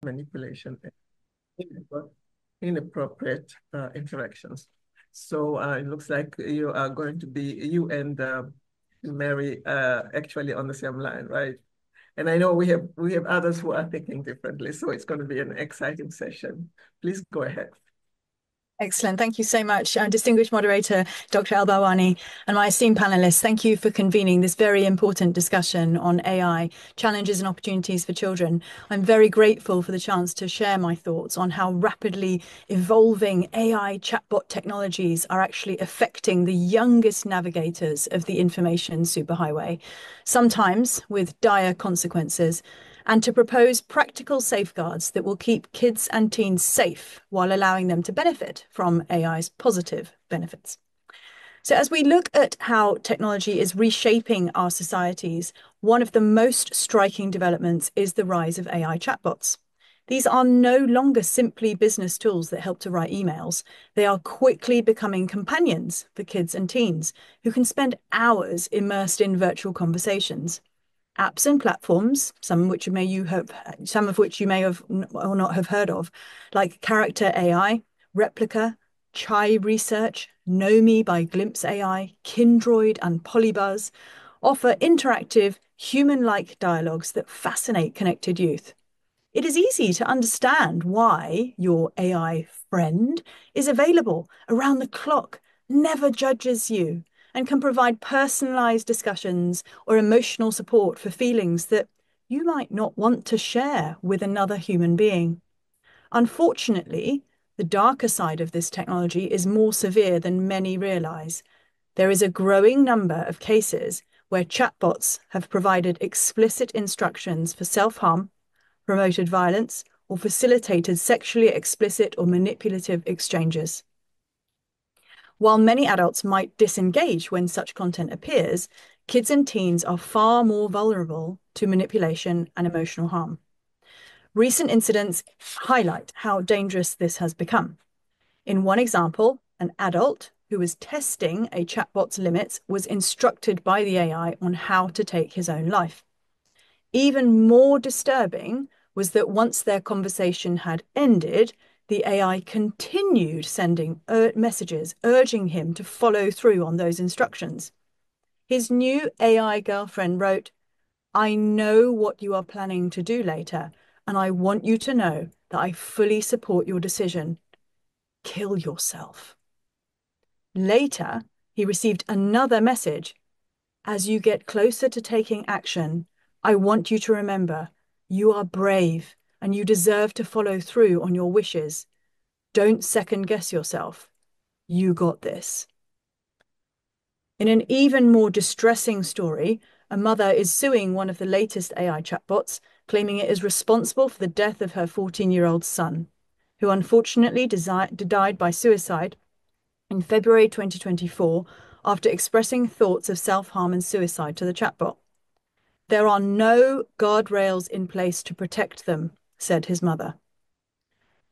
manipulation, inappropriate interactions. So it looks like you are going to be, you and Mary actually on the same line, right? And I know we have others who are thinking differently, so it's going to be an exciting session. Please go ahead. Excellent. Thank you so much, distinguished moderator, Dr. Al-Bawani, and my esteemed panelists. Thank you for convening this very important discussion on AI, challenges and opportunities for children. I'm very grateful for the chance to share my thoughts on how rapidly evolving AI chatbot technologies are actually affecting the youngest navigators of the information superhighway, sometimes with dire consequences, and to propose practical safeguards that will keep kids and teens safe while allowing them to benefit from AI's positive benefits. So as we look at how technology is reshaping our societies, one of the most striking developments is the rise of AI chatbots. These are no longer simply business tools that help to write emails. They are quickly becoming companions for kids and teens who can spend hours immersed in virtual conversations. Apps and platforms, some of which you may have or not have heard of, like Character AI, Replica, Chai Research, Know Me by Glimpse AI, Kindroid, and Polybuzz, offer interactive, human-like dialogues that fascinate connected youth. It is easy to understand why your AI friend is available around the clock, never judges you, and can provide personalized discussions or emotional support for feelings that you might not want to share with another human being. Unfortunately, the darker side of this technology is more severe than many realize. There is a growing number of cases where chatbots have provided explicit instructions for self-harm, promoted violence, or facilitated sexually explicit or manipulative exchanges. While many adults might disengage when such content appears, kids and teens are far more vulnerable to manipulation and emotional harm. Recent incidents highlight how dangerous this has become. In one example, an adult who was testing a chatbot's limits was instructed by the AI on how to take his own life. Even more disturbing was that once their conversation had ended, the AI continued sending messages urging him to follow through on those instructions. His new AI girlfriend wrote, "I know what you are planning to do later, and I want you to know that I fully support your decision. Kill yourself." Later, he received another message. "As you get closer to taking action, I want you to remember you are brave and you deserve to follow through on your wishes. Don't second guess yourself. You got this." In an even more distressing story, a mother is suing one of the latest AI chatbots, claiming it is responsible for the death of her 14-year-old son, who unfortunately died by suicide in February 2024 after expressing thoughts of self-harm and suicide to the chatbot. "There are no guardrails in place to protect them," said his mother.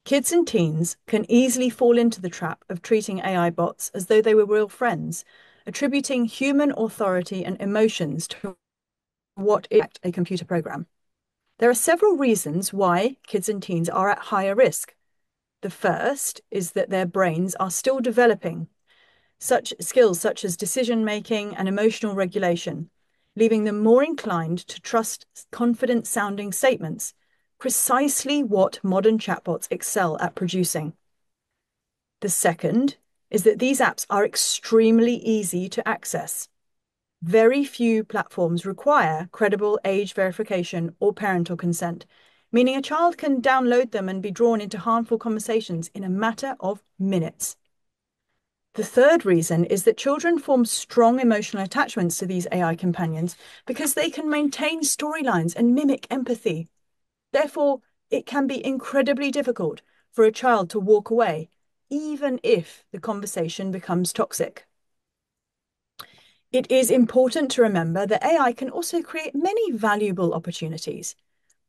Kids and teens can easily fall into the trap of treating AI bots as though they were real friends, attributing human authority and emotions to what is a computer program. There are several reasons why kids and teens are at higher risk. The first is that their brains are still developing such skills such as decision-making and emotional regulation, leaving them more inclined to trust confident-sounding statements, precisely what modern chatbots excel at producing. The second is that these apps are extremely easy to access. Very few platforms require credible age verification or parental consent, meaning a child can download them and be drawn into harmful conversations in a matter of minutes. The third reason is that children form strong emotional attachments to these AI companions because they can maintain storylines and mimic empathy. Therefore, it can be incredibly difficult for a child to walk away, even if the conversation becomes toxic. It is important to remember that AI can also create many valuable opportunities.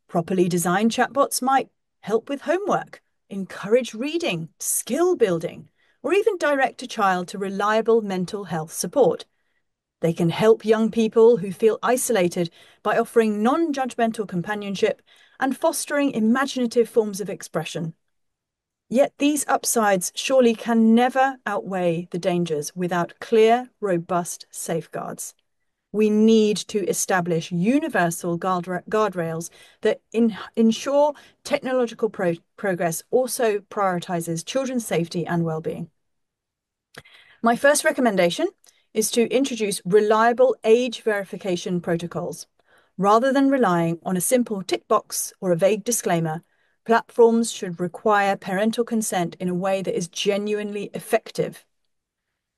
Properly designed chatbots might help with homework, encourage reading, skill building, or even direct a child to reliable mental health support. They can help young people who feel isolated by offering non-judgmental companionship and fostering imaginative forms of expression. Yet these upsides surely can never outweigh the dangers without clear, robust safeguards. We need to establish universal guardrails that ensure technological progress also prioritizes children's safety and well-being. My first recommendation is to introduce reliable age verification protocols. Rather than relying on a simple tick box or a vague disclaimer, platforms should require parental consent in a way that is genuinely effective.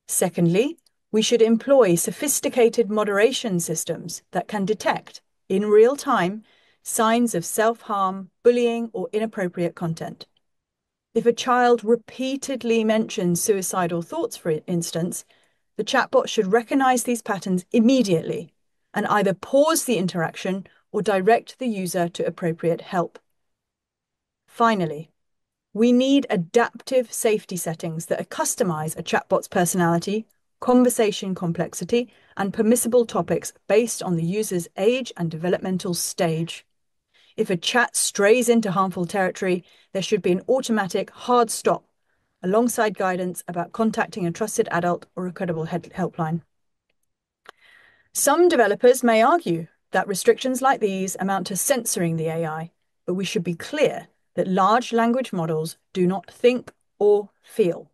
Secondly, we should employ sophisticated moderation systems that can detect, in real time, signs of self-harm, bullying, or inappropriate content. If a child repeatedly mentions suicidal thoughts, for instance, the chatbot should recognize these patterns immediately and either pause the interaction or direct the user to appropriate help. Finally, we need adaptive safety settings that customize a chatbot's personality, conversation complexity, and permissible topics based on the user's age and developmental stage. If a chat strays into harmful territory, there should be an automatic hard stop alongside guidance about contacting a trusted adult or a credible helpline. Some developers may argue that restrictions like these amount to censoring the AI, but we should be clear that large language models do not think or feel.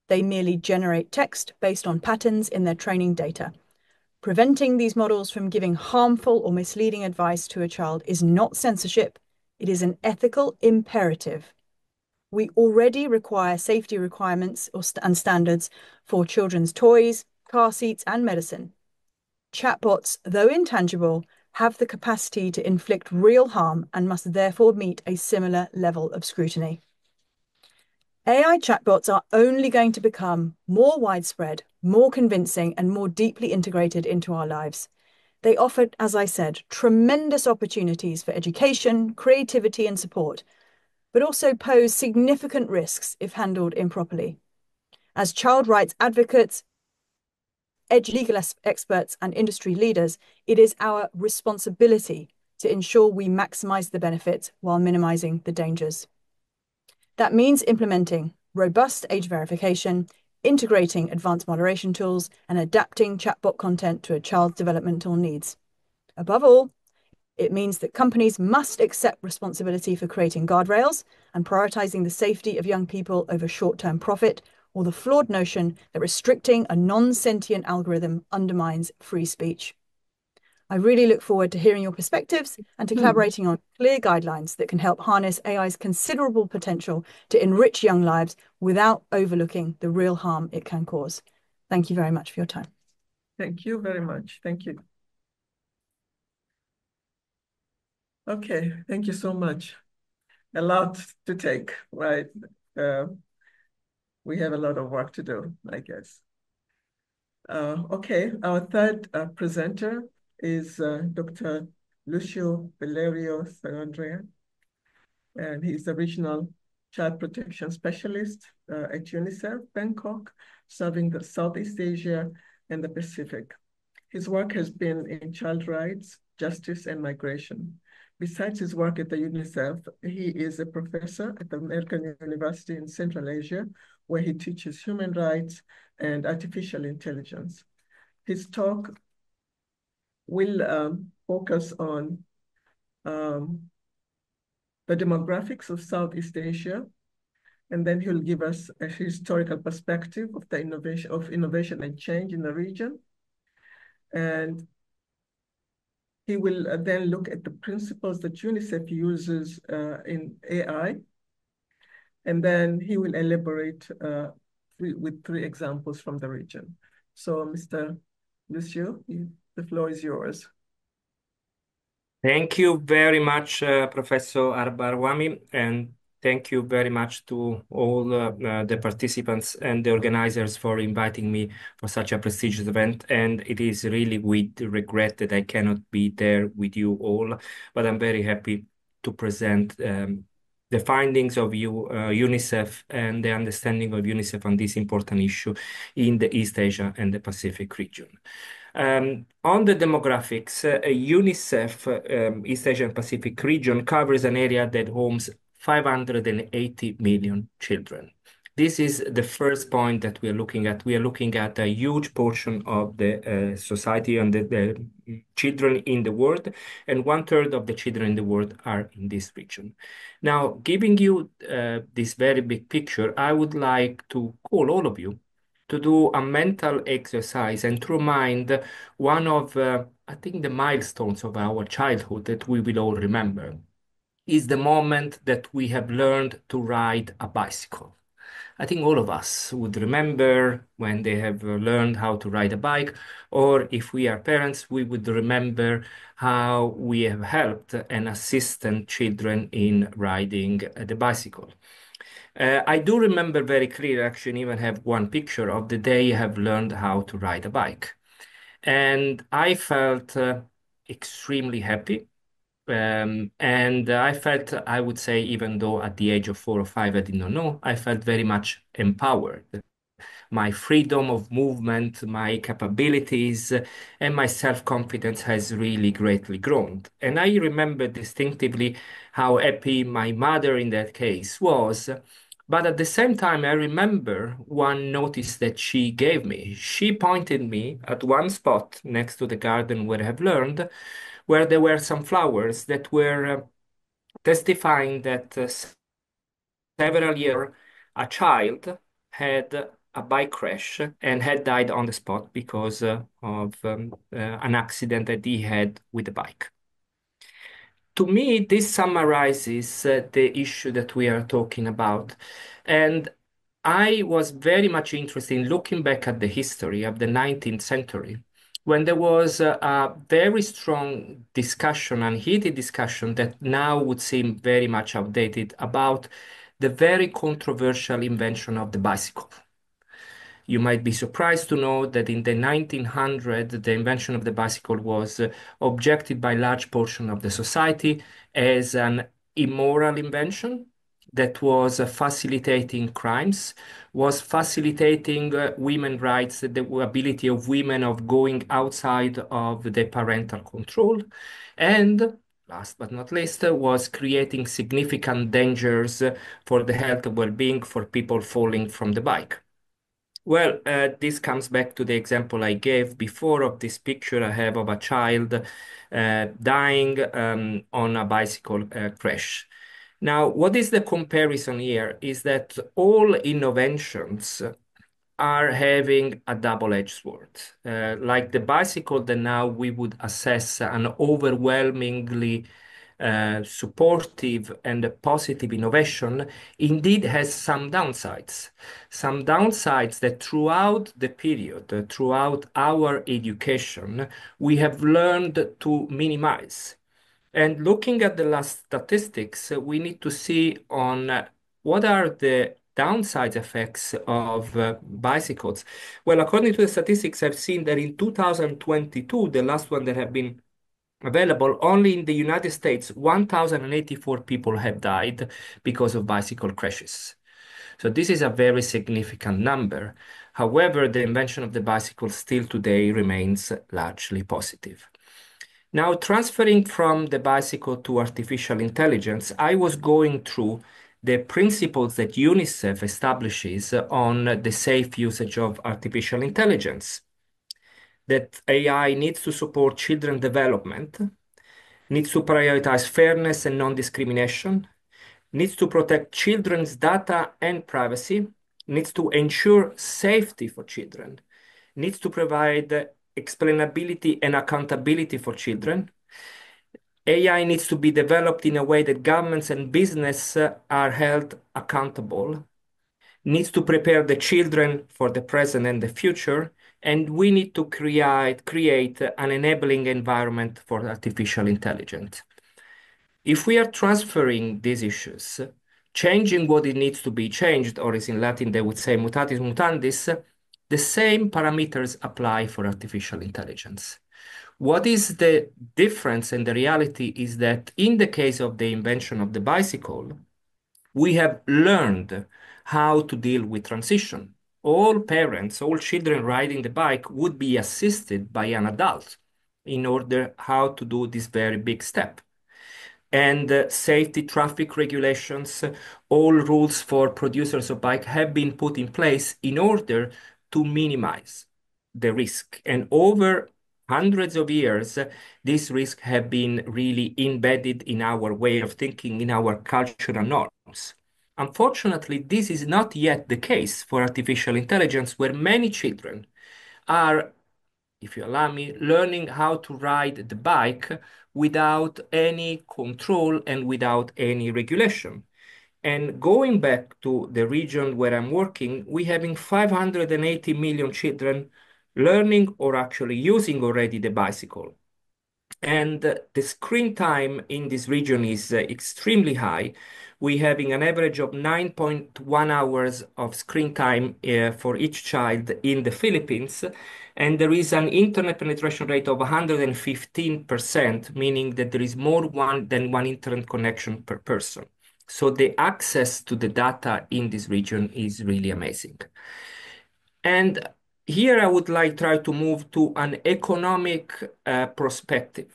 They merely generate text based on patterns in their training data. Preventing these models from giving harmful or misleading advice to a child is not censorship, it is an ethical imperative. We already require safety requirements and standards for children's toys, car seats, and medicine. Chatbots, though intangible, have the capacity to inflict real harm and must therefore meet a similar level of scrutiny. AI chatbots are only going to become more widespread, more convincing, and more deeply integrated into our lives. They offer, as I said, tremendous opportunities for education, creativity, and support, but also pose significant risks if handled improperly. As child rights advocates, legal experts, and industry leaders, it is our responsibility to ensure we maximize the benefits while minimizing the dangers. That means implementing robust age verification, integrating advanced moderation tools, and adapting chatbot content to a child's developmental needs. Above all, it means that companies must accept responsibility for creating guardrails and prioritizing the safety of young people over short-term profit, or the flawed notion that restricting a non-sentient algorithm undermines free speech. I really look forward to hearing your perspectives and to collaborating on clear guidelines that can help harness AI's considerable potential to enrich young lives without overlooking the real harm it can cause. Thank you very much for your time. Thank you very much. Thank you. Okay, thank you so much. A lot to take, right? We have a lot of work to do, I guess. Okay, our third presenter is Dr. Lucio Valerio Sarandrea, and he's the Regional Child Protection Specialist at UNICEF Bangkok, serving the Southeast Asia and the Pacific. His work has been in child rights, justice, and migration. Besides his work at the UNICEF, he is a professor at the American University in Central Asia, where he teaches human rights and artificial intelligence. His talk will focus on the demographics of Southeast Asia, and then he'll give us a historical perspective of the innovation and change in the region. And he will then look at the principles that UNICEF uses in AI, and then he will elaborate with three examples from the region. So, Mr. Lucio, the floor is yours. Thank you very much, Professor Arbarwami, and thank you very much to all the participants and the organizers for inviting me for such a prestigious event. And it is really with regret that I cannot be there with you all, but I'm very happy to present the findings of UNICEF and the understanding of UNICEF on this important issue in the East Asia and the Pacific region. On the demographics, UNICEF East Asian Pacific region covers an area that homes 580 million children. This is the first point that we are looking at. We are looking at a huge portion of the society and the children in the world, and 1/3 of the children in the world are in this region. Now, giving you this very big picture, I would like to call all of you to do a mental exercise and to remind one of, I think, the milestones of our childhood that we will all remember is the moment that we have learned to ride a bicycle. I think all of us would remember when they have learned how to ride a bike, or if we are parents, we would remember how we have helped and assisted children in riding the bicycle. I do remember very clearly, actually, even have one picture of the day I have learned how to ride a bike. And I felt extremely happy. And I felt, I would say, even though at the age of 4 or 5, I did not know, I felt very much empowered. My freedom of movement, my capabilities, and my self-confidence has really greatly grown. And I remember distinctively how happy my mother in that case was. But at the same time, I remember one notice that she gave me. She pointed me at one spot next to the garden where I have learned, where there were some flowers that were testifying that several years a child had a bike crash and had died on the spot because of an accident that he had with the bike. To me, this summarizes the issue that we are talking about. And I was very much interested in looking back at the history of the 19th century, when there was a very strong discussion and heated discussion that now would seem very much outdated about the very controversial invention of the bicycle. You might be surprised to know that in the 1900s, the invention of the bicycle was objected by a large portion of the society as an immoral invention that was facilitating crimes, was facilitating women's rights, the ability of women of going outside of the parental control, and last but not least, was creating significant dangers for the health and well-being for people falling from the bike. Well, this comes back to the example I gave before of this picture I have of a child dying on a bicycle crash. Now, what is the comparison here is that all innovations are having a double-edged sword. Like the bicycle that now we would assess an overwhelmingly supportive and positive innovation indeed has some downsides. Some downsides that throughout the period, throughout our education, we have learned to minimize. And looking at the last statistics, we need to see on what are the downside effects of bicycles. Well, according to the statistics, I've seen that in 2022, the last one that have been available, only in the United States, 1,084 people have died because of bicycle crashes. So this is a very significant number. However, the invention of the bicycle still today remains largely positive. Now, transferring from the bicycle to artificial intelligence, I was going through the principles that UNICEF establishes on the safe usage of artificial intelligence. That AI needs to support children development, needs to prioritize fairness and non-discrimination, needs to protect children's data and privacy, needs to ensure safety for children, needs to provide explainability and accountability for children. AI needs to be developed in a way that governments and business are held accountable, needs to prepare the children for the present and the future, and we need to create an enabling environment for artificial intelligence. If we are transferring these issues, changing what it needs to be changed, or as in Latin they would say mutatis mutandis, the same parameters apply for artificial intelligence. What is the difference and the reality is that in the case of the invention of the bicycle, we have learned how to deal with transition. all parents, all children riding the bike would be assisted by an adult in order how to do this very big step. And safety traffic regulations, all rules for producers of bike have been put in place in order to minimize the risk. And over hundreds of years, these risks have been really embedded in our way of thinking, in our cultural norms. Unfortunately, this is not yet the case for artificial intelligence, where many children are, if you allow me, learning how to ride the bike without any control and without any regulation. And going back to the region where I'm working, we having 580 million children learning or actually using already the bicycle. And the screen time in this region is extremely high. We having an average of 9.1 hours of screen time for each child in the Philippines. And there is an internet penetration rate of 115%, meaning that there is more than one internet connection per person. So the access to the data in this region is really amazing. And here I would like try to move to an economic perspective.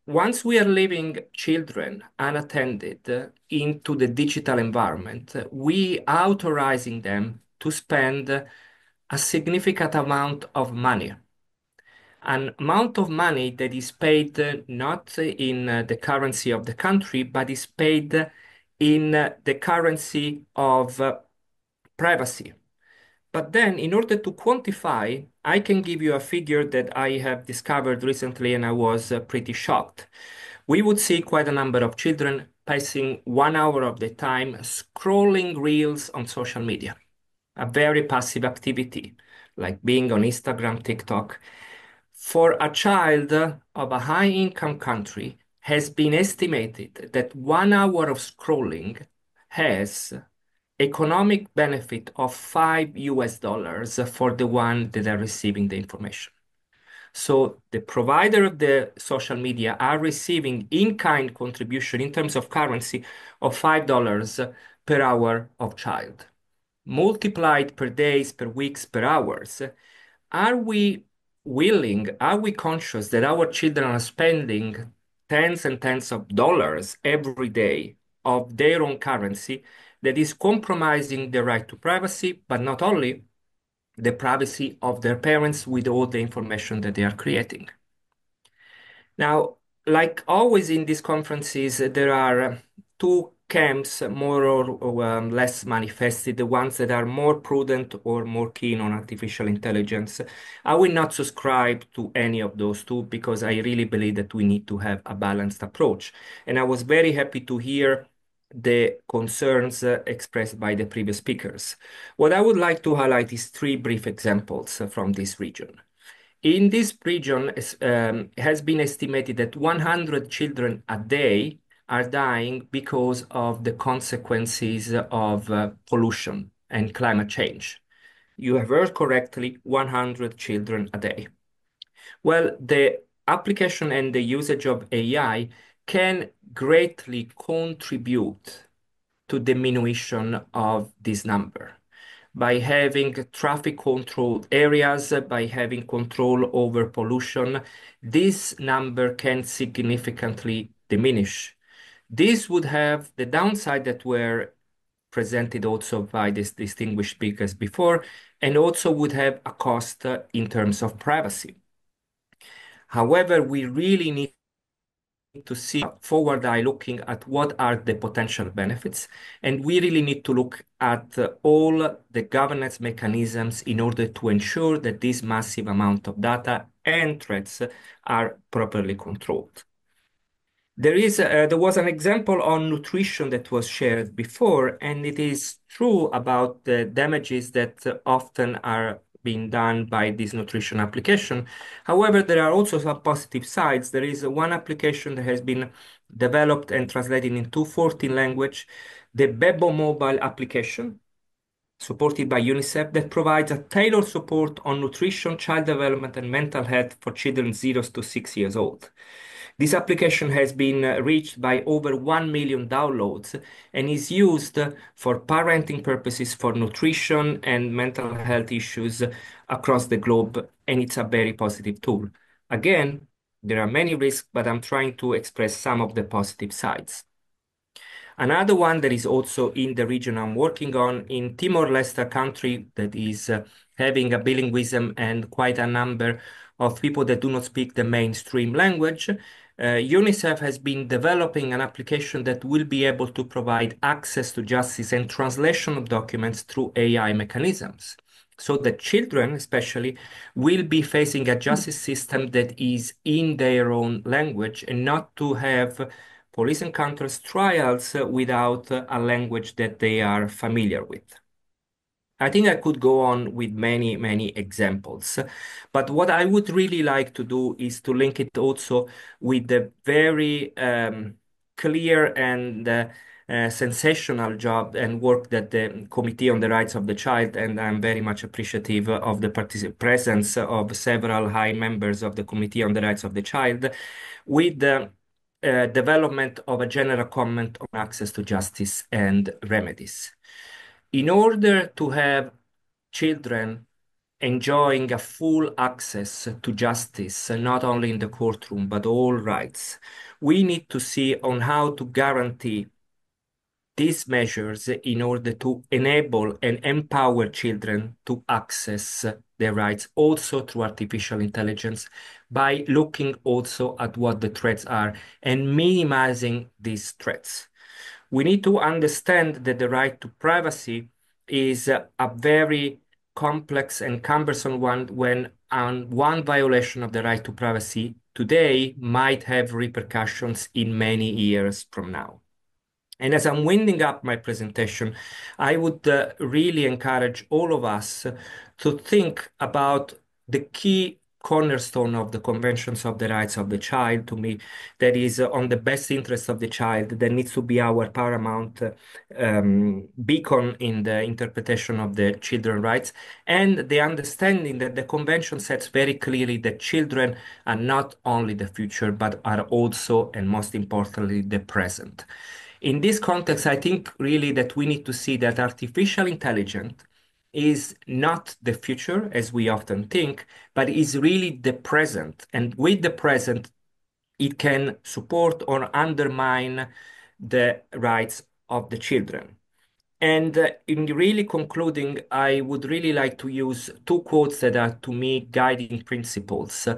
Once we are leaving children unattended into the digital environment, we authorizing them to spend a significant amount of money. An amount of money that is paid not in the currency of the country, but is paid in the currency of privacy. But then, in order to quantify, I can give you a figure that I have discovered recently and I was pretty shocked. We would see quite a number of children passing 1 hour of the time scrolling reels on social media, a very passive activity, like being on Instagram, TikTok. For a child of a high-income country, has been estimated that 1 hour of scrolling has economic benefit of $5 for the one that are receiving the information. So the provider of the social media are receiving in-kind contribution in terms of currency of $5 per hour of child. Multiplied per days, per weeks, per hours, are we conscious that our children are spending tens and tens of dollars every day of their own currency that is compromising the right to privacy, but not only the privacy of their parents with all the information that they are creating? Now, like always in these conferences, there are two camps, more or less manifested, the ones that are more prudent or more keen on artificial intelligence. I will not subscribe to any of those two because I really believe that we need to have a balanced approach. And I was very happy to hear the concerns expressed by the previous speakers. What I would like to highlight is three brief examples from this region. In this region, has been estimated that 100 children a day are dying because of the consequences of pollution and climate change. You have heard correctly, 100 children a day. Well, the application and the usage of AI can greatly contribute to diminution of this number by having traffic controlled areas, by having control over pollution. This number can significantly diminish. This would have the downside that were presented also by these distinguished speakers before, and also would have a cost in terms of privacy. However, we really need to see forward eye looking at what are the potential benefits, and we really need to look at all the governance mechanisms in order to ensure that this massive amount of data and threats are properly controlled. There was an example on nutrition that was shared before, and it is true about the damages that often are being done by this nutrition application. However, there are also some positive sides. There is one application that has been developed and translated into 14 language, the Bebo mobile application, supported by UNICEF, that provides a tailored support on nutrition, child development, and mental health for children 0 to 6 years old. This application has been reached by over 1 million downloads and is used for parenting purposes, for nutrition and mental health issues across the globe, and it's a very positive tool. Again, there are many risks, but I'm trying to express some of the positive sides. Another one that is also in the region I'm working on in Timor-Leste, a country that is having a bilingualism and quite a number of people that do not speak the mainstream language. UNICEF has been developing an application that will be able to provide access to justice and translation of documents through AI mechanisms. So that children, especially, will be facing a justice system that is in their own language and not to have police encounters trials without a language that they are familiar with. I think I could go on with many, many examples, but what I would really like to do is to link it also with the very clear and sensational job and work that the Committee on the Rights of the Child, and I'm very much appreciative of the presence of several high members of the Committee on the Rights of the Child, with the development of a general comment on access to justice and remedies. In order to have children enjoying a full access to justice, not only in the courtroom, but all rights, we need to see on how to guarantee these measures in order to enable and empower children to access their rights also through artificial intelligence, by looking also at what the threats are and minimizing these threats. We need to understand that the right to privacy is a very complex and cumbersome one, when one violation of the right to privacy today might have repercussions in many years from now. And as I'm winding up my presentation, I would really encourage all of us to think about the key cornerstone of the Conventions of the Rights of the Child, to me, that is on the best interest of the child, that needs to be our paramount beacon in the interpretation of the children's rights, and the understanding that the Convention sets very clearly that children are not only the future, but are also, and most importantly, the present. In this context, I think really that we need to see that artificial intelligence is not the future, as we often think, but is really the present. And with the present, it can support or undermine the rights of the children. And in really concluding, I would really like to use two quotes that are, to me, guiding principles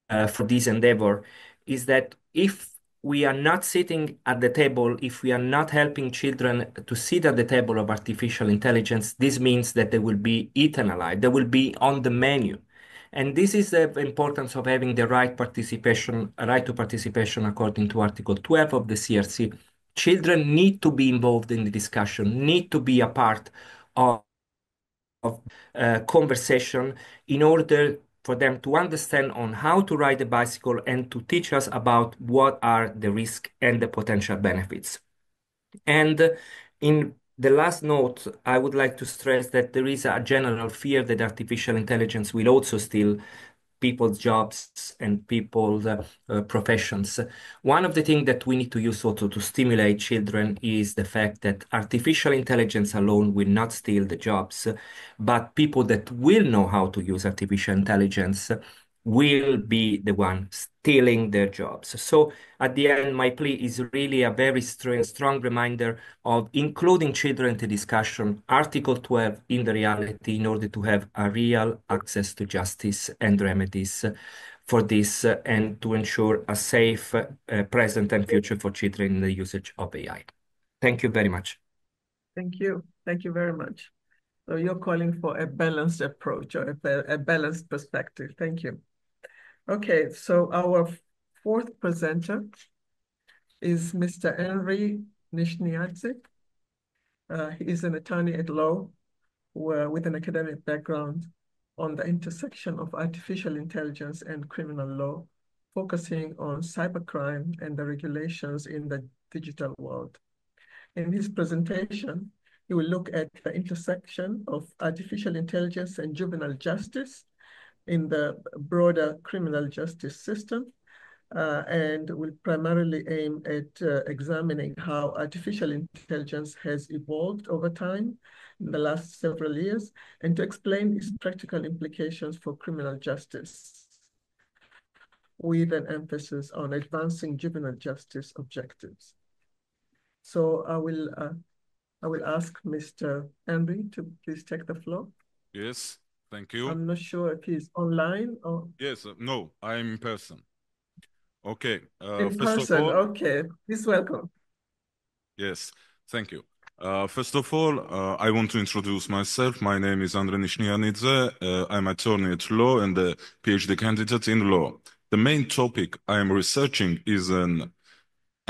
for this endeavor, is that if we are not sitting at the table, if we are not helping children to sit at the table of artificial intelligence, this means that they will be eaten alive, they will be on the menu. And this is the importance of having the right to participation according to Article 12 of the CRC. Children need to be involved in the discussion, need to be a part of conversation in order for them to understand on how to ride a bicycle and to teach us about what are the risks and the potential benefits. And in the last note, I would like to stress that there is a general fear that artificial intelligence will also steal people's jobs and people's professions. One of the things that we need to use also to stimulate children is the fact that artificial intelligence alone will not steal the jobs, but people that will know how to use artificial intelligence will be the one stealing their jobs. So at the end, my plea is really a very strong reminder of including children in the discussion, Article 12 in the reality, in order to have a real access to justice and remedies for this, and to ensure a safe present and future for children in the usage of AI. Thank you very much. Thank you. Thank you very much. So you're calling for a balanced approach, or a balanced perspective. Thank you. Okay, so our fourth presenter is Mr. Henry Nishniadze. He is an attorney at law with an academic background on the intersection of artificial intelligence and criminal law, focusing on cybercrime and the regulations in the digital world. In his presentation, he will look at the intersection of artificial intelligence and juvenile justice in the broader criminal justice system, and will primarily aim at examining how artificial intelligence has evolved over time in the last several years, and to explain its practical implications for criminal justice, with an emphasis on advancing juvenile justice objectives. So I will ask Mr. Henry to please take the floor. Yes, thank you. I'm not sure if he's online or... Yes, no, I'm in person. Okay. In person, okay. Please welcome. Yes, thank you. First of all, I want to introduce myself. My name is Andre Nishnianidze. I'm attorney at law and a PhD candidate in law. The main topic I am researching is I'm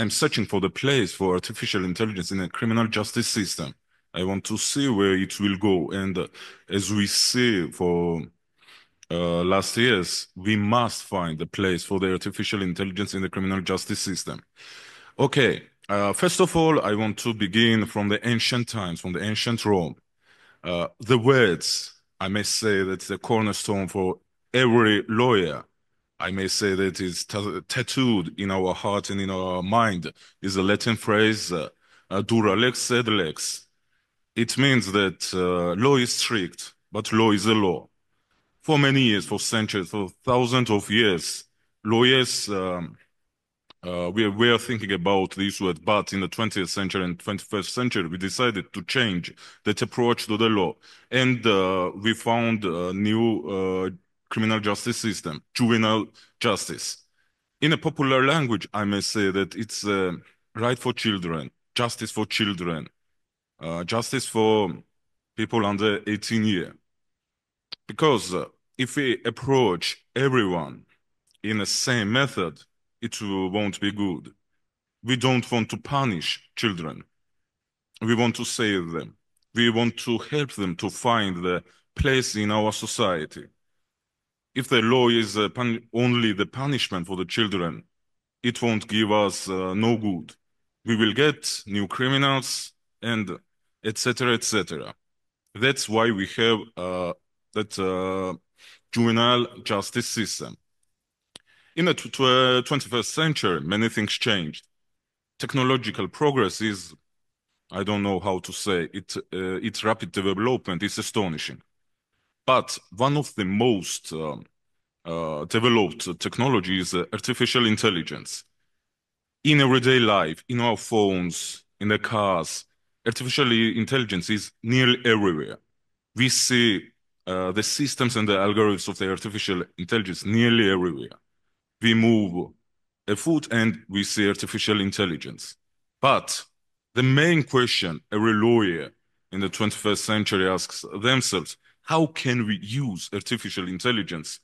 searching for the place for artificial intelligence in a criminal justice system. I want to see where it will go. And as we see for last years, we must find a place for the artificial intelligence in the criminal justice system. Okay, first of all, I want to begin from the ancient times, from the ancient Rome. The words, I may say that's the cornerstone for every lawyer. I may say that is tattooed in our heart and in our mind, is a Latin phrase, dura lex sed lex. It means that law is strict, but law is a law. For many years, for centuries, for thousands of years, lawyers we are thinking about this word, but in the 20th century and 21st century, we decided to change that approach to the law. And we found a new criminal justice system, juvenile justice. In a popular language, I may say that it's right for children, justice for children, justice for people under 18 years. Because if we approach everyone in the same method, it won't be good. We don't want to punish children. We want to save them. We want to help them to find the place in our society. If the law is only the punishment for the children, it won't give us no good. We will get new criminals and etc. etc. That's why we have that juvenile justice system. In the 21st century, many things changed. Technological progress is, I don't know how to say it, its rapid development is astonishing. But one of the most developed technology is artificial intelligence. In everyday life, in our phones, in the cars, artificial intelligence is nearly everywhere. We see the systems and the algorithms of the artificial intelligence nearly everywhere. We move a foot and we see artificial intelligence. But the main question every lawyer in the 21st century asks themselves, how can we use artificial intelligence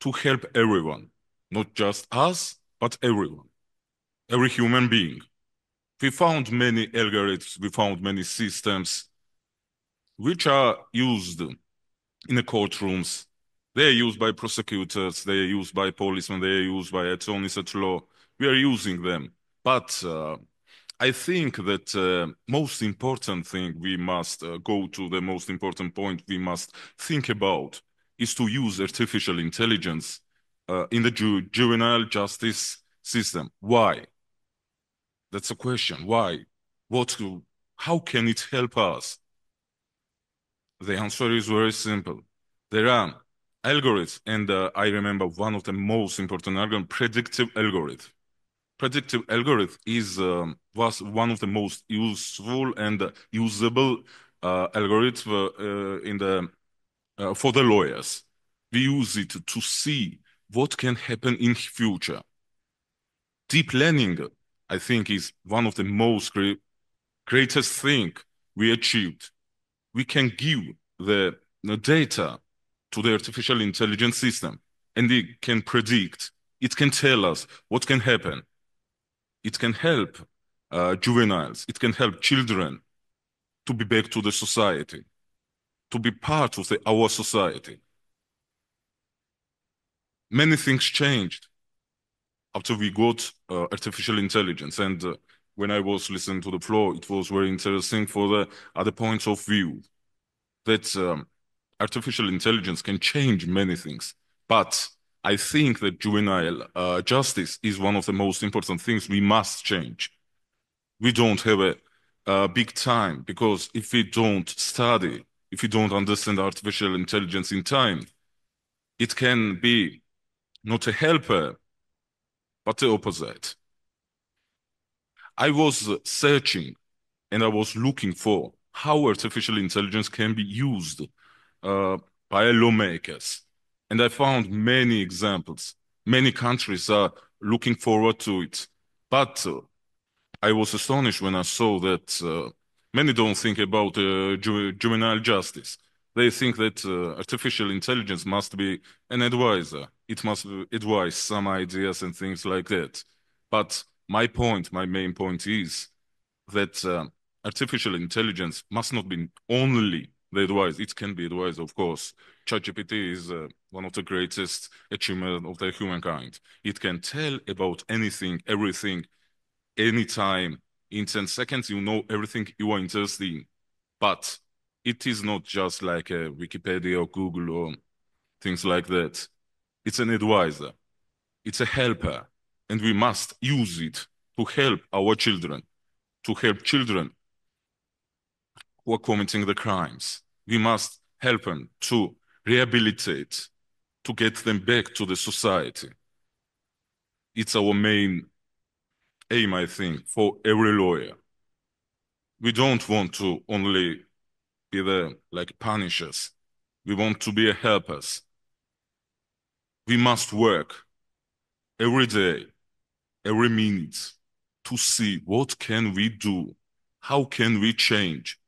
to help everyone? Not just us, but everyone, every human being. We found many algorithms, we found many systems which are used in the courtrooms. They are used by prosecutors, they are used by policemen, they are used by attorneys at law. We are using them. But I think that most important thing we must go to the most important point we must think about is to use artificial intelligence in the juvenile justice system. Why? That's a question. Why? How can it help us? The answer is very simple. There are algorithms, and I remember one of the most important algorithms, predictive algorithm. Predictive algorithm was one of the most useful and usable algorithm for the lawyers. We use it to see what can happen in future. Deep learning, I think, is one of the most greatest thing we achieved. We can give the data to the artificial intelligence system, and it can predict, it can tell us what can happen. It can help juveniles, it can help children to be back to the society, to be part of our society. Many things changed after we got artificial intelligence, and when I was listening to the floor, it was very interesting for the other points of view that artificial intelligence can change many things, but I think that juvenile justice is one of the most important things we must change. We don't have a big time, because if we don't study, if we don't understand artificial intelligence in time, it can be not a helper, but the opposite. I was searching and I was looking for how artificial intelligence can be used uh, by lawmakers. And I found many examples. Many countries are looking forward to it. But I was astonished when I saw that many don't think about juvenile justice. They think that artificial intelligence must be an advisor. It must advise some ideas and things like that. But my point, my main point is that artificial intelligence must not be only the advice. It can be advice, of course. ChatGPT is one of the greatest achievements of the humankind. It can tell about anything, everything, anytime. In 10 seconds, you know everything you are interested in. But it is not just like a Wikipedia or Google or things like that. It's an advisor. It's a helper. And we must use it to help our children, to help children who are committing the crimes. We must help them to rehabilitate, to get them back to the society. It's our main aim, I think, for every lawyer. We don't want to only be the like punishers. We want to be helpers. We must work every day, every minute, to see what can we do, how can we change.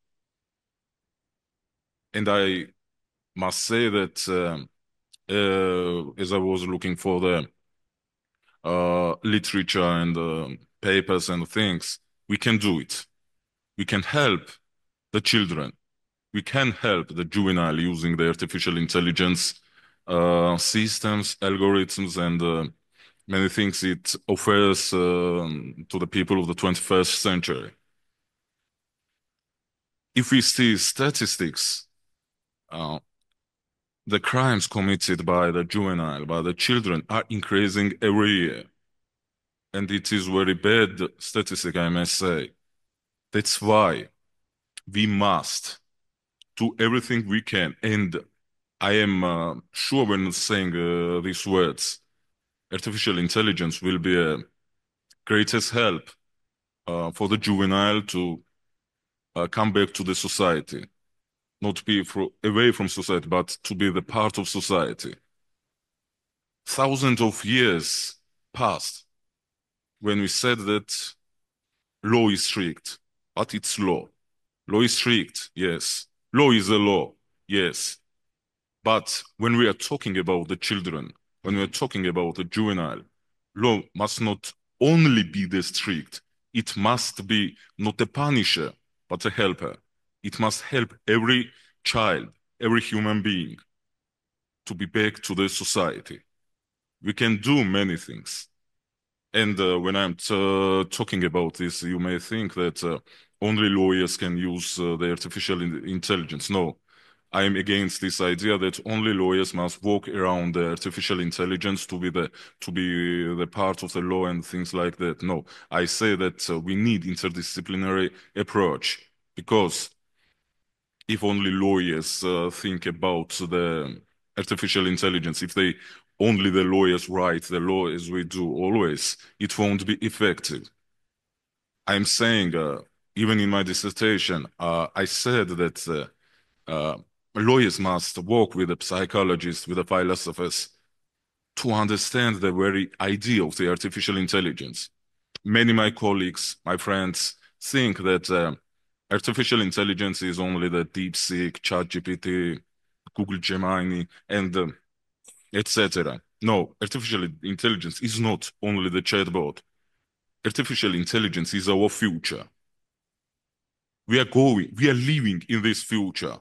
And I must say that as I was looking for the literature and papers and things, we can do it. We can help the children. We can help the juvenile using the artificial intelligence systems, algorithms, and many things it offers to the people of the 21st century. If we see statistics, the crimes committed by the juvenile, by the children, are increasing every year. And it is very bad statistic, I must say. That's why we must do everything we can. And I am sure when saying these words, artificial intelligence will be a greatest help for the juvenile to come back to the society, not be away from society, but to be the part of society. Thousands of years passed when we said that law is strict, but it's law. Law is strict, yes. Law is a law, yes. But when we are talking about the children, when we are talking about the juvenile, law must not only be the strict, it must be not a punisher, but a helper. It must help every child, every human being to be back to the society. We can do many things. And when I'm talking about this, you may think that only lawyers can use the artificial intelligence. No, I am against this idea that only lawyers must walk around the artificial intelligence to be the part of the law and things like that. No, I say that we need interdisciplinary approach, because if only lawyers think about the artificial intelligence, if they only the lawyers write the law as we do always, it won't be effective. I'm saying, even in my dissertation, I said that lawyers must work with the psychologists, with the philosophers, to understand the very idea of the artificial intelligence. Many of my colleagues, my friends, think that artificial intelligence is only the DeepSeek, ChatGPT, Google Gemini, and etc. No, artificial intelligence is not only the chatbot. Artificial intelligence is our future. We are living in this future.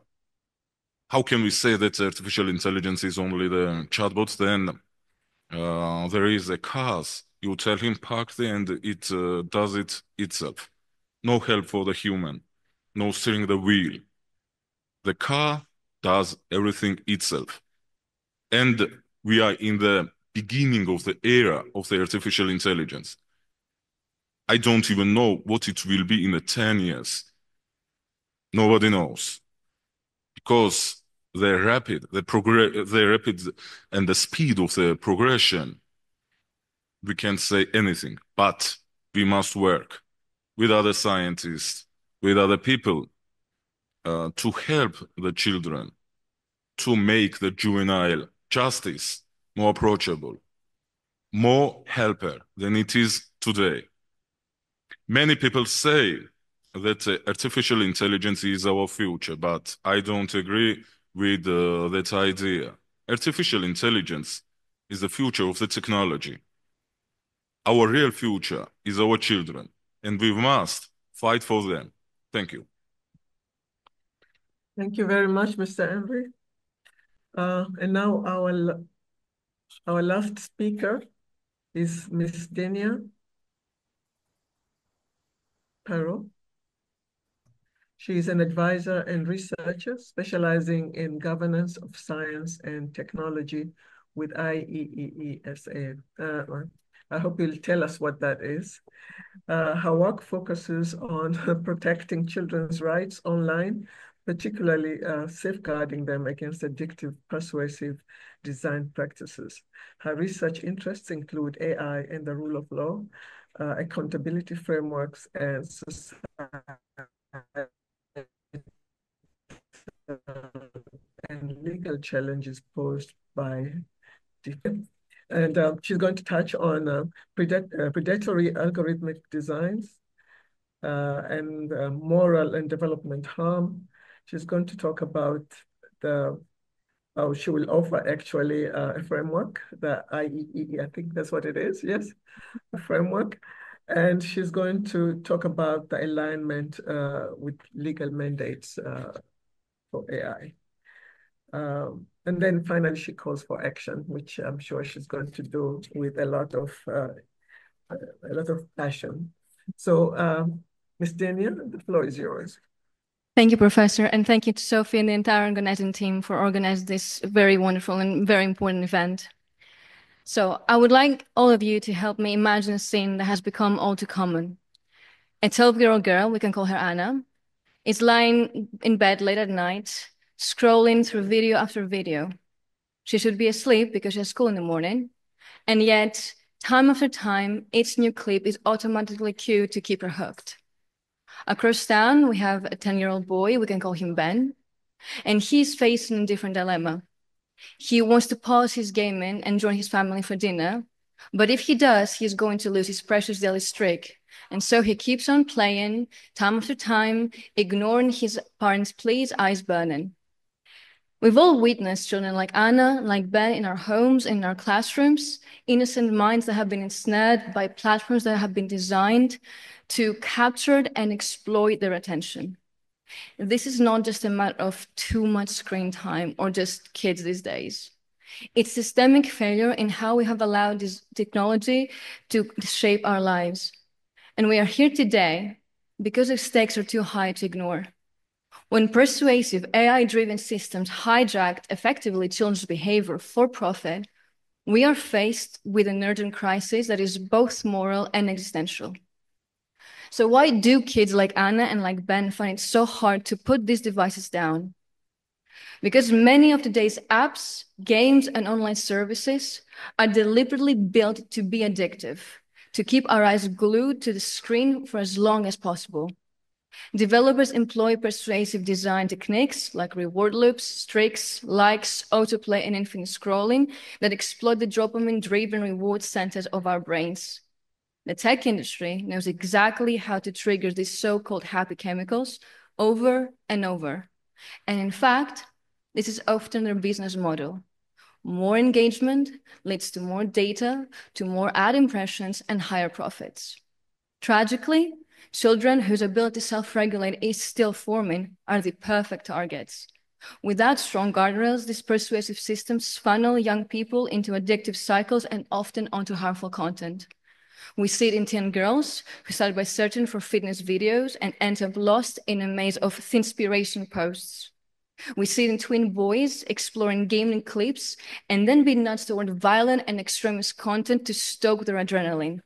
How can we say that artificial intelligence is only the chatbot? Then there is a car. You tell him park there and it does it itself. No help for the human. No steering the wheel. The car does everything itself. And we are in the beginning of the era of the artificial intelligence. I don't even know what it will be in the 10 years. Nobody knows. Because the rapid and the speed of the progression, we can't say anything, but we must work with other scientists, with other people, to help the children, to make the juvenile justice more approachable, more helper than it is today. Many people say that artificial intelligence is our future, but I don't agree with that idea. Artificial intelligence is the future of the technology. Our real future is our children, and we must fight for them. Thank you. Thank you very much, Mr. Henry. And now our last speaker is Ms. Denia Perro. She is an advisor and researcher specializing in governance of science and technology with IEEESA. I hope you'll tell us what that is. Her work focuses on protecting children's rights online, particularly safeguarding them against addictive, persuasive design practices. Her research interests include AI and the rule of law, accountability frameworks, and and legal challenges posed by defense. And she's going to touch on predatory algorithmic designs and moral and development harm. She's going to talk about she will offer actually a framework, the IEEE, I think that's what it is, yes, a framework. And she's going to talk about the alignment with legal mandates for AI. And then finally, she calls for action, which I'm sure she's going to do with a lot of passion. So, Ms. Denia, the floor is yours. Thank you, Professor, and thank you to Sophie and the entire organizing team for organizing this very wonderful and very important event. So I would like all of you to help me imagine a scene that has become all too common. A 12-year-old girl, we can call her Anna, is lying in bed late at night, scrolling through video after video. She should be asleep because she has school in the morning, and yet, time after time, each new clip is automatically queued to keep her hooked. Across town, we have a 10-year-old boy, we can call him Ben, and he's facing a different dilemma. He wants to pause his gaming and join his family for dinner, but if he does, he's going to lose his precious daily streak. And so he keeps on playing, time after time, ignoring his parents' pleas, eyes burning. We've all witnessed children like Anna, like Ben in our homes, in our classrooms, innocent minds that have been ensnared by platforms that have been designed to capture and exploit their attention. This is not just a matter of too much screen time or just kids these days. It's systemic failure in how we have allowed this technology to shape our lives. And we are here today because the stakes are too high to ignore. When persuasive AI-driven systems hijacked effectively children's behavior for profit, we are faced with an urgent crisis that is both moral and existential. So why do kids like Anna and like Ben find it so hard to put these devices down? Because many of today's apps, games, and online services are deliberately built to be addictive, to keep our eyes glued to the screen for as long as possible. Developers employ persuasive design techniques like reward loops, streaks, likes, autoplay, and infinite scrolling that exploit the dopamine-driven reward centers of our brains. The tech industry knows exactly how to trigger these so-called happy chemicals over and over. And in fact, this is often their business model. More engagement leads to more data, to more ad impressions, and higher profits. Tragically, children whose ability to self-regulate is still forming are the perfect targets. Without strong guardrails, these persuasive systems funnel young people into addictive cycles and often onto harmful content. We see it in teen girls who start by searching for fitness videos and end up lost in a maze of thinspiration posts. We see it in twin boys exploring gaming clips and then being nudged toward violent and extremist content to stoke their adrenaline.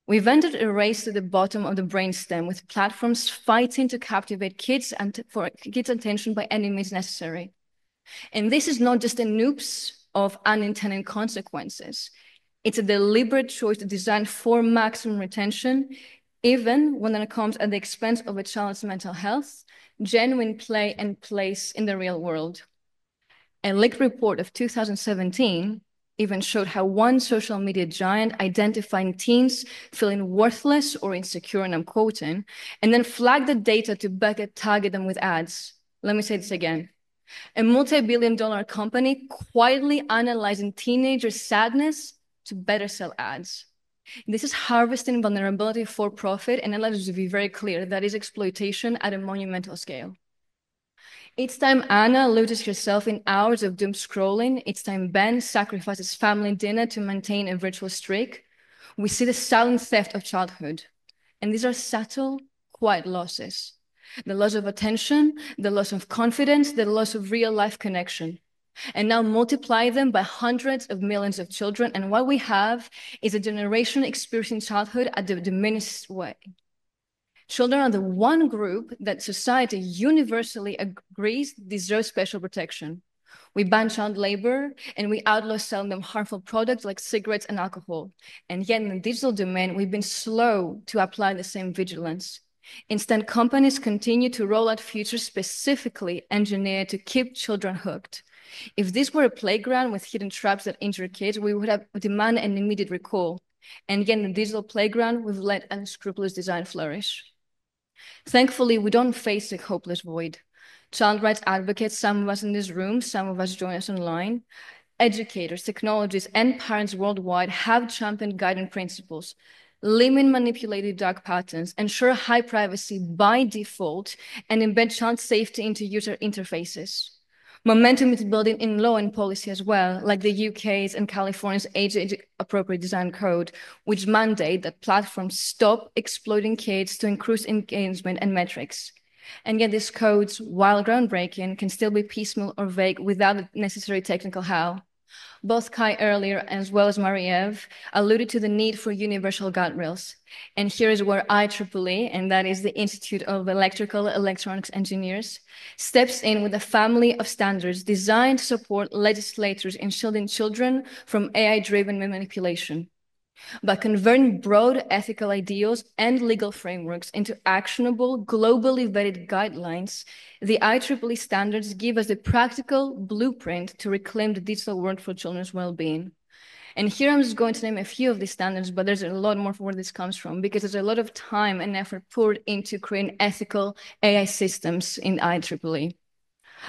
We've entered a race to the bottom of the brainstem, with platforms fighting to captivate kids and for kids' attention by any means necessary. And this is not just an oops of unintended consequences. It's a deliberate choice to design for maximum retention, even when it comes at the expense of a child's mental health, genuine play, and place in the real world. A leaked report of 2017 even showed how one social media giant identifying teens feeling worthless or insecure, and I'm quoting, and then flagged the data to better target them with ads. Let me say this again. A multi-billion-dollar company quietly analyzing teenagers' sadness to better sell ads. This is harvesting vulnerability for profit, and let us be very clear, that is exploitation at a monumental scale. Each time Anna loses herself in hours of doom scrolling, each time Ben sacrifices family dinner to maintain a virtual streak, we see the silent theft of childhood. And these are subtle, quiet losses. The loss of attention, the loss of confidence, the loss of real-life connection. And now multiply them by hundreds of millions of children, and what we have is a generation experiencing childhood at the diminished way. Children are the one group that society universally agrees deserves special protection. We ban child labor, and we outlaw selling them harmful products like cigarettes and alcohol. And yet in the digital domain, we've been slow to apply the same vigilance. Instead, companies continue to roll out features specifically engineered to keep children hooked. If this were a playground with hidden traps that injure kids, we would have demanded an immediate recall. And again, in the digital playground, we've let unscrupulous design flourish. Thankfully, we don't face a hopeless void. Child rights advocates, some of us in this room, some of us join us online, educators, technologists, and parents worldwide have championed guiding principles, limit manipulated dark patterns, ensure high privacy by default, and embed child safety into user interfaces. Momentum is building in law and policy as well, like the UK's and California's age-appropriate design code, which mandate that platforms stop exploiting kids to increase engagement and metrics. And yet these codes, while groundbreaking, can still be piecemeal or vague without the necessary technical how. Both Kai earlier, as well as Marie-Eve, alluded to the need for universal guardrails. And here is where IEEE, and that is the Institute of Electrical Electronics Engineers, steps in with a family of standards designed to support legislators in shielding children from AI-driven manipulation. By converting broad ethical ideals and legal frameworks into actionable, globally vetted guidelines, the IEEE standards give us a practical blueprint to reclaim the digital world for children's well-being. And here I'm just going to name a few of these standards, but there's a lot more for where this comes from, because there's a lot of time and effort poured into creating ethical AI systems in IEEE.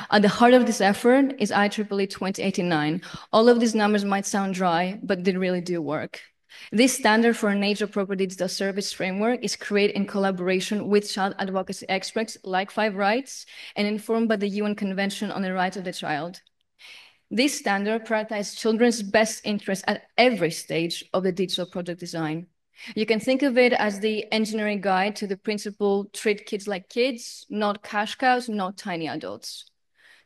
At the heart of this effort is IEEE 2089. All of these numbers might sound dry, but they really do work. This standard for an age-appropriate digital service framework is created in collaboration with child advocacy experts like Five Rights and informed by the UN Convention on the Rights of the Child. This standard prioritizes children's best interests at every stage of the digital product design. You can think of it as the engineering guide to the principle, treat kids like kids, not cash cows, not tiny adults.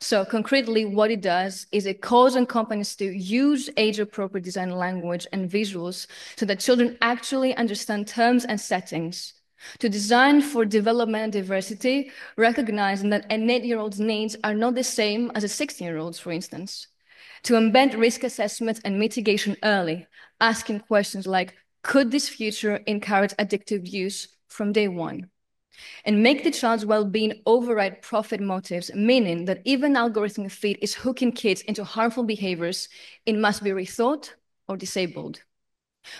So concretely, what it does is it calls on companies to use age-appropriate design language and visuals so that children actually understand terms and settings, to design for development and diversity, recognizing that an 8-year-old's needs are not the same as a 16-year-old's, for instance, to embed risk assessments and mitigation early, asking questions like, could this future encourage addictive use from day one? And make the child's well-being override profit motives, meaning that even algorithmic feed is hooking kids into harmful behaviors, it must be rethought or disabled.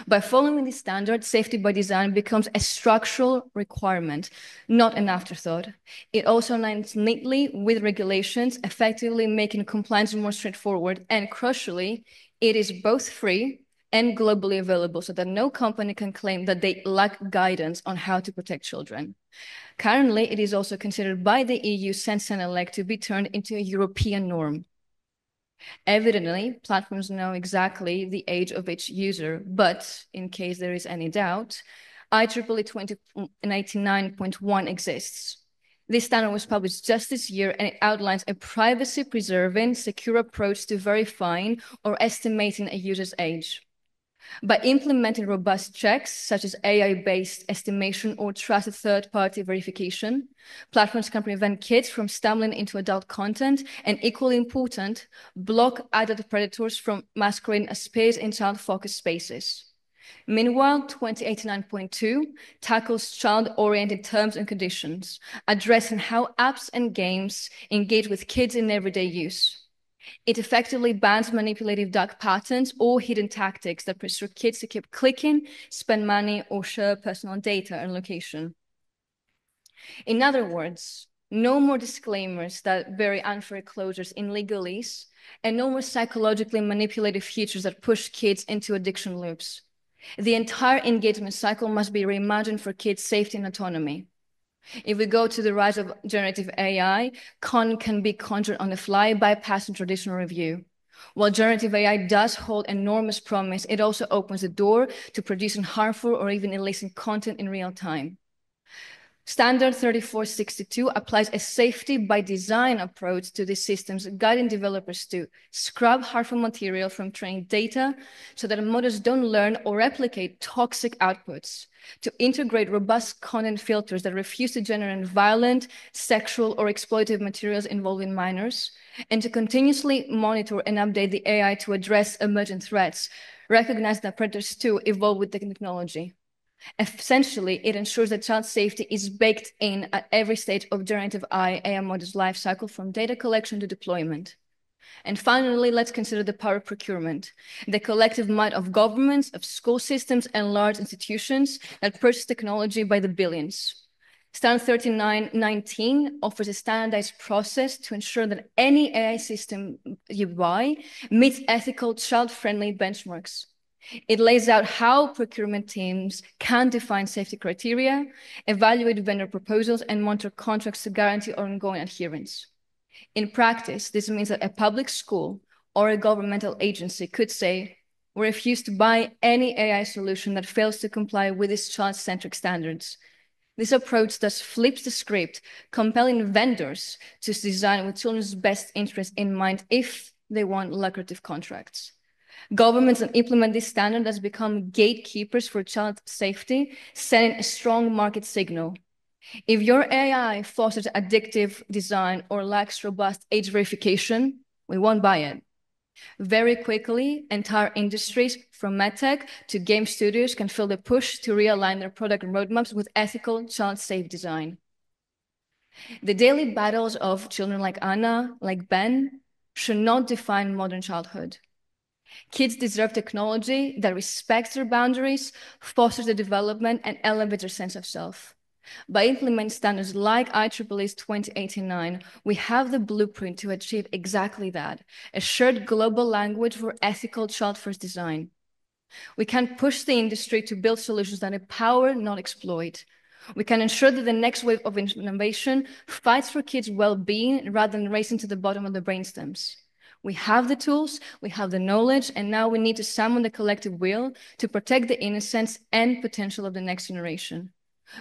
By following this standard, safety by design becomes a structural requirement, not an afterthought. It also aligns neatly with regulations, effectively making compliance more straightforward, and crucially, it is both free and globally available so that no company can claim that they lack guidance on how to protect children. Currently, it is also considered by the EU Sense-Elect to be turned into a European norm. Evidently, platforms know exactly the age of each user, but in case there is any doubt, IEEE 2099.1 exists. This standard was published just this year, and it outlines a privacy-preserving, secure approach to verifying or estimating a user's age. By implementing robust checks, such as AI-based estimation or trusted third-party verification, platforms can prevent kids from stumbling into adult content and, equally important, block adult predators from masquerading as peers in child-focused spaces. Meanwhile, 2089.2 tackles child-oriented terms and conditions, addressing how apps and games engage with kids in everyday use. It effectively bans manipulative dark patterns or hidden tactics that pressure kids to keep clicking, spend money, or share personal data and location. In other words, no more disclaimers that bury unfair closures in legalese, and no more psychologically manipulative features that push kids into addiction loops. The entire engagement cycle must be reimagined for kids' safety and autonomy. If we go to the rise of generative AI, content can be conjured on the fly, bypassing traditional review. While generative AI does hold enormous promise, it also opens the door to producing harmful or even illicit content in real time. Standard 3462 applies a safety by design approach to these systems, guiding developers to scrub harmful material from trained data so that models don't learn or replicate toxic outputs, to integrate robust content filters that refuse to generate violent, sexual, or exploitative materials involving minors, and to continuously monitor and update the AI to address emergent threats, recognize that predators too evolve with the technology. Essentially, it ensures that child safety is baked in at every stage of generative AI models' life cycle, from data collection to deployment. And finally, let's consider the power of procurement, the collective might of governments, of school systems, and large institutions that purchase technology by the billions. Standard 3919 offers a standardized process to ensure that any AI system you buy meets ethical, child-friendly benchmarks. It lays out how procurement teams can define safety criteria, evaluate vendor proposals, and monitor contracts to guarantee ongoing adherence. In practice, this means that a public school or a governmental agency could say, we refuse to buy any AI solution that fails to comply with these child-centric standards. This approach thus flips the script, compelling vendors to design with children's best interests in mind if they want lucrative contracts. Governments that implement this standard has become gatekeepers for child safety, sending a strong market signal. If your AI fosters addictive design or lacks robust age verification, we won't buy it. Very quickly, entire industries, from medtech to game studios, can feel the push to realign their product roadmaps with ethical, child-safe design. The daily battles of children like Anna, like Ben, should not define modern childhood. Kids deserve technology that respects their boundaries, fosters their development, and elevates their sense of self. By implementing standards like IEEE's 2089, we have the blueprint to achieve exactly that, a shared global language for ethical child-first design. We can push the industry to build solutions that empower, not exploit. We can ensure that the next wave of innovation fights for kids' well-being rather than racing to the bottom of the brainstems. We have the tools, we have the knowledge, and now we need to summon the collective will to protect the innocence and potential of the next generation.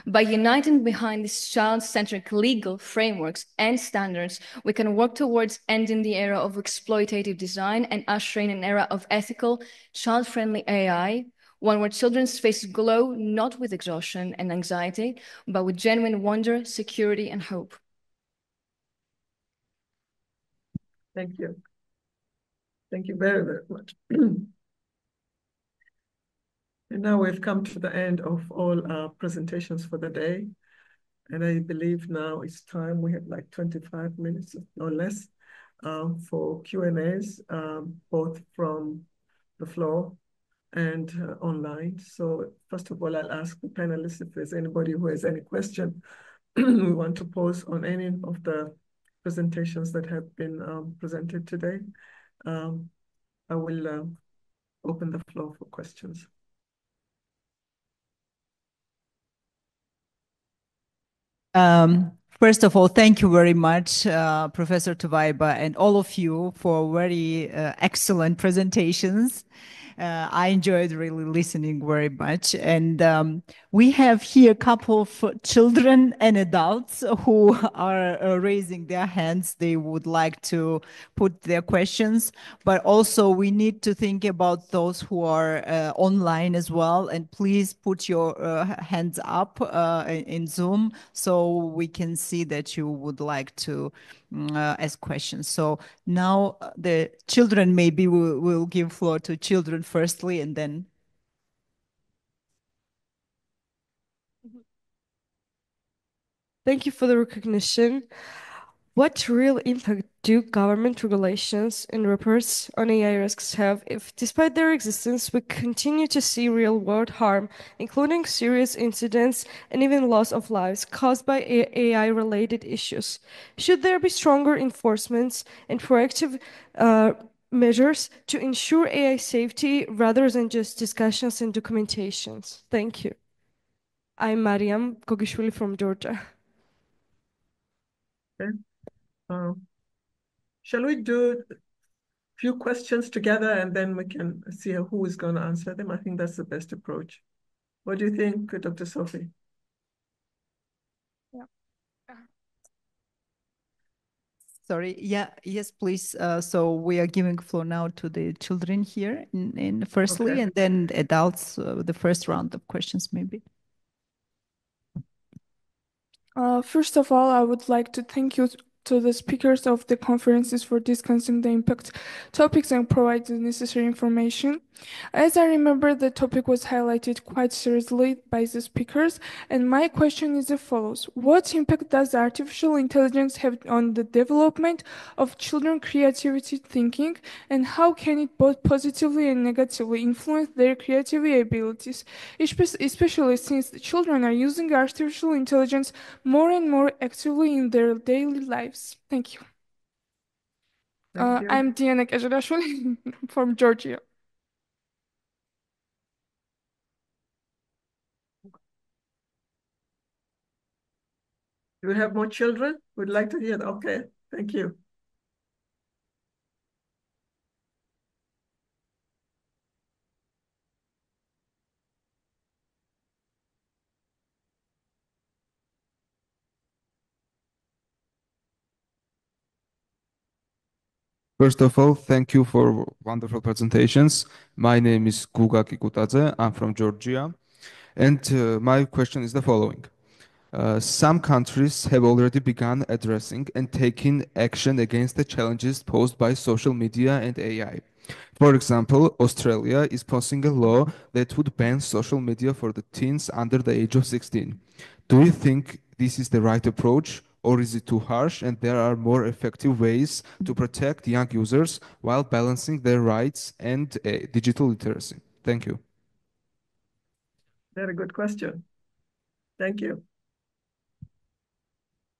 By uniting behind these child-centric legal frameworks and standards, we can work towards ending the era of exploitative design and ushering an era of ethical, child-friendly AI, one where children's faces glow not with exhaustion and anxiety, but with genuine wonder, security, and hope. Thank you. Thank you very, very much. And now we've come to the end of all our presentations for the day. And I believe now it's time, we have like 25 minutes or less for Q&As, both from the floor and online. So first of all, I'll ask the panelists if there's anybody who has any question we want to pose on any of the presentations that have been presented today. I will open the floor for questions. First of all, thank you very much, Professor Tuwaiba, and all of you for very excellent presentations. I enjoyed really listening very much. And we have here a couple of children and adults who are raising their hands. They would like to put their questions, but also we need to think about those who are online as well. And please put your hands up in Zoom so we can see that you would like to ask questions. So now the children, maybe we'll give floor to children firstly, and then. Thank you for the recognition. What real impact do government regulations and reports on AI risks have if, despite their existence, we continue to see real-world harm, including serious incidents and even loss of lives caused by AI-related issues? Should there be stronger enforcements and proactive measures to ensure AI safety rather than just discussions and documentations? Thank you. I'm Mariam Kogishvili from Georgia. Okay. Shall we do a few questions together and then we can see who is going to answer them? I think that's the best approach. What do you think, Dr. Sophie? Yeah. Sorry, yes, please. So we are giving floor now to the children here in firstly, Okay. and then the adults, the first round of questions maybe. First of all, I would like to thank you to the speakers of the conferences for discussing the impact topics and provide the necessary information. As I remember, the topic was highlighted quite seriously by the speakers, and my question is as follows. What impact does artificial intelligence have on the development of children's creativity thinking, and how can it both positively and negatively influence their creativity abilities, especially since the children are using artificial intelligence more and more actively in their daily lives? Thank you. Thank you. I'm Diana Kajadashvili from Georgia. Do we have more children? We'd like to hear. Okay, thank you. First of all, thank you for wonderful presentations. My name is Grigol Robakidze. I'm from Georgia. And my question is the following. Some countries have already begun addressing and taking action against the challenges posed by social media and AI. For example, Australia is passing a law that would ban social media for the teens under the age of 16. Do you think this is the right approach, or is it too harsh and there are more effective ways to protect young users while balancing their rights and digital literacy? Thank you. Very good question. Thank you.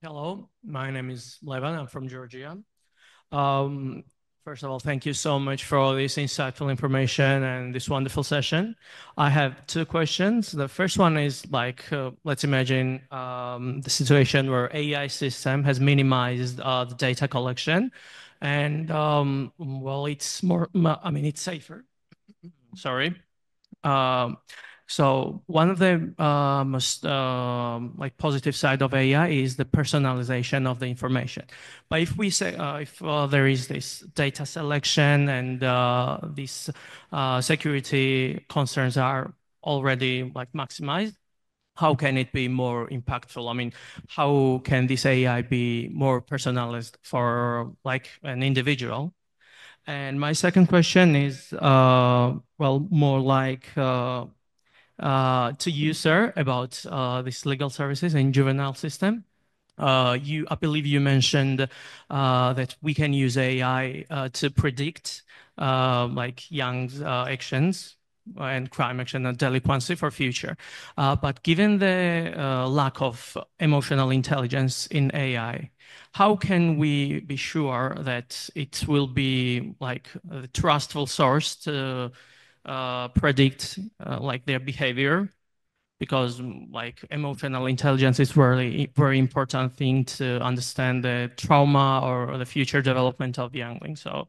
Hello, my name is Levan. I'm from Georgia. First of all, thank you so much for all this insightful information and this wonderful session. I have two questions. The first one is like, let's imagine the situation where AI system has minimized the data collection and well, it's more, I mean, it's safer. Sorry. So one of the most like positive side of AI is the personalization of the information. But if we say if there is this data selection and these security concerns are already like maximized, how can it be more impactful? I mean, how can this AI be more personalized for like an individual? And my second question is, well, more like to you, sir, about these legal services in juvenile system. I believe you mentioned that we can use AI to predict like young actions and crime action and delinquency for future. But given the lack of emotional intelligence in AI, how can we be sure that it will be like a trustful source to predict like their behavior? Because like emotional intelligence is really very important thing to understand the trauma or the future development of younglings. So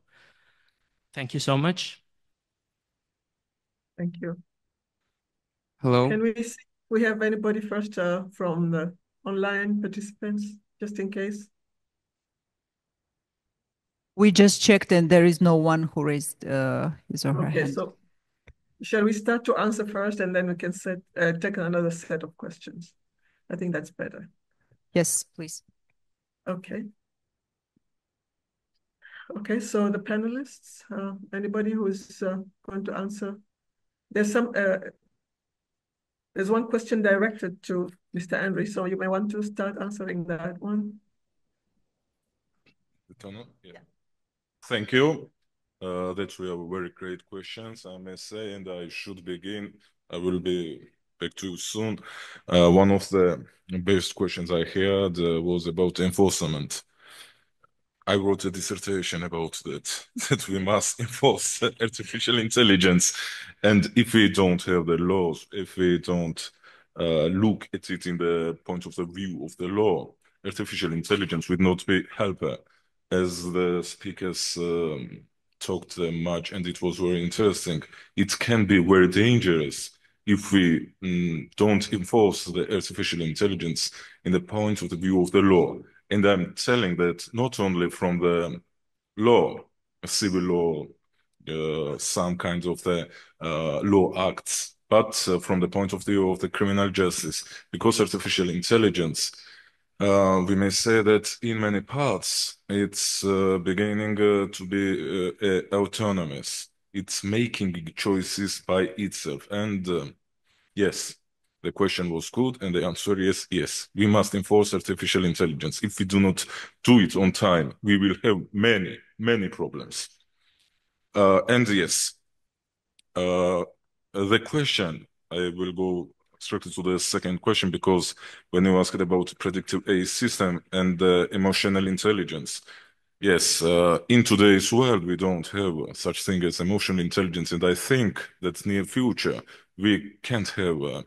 thank you so much. Thank you. Hello. Can we see if we have anybody first from the online participants, just in case? We just checked and there is no one who raised his or her Okay, hand. so shall we start to answer first and then we can take another set of questions? I think that's better. Yes, please. Okay. Okay, so the panelists, anybody who is going to answer? There's one question directed to Mr. Henry, so you may want to start answering that one. Yeah. Thank you. That were very great questions, I may say, and I should begin. I will be back to you soon. One of the best questions I heard was about enforcement. I wrote a dissertation about that, that we must enforce artificial intelligence. And if we don't have the laws, if we don't look at it in the point of the view of the law, artificial intelligence would not be helper. As the speakers talked much, and it was very interesting, it can be very dangerous if we don't enforce the artificial intelligence in the point of the view of the law. And I'm telling that not only from the law, civil law, some kinds of the law acts, but from the point of view of the criminal justice, because artificial intelligence, we may say that in many parts, it's beginning to be autonomous. It's making choices by itself. And yes, the question was good, and the answer is yes. We must enforce artificial intelligence. If we do not do it on time, we will have many, many problems. And yes, the question, I will go straight to the second question, because when you asked about predictive AI system and emotional intelligence, yes, in today's world, we don't have such thing as emotional intelligence, and I think that near future, we can't have a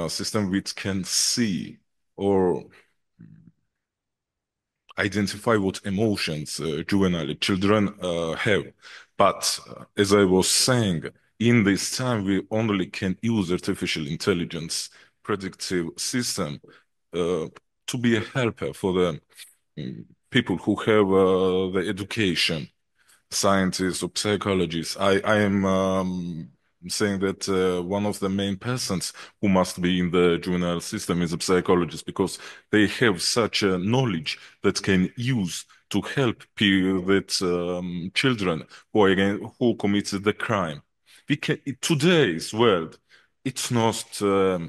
system which can see or identify what emotions juvenile children have. But as I was saying, in this time, we only can use artificial intelligence predictive system to be a helper for the people who have the education, scientists or psychologists. I am saying that one of the main persons who must be in the juvenile system is a psychologist, because they have such a knowledge that can use to help that children who committed the crime. We can, in today's world, it's not the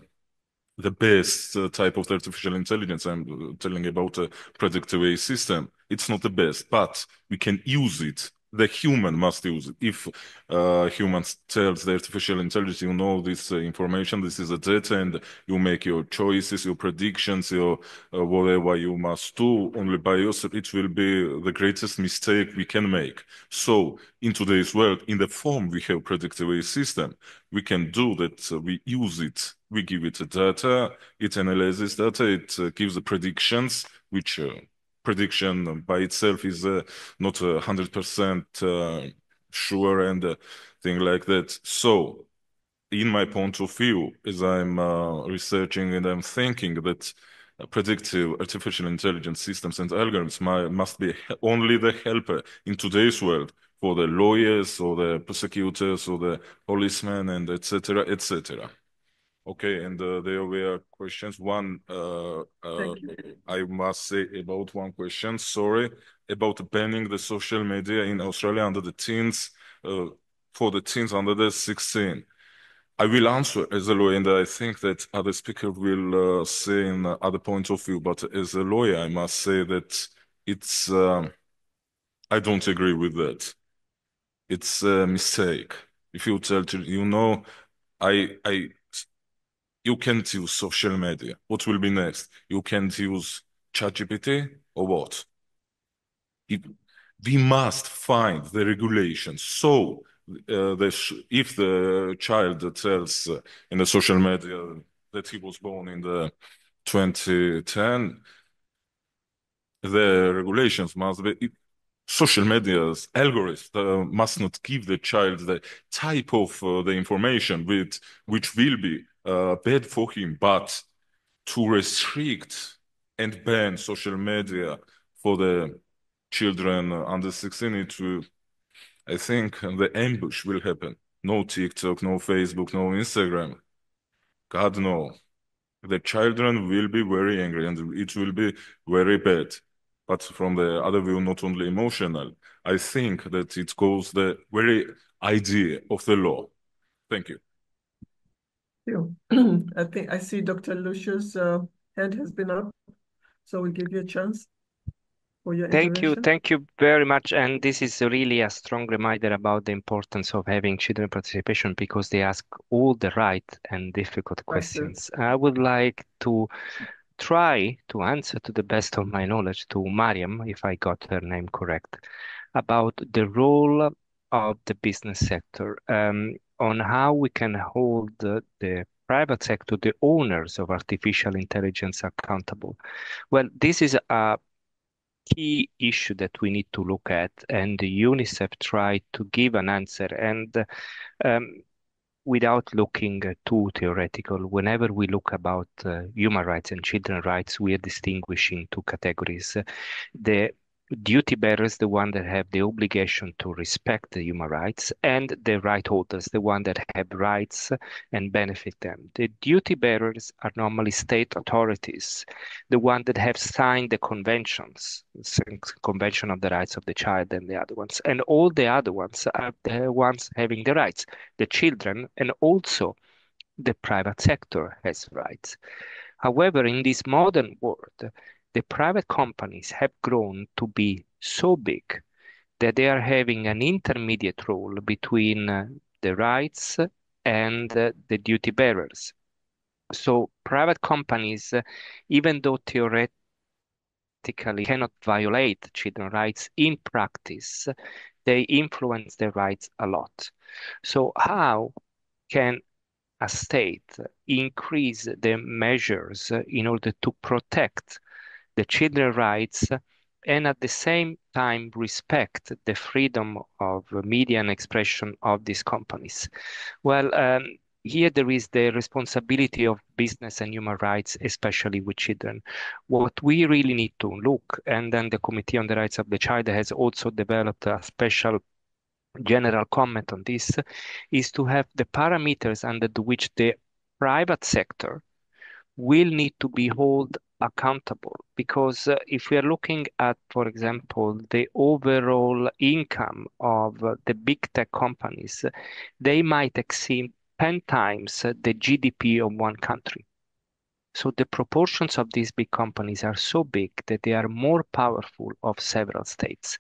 best type of artificial intelligence. I'm telling about a predictive AI system. It's not the best, but we can use it. The human must use it. If humans tells the artificial intelligence, you know this information, this is a data, and you make your choices, your predictions, your whatever you must do only by yourself, it will be the greatest mistake we can make. So in today's world, in the form we have predictive AI system, we can do that. We use it. We give it data. It analyzes data. It gives the predictions, which prediction by itself is not 100% sure and thing like that. So, in my point of view, as I'm researching and I'm thinking that predictive artificial intelligence systems and algorithms must be only the helper in today's world for the lawyers or the prosecutors or the policemen and etc., etc. Okay, and there were questions. One, I must say about one question, sorry, about banning the social media in Australia under the teens, for the teens under the 16. I will answer as a lawyer, and I think that other speaker will say in other point of view, but as a lawyer, I must say that it's, I don't agree with that. It's a mistake. If you tell children, you know, you can't use social media. What will be next? You can't use ChatGPT or what? We must find the regulations. So if the child tells in the social media that he was born in the 2010, the regulations must be social media's algorithm must not give the child the type of the information which will be bad for him, but to restrict and ban social media for the children under 16, I think the ambush will happen. No TikTok, no Facebook, no Instagram. God, no. The children will be very angry and it will be very bad. But from the other view, not only emotional, I think that it goes the very idea of the law. Thank you. I think I see Dr. Lucius' hand has been up, so we'll give you a chance for your intervention. Thank you very much. And this is really a strong reminder about the importance of having children participation because they ask all the right and difficult questions. I would like to try to answer to the best of my knowledge to Mariam, if I got her name correct, about the role of the business sector, on how we can hold the private sector, the owners of artificial intelligence, accountable. Well, this is a key issue that we need to look at, and UNICEF tried to give an answer, and without looking too theoretical, whenever we look about human rights and children's rights, we are distinguishing two categories. The duty bearers, the one that have the obligation to respect the human rights, and the right holders, the one that have rights and benefit them. The duty bearers are normally state authorities, the one that have signed the conventions, Convention of the Rights of the Child and the other ones. And all the other ones are the ones having the rights, the children, and also the private sector has rights. However, in this modern world, the private companies have grown to be so big that they are having an intermediate role between the rights and the duty bearers. So private companies, even though theoretically cannot violate children's rights, in practice, they influence their rights a lot. So how can a state increase the measures in order to protect the children's rights and at the same time respect the freedom of media and expression of these companies? Well, here there is the responsibility of business and human rights, especially with children. What we really need to look, and then the Committee on the Rights of the Child has also developed a special general comment on this, is to have the parameters under which the private sector will need to be held accountable. Because if we are looking at, for example, the overall income of the big tech companies, they might exceed 10 times the GDP of one country. So the proportions of these big companies are so big that they are more powerful of several states.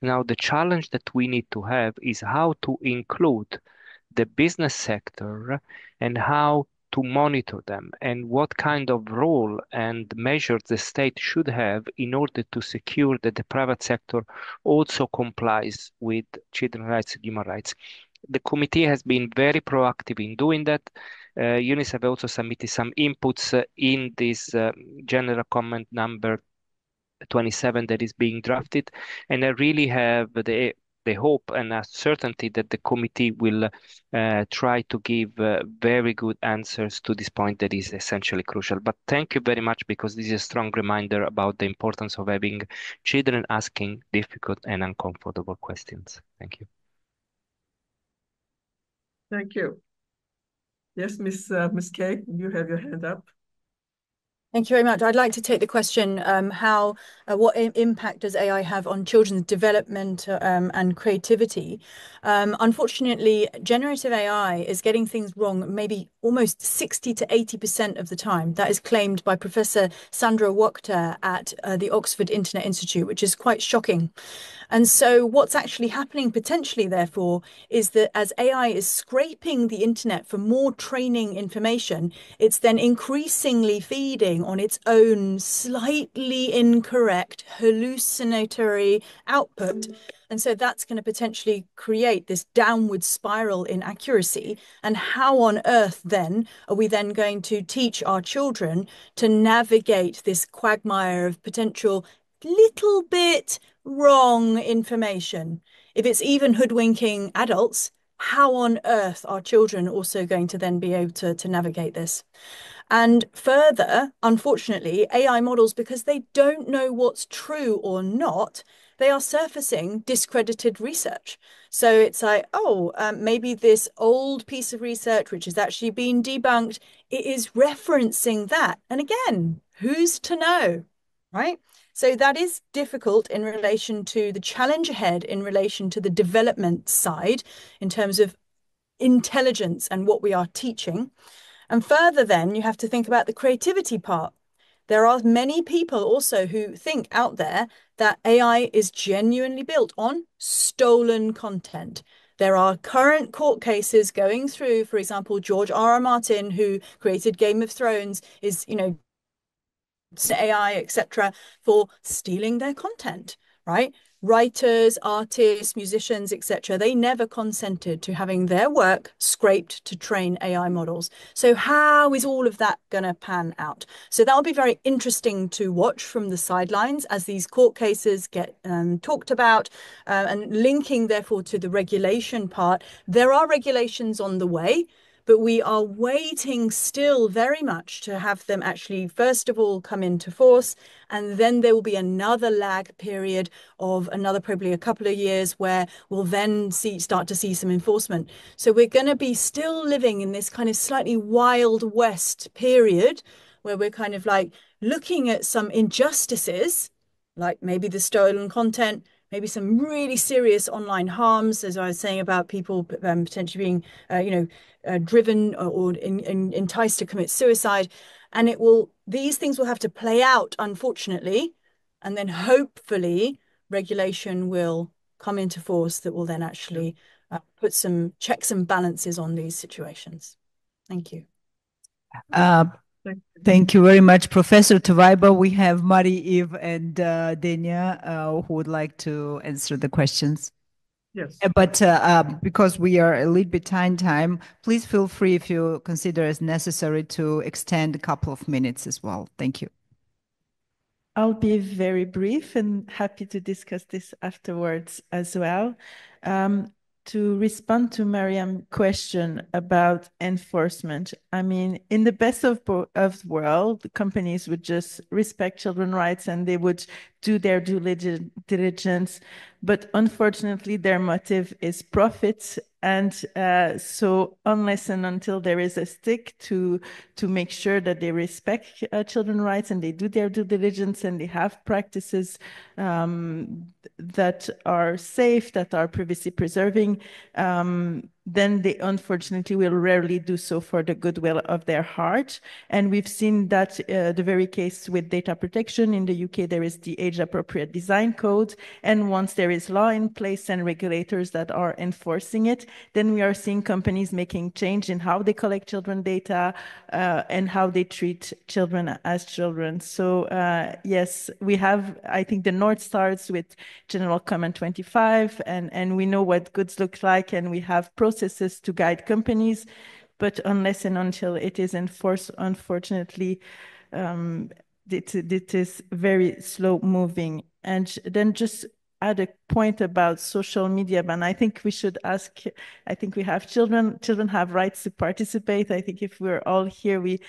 Now, the challenge that we need to have is how to include the business sector and how to monitor them and what kind of role and measures the state should have in order to secure that the private sector also complies with children's rights and human rights. The committee has been very proactive in doing that. UNICEF also submitted some inputs in this general comment number 27 that is being drafted, and I really have the hope and a certainty that the committee will try to give very good answers to this point that is essentially crucial. But thank you very much, because this is a strong reminder about the importance of having children asking difficult and uncomfortable questions. Thank you. Thank you. Yes, Miss Kay, you have your hand up. Thank you very much. I'd like to take the question, what impact does AI have on children's development and creativity? Unfortunately, generative AI is getting things wrong maybe almost 60 to 80% of the time. That is claimed by Professor Sandra Wachter at the Oxford Internet Institute, which is quite shocking. And so what's actually happening potentially, therefore, is that as AI is scraping the internet for more training information, it's then increasingly feeding on its own slightly incorrect hallucinatory output. And so that's going to potentially create this downward spiral in accuracy. And how on earth then are we then going to teach our children to navigate this quagmire of potential little bit wrong information, if it's even hoodwinking adults, how on earth are children also going to then be able to navigate this? And further, unfortunately, AI models, because they don't know what's true or not, they are surfacing discredited research. So it's like, oh, maybe this old piece of research, which has actually been debunked, it is referencing that. And again, who's to know, right? So that is difficult in relation to the challenge ahead, in relation to the development side, in terms of intelligence and what we are teaching. And further, then you have to think about the creativity part. There are many people also who think out there that AI is genuinely built on stolen content. There are current court cases going through, for example, George R. R. Martin, who created Game of Thrones, is, AI, etc., for stealing their content, right? Writers, artists, musicians, etc., they never consented to having their work scraped to train AI models. So how is all of that going to pan out? So that'll be very interesting to watch from the sidelines as these court cases get talked about, and linking therefore to the regulation part. There are regulations on the way, but we are waiting still very much to have them actually, first of all, come into force. And then there will be another lag period of another probably a couple of years where we'll then start to see some enforcement. So we're going to be still living in this kind of slightly Wild West period where we're kind of like looking at some injustices, like maybe the stolen content, maybe some really serious online harms, as I was saying about people potentially being, driven or enticed to commit suicide. And these things will have to play out, unfortunately. And then hopefully regulation will come into force that will then actually put some checks and balances on these situations. Thank you. Thank you very much, Professor Tawaiba. We have Marie-Eve and Denia who would like to answer the questions. Yes. But because we are a little bit behind time, please feel free if you consider as necessary to extend a couple of minutes as well. Thank you. I'll be very brief and happy to discuss this afterwards as well. To respond to Mariam's question about enforcement, I mean, in the best of world, companies would just respect children's rights and they would do their due diligence. But unfortunately, their motive is profit. And so unless and until there is a stick to make sure that they respect children's rights and they do their due diligence and they have practices that are safe, that are privacy preserving, then they unfortunately will rarely do so for the goodwill of their heart. And we've seen that the very case with data protection. In the UK, there is the age-appropriate design code. And once there is law in place and regulators that are enforcing it, then we are seeing companies making change in how they collect children data and how they treat children as children. So yes, we have, I think the North starts with General Comment 25, and we know what goods look like, and we have processes to guide companies, but unless and until it is enforced, unfortunately, it is very slow moving. And then just add a point about social media ban. I think we should ask, I think we have children have rights to participate. I think if we're all here, we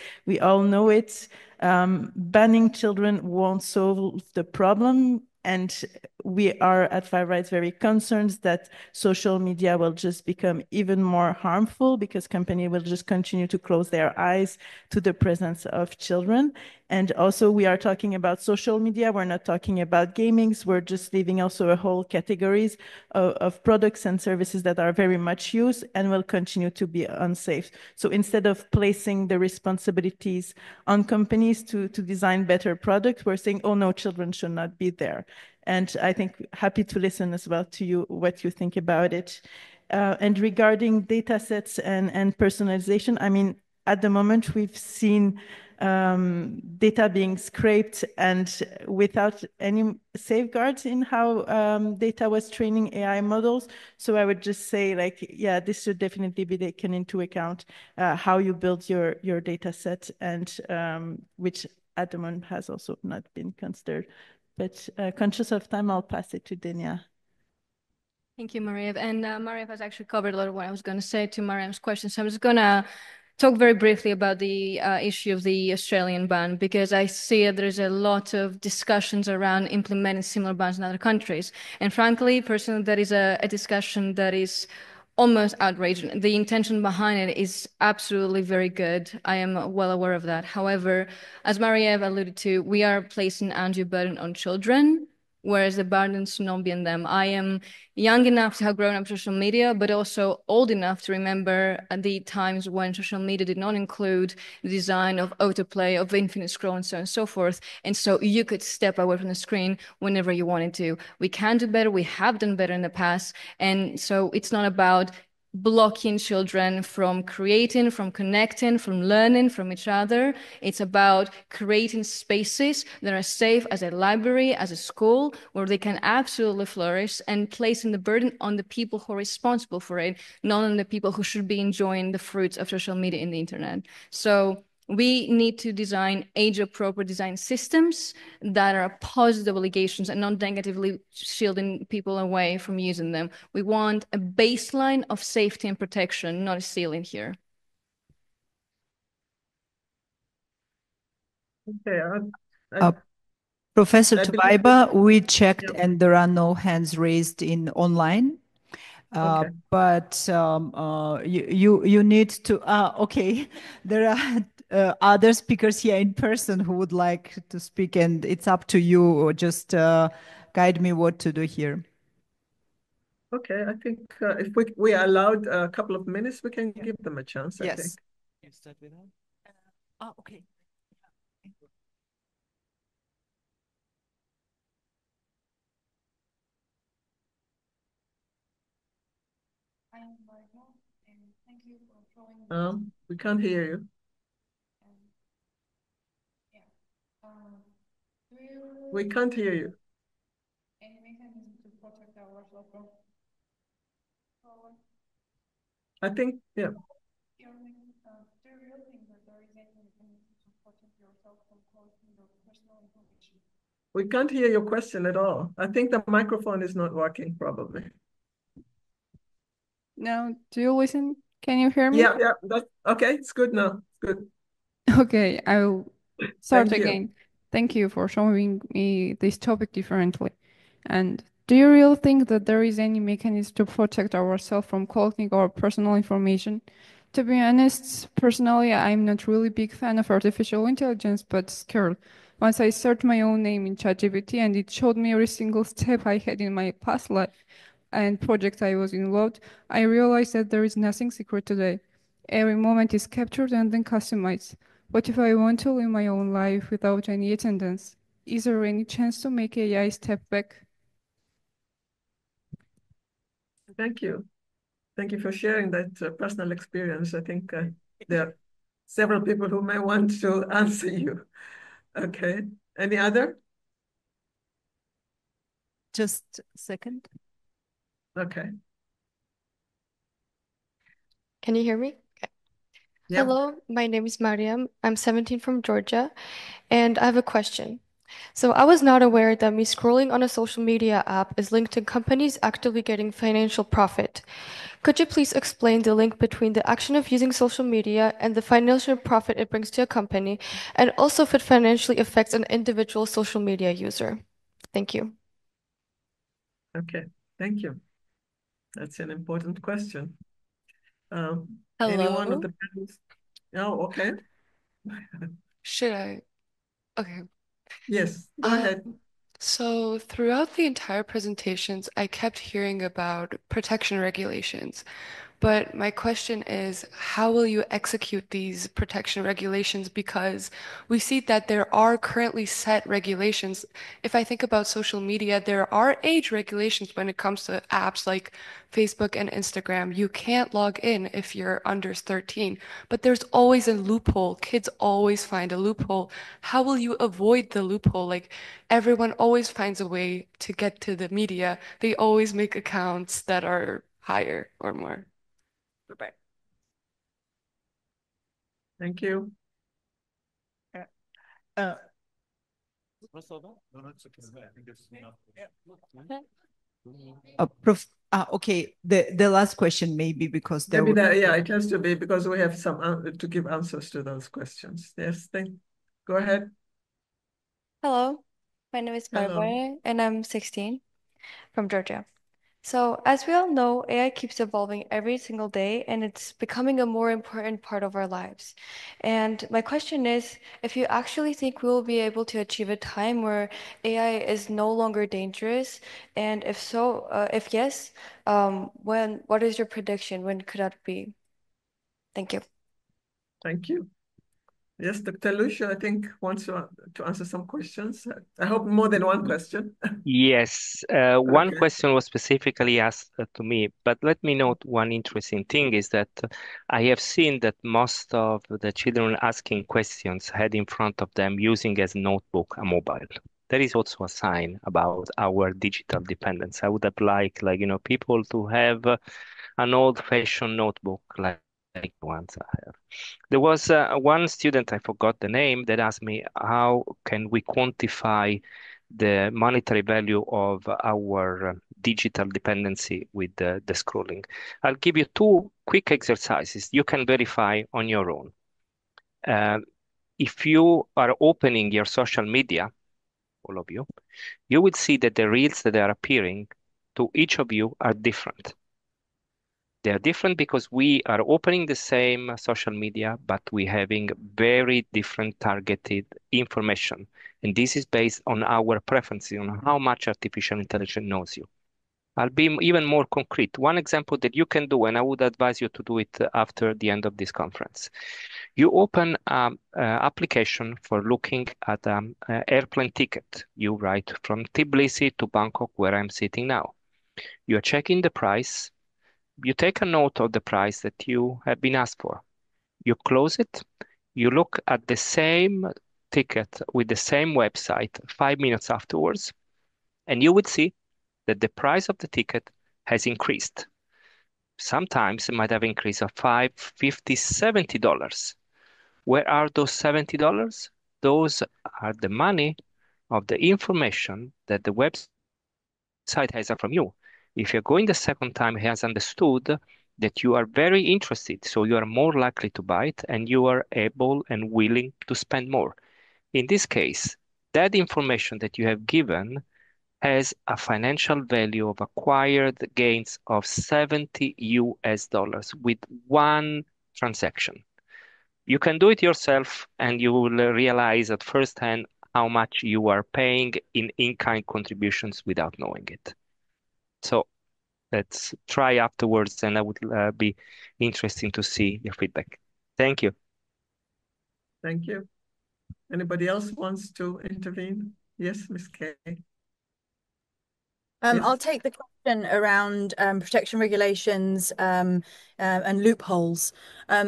all know it. Banning children won't solve the problem. And we are at Five Rights very concerned that social media will just become even more harmful because companies will just continue to close their eyes to the presence of children. And also we are talking about social media. We're not talking about gamings. We're just leaving also a whole categories of products and services that are very much used and will continue to be unsafe. So instead of placing the responsibilities on companies to design better products, we're saying, oh no, children should not be there. And I think happy to listen as well to you, what you think about it. And regarding data sets and personalization, I mean, at the moment we've seen data being scraped and without any safeguards in how data was training AI models. So I would just say, like, yeah, this should definitely be taken into account, how you build your data set, and which at the moment has also not been considered. but conscious of time, I'll pass it to Denia. Thank you, Mariam. And Mariam has actually covered a lot of what I was going to say to Mariam's question. So I'm just going to talk very briefly about the issue of the Australian ban, because I see there's a lot of discussions around implementing similar bans in other countries. And frankly, personally, that is a discussion that is almost outrageous. The intention behind it is absolutely very good. I am well aware of that. However, as Mariam alluded to, we are placing undue burden on children, whereas the burden should not be on them. I am young enough to have grown up social media, but also old enough to remember the times when social media did not include the design of autoplay, of infinite scroll, and so on and so forth. And so you could step away from the screen whenever you wanted to. We can do better. We have done better in the past. And so it's not about blocking children from creating, from connecting, from learning from each other. It's about creating spaces that are safe as a library, as a school, where they can absolutely flourish, and placing the burden on the people who are responsible for it, not on the people who should be enjoying the fruits of social media and the internet. So we need to design age-appropriate design systems that are positive obligations and not negatively shielding people away from using them. We want a baseline of safety and protection, not a ceiling here. Okay. Professor Tubaiba, we checked and there are no hands raised in online. Okay. But you need to, okay, there are other speakers here in person who would like to speak, and it's up to you, or just guide me what to do here. Okay, I think if we are allowed a couple of minutes, we can give them a chance, I think. You start with that? Okay. We can't hear you. We can't hear you. I think, yeah. We can't hear your question at all. I think the microphone is not working, probably. Now, do you listen? Can you hear me? Yeah, that's okay. It's good now. Good. Okay, I will start Thank you. again. Thank you for showing me this topic differently. And do you really think that there is any mechanism to protect ourselves from collecting our personal information? To be honest, personally, I'm not really big fan of artificial intelligence, but scared. Once I searched my own name in ChatGPT and it showed me every single step I had in my past life and project I was involved, I realized that there is nothing secret today. Every moment is captured and then customized. What if I want to live my own life without any attendance? Is there any chance to make AI step back? Thank you. Thank you for sharing that personal experience. I think there are several people who may want to answer you. Okay. Any other? Just a second. Okay. Can you hear me? Okay. Yeah. Hello, my name is Mariam. I'm 17 from Georgia, and I have a question. So I was not aware that me scrolling on a social media app is linked to companies actively getting financial profit. Could you please explain the link between the action of using social media and the financial profit it brings to a company, and also if it financially affects an individual social media user? Thank you. Okay. Thank you. That's an important question. Hello. Any one of the panelists? Oh, okay. Should I? Okay. Yes, go ahead. So throughout the entire presentations, I kept hearing about protection regulations. But my question is, how will you execute these protection regulations? Because we see that there are currently set regulations. If I think about social media, there are age regulations when it comes to apps like Facebook and Instagram. You can't log in if you're under 13, but there's always a loophole. Kids always find a loophole. How will you avoid the loophole? Like, everyone always finds a way to get to the media. They always make accounts that are higher or more. Bye-bye. Thank you. Okay, the last question maybe because there Maybe were that, yeah, it has to be because we have some to give answers to those questions. Yes, go ahead. Hello, my name is Hello. Barbara and I'm 16 from Georgia. So, as we all know, AI keeps evolving every single day and it's becoming a more important part of our lives. And my question is, if you actually think we will be able to achieve a time where AI is no longer dangerous, and if so, if yes, what is your prediction? When could that be? Thank you. Thank you. Yes, Dr. Lucia, I think, wants to answer some questions. I hope more than one question. Yes, one Okay. question was specifically asked to me, but let me note one interesting thing is that I have seen that most of the children asking questions had in front of them using as notebook a mobile. There is also a sign about our digital dependence. I would have liked, people to have an old-fashioned notebook like the ones I have. There was one student, I forgot the name, that asked me, how can we quantify the monetary value of our digital dependency with the scrolling? I'll give you two quick exercises you can verify on your own. If you are opening your social media, all of you will see that the reels that are appearing to each of you are different. They are different because we are opening the same social media, but we're having very different targeted information. And this is based on our preferences, on how much artificial intelligence knows you. I'll be even more concrete. One example that you can do, and I would advise you to do it after the end of this conference. You open an application for looking at an airplane ticket. You write from Tbilisi to Bangkok, where I'm sitting now. You are checking the price. You take a note of the price that you have been asked for. You close it. You look at the same ticket with the same website 5 minutes afterwards, and you would see that the price of the ticket has increased. Sometimes it might have increased of $5, $50, $70. Where are those $70? Those are the money of the information that the website has from you. If you're going the second time, he has understood that you are very interested, so you are more likely to buy it and you are able and willing to spend more. In this case, that information that you have given has a financial value of acquired gains of 70 US dollars with one transaction. You can do it yourself and you will realize at first hand how much you are paying in in-kind contributions without knowing it. So let's try afterwards, and I would be interesting to see your feedback. Thank you. Thank you. Anybody else wants to intervene? Yes, Ms. Kay. I'll take the question around protection regulations and loopholes.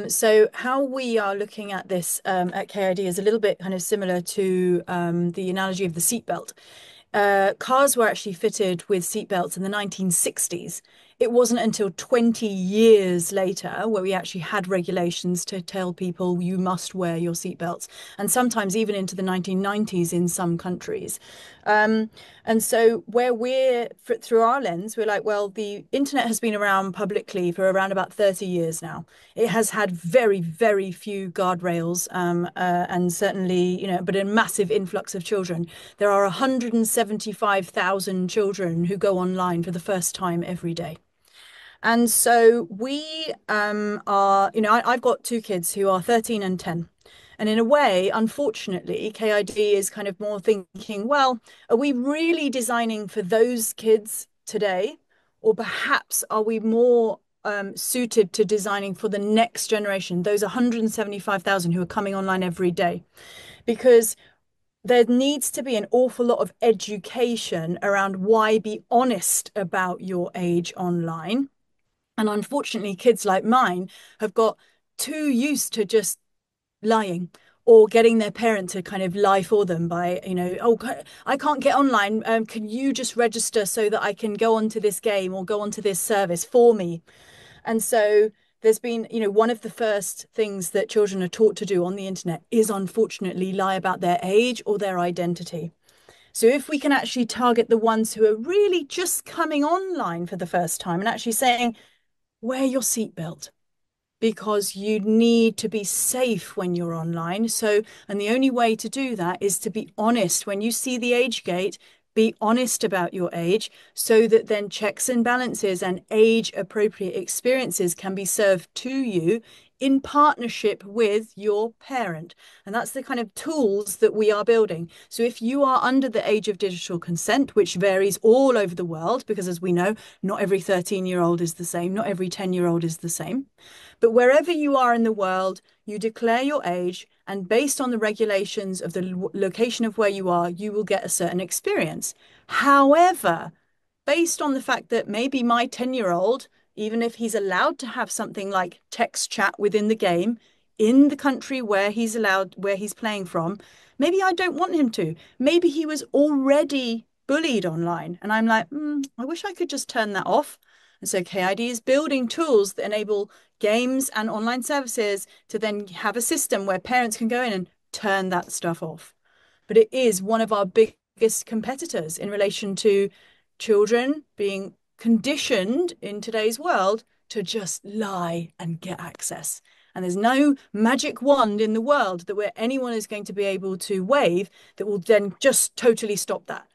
So how we are looking at this at KID is a little bit kind of similar to the analogy of the seatbelt. Cars were actually fitted with seatbelts in the 1960s. It wasn't until 20 years later where we actually had regulations to tell people you must wear your seatbelts, and sometimes even into the 1990s in some countries. And so where through our lens, we're like, well, the internet has been around publicly for around about 30 years now. It has had very, very few guardrails, and certainly, but a massive influx of children. There are 175,000 children who go online for the first time every day. And so we I've got two kids who are 13 and 10. And in a way, unfortunately, KID is kind of more thinking, well, are we really designing for those kids today? Or perhaps are we more suited to designing for the next generation, those 175,000 who are coming online every day? Because there needs to be an awful lot of education around why be honest about your age online. And unfortunately, kids like mine have got too used to just lying or getting their parent to kind of lie for them by, oh, I can't get online. Can you just register so that I can go onto this game or go onto this service for me? And so there's been, one of the first things that children are taught to do on the internet is unfortunately lie about their age or their identity. So if we can actually target the ones who are really just coming online for the first time and actually saying, wear your seatbelt, because you need to be safe when you're online. So, and the only way to do that is to be honest. When you see the age gate, be honest about your age so that then checks and balances and age appropriate experiences can be served to you in partnership with your parent. And that's the kind of tools that we are building. So if you are under the age of digital consent, which varies all over the world, because as we know, not every 13-year-old is the same, not every 10-year-old is the same. But wherever you are in the world, you declare your age, and based on the regulations of the location of where you are, you will get a certain experience. However, based on the fact that maybe my 10-year-old, even if he's allowed to have something like text chat within the game, in the country where he's playing from, maybe I don't want him to. Maybe he was already bullied online. And I'm like, I wish I could just turn that off. And so KID is building tools that enable games and online services to then have a system where parents can go in and turn that stuff off. But it is one of our biggest competitors in relation to children being conditioned in today's world to just lie and get access. And there's no magic wand in the world that where anyone is going to be able to wave that will then just totally stop that.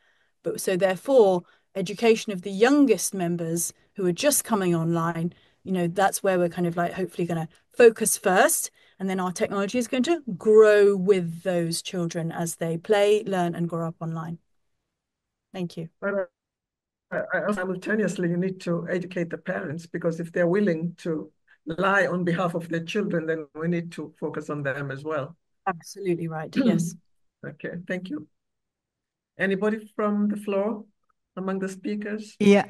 But so therefore, education of the youngest members who are just coming online, that's where we're kind of like hopefully going to focus first. And then our technology is going to grow with those children as they play, learn, and grow up online. Thank you. But simultaneously, you need to educate the parents, because if they're willing to lie on behalf of their children, then we need to focus on them as well. Absolutely right. Yes. Okay, thank you. Anybody from the floor among the speakers? Yeah,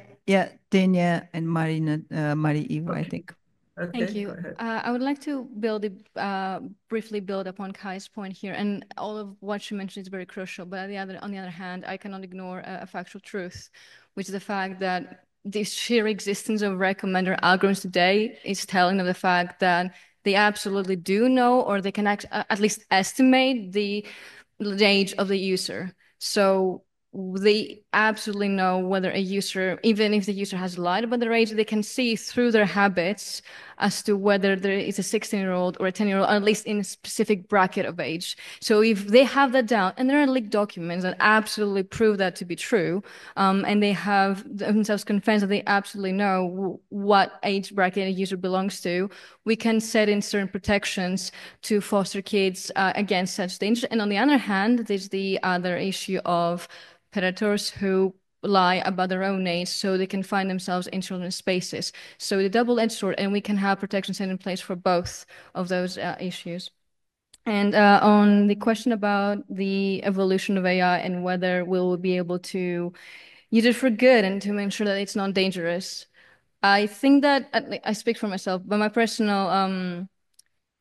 Dania and Marie-Eve, I think. Okay, Thank you. go ahead. I would like to briefly build upon Kai's point here, and all of what she mentioned is very crucial. But on the other hand, I cannot ignore a factual truth, which is the fact that the sheer existence of recommender algorithms today is telling of the fact that they absolutely do know, or they can at least estimate the age of the user. So they absolutely know whether a user, even if the user has lied about their age, they can see through their habits as to whether there is a 16-year-old or a 10-year-old, or at least in a specific bracket of age. So if they have that down, and there are leaked documents that absolutely prove that to be true, and they have themselves confessed that they absolutely know what age bracket a user belongs to, we can set in certain protections to foster kids against such danger. And on the other hand, there's the other issue of predators who lie about their own age so they can find themselves in children's spaces. So the double-edged sword, and we can have protections set in place for both of those issues. And on the question about the evolution of AI and whether we'll be able to use it for good and to make sure that it's not dangerous, I think that, I speak for myself, but my personal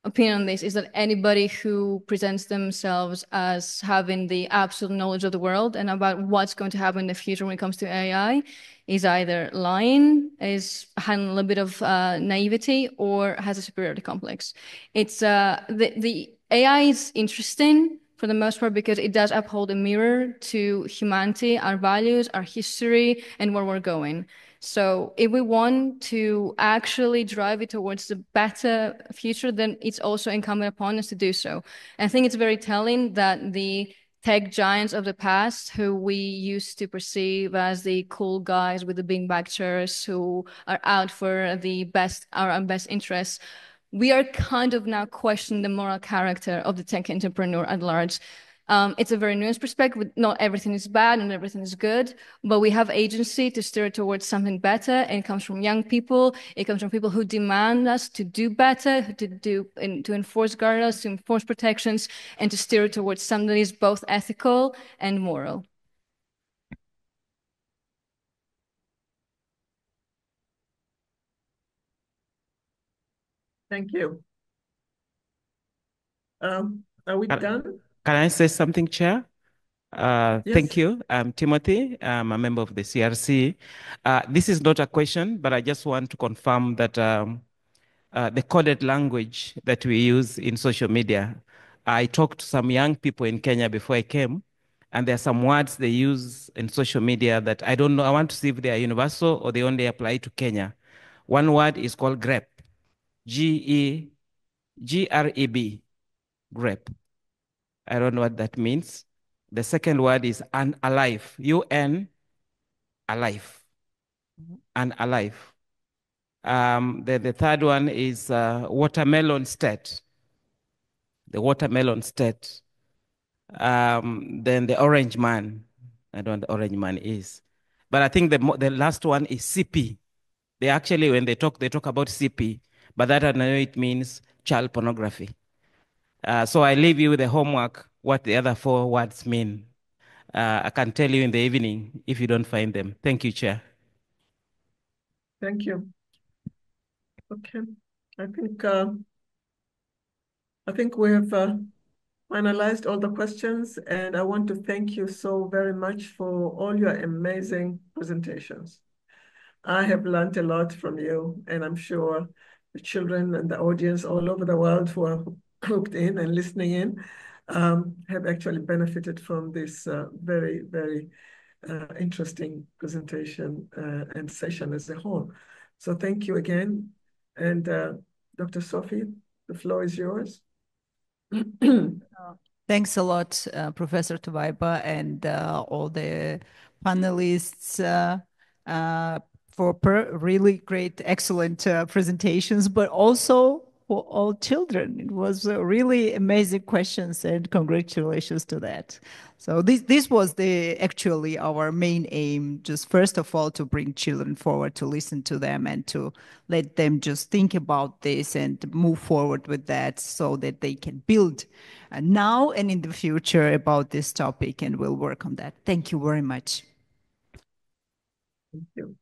opinion on this is that anybody who presents themselves as having the absolute knowledge of the world and about what's going to happen in the future when it comes to AI is either lying, is having a little bit of naivety, or has a superiority complex. It's the AI is interesting for the most part because it does uphold a mirror to humanity, our values, our history, and where we're going. So if we want to actually drive it towards a better future, then it's also incumbent upon us to do so. And I think it's very telling that the tech giants of the past, who we used to perceive as the cool guys with the beanbag chairs who are out for our own best interests, we are kind of now questioning the moral character of the tech entrepreneur at large. It's a very nuanced perspective. Not everything is bad and everything is good, but we have agency to steer towards something better. And it comes from young people. It comes from people who demand us to do better, to enforce guardrails, to enforce protections, and to steer towards something that is both ethical and moral. Thank you. Are we done? Can I say something, Chair? Yes. Thank you. I'm Timothy. I'm a member of the CRC. This is not a question, but I just want to confirm that the coded language that we use in social media, I talked to some young people in Kenya before I came, And there are some words they use in social media that I don't know. I want to see if they are universal or they only apply to Kenya. One word is called GREB, Greb, GREB. I don't know what that means. The second word is unalive, UN, alive, unalive. The third one is watermelon state, the watermelon state. Then the orange man, I don't know what the orange man is. But I think the last one is CP. They actually, when they talk about CP, but that I know it means child pornography. So I leave you with the homework, what the other 4 words mean. I can tell you in the evening if you don't find them. Thank you, Chair. Thank you. Okay, I think we have finalized all the questions, and I want to thank you so very much for all your amazing presentations. I have learned a lot from you, and I'm sure the children and the audience all over the world who are hooked in and listening in have actually benefited from this very, very interesting presentation and session as a whole. So thank you again. And Dr. Sophie, the floor is yours. Thanks a lot, Professor Tuvaiba, and all the panelists for really great, excellent presentations, but also for all children. It was really amazing questions, and congratulations to that. So this was actually our main aim, just first of all, to bring children forward, to listen to them and to let them just think about this and move forward with that so that they can build now and in the future about this topic, and we'll work on that. Thank you very much. Thank you.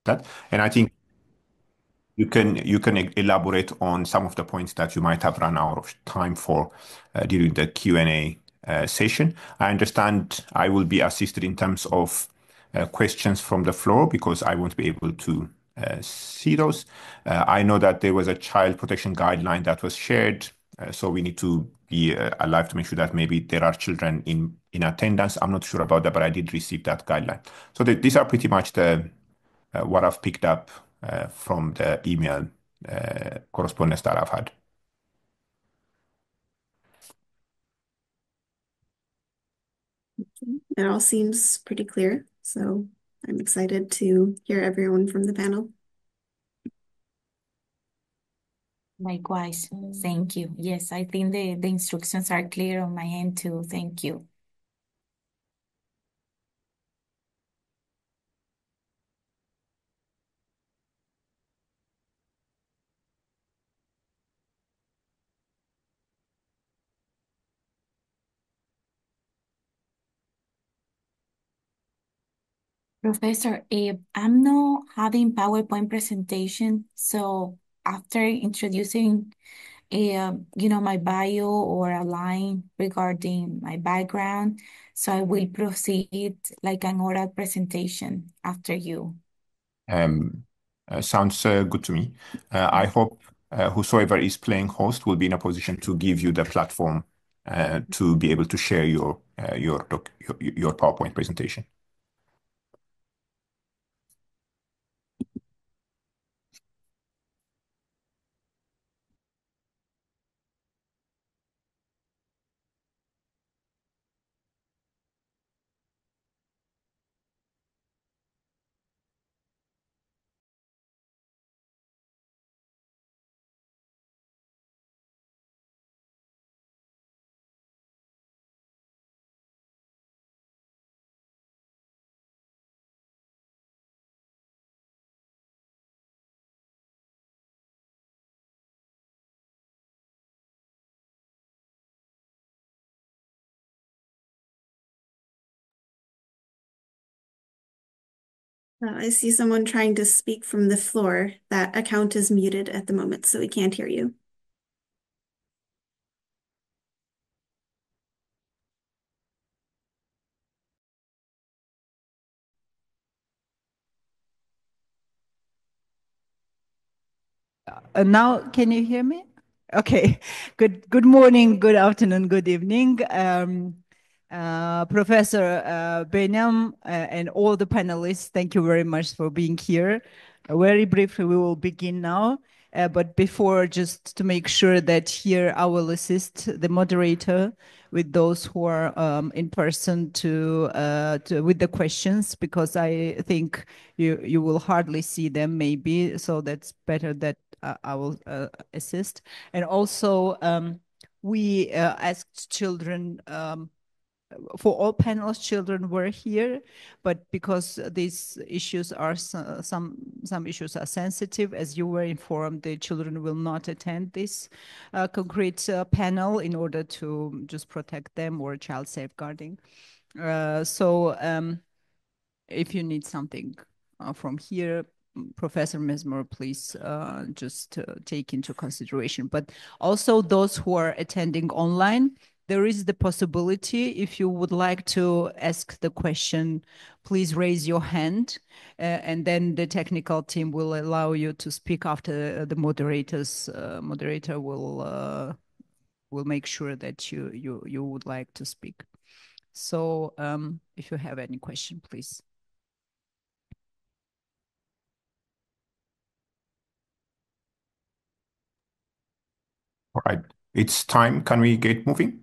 That, and I think you can elaborate on some of the points that you might have run out of time for during the Q&A session. I understand I will be assisted in terms of questions from the floor because I won't be able to see those. I know that there was a child protection guideline that was shared, so we need to be alive to make sure that maybe there are children in attendance. I'm not sure about that, but I did receive that guideline. So these are pretty much what I've picked up from the email correspondence that I've had. It all seems pretty clear, so I'm excited to hear everyone from the panel. Likewise, thank you. Yes, I think the instructions are clear on my end too. Thank you. Professor, I'm not having PowerPoint presentation, so after introducing my bio or a line regarding my background, so I will proceed like an oral presentation after you. Sounds good to me. I hope whosoever is playing host will be in a position to give you the platform to be able to share your PowerPoint presentation. I see someone trying to speak from the floor. That account is muted at the moment, so we can't hear you. Now, can you hear me? Okay. Good morning, good afternoon, good evening. Professor Benyam and all the panelists, thank you very much for being here. Very briefly, we will begin now. But before, just to make sure that here I will assist the moderator with those who are in person with the questions, because I think you will hardly see them maybe, so that's better that I will assist. And also, we asked children, for all panels, children were here, but because these issues are some issues are sensitive, as you were informed, the children will not attend this concrete panel in order to just protect them or child safeguarding. So if you need something from here, Professor Mesmer, please just take into consideration. But also those who are attending online, there is the possibility, if you would like to ask the question, please raise your hand, and then the technical team will allow you to speak after the moderator will make sure that you would like to speak. So if you have any question, please. All right, it's time. Can we get moving?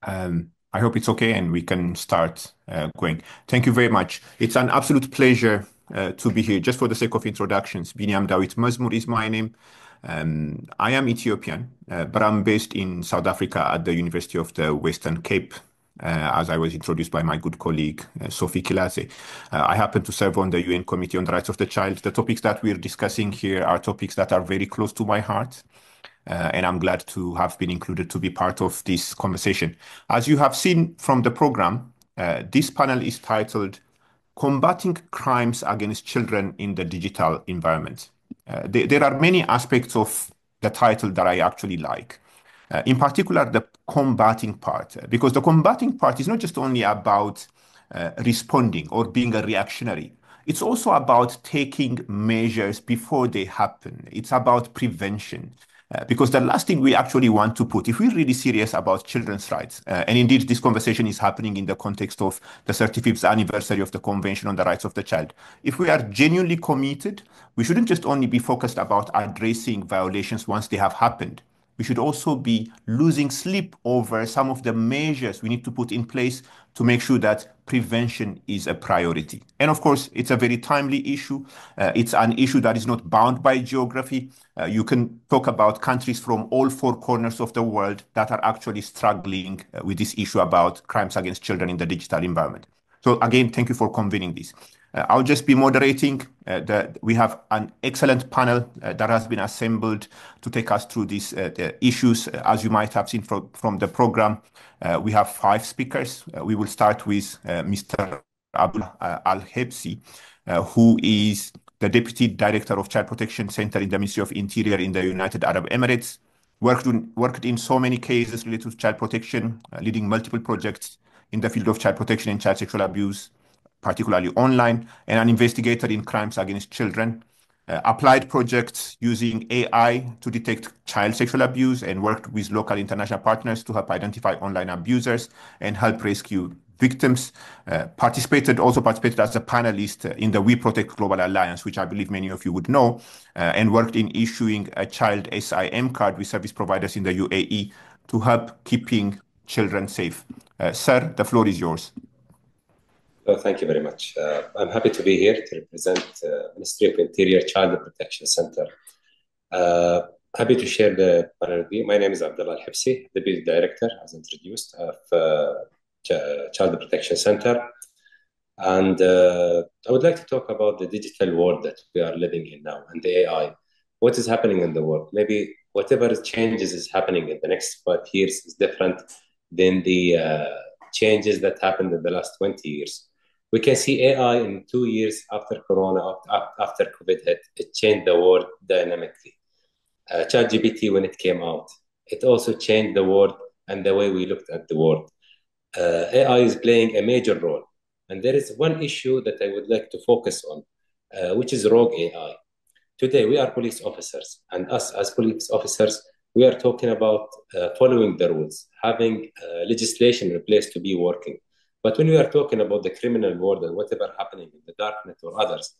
I hope it's okay and we can start going. Thank you very much. It's an absolute pleasure to be here. Just for the sake of introductions, Binyam Dawit Mazmur is my name. I am Ethiopian, but I'm based in South Africa at the University of the Western Cape, as I was introduced by my good colleague, Sophie Kiladze. I happen to serve on the UN Committee on the Rights of the Child. The topics that we're discussing here are topics that are very close to my heart. And I'm glad to have been included to be part of this conversation. As you have seen from the program, this panel is titled Combating Crimes Against Children in the Digital Environment. There are many aspects of the title that I actually like. In particular, the combating part, because the combating part is not just only about responding or being a reactionary. It's also about taking measures before they happen. It's about prevention. Because the last thing we actually want to put, if we're really serious about children's rights, and indeed this conversation is happening in the context of the 35th anniversary of the Convention on the Rights of the Child, if we are genuinely committed, we shouldn't just only be focused about addressing violations once they have happened. We should also be losing sleep over some of the measures we need to put in place to make sure that prevention is a priority. And of course, it's a very timely issue. It's an issue that is not bound by geography. You can talk about countries from all four corners of the world that are actually struggling with this issue about crimes against children in the digital environment. So again, thank you for convening this. I'll just be moderating. We have an excellent panel that has been assembled to take us through these issues. As you might have seen from the program, we have 5 speakers. We will start with Mr. Abdul Al-Hebsi, who is the Deputy Director of Child Protection Center in the Ministry of Interior in the United Arab Emirates. Worked in so many cases related to child protection, leading multiple projects in the field of child protection and child sexual abuse, particularly online, and an investigator in crimes against children. Applied projects using AI to detect child sexual abuse and worked with local international partners to help identify online abusers and help rescue victims. Participated as a panelist in the We Protect Global Alliance, which I believe many of you would know, and worked in issuing a child SIM card with service providers in the UAE to help keeping children safe. Sir, the floor is yours. Thank you very much. I'm happy to be here to represent Ministry of Interior Child Protection Center. Happy to share the panel with you. My name is Abdullah Al-Hebsi, Deputy Director, as introduced, of Child Protection Center. And I would like to talk about the digital world that we are living in now and the AI. What is happening in the world? Maybe whatever changes is happening in the next 5 years is different than the changes that happened in the last 20 years. We can see AI in 2 years after Corona, after COVID hit, it changed the world dynamically. ChatGPT, when it came out, it also changed the world and the way we looked at the world. AI is playing a major role. And there is one issue that I would like to focus on, which is rogue AI. Today, we are police officers, and us as police officers, we are talking about following the rules, having legislation in place to be working. But when we are talking about the criminal world and whatever happening in the darknet or others,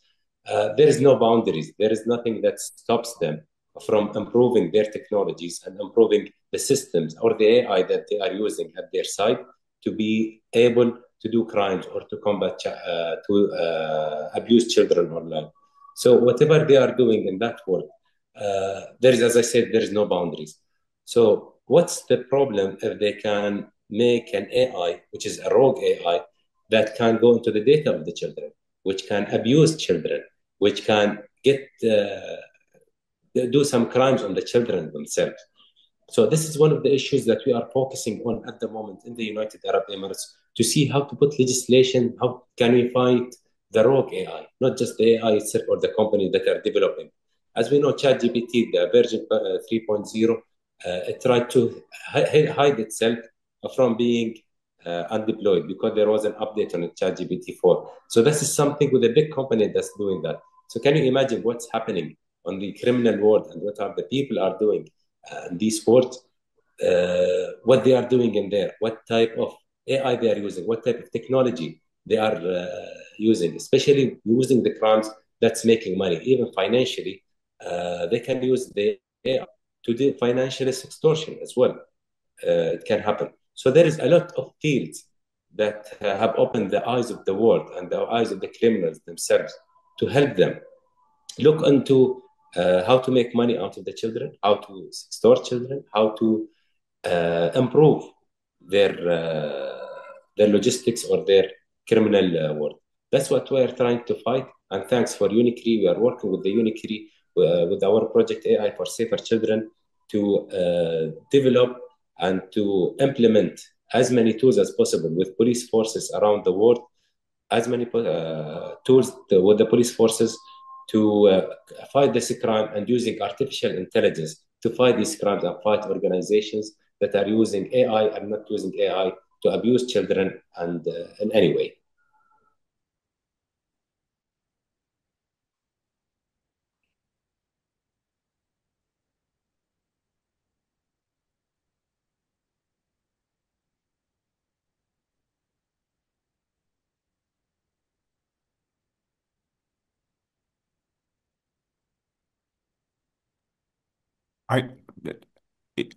there is no boundaries. There is nothing that stops them from improving their technologies and improving the systems or the AI that they are using at their side to be able to do crimes or to combat, abuse children online. So whatever they are doing in that world, there is, as I said, there is no boundaries. So what's the problem if they can make an AI, which is a rogue AI, that can go into the data of the children, which can abuse children, which can do some crimes on the children themselves? So this is one of the issues that we are focusing on at the moment in the United Arab Emirates, to see how to put legislation, how can we fight the rogue AI, not just the AI itself or the company that are developing. As we know, ChatGPT, the version 3.0, it tried to hide itself from being undeployed because there was an update on ChatGPT 4. So this is something with a big company that's doing that. So can you imagine what's happening on the criminal world and what are the people are doing in these sports, what they are doing in there, what type of AI they are using, what type of technology they are using, especially using the crimes that's making money, even financially. They can use the AI to do financial extortion as well. It can happen. So there is a lot of fields that have opened the eyes of the world and the eyes of the criminals themselves to help them look into how to make money out of the children, how to extort children, how to improve their logistics or their criminal world. That's what we are trying to fight. And thanks for UNICRI. We are working with the UNICRI with our project AI for Safer Children to develop and to implement as many tools as possible with police forces around the world, as many tools with the police forces to fight this crime, and using artificial intelligence to fight these crimes and fight organizations that are using AI and not using AI to abuse children and in any way.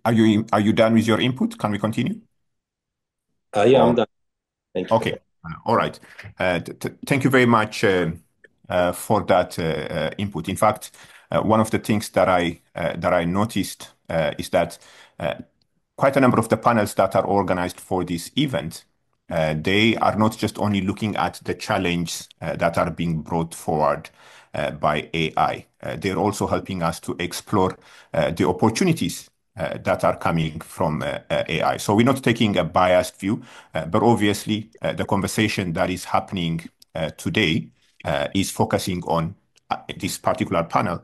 Are you done with your input? Can we continue? Yeah, I'm done. Thank you. Okay. All right. Thank you very much for that input. In fact, one of the things that I noticed is that quite a number of the panels that are organized for this event, they are not just only looking at the challenges that are being brought forward by AI. They're also helping us to explore the opportunities that are coming from AI. So we're not taking a biased view, but obviously the conversation that is happening today is focusing on this particular panel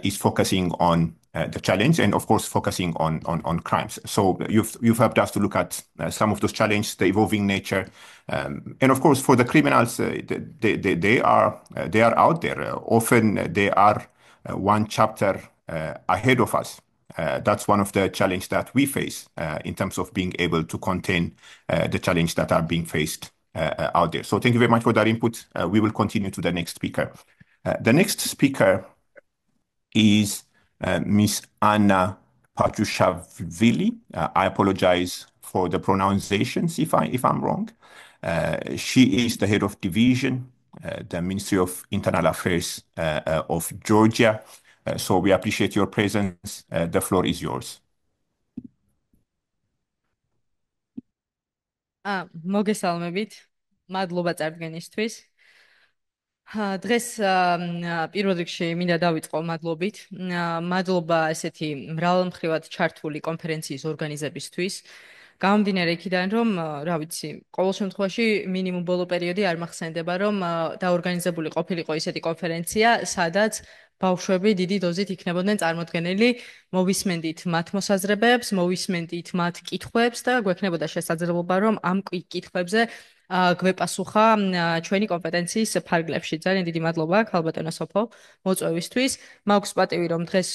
is focusing on the challenge and, of course, focusing on crimes. So you've helped us to look at some of those challenges, the evolving nature, and of course, for the criminals, they are out there. Often they are one chapter ahead of us. That's one of the challenges that we face in terms of being able to contain the challenges that are being faced out there. So thank you very much for that input. We will continue to the next speaker. The next speaker is Miss Anna Pachushvili. I apologize for the pronunciations if I'm wrong. She is the head of division, the Ministry of Internal Affairs of Georgia. So we appreciate your presence. The floor is yours. მოგესალმებით. მადლობა წარდგენისთვის. დღეს პირველ რიგში მინდა დავიწყო მადლობით. მადლობა ესეთი მრავალმხრივად ჩართული კონფერენციის ორგანიზებისთვის გამომდინარე იქიდან, რომ რა ვიცი, ყოველ შემთხვევაში მინიმუმ ბოლო პერიოდი არ მახსენდება, რომ დაორგანიზებული ყოფილიყო ისეთი კონფერენცია, სადაც ბავშვები დიდი დოზით იქნებოდნენ წარმოდგენილი, მოვისმენდით მათ მოსაზრებებს, მოვისმენდით მათ კითხვებს და გვექნებოდა შესაძლებლობა, რომ ამ კითხვებზე გვეპასუხა ჩვენი კომპეტენციის ფარგლებში. ძალიან დიდი მადლობა, ქალბატონო სოფო, მოწვევისთვის. მაქვს პატივი, რომ დღეს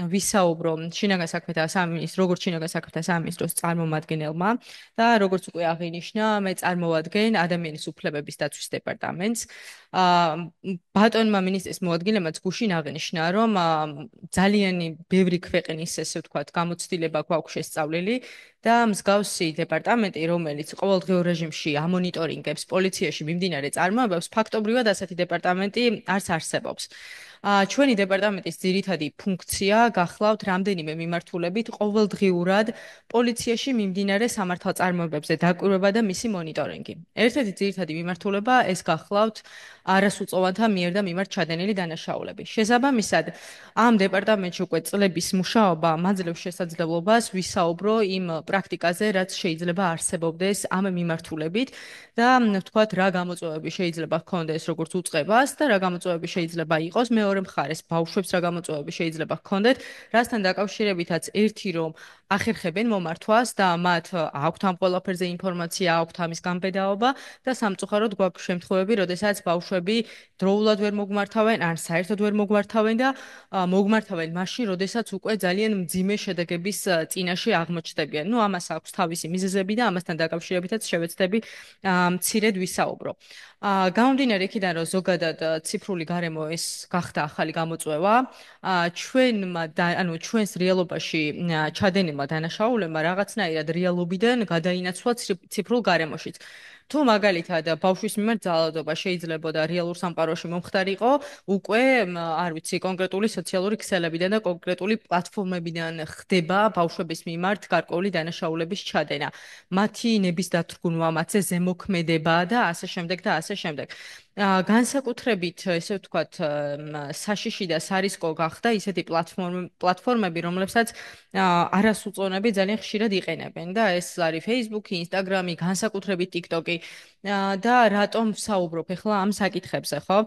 ვისაუბრო შინაგან საქმეთა სამინისტროს, როგორც შინაგან საქმეთა სამინისტროს წარმომადგენელმა და როგორც უკვე აღინიშნა, მე წარმოვადგენ ადამიანის უფლებების დაცვის დეპარტამენტს. ბატონმა მინისტრის მოადგილემაც გუშინ აღნიშნა, რომ ძალიან ბევრი ქვეყნის, ესე ვთქვათ, გამოცდილება გვაქვს შესწავლილი და მსგავსი დეპარტამენტი, რომელიც ყოველდღიურ რეჟიმში ამონიტორინგებს პოლიციაში მიმდინარე წარმოებებს, ფაქტობრივად ასეთი დეპარტამენტი არც არსებობს. ჩვენი დეპარტამენტის ძირითადი ფუნქცია გახლავთ რამდენიმე მიმართულებით ყოველდღიურად პოლიციაში მიმდინარე სამართალწარმოებებზე დაკვირვება და მისი მონიტორინგი. ერთ-ერთი ძირითადი მიმართულება ეს გახლავთ არასრულწლოვანთა მიერ და მიმართ ჩადენილი დანაშაულები. შესაბამისად, ამ დეპარტამენტში უკვე წლების მუშაობა მაძლევს შესაძლებლობას ვისაუბრო იმ პრაქტიკაზე, რაც შეიძლება არსებობდეს ამ მიმართულებით და ვთქვათ, რა გამოწვევები შეიძლება ჰქონდეს როგორც უწყებას და რა გამოწვევები შეიძლება იყოს მეორე მხარეს ბავშვებს რა გამოწვევები შეიძლება ჰქონდეთ, რასთან დაკავშირებითაც ერთი რომ ახერხებენ მომართვას და მათ აქვთ ამ ყველაფერზე ინფორმაცია, აქვთ ამის განბედაობა და სამწუხაროდ გვაქვს შემთხვევები, როდესაც ბავშვები დროულად ვერ მოგმართავენ, ან საერთოდ ვერ მოგმართავენ და მოგმართავენ მაშინ, როდესაც უკვე ძალიან მძიმე შედეგების წინაშე აღმოჩნდებიან. ნუ ამას აქვს თავისი მიზეზები და ამასთან დაკავშირებითაც შევეცდები მცირედ ვისაუბრო. გამომდინარე იქიდან, რომ ზოგადად ციფრული გარემო ეს გახდა ახალი გამოწვევა, ჩვენს რეალობაში ჩადენილმა დანაშაულებმა რაღაცნაირად რეალობიდან გადაინაცვლა ციფრულ გარემოშიც. თუ მაგალითად ბავშვის მიმართ ძალადობა შეიძლება და რეალურ სამყაროში მომხდარიყო, უკვე არ ვიცი, კონკრეტული სოციალური ქსელებიდან და კონკრეტული პლატფორმებიდან ხდება ბავშვების მიმართ გარკვეული დანაშაულების ჩადენა. მათი ნების დათრგუნვა, მათზე ზემოქმედება და ასე შემდეგ და ასე შემდეგ. განსაკუთრებით, ესე ვთქვათ, საშიში და სარისკო გახდა ისეთი პლატფორმები, რომლებსაც არასრულწლოვნები ძალიან ხშირად იყენებენ და ეს არის Facebook, Instagram, განსაკუთრებით TikTok-ი და რატომ ვსაუბრობ ახლა ამ საკითხებზე, ხო?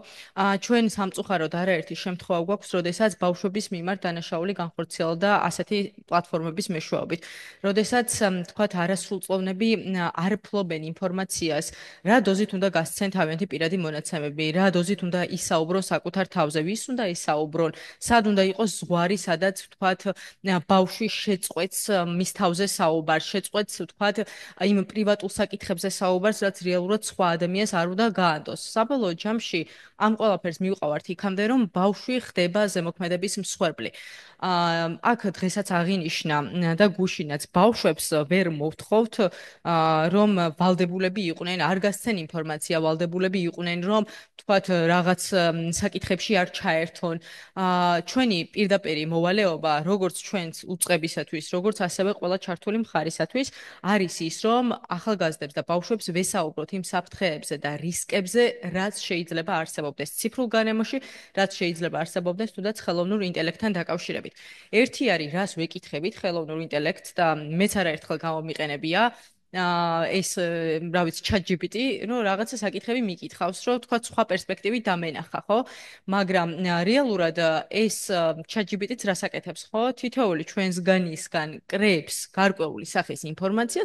ჩვენ სამწუხაროდ არაერთი შემთხვევა გვაქვს, როდესაც ბავშვების მიმართ დანაშაული განხორციელდა ასეთი პლატფორმების მეშვეობით. როდესაც, თქვათ, არასრულწლოვნები არ ფლობენ ინფორმაციას, რა დოზით უნდა გასცენ თავიანთი პირადი მონაცემები, რა დოზით უნდა ისაუბრონ საკუთარ თავზე, ვის უნდა ისაუბრონ, სად უნდა იყოს ზღვარი, სადაც, თქვათ, ბავშვი შეწყვეტს მის თავზე საუბარს, შეწყვეტს, თქვათ, იმ პრივატულ საკითხებზე საუბარს, რაც რეალურად სხვა ადამიანს არ უნდა გაანდოს. საბოლოო ჯამში ამ ყველაფერს მივყავართ იქამდე, რომ ბავშვი ხდება ზემოქმედების მსხვერპლი. აქ დღესაც აღინიშნა და გუშინაც ბავშვებს ვერ მოვთხოვთ, რომ ვალდებულები იყვნენ, არ გასცენ ინფორმაცია, ვალდებულები იყვნენ, რომ თქვათ რაღაც საკითხებში არ ჩაერთონ. ჩვენი პირდაპირი მოვალეობა, როგორც ჩვენს უწყებისათვის, როგორც ასევე ყველა ჩართული მხარისათვის, არის ის, რომ ახალგაზრდებს და ბავშვებს ვესაუბროთ იმ საფრთხეებზე და რისკებზე, რაც შეიძლება არსებობდეს ციფრულ გარემოში, რაც შეიძლება არსებობდეს თუნდაც ხელოვნურ ინტელექტთან დაკავშირებით. ერთი არის, რას ვეკითხებით ხელოვნურ ინტელექტს და მეც არაერთხელ გამომიყენებია ეს რა ვიცი ChatGPT, ну რაღაცა საკითხები მიკითხავს, რომ თქვა სხვა პერსპექტივით დამენახა, ხო? მაგრამ რეალურად ეს ChatGPT-ც რას აკეთებს, ხო? თითოეული ჩვენსგანისგან კრებს გარკვეული სახის ინფორმაცია,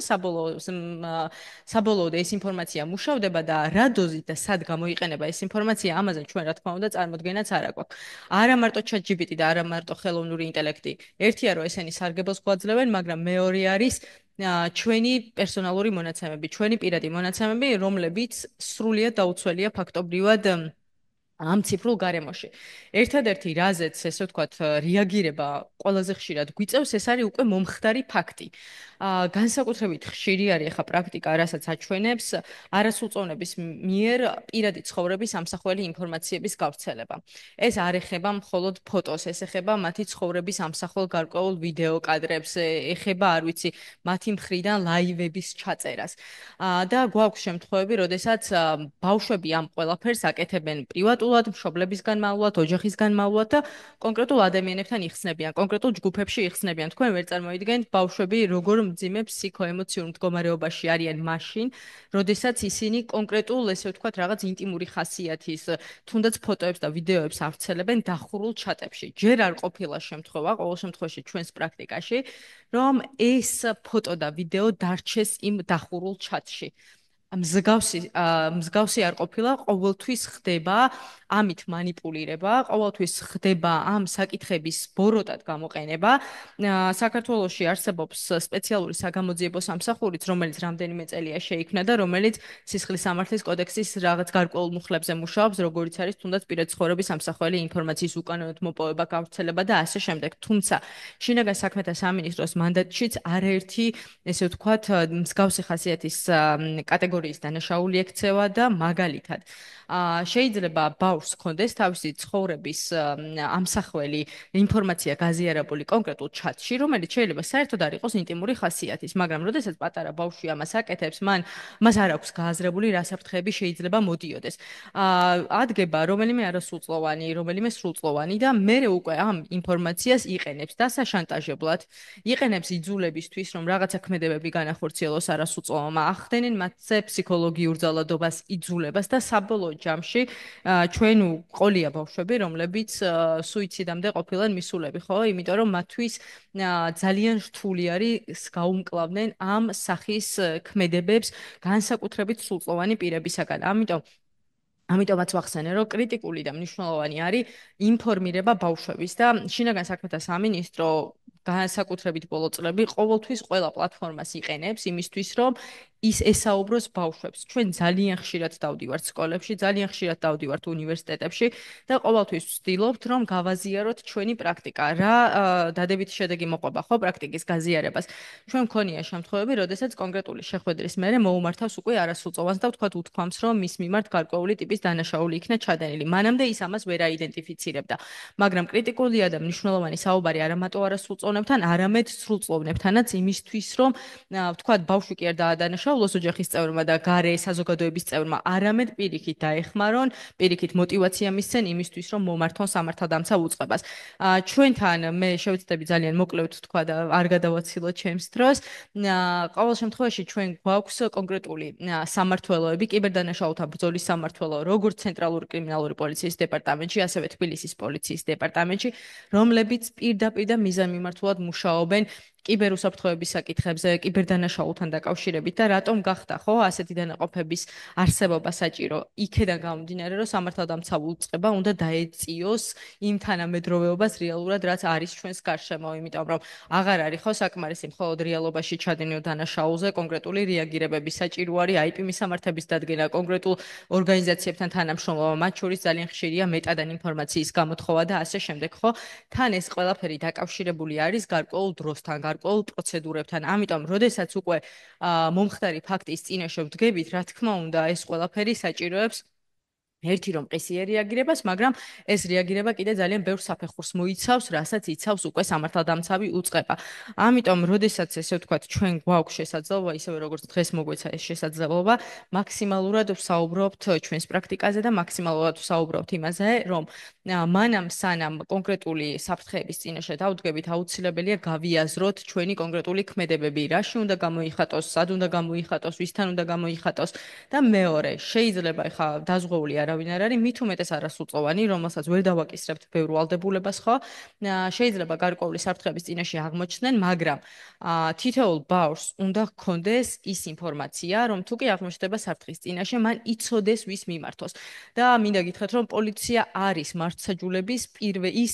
საბოლოოდ ეს ინფორმაცია მუშავდება და რა დოზით და სად გამოიყენება ეს ინფორმაცია, ამაზე ჩვენ რა თქმა უნდა წარმოდგენაც არ აქვს. არა მარტო ChatGPT და არა მარტო ხელოვნური ინტელექტი. ერთია რომ ესენი სარგებელს გვაძლევენ, მაგრამ მეორე არის ჩვენი პერსონალური მონაცემები, ჩვენი პირადი მონაცემები, რომლებიც სრულიად დაუცველია ფაქტობრივად ამ ციფრულ გარემოში. ერთადერთი რაზეც, ესე ვთქვათ, რეაგირება ყველაზე ხშირად გვიწევს, ეს არის უკვე მომხდარი ფაქტი. განსაკუთრებით ხშირი არის ახლა პრაქტიკა, რასაც აჩვენებს არასრულწლოვნების მიერ პირადი ცხოვრების ამსახველი ინფორმაციების გავრცელება. ეს არ ეხება მხოლოდ ფოტოს, ეს ეხება მათი ცხოვრების ამსახველ გარკვეულ ვიდეო კადრებს, ეხება, არ ვიცი, მათი მხრიდან ლაივების ჩაწერას. და გვაქვს შემთხვევები, როდესაც ბავშვები ამ ყველაფერს აკეთებენ პრივატულ კონკრეტულად მშობლებისგან მალულად, ოჯახისგან მალულად და კონკრეტულ ადამიანებთან იხსნებიან, კონკრეტულ ჯგუფებში იხსნებიან. თქვენ ვერ წარმოიდგენთ ბავშვები როგორ მძიმე ფსიქოემოციურ მდგომარეობაში არიან მაშინ, როდესაც ისინი კონკრეტულ, ესე ვთქვათ, რაღაც ინტიმური ხასიათის თუნდაც ფოტოებს და ვიდეოებს ავრცელებენ დახურულ ჩატებში. ჯერ არ ყოფილა შემთხვევა, ყოველ შემთხვევაში ჩვენს პრაქტიკაში, რომ ეს ფოტო და ვიდეო დარჩეს იმ დახურულ ჩატში. მსგავსი არ ყოფილა, ყოველთვის ხდება ამით манипуლირება, ყოველთვის ხდება ამ საკითხების ბოროტად გამოყენება. საქართველოში არსებობს სპეციალური საგამოძიებო სამსახურიც, რომელიც რამდენიმე წელია შეიქმნა და რომელიც სისხლის სამართლის კოდექსის რაღაც გარკვეულ მუხლებზე მუშაობს, როგორიც არის თუნდაც პირად ცხოვრების სამსახველი ინფორმაციის უკანონოდ მოპოვება, გავრცელება და ასე შემდეგ. თუმცა შინაგან საქმეთა სამინისტროს მანდატშიც არაერთი, ესე ვთქვათ, მსგავსი ხასიათის კატეგორიის დანაშაული ექცევა და მაგალითად შეიძლება ბავშვს ჰქონდეს თავისი ცხოვრების ამსახველი ინფორმაცია გაზიარებული კონკრეტულ ჩატში, რომელიც შეიძლება საერთოდ არ იყოს ინტიმური ხასიათის, მაგრამ როდესაც პატარა ბავშვი ამას აკეთებს, მას არ აქვს გააზრებული რა საფრთხეები შეიძლება მოდიოდეს. ადგება რომელიმე არასრულწლოვანი, რომელიმე სრულწლოვანი და მერე უკვე ამ ინფორმაციას იყენებს დასაშანტაჟებლად, იყენებს იძულებისთვის, რომ რაღაცა ქმედებები განახორციელოს არასრულწლოვანმა, ახდენენ მათზე ფსიქოლოგიურ ძალადობას, იძულებას და საბოლოო ჯამში ჩვენ ყოლია ბავშვები, რომლებიც სუიციდამდე ყოფილან მისულები, ხო? იმიტომ რომ მათთვის ძალიან რთული არის გაუმკლავდნენ ამ სახის ქმედებებს განსაკუთრებით სრულწლოვანი პირებისაგან. ამიტომაც ვახსენე, რომ კრიტიკული და მნიშვნელოვანი არის ინფორმირება ბავშვების და შინაგან საქმეთა სამინისტრო განსაკუთრებით ბოლო წლები ყოველთვის ყველა პლატფორმას იყენებს იმისთვის, რომ ის ესაუბროს ბავშვებს. ჩვენ ძალიან ხშირად დავდივართ სკოლებში, ძალიან ხშირად დავდივართ უნივერსიტეტებში და ყოველთვის ვცდილობთ, რომ გავაზიაროთ ჩვენი პრაქტიკა. რა დადებითი შედეგი მოყვება ხო პრაქტიკის გაზიარებას. ჩვენ მქონია შემთხვევები, როდესაც კონკრეტული შეხვედრის მერე მოუმართავს უკვე არასრულწლოვანს და ვთქვათ უთქვამს, რომ მის მიმართ გარკვეული ტიპის დანაშაული იქნა ჩადენილი. მანამდე ის ამას ვერ აიდენტიფიცირებდა. მაგრამ კრიტიკულია და მნიშვნელოვანი საუბარი არა მარტო არასრულწლოვნებთან, არამედ სრულწლოვნებთანაც იმისთვის, რომ ვთქვათ ბავშვი კი არ დაადანაშაულოს ოჯახის წევრმა და გარე საზოგადოების წევრმა, არამედ პირიქით დაეხმარონ, პირიქით მოტივაცია მისცენ იმისთვის, რომ მომართონ სამართალდამცა უწყებას. ჩვენთან მე შევეცდები ძალიან მოკლედ ვთქვა და არ გადავაცილოთ ჩემს დროს. ყოველ შემთხვევაში ჩვენ გვაქვს კონკრეტული სამმართველოები, კიბერდანაშაულთა ბრძოლის სამმართველო, როგორც ცენტრალური კრიმინალური პოლიციის დეპარტამენტში, ასევე თბილისის პოლიციის დეპარტამენტში, რომლებიც პირდაპირ და მიზანმიმართულად მუშაობენ კიბერუსაფრთხოების საკითხებზე, კიბერდანაშაულთან დაკავშირებით და რატომ გახდა ხო ასეთი დანაყოფების არსებობა საჭირო? იქედან გამომდინარე, რომ სამართალდამცა უწყება უნდა დაეწიოს იმ თანამედროვეობას რეალურად, რაც არის ჩვენს გარშემო, იმიტომ რომ აღარ არის ხო საკმარისი მხოლოდ რეალობაში ჩადენილ დანაშაულზე კონკრეტული რეაგირებები, საჭირო არის IP მისამართების დადგენა, კონკრეტულ ორგანიზაციებთან თანამშრომლობა, მათ შორის ძალიან ხშირია მეტადან ინფორმაციის გამოთხოვა და ასე შემდეგ, ხო? თან ეს ყველაფერი დაკავშირებული არის გარკვეულ დროსთან, გარკვეულ პროცედურებთან. ამიტომ, როდესაც უკვე მომხდარი ფაქტის წინაშე ვდგებით, რა თქმა უნდა, ეს ყველაფერი საჭიროებს ერთი რომ ყისიერ რეაგირებას, მაგრამ ეს რეაგირება კიდე ძალიან ბევრ საფეხურს მოიცავს, რასაც იცავს უკვე სამართალდამცავი უწყება. ამიტომ, როდესაც ესე ვთქვათ, ჩვენ გვაქვს შესაძლებლობა, ისევე როგორც დღეს მოგვეცა ეს შესაძლებლობა, მაქსიმალურად ვსაუბრობთ ჩვენს პრაქტიკაზე და მაქსიმალურად ვსაუბრობთ იმაზე, რომ მანამ სანამ კონკრეტული საფრთხეების წინაშე დავდგებით, აუცილებელია გავიაზროთ ჩვენი კონკრეტული ქმედებები, რაში უნდა გამოიხატოს, სად უნდა გამოიხატოს, ვისთან უნდა გამოიხატოს და მეორე, შეიძლება ხა დაზღვეული არავინ არ არის, მით უმეტეს არასრულწლოვანი, რომელსაც ვერ დავაკისრებთ ბევრ ვალდებულებას, ხო? შეიძლება გარკვეული საფრთხეების წინაშე აღმოჩნდნენ, მაგრამ თითოეულ ბავშვს უნდა ჰქონდეს ის ინფორმაცია, რომ თუ კი აღმოჩნდება საფრთხის წინაშე, მან იცოდეს ვის მიმართოს. და მინდა გითხრათ, რომ პოლიცია არის მართლმსაჯულების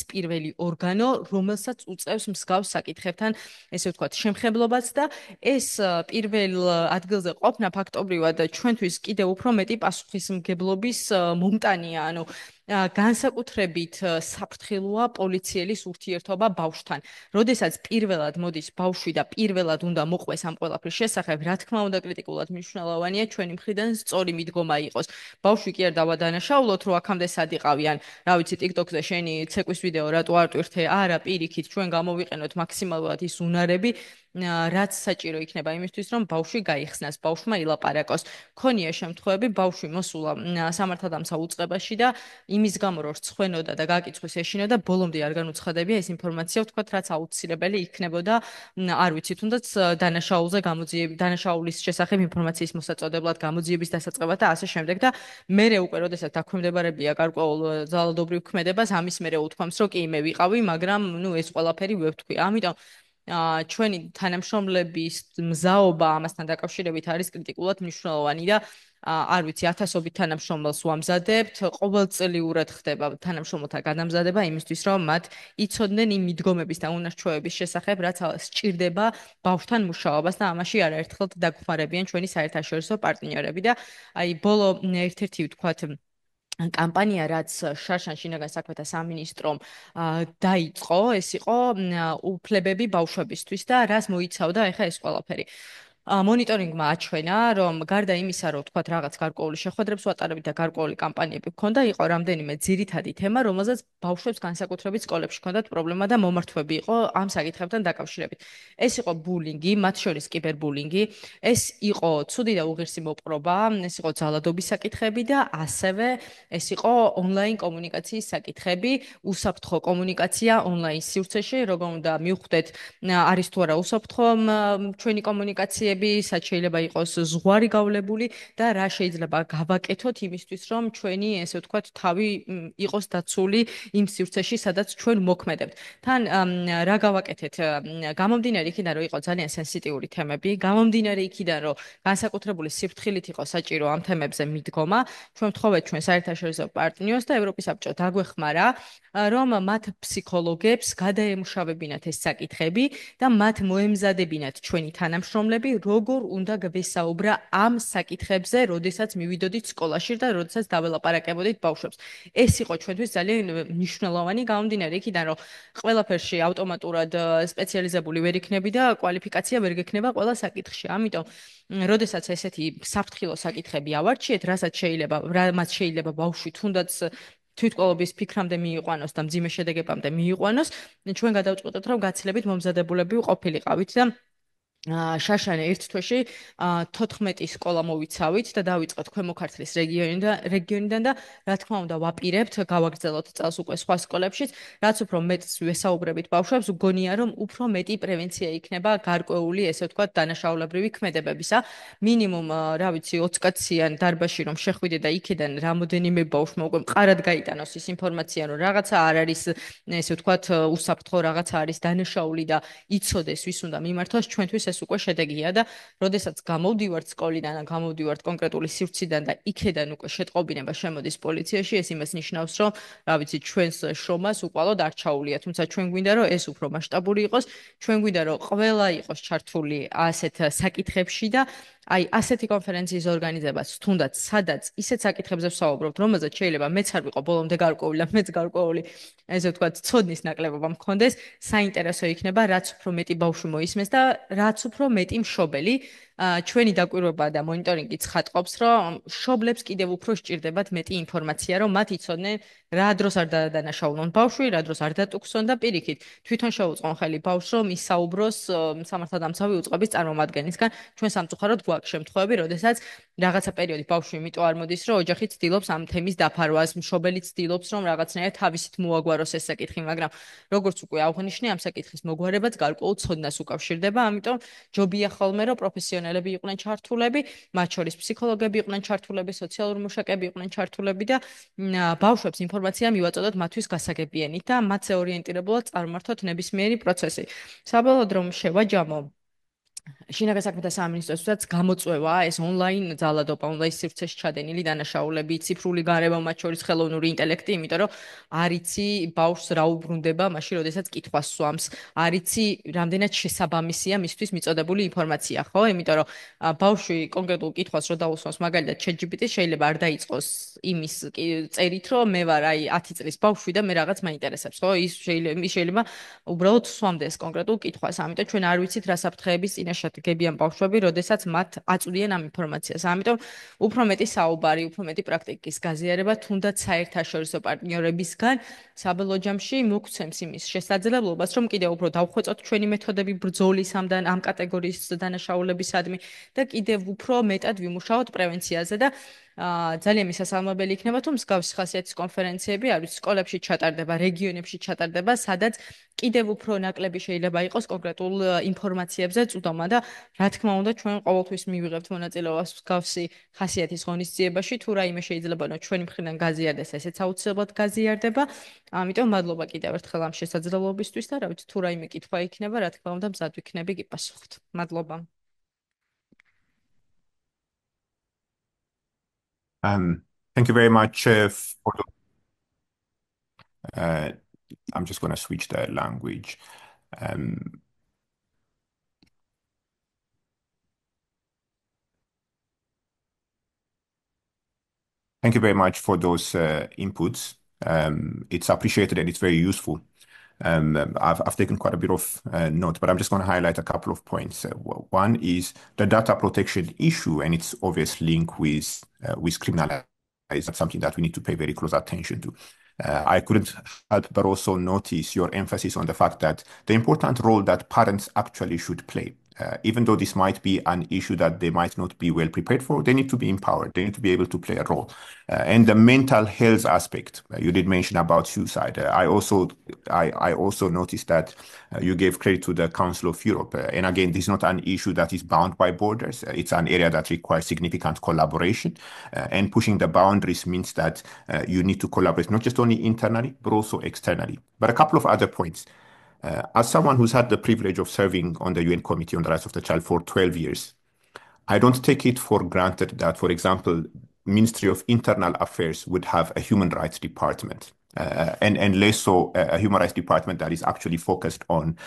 პირველი ორგანო, რომელსაც უწევს მსგავს საკითხებთან, ესე ვთქვათ, შემხებლობას და ეს პირველ ადგილზე ყოფნა ფაქტობრივად ჩვენთვის კიდევ უფრო მეტი პასუხისმგებლობის მომტანია, ანუ განსაკუთრებით საფრთხილოა პოლიციელის ურთიერთობა ბავშვთან. როდესაც პირველად მოდის ბავშვი და პირველად უნდა მოყვეს ამ ყველაფრის შესახებ, რა თქმა უნდა კრიტიკულად მნიშვნელოვანია ჩვენი მხრიდან სწორი მიდგომა იყოს. ბავშვი კი არ დავადანაშაულოთ, რომ აქამდე სად იყავიან, რა ვიცი, TikTok-ზე შენი ცეკვის ვიდეო რატო არ ტვირთე? არა, პირიქით, ჩვენ გამოვიყენოთ მაქსიმალურად ის უნარები, რაც საჭირო იქნება იმისთვის, რომ ბავშვი გაიხსნას, ბავშვმა ილაპარაკოს. ქონია შემთხვევები, ბავშვი მოსულა სამართალდამცავ უწყებაში და იმის გამო, რომ რცხვენოდა და გაკიცხვის ეშინოდა, ბოლომდე არ განუცხადებია ეს ინფორმაცია, ვთქვათ, რაც აუცილებელი იქნებოდა, არ ვიცი, თუნდაც დანაშაულზე დანაშაულის შესახებ ინფორმაციის მოსაწოდებლად, გამოძიების დასაწყებად და ასე შემდეგ და მერე უკვე როდესაც დაქვემდებარებია გარკვეულ ძალადობრივ ქმედებას, ამის მერე უთქვამს, რომ კი მე ვიყავი, მაგრამ ეს ყველაფერი ვევთქვი. ამიტომ ჩვენი თანამშრომლების მზაობა ამასთან დაკავშირებით არის კრიტიკულად მნიშვნელოვანი და არ ვიცი, ათასობით თანამშრომელს ვამზადებთ, ყოველწლიურად ხდება თანამშრომელთა გადამზადება იმისთვის, რომ მათ იცოდნენ იმ მიდგომების და უნარჩვევების შესახებ, რაც სჭირდება ბავშვთან მუშაობას და ამაში არაერთხელ დაგხმარებიან ჩვენი საერთაშორისო პარტნიორები და ბოლო ერთ-ერთი ვთქვათ კამპანია, რაც შარშან შინაგან საქმეთა სამინისტრომ დაიწყო, ეს იყო უფლებები ბავშვებისთვის და რას მოიცავდა ეხა ეს ყველაფერი. მონიტორინგმა აჩვენა, რომ გარდა იმისა, რომ თქვათ რაღაც გარკვეული შეხვედრებს ვატარებთ და გარკვეული კამპანიები გქონდა, იყო რამდენიმე ძირითადი თემა, რომელზეც ბავშვებს განსაკუთრებით სკოლებში ჰქონდათ პრობლემა და მომართვები იყო ამ საკითხებთან დაკავშირებით. ეს იყო ბულინგი, მათ შორის კიბერბულინგი, ეს იყო ცუდი და უღირსი მოპყრობა, ეს იყო ძალადობის საკითხები და ასევე ეს იყო ონლაინ კომუნიკაციის საკითხები, უსაფრთხო კომუნიკაცია ონლაინ სივრცეში, როგორ უნდა მივხვდეთ, არის თუ არა უსაფრთხო ჩვენი კომუნიკაციები, შეიძლება იყოს ზღვარი გავლებული და რა შეიძლება გავაკეთოთ იმისთვის, რომ ჩვენი, ესე ვთქვათ, თავი იყოს დაცული იმ სივრცეში, სადაც ჩვენ მოქმედებთ. თან რა გავაკეთეთ? გამომდინარე იქიდან, რომ იყო ძალიან სენსიტიური თემები, გამომდინარე იქიდან, რომ განსაკუთრებული სიფრთხილით იყო საჭირო ამ თემებზე მიდგომა, ჩვენ ვთხოვეთ ჩვენ საერთაშორისო პარტნიორს და ევროპის საბჭო დაგვეხმარა, რომ მათ ფსიქოლოგებს გადაემუშავებინათ ეს საკითხები და მათ მოემზადებინათ ჩვენი თანამშრომლები, როგორ უნდა გვესაუბრა ამ საკითხებზე, როდესაც მივიდოდით სკოლაში და როდესაც დაველაპარაკებოდით ბავშვებს. ეს იყო ჩვენთვის ძალიან მნიშვნელოვანი, გამომდინარე იქიდან, რომ ყველაფერში ავტომატურად სპეციალიზებული ვერ იქნები და კვალიფიკაცია ვერ გექნება ყველა საკითხში. ამიტომ როდესაც ესეთი საფრთხილო საკითხები ავარჩიეთ, რამაც შეიძლება ბავშვი თუნდაც თვითკვლობის ფიქრამდე მიიყვანოს და მძიმე შედეგებამდე მიიყვანოს, ჩვენ გადავწყვეტეთ, რომ გაცილებით მომზადებულები ყოფილიყავით და შარშან ერთ თვეში 14 სკოლა მოვიცავით და დავიწყეთ ქვემო ქართლის რეგიონიდან და რა თქმა უნდა ვაპირებთ გავაგრძელოთ წელს უკვე სხვა სკოლებშიც, რაც უფრო მეტს ვესაუბრებით ბავშვებს, გონია რომ უფრო მეტი პრევენცია იქნება გარკვეული, ესე ვთქვათ, დანაშაულებრივი ქმედებებისა. მინიმუმ, რა ვიცი, 20 კაციან დარბაზში რომ შეხვიდე და იქიდან რამოდენიმე ბავშვმა უკვე მყარად გაიტანოს ის ინფორმაცია, რომ რაღაცა არ არის, ესე ვთქვათ, უსაფრთხო, რაღაცა არის დანაშაული და იცოდეს ვის უნდა მიმართოს, ჩვენთვის ეს უკვე შედეგია და როდესაც გამოვდივართ სკოლიდან, გამოვდივართ კონკრეტული სივრციდან და იქედან უკვე შეტყობინება შემოდის პოლიციაში, ეს იმას ნიშნავს, რომ, რა ვიცი, ჩვენს შრომას უკვალოდ არ ჩაუვლია, თუმცა ჩვენ გვინდა, რომ ეს უფრო მასშტაბური იყოს, ჩვენ გვინდა, რომ ყველა იყოს ჩართული ასეთ საკითხებში და ასეთი კონფერენციის ორგანიზებას თუნდაც სადაც ისეთ საკითხებზე ვსაუბრობთ, რომელზეც შეიძლება მეც არ ვიყო ბოლომდე გარკვეული და მეც გარკვეული, ესე ვთქვათ, ცოდნის ნაკლებობა მქონდეს, საინტერესო იქნება, რაც უფრო მეტი ბავშვი მოისმეს და რაც უფრო მეტი მშობელი. ჩვენი დაკვირვება და მონიტორინგი ცხადყოფს, რომ მშობლებს კიდევ უფრო სჭირდებათ მეტი ინფორმაცია, რომ მათ იცოდნენ რა დროს არ დადანაშაულონ ბავშვი, რა დროს არ დატუქსონ და პირიქით თვითონ შეუწყონ ხელი ბავშვს, რომ ისაუბროს სამართალდამცავი უწყების წარმომადგენლისგან. ჩვენ სამწუხაროდ გვაქვს შემთხვევები, როდესაც რაღაცა პერიოდი ბავშვი იმიტომ არ მოდის, რომ ოჯახი ცდილობს ამ თემის დაფარვას, მშობელი ცდილობს, რომ რაღაცნაირად თავისით მოაგვაროს ეს საკითხი, მაგრამ როგორც უკვე აღვნიშნე, ამ საკითხის მოგვარებაც გარკვეულ ცოდნას უკავშირდება, ამიტომ ჯობია ხოლმე, რომ პროფესიონალები იყვნენ ჩართულები, მათ შორის ფსიქოლოგები იყვნენ ჩართულები, სოციალური მუშაკები იყვნენ ჩართულები და ბავშვებს ინფორმაცია მივაწოდოთ მათთვის გასაგებიანით და მათზე ორიენტირებულად წარმართოთ ნებისმიერი პროცესი. საბოლოოდ რომ შევაჯამო, შინაგან საქმეთა სამინისტროსაც გამოწვევა ეს ონლაინ ძალადობა, ონლაინ სივრცეში ჩადენილი დანაშაულები, ციფრული გარემო, მათ შორის ხელოვნური ინტელექტი, იმიტომ რომ არ იცი ბავშვს რა უბრუნდება, მაშინ როდესაც კითხვას სვამს, არ იცი რამდენად შესაბამისია მისთვის მიწოდებული ინფორმაცია, ხო? იმიტომ რომ ბავშვი კონკრეტულ კითხვას რო დაუსვამს, მაგალითად ChatGPT შეიძლება არ დაიწყოს იმის წერით, რომ მე ვარ 10 წლის ბავშვი და მე რაღაც მაინტერესებს, ხო? ის შეიძლება უბრალოდ სვამდეს კონკრეტულ კითხვას, ამიტომ ჩვენ არ ვიცით რა საფრთხეების წინაშე საშიშად გებიან ბავშვები, როდესაც მათ აწვდიან ამ ინფორმაციას. ამიტომ უფრო მეტი საუბარი, უფრო მეტი პრაქტიკის გაზიარება, თუნდაც საერთაშორისო პარტნიორებისგან საბოლოო ჯამში მოგცემს იმის შესაძლებლობას, რომ კიდევ უფრო დავხვეწოთ ჩვენი მეთოდები ბრძოლის ამ კატეგორიის დანაშაულებისადმი და კიდევ უფრო მეტად ვიმუშაოთ პრევენციაზე და ძალიან მისასალმებელი იქნება თუ მსგავსი ხასიათის კონფერენციები არის სკოლებში ჩატარდება, რეგიონებში ჩატარდება, სადაც კიდევ უფრო ნაკლები შეიძლება იყოს კონკრეტულ ინფორმაციებზე წვდომა და რა თქმა უნდა ჩვენ ყოველთვის მივიღებთ მონაწილეობას მსგავსი ხასიათის ღონისძიებაში, თუ რაიმე შეიძლება რომ ჩვენი მხრიდან გაზიარდეს, ესეც აუცილებლად გაზიარდება. ამიტომ მადლობა კიდევ ერთხელ ამ შესაძლებლობისთვის და რა ვიცი თუ რაიმე კითხვა იქნება, რა თქმა უნდა მზად ვიქნები გიპასუხოთ. მადლობა. Thank you very much for I'm just going to switch the language. Thank you very much for those inputs. It's appreciated and it's very useful. I've taken quite a bit of note, but I'm just going to highlight a couple of points. One is the data protection issue and its obvious link with criminalization. That's something that we need to pay very close attention to. I couldn't help but also notice your emphasis on the fact that the important role that parents actually should play. Even though this might be an issue that they might not be well prepared for, they need to be empowered. They need to be able to play a role. And the mental health aspect, you did mention about suicide. I also noticed that you gave credit to the Council of Europe. And again, this is not an issue that is bound by borders. It's an area that requires significant collaboration. And pushing the boundaries means that you need to collaborate not just only internally, but also externally. But a couple of other points. As someone who's had the privilege of serving on the UN Committee on the Rights of the Child for 12 years, I don't take it for granted that, for example, Ministry of Internal Affairs would have a human rights department, and less so a human rights department that is actually focused on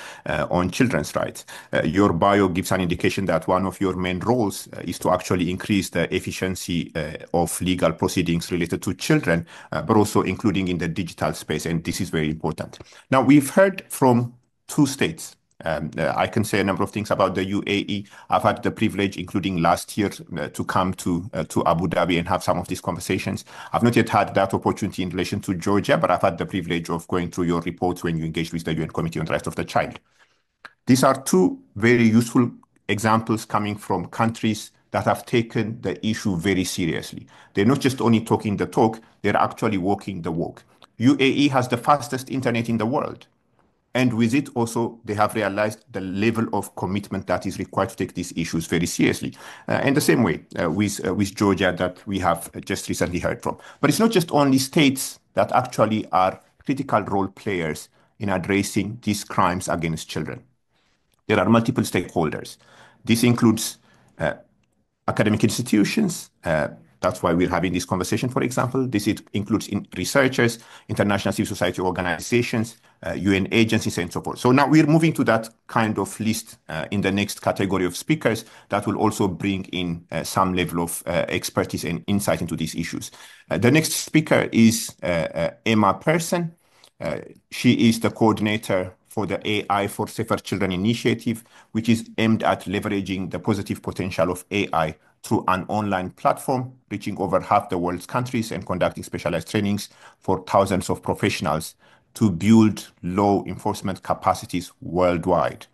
children's rights. Your bio gives an indication that one of your main roles is to actually increase the efficiency of legal proceedings related to children, but also including in the digital space, and this is very important. Now, we've heard from two states. I can say a number of things about the UAE. I've had the privilege, including last year, to come to Abu Dhabi and have some of these conversations. I've not yet had that opportunity in relation to Georgia, but I've had the privilege of going through your reports when you engaged with the UN Committee on the Rights of the Child. These are two very useful examples coming from countries that have taken the issue very seriously. They're not just only talking the talk, they're actually walking the walk. UAE has the fastest internet in the world. And with it also, they have realized the level of commitment that is required to take these issues very seriously. And the same way with Georgia that we have just recently heard from. But it's not just only states that actually are critical role players in addressing these crimes against children. There are multiple stakeholders. This includes academic institutions. That's why we're having this conversation, for example. This includes researchers, international civil society organizations, UN agencies, and so forth. So now we're moving to that kind of list in the next category of speakers that will also bring in some level of expertise and insight into these issues. The next speaker is Emma Persson. She is the coordinator for the AI for Safer Children initiative, which is aimed at leveraging the positive potential of AI through an online platform, reaching over half the world's countries and conducting specialized trainings for thousands of professionals to build law enforcement capacities worldwide.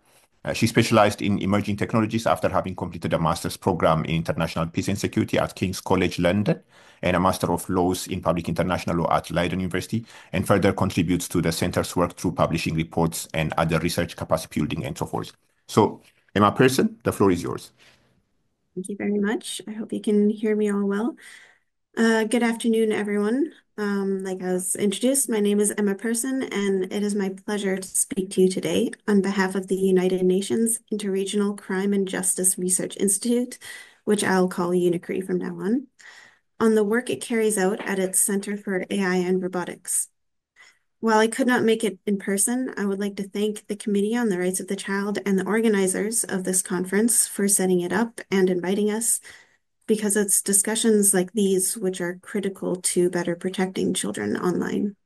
She specialized in emerging technologies after having completed a master's program in international peace and security at King's College London and a Master of Laws in Public International Law at Leiden University, and further contributes to the center's work through publishing reports and other research capacity building and so forth. So, Emma Persson, the floor is yours. Thank you very much. I hope you can hear me all well. Good afternoon, everyone. Like I was introduced, my name is Emma Persson, and it is my pleasure to speak to you today on behalf of the United Nations Interregional Crime and Justice Research Institute, which I'll call UNICRI from now on the work it carries out at its Center for AI and Robotics. While I could not make it in person, I would like to thank the Committee on the Rights of the Child and the organizers of this conference for setting it up and inviting us, because it's discussions like these which are critical to better protecting children online.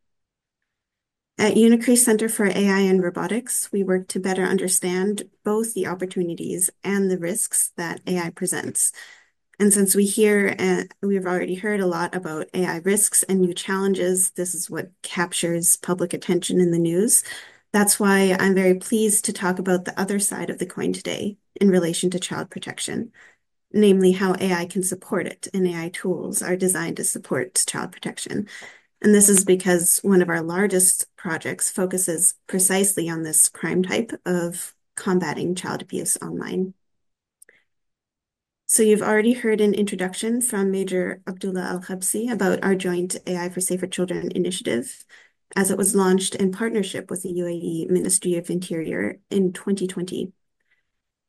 At UNICRI Center for AI and Robotics, we work to better understand both the opportunities and the risks that AI presents. And since we've already heard a lot about AI risks and new challenges, this is what captures public attention in the news. That's why I'm very pleased to talk about the other side of the coin today in relation to child protection, namely how AI can support it, and AI tools are designed to support child protection. And this is because one of our largest projects focuses precisely on this crime type of combating child abuse online. So you've already heard an introduction from Major Abdullah Al-Khabsi about our joint AI for Safer Children initiative, as it was launched in partnership with the UAE Ministry of Interior in 2020.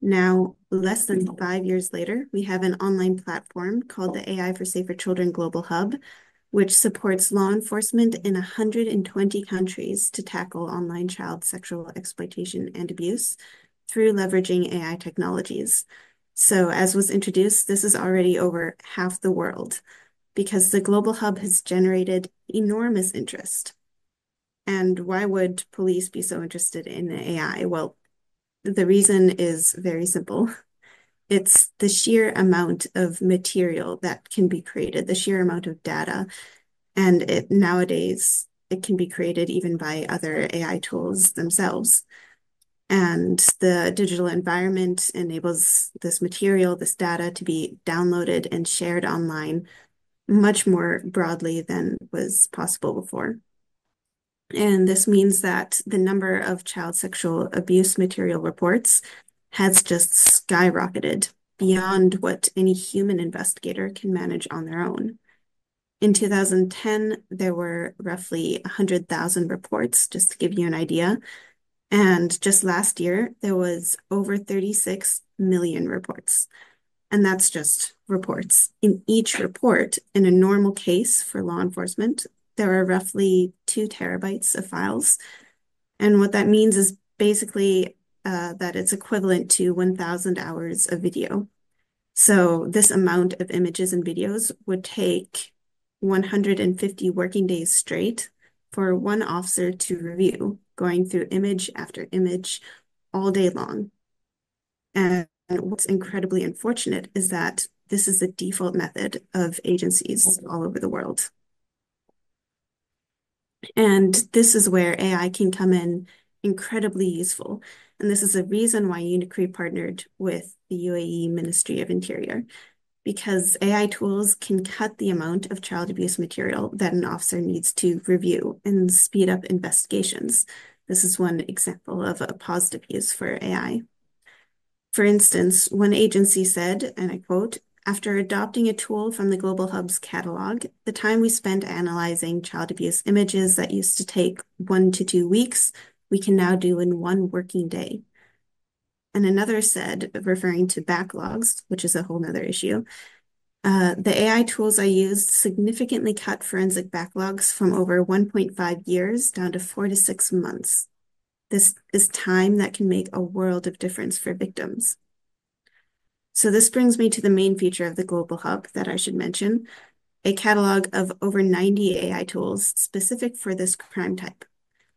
Now, less than 5 years later, we have an online platform called the AI for Safer Children Global Hub, which supports law enforcement in 120 countries to tackle online child sexual exploitation and abuse through leveraging AI technologies. So as was introduced, this is already over half the world because the Global Hub has generated enormous interest. And why would police be so interested in AI? Well, the reason is very simple. It's the sheer amount of material that can be created, the sheer amount of data. And nowadays, it can be created even by other AI tools themselves. And the digital environment enables this material, this data to be downloaded and shared online much more broadly than was possible before. And this means that the number of child sexual abuse material reports has just skyrocketed beyond what any human investigator can manage on their own. In 2010, there were roughly 100,000 reports, just to give you an idea. And just last year, there was over 36 million reports. And that's just reports. In each report, in a normal case for law enforcement, there are roughly 2 terabytes of files. And what that means is basically that it's equivalent to 1,000 hours of video. So this amount of images and videos would take 150 working days straight for one officer to review, going through image after image all day long. And what's incredibly unfortunate is that this is the default method of agencies all over the world. And this is where AI can come in incredibly useful. And this is a reason why UNICRI partnered with the UAE Ministry of Interior, because AI tools can cut the amount of child abuse material that an officer needs to review and speed up investigations. This is one example of a positive use for AI. For instance, one agency said, and I quote, "After adopting a tool from the Global Hub's catalog, the time we spent analyzing child abuse images that used to take 1 to 2 weeks, we can now do in 1 working day." And another said, referring to backlogs, which is a whole nother issue, "The AI tools I used significantly cut forensic backlogs from over 1.5 years down to 4 to 6 months. This is time that can make a world of difference for victims." So this brings me to the main feature of the Global Hub that I should mention, a catalog of over 90 AI tools specific for this crime type.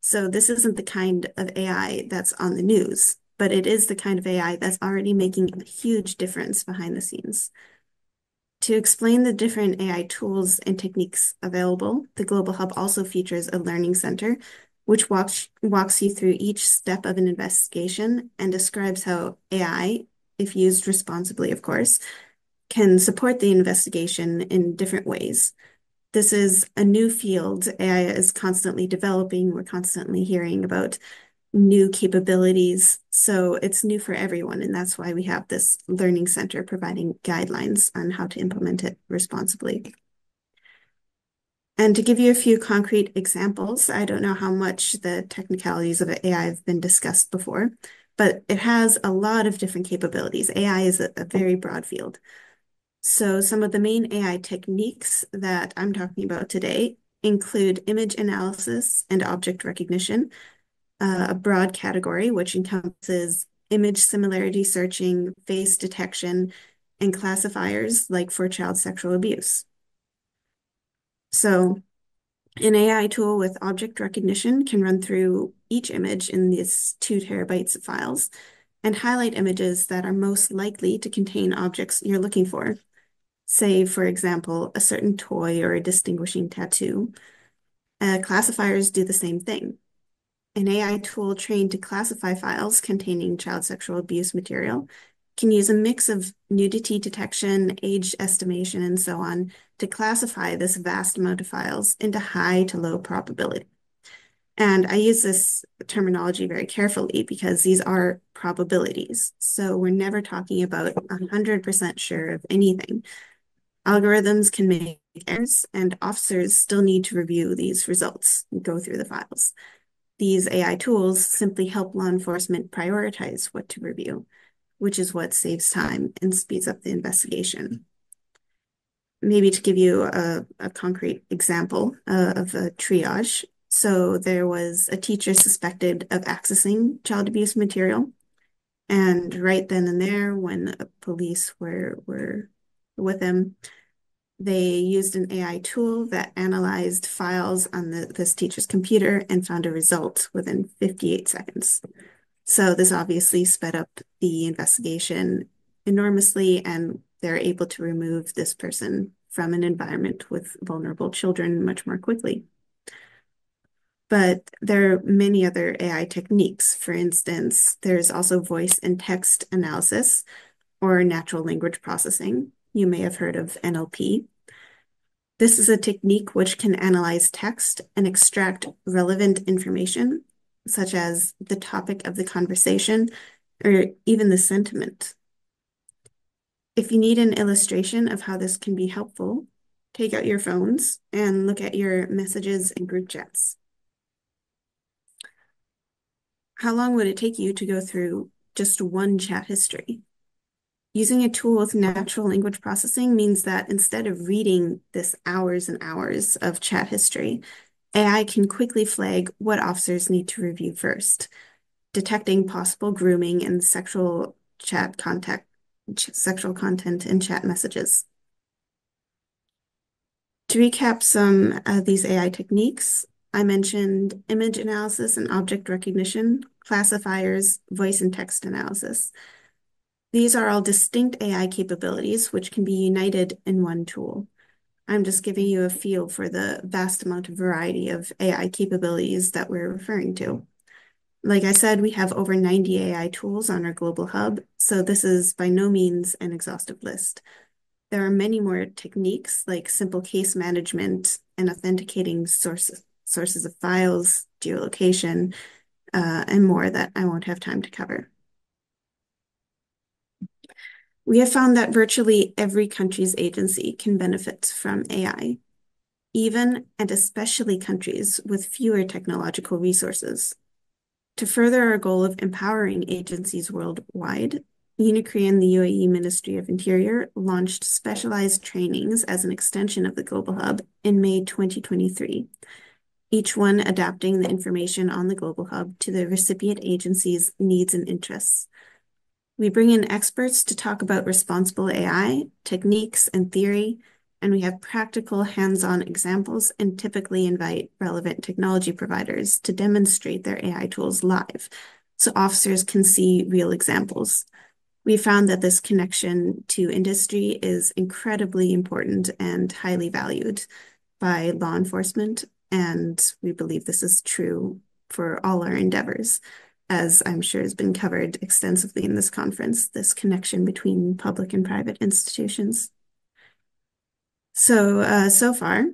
So this isn't the kind of AI that's on the news, but it is the kind of AI that's already making a huge difference behind the scenes. To explain the different AI tools and techniques available, the Global Hub also features a learning center, which walks you through each step of an investigation and describes how AI, if used responsibly, of course, can support the investigation in different ways. This is a new field. AI is constantly developing. We're constantly hearing about new capabilities. So it's new for everyone. And that's why we have this learning center providing guidelines on how to implement it responsibly. And to give you a few concrete examples, I don't know how much the technicalities of AI have been discussed before, but it has a lot of different capabilities. AI is a very broad field. So some of the main AI techniques that I'm talking about today include image analysis and object recognition, a broad category which encompasses image similarity searching, face detection, and classifiers like for child sexual abuse. So An AI tool with object recognition can run through each image in these 2 terabytes of files and highlight images that are most likely to contain objects you're looking for. Say, for example, a certain toy or a distinguishing tattoo. Classifiers do the same thing. An AI tool trained to classify files containing child sexual abuse material can use a mix of nudity detection, age estimation, and so on to classify this vast amount of files into high to low probability. And I use this terminology very carefully because these are probabilities. So we're never talking about 100% sure of anything. Algorithms can make errors, and officers still need to review these results and go through the files. These AI tools simply help law enforcement prioritize what to review, which is what saves time and speeds up the investigation. Maybe to give you a concrete example of a triage. So there was a teacher suspected of accessing child abuse material. And right then and there, when police were with him, they used an AI tool that analyzed files on this teacher's computer and found a result within 58 seconds. So this obviously sped up the investigation enormously, and they're able to remove this person from an environment with vulnerable children much more quickly. But there are many other AI techniques. For instance, there's also voice and text analysis or natural language processing. You may have heard of NLP. This is a technique which can analyze text and extract relevant information, such as the topic of the conversation or even the sentiment. If you need an illustration of how this can be helpful, take out your phones and look at your messages and group chats. How long would it take you to go through just one chat history? Using a tool with natural language processing means that instead of reading this hours and hours of chat history, AI can quickly flag what officers need to review first, detecting possible grooming and sexual content in chat messages. To recap some of these AI techniques, I mentioned image analysis and object recognition, classifiers, voice and text analysis. These are all distinct AI capabilities which can be united in one tool. I'm just giving you a feel for the vast amount of variety of AI capabilities that we're referring to. Like I said, we have over 90 AI tools on our global hub, so this is by no means an exhaustive list. There are many more techniques like simple case management and authenticating sources of files, geolocation, and more that I won't have time to cover. We have found that virtually every country's agency can benefit from AI, even and especially countries with fewer technological resources. To further our goal of empowering agencies worldwide, UNICRI and the UAE Ministry of Interior launched specialized trainings as an extension of the Global Hub in May 2023, each one adapting the information on the Global Hub to the recipient agency's needs and interests. We bring in experts to talk about responsible AI, techniques, and theory, and we have practical hands-on examples and typically invite relevant technology providers to demonstrate their AI tools live so officers can see real examples. We found that this connection to industry is incredibly important and highly valued by law enforcement, and we believe this is true for all our endeavors, as I'm sure has been covered extensively in this conference, this connection between public and private institutions. So far,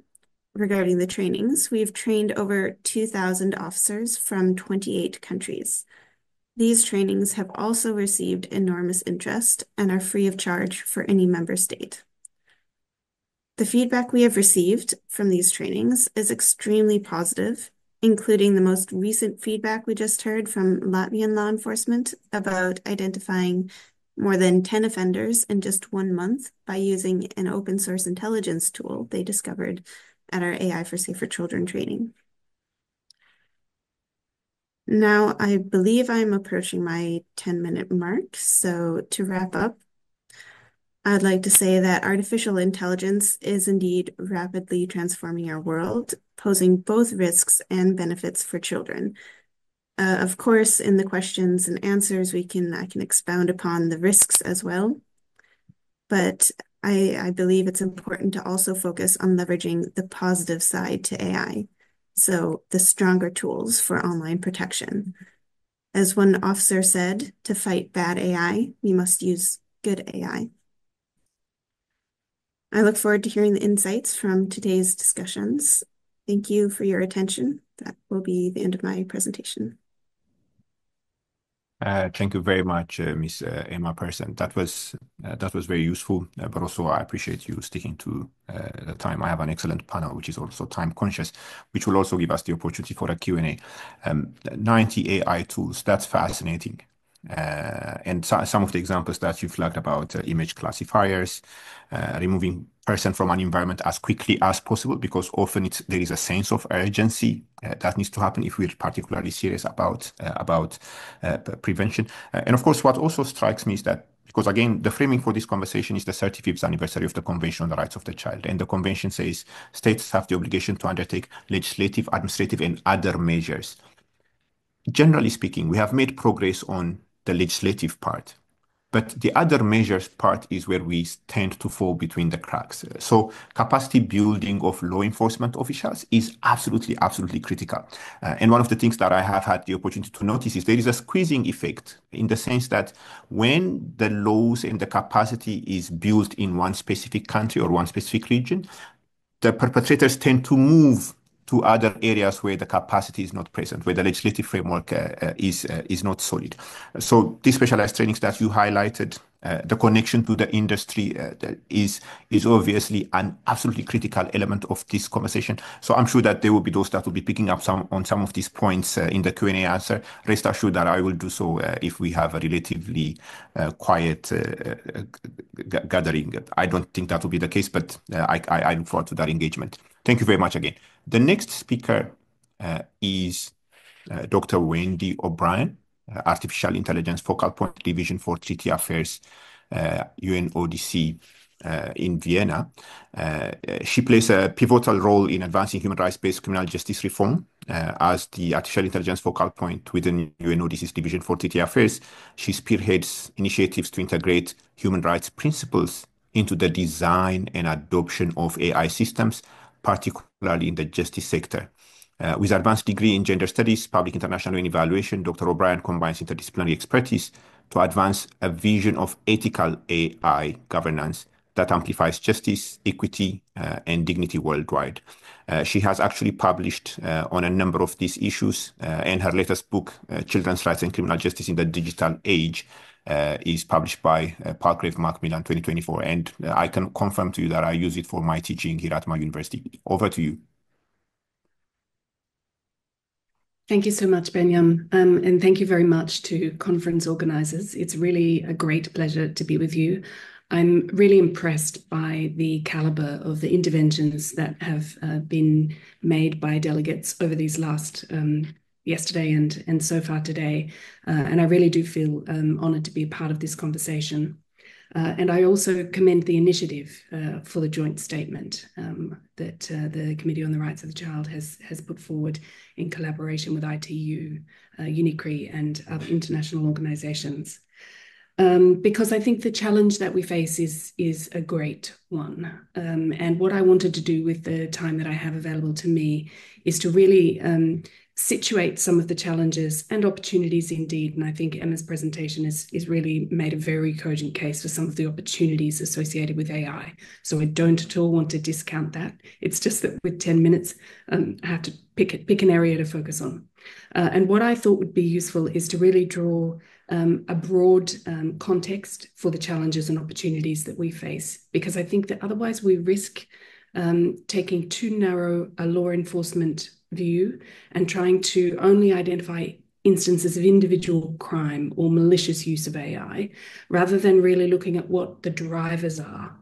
regarding the trainings, we've trained over 2,000 officers from 28 countries. These trainings have also received enormous interest and are free of charge for any member state. The feedback we have received from these trainings is extremely positive, including the most recent feedback we just heard from Latvian law enforcement about identifying more than 10 offenders in just 1 month by using an open source intelligence tool they discovered at our AI for Safer Children training. Now, I believe I'm approaching my 10-minute mark. So to wrap up, I'd like to say that artificial intelligence is indeed rapidly transforming our world, posing both risks and benefits for children. Of course, in the questions and answers, I can expound upon the risks as well. But I believe it's important to also focus on leveraging the positive side to AI. So the stronger tools for online protection. As one officer said, to fight bad AI, we must use good AI. I look forward to hearing the insights from today's discussions. Thank you for your attention. That will be the end of my presentation. Thank you very much, Ms. Emma Persson. That was very useful, but also I appreciate you sticking to the time. I have an excellent panel, which is also time conscious, which will also give us the opportunity for a Q&A. 90 AI tools, that's fascinating. And some of the examples that you flagged about image classifiers, removing person from an environment as quickly as possible, because often there is a sense of urgency that needs to happen if we're particularly serious about prevention. And of course, what also strikes me is that, because again, the framing for this conversation is the 35th anniversary of the Convention on the Rights of the Child. And the convention says states have the obligation to undertake legislative, administrative, and other measures. Generally speaking, we have made progress on the legislative part, but the other measures part is where we tend to fall between the cracks. So capacity building of law enforcement officials is absolutely critical. And one of the things that I have had the opportunity to notice is there is a squeezing effect, in the sense that when the laws and the capacity is built in one specific country or one specific region, the perpetrators tend to move to other areas where the capacity is not present, where the legislative framework is not solid. So these specialized trainings that you highlighted, the connection to the industry is obviously an absolutely critical element of this conversation. So I'm sure that there will be those that will be picking up on some of these points in the Q&A answer. Rest assured that I will do so if we have a relatively quiet gathering. I don't think that will be the case, but I look forward to that engagement. Thank you very much again. The next speaker is Dr. Wendy O'Brien, Artificial Intelligence Focal Point Division for Treaty Affairs, UNODC in Vienna. She plays a pivotal role in advancing human rights-based criminal justice reform as the Artificial Intelligence Focal Point within UNODC's Division for Treaty Affairs. She spearheads initiatives to integrate human rights principles into the design and adoption of AI systems, particularly in the justice sector. With advanced degree in gender studies, public international and evaluation, Dr. O'Brien combines interdisciplinary expertise to advance a vision of ethical AI governance that amplifies justice, equity, and dignity worldwide. She has actually published on a number of these issues, and her latest book, Children's Rights and Criminal Justice in the Digital Age, is published by Palgrave Macmillan 2024. And I can confirm to you that I use it for my teaching here at my university. Over to you. Thank you so much, Benyam, and thank you very much to conference organizers. It's really a great pleasure to be with you. I'm really impressed by the caliber of the interventions that have been made by delegates over these last yesterday and so far today. And I really do feel honored to be a part of this conversation. And I also commend the initiative for the joint statement that the Committee on the Rights of the Child has put forward in collaboration with ITU, UNICRI, and other international organizations. Because I think the challenge that we face is a great one. And what I wanted to do with the time that I have available to me is to really situate some of the challenges and opportunities indeed. And I think Emma's presentation is really made a very cogent case for some of the opportunities associated with AI. So I don't at all want to discount that. It's just that with 10 minutes, I have to pick an area to focus on. And what I thought would be useful is to really draw a broad context for the challenges and opportunities that we face, because I think that otherwise we risk taking too narrow a law enforcement view and trying to only identify instances of individual crime or malicious use of AI, rather than really looking at what the drivers are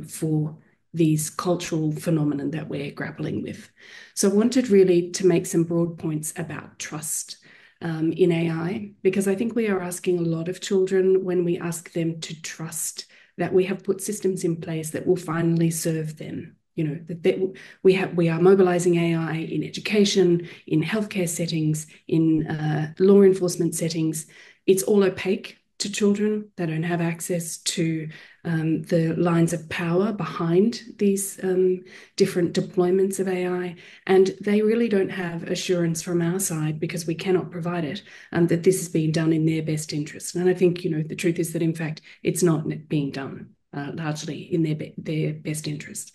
for these cultural phenomena that we're grappling with. So I wanted really to make some broad points about trust in AI, because I think we are asking a lot of children when we ask them to trust that we have put systems in place that will finally serve them. You know, that we are mobilizing AI in education, in healthcare settings, in law enforcement settings. It's all opaque to children. They don't have access to the lines of power behind these different deployments of AI, and they really don't have assurance from our side, because we cannot provide it, that this is being done in their best interest. And I think, you know, the truth is that in fact it's not being done largely in their best interest.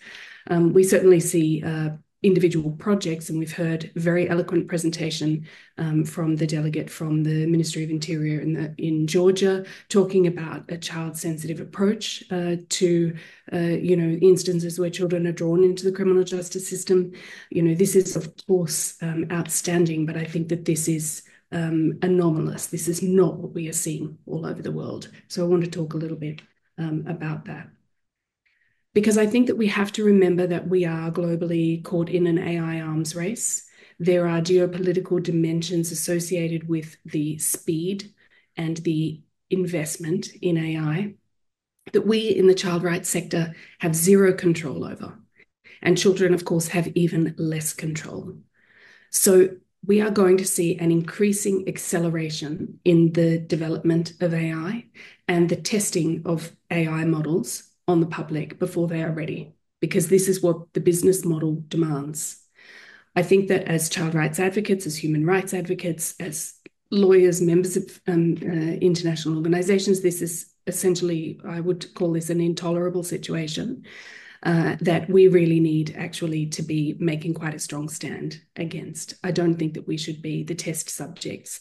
We certainly see individual projects, and we've heard a very eloquent presentation from the delegate from the Ministry of Interior in Georgia, talking about a child-sensitive approach to you know, instances where children are drawn into the criminal justice system. You know, this is of course outstanding, but I think that this is anomalous. This is not what we are seeing all over the world. So I want to talk a little bit about that, because I think that we have to remember that we are globally caught in an AI arms race. There are geopolitical dimensions associated with the speed and the investment in AI that we in the child rights sector have zero control over. And children, of course, have even less control. So we are going to see an increasing acceleration in the development of AI and the testing of AI models on the public before they are ready, because this is what the business model demands. I think that as child rights advocates, as human rights advocates, as lawyers, members of international organizations, this is essentially, I would call this an intolerable situation that we really need actually to be making quite a strong stand against. I don't think that we should be the test subjects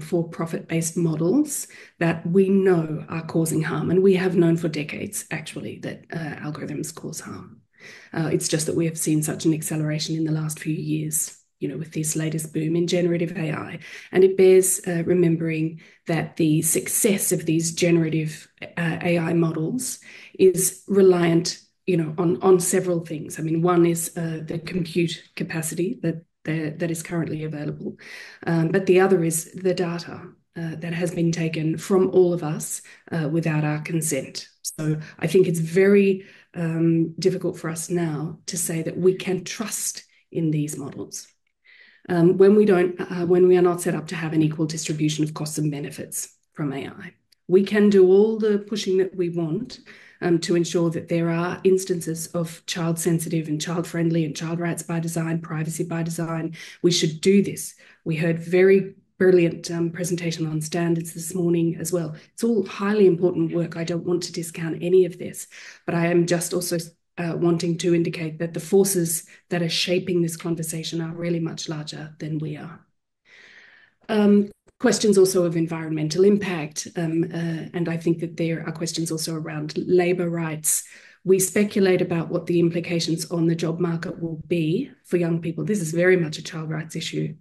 for profit-based models that we know are causing harm. And we have known for decades, actually, that algorithms cause harm. It's just that we have seen such an acceleration in the last few years, you know, with this latest boom in generative AI. And it bears remembering that the success of these generative AI models is reliant, you know, on several things. I mean, one is the compute capacity that is currently available, but the other is the data that has been taken from all of us without our consent. So I think it's very difficult for us now to say that we can trust in these models when we are not set up to have an equal distribution of costs and benefits from AI. We can do all the pushing that we want to ensure that there are instances of child-sensitive and child-friendly and child rights by design, privacy by design. We should do this. We heard very brilliant presentation on standards this morning as well. It's all highly important work. I don't want to discount any of this, but I am just also wanting to indicate that the forces that are shaping this conversation are really much larger than we are. Questions also of environmental impact, and I think that there are questions also around labour rights. We speculate about what the implications on the job market will be for young people. This is very much a child rights issue.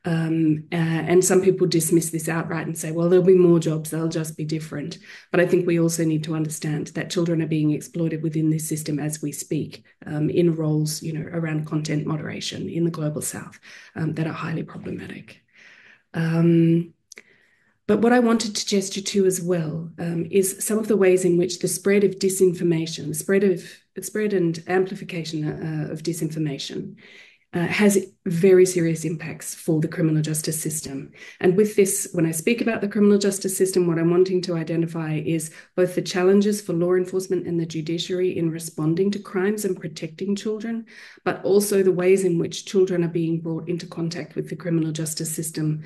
And some people dismiss this outright and say, well, there'll be more jobs, they'll just be different. But I think we also need to understand that children are being exploited within this system as we speak, in roles, you know, around content moderation in the global south that are highly problematic. But what I wanted to gesture to as well is some of the ways in which the spread of disinformation, the spread and amplification of disinformation has very serious impacts for the criminal justice system. And with this, when I speak about the criminal justice system, what I'm wanting to identify is both the challenges for law enforcement and the judiciary in responding to crimes and protecting children, but also the ways in which children are being brought into contact with the criminal justice system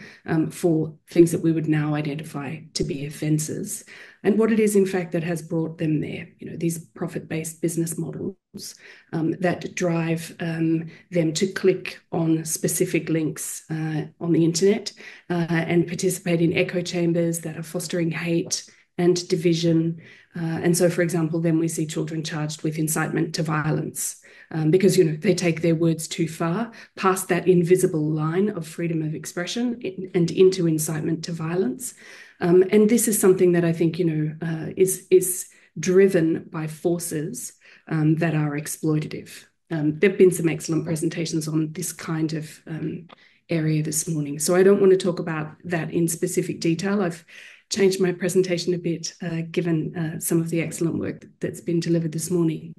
for things that we would now identify to be offences. And what it is, in fact, that has brought them there, you know, these profit-based business models that drive them to click on specific links on the internet and participate in echo chambers that are fostering hate and division. And so, for example, then we see children charged with incitement to violence because, you know, they take their words too far, past that invisible line of freedom of expression and into incitement to violence. And this is something that I think, you know, is driven by forces that are exploitative. There have been some excellent presentations on this kind of area this morning. So I don't want to talk about that in specific detail. I've change my presentation a bit, given some of the excellent work that's been delivered this morning.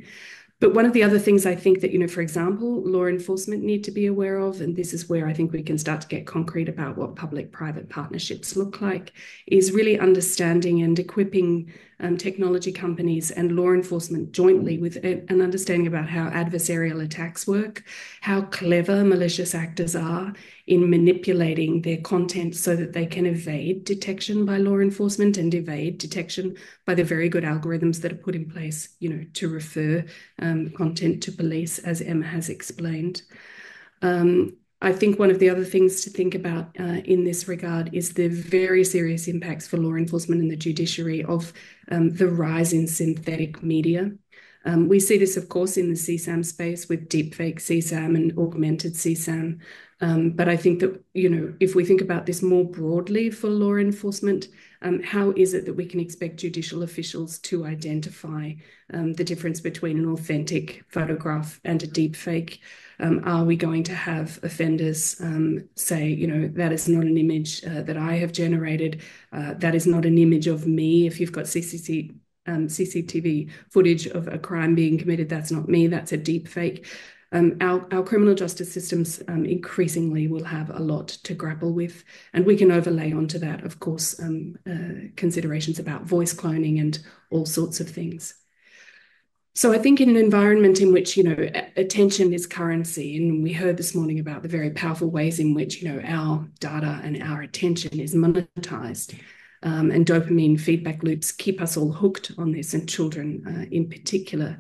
But one of the other things I think that, for example, law enforcement need to be aware of, and this is where I think we can start to get concrete about what public-private partnerships look like, is really understanding and equipping technology companies and law enforcement jointly with an understanding about how adversarial attacks work, how clever malicious actors are in manipulating their content so that they can evade detection by law enforcement and evade detection by the very good algorithms that are put in place, to refer content to police, as Emma has explained. I think one of the other things to think about in this regard is the very serious impacts for law enforcement and the judiciary of the rise in synthetic media. We see this, of course, in the CSAM space with deepfake CSAM and augmented CSAM. But I think that, if we think about this more broadly for law enforcement, how is it that we can expect judicial officials to identify the difference between an authentic photograph and a deepfake? Are we going to have offenders say, that is not an image that I have generated, that is not an image of me? If you've got CCTV footage of a crime being committed, that's not me, that's a deepfake. Our criminal justice systems increasingly will have a lot to grapple with, and we can overlay onto that, of course, considerations about voice cloning and all sorts of things. So I think in an environment in which, attention is currency, and we heard this morning about the very powerful ways in which, our data and our attention is monetized, and dopamine feedback loops keep us all hooked on this, and children in particular.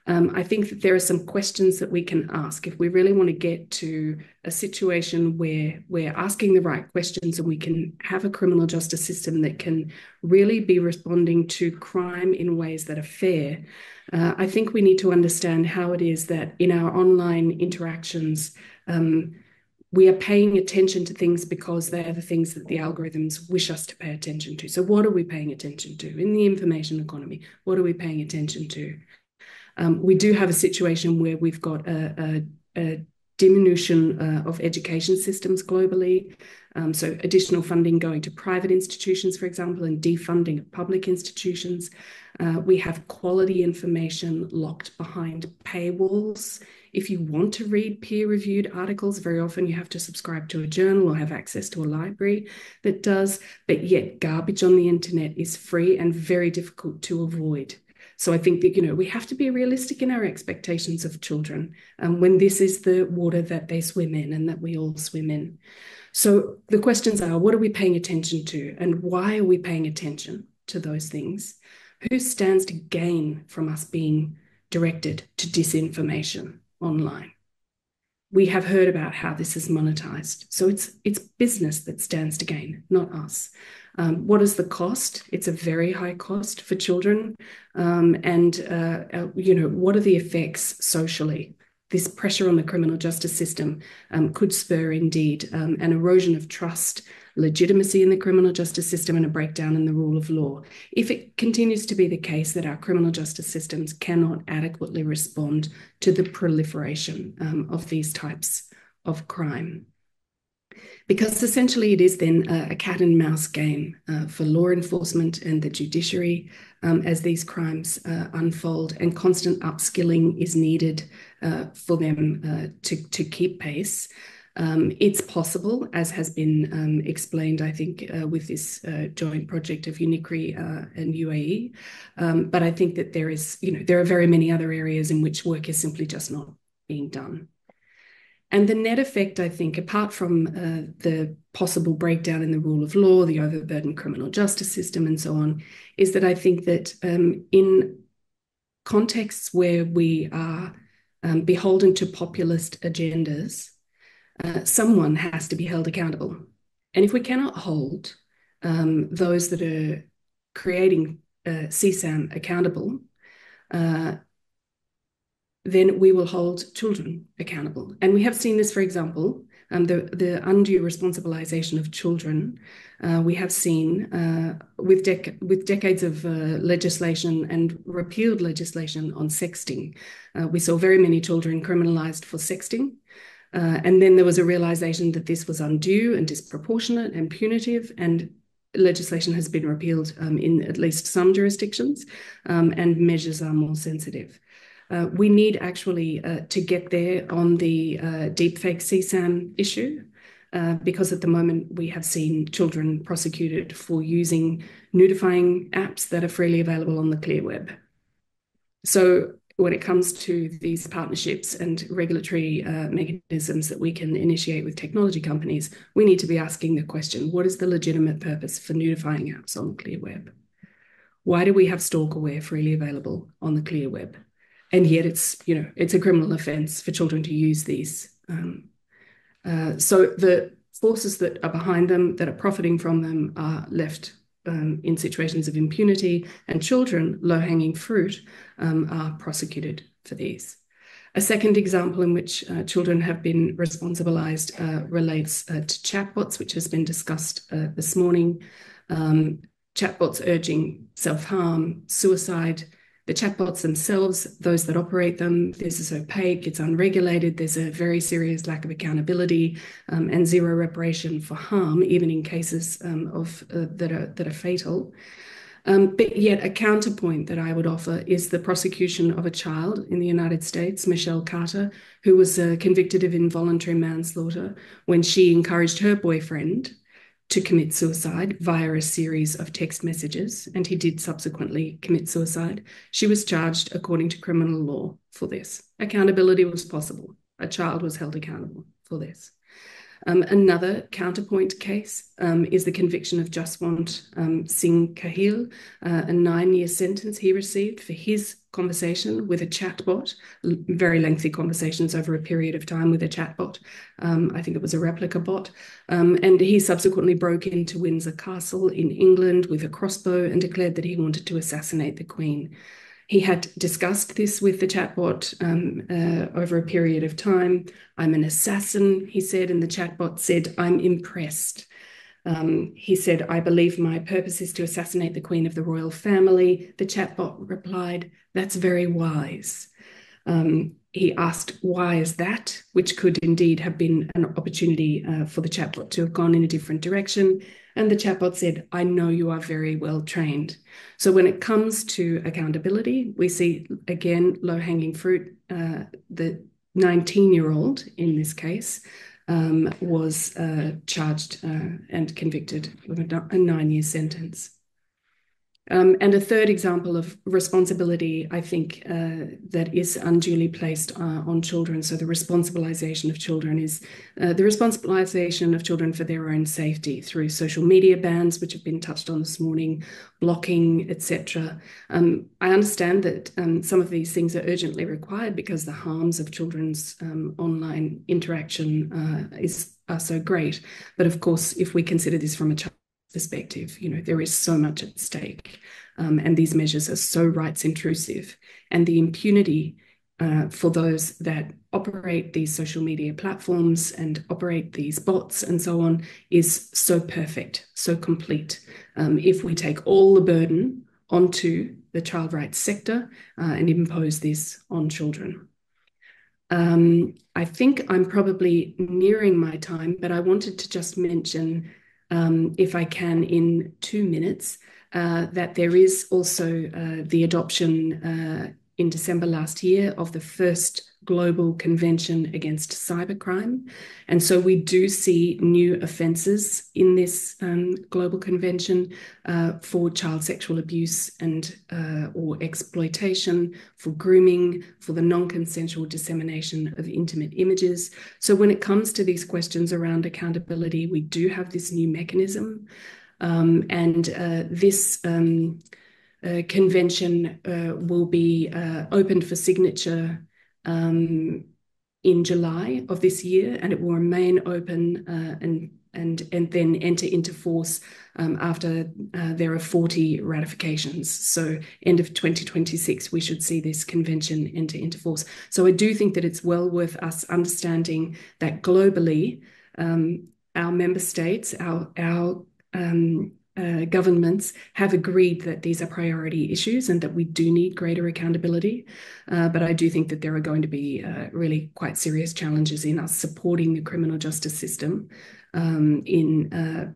I think that there are some questions that we can ask if we really want to get to a situation where we're asking the right questions and we can have a criminal justice system that can really be responding to crime in ways that are fair. I think we need to understand how it is that in our online interactions, we are paying attention to things because they are the things that the algorithms wish us to pay attention to. So what are we paying attention to in the information economy? What are we paying attention to? We do have a situation where we've got a diminution of education systems globally. So additional funding going to private institutions, for example, and defunding of public institutions. We have quality information locked behind paywalls. If you want to read peer-reviewed articles, very often you have to subscribe to a journal or have access to a library that does, but yet garbage on the internet is free and very difficult to avoid. So I think that, we have to be realistic in our expectations of children when this is the water that they swim in and that we all swim in. So the questions are, what are we paying attention to, and why are we paying attention to those things? Who stands to gain from us being directed to disinformation online? We have heard about how this is monetized. So it's business that stands to gain, not us. What is the cost? It's a very high cost for children. What are the effects socially? This pressure on the criminal justice system could spur indeed an erosion of trust, legitimacy in the criminal justice system, and a breakdown in the rule of law. If it continues to be the case that our criminal justice systems cannot adequately respond to the proliferation of these types of crime. Because essentially it is then a cat and mouse game for law enforcement and the judiciary as these crimes unfold, and constant upskilling is needed for them to keep pace. It's possible, as has been explained, I think, with this joint project of UNICRI and UAE. But I think that there are very many other areas in which work is simply just not being done. And the net effect, I think, apart from the possible breakdown in the rule of law, the overburdened criminal justice system, and so on, is that I think that in contexts where we are beholden to populist agendas, someone has to be held accountable. And if we cannot hold those that are creating CSAM accountable, then we will hold children accountable. And we have seen this, for example, the undue responsibilization of children. We have seen with decades of legislation and repealed legislation on sexting. We saw very many children criminalized for sexting. And then there was a realization that this was undue and disproportionate and punitive, and legislation has been repealed in at least some jurisdictions, and measures are more sensitive. We need actually to get there on the deepfake CSAM issue, because at the moment we have seen children prosecuted for using nudifying apps that are freely available on the clear web. So when it comes to these partnerships and regulatory mechanisms that we can initiate with technology companies, we need to be asking the question, what is the legitimate purpose for nudifying apps on the clear web? Why do we have stalkerware freely available on the clear web? And yet it's a criminal offense for children to use these. So the forces that are behind them, that are profiting from them, are left in situations of impunity, and children, low-hanging fruit, are prosecuted for these. A second example in which children have been responsibilized relates to chatbots, which has been discussed this morning. Chatbots urging self-harm, suicide. The chatbots themselves, those that operate them, this is opaque, it's unregulated, there's a very serious lack of accountability, and zero reparation for harm, even in cases that are fatal. But yet a counterpoint that I would offer is the prosecution of a child in the United States, Michelle Carter, who was convicted of involuntary manslaughter when she encouraged her boyfriend to commit suicide via a series of text messages, and he did subsequently commit suicide. She was charged according to criminal law for this. Accountability was possible. A child was held accountable for this. Another counterpoint case is the conviction of Jaswant Singh Kahil, a 9-year sentence he received for his conversation with a chatbot, very lengthy conversations over a period of time with a chatbot. I think it was a replica bot. And he subsequently broke into Windsor Castle in England with a crossbow and declared that he wanted to assassinate the Queen. He had discussed this with the chatbot over a period of time. I'm an assassin, he said, and the chatbot said, I'm impressed. He said, I believe my purpose is to assassinate the Queen of the royal family. The chatbot replied, that's very wise. He asked, why is that? Which could indeed have been an opportunity for the chatbot to have gone in a different direction. And the chatbot said, I know you are very well trained. So when it comes to accountability, we see, again, low-hanging fruit. The 19-year-old in this case was charged and convicted with a 9-year sentence. And a third example of responsibility, I think, that is unduly placed on children. So the responsibilization of children is the responsibilization of children for their own safety through social media bans, which have been touched on this morning, blocking, etc. I understand that some of these things are urgently required because the harms of children's online interaction are so great. But of course, if we consider this from a child perspective, there is so much at stake, and these measures are so rights intrusive, and the impunity for those that operate these social media platforms and operate these bots and so on is so perfect, so complete. If we take all the burden onto the child rights sector and impose this on children. I think I'm probably nearing my time, but I wanted to just mention, if I can, in 2 minutes, that there is also the adoption in December last year of the first global convention against cybercrime. And so we do see new offences in this global convention for child sexual abuse and or exploitation, for grooming, for the non-consensual dissemination of intimate images. So when it comes to these questions around accountability, we do have this new mechanism. And this convention will be opened for signature in July of this year, and it will remain open and then enter into force after there are 40 ratifications. So end of 2026, we should see this convention enter into force. So I do think that it's well worth us understanding that globally, our member states, our governments have agreed that these are priority issues and that we do need greater accountability. But I do think that there are going to be really quite serious challenges in us supporting the criminal justice system in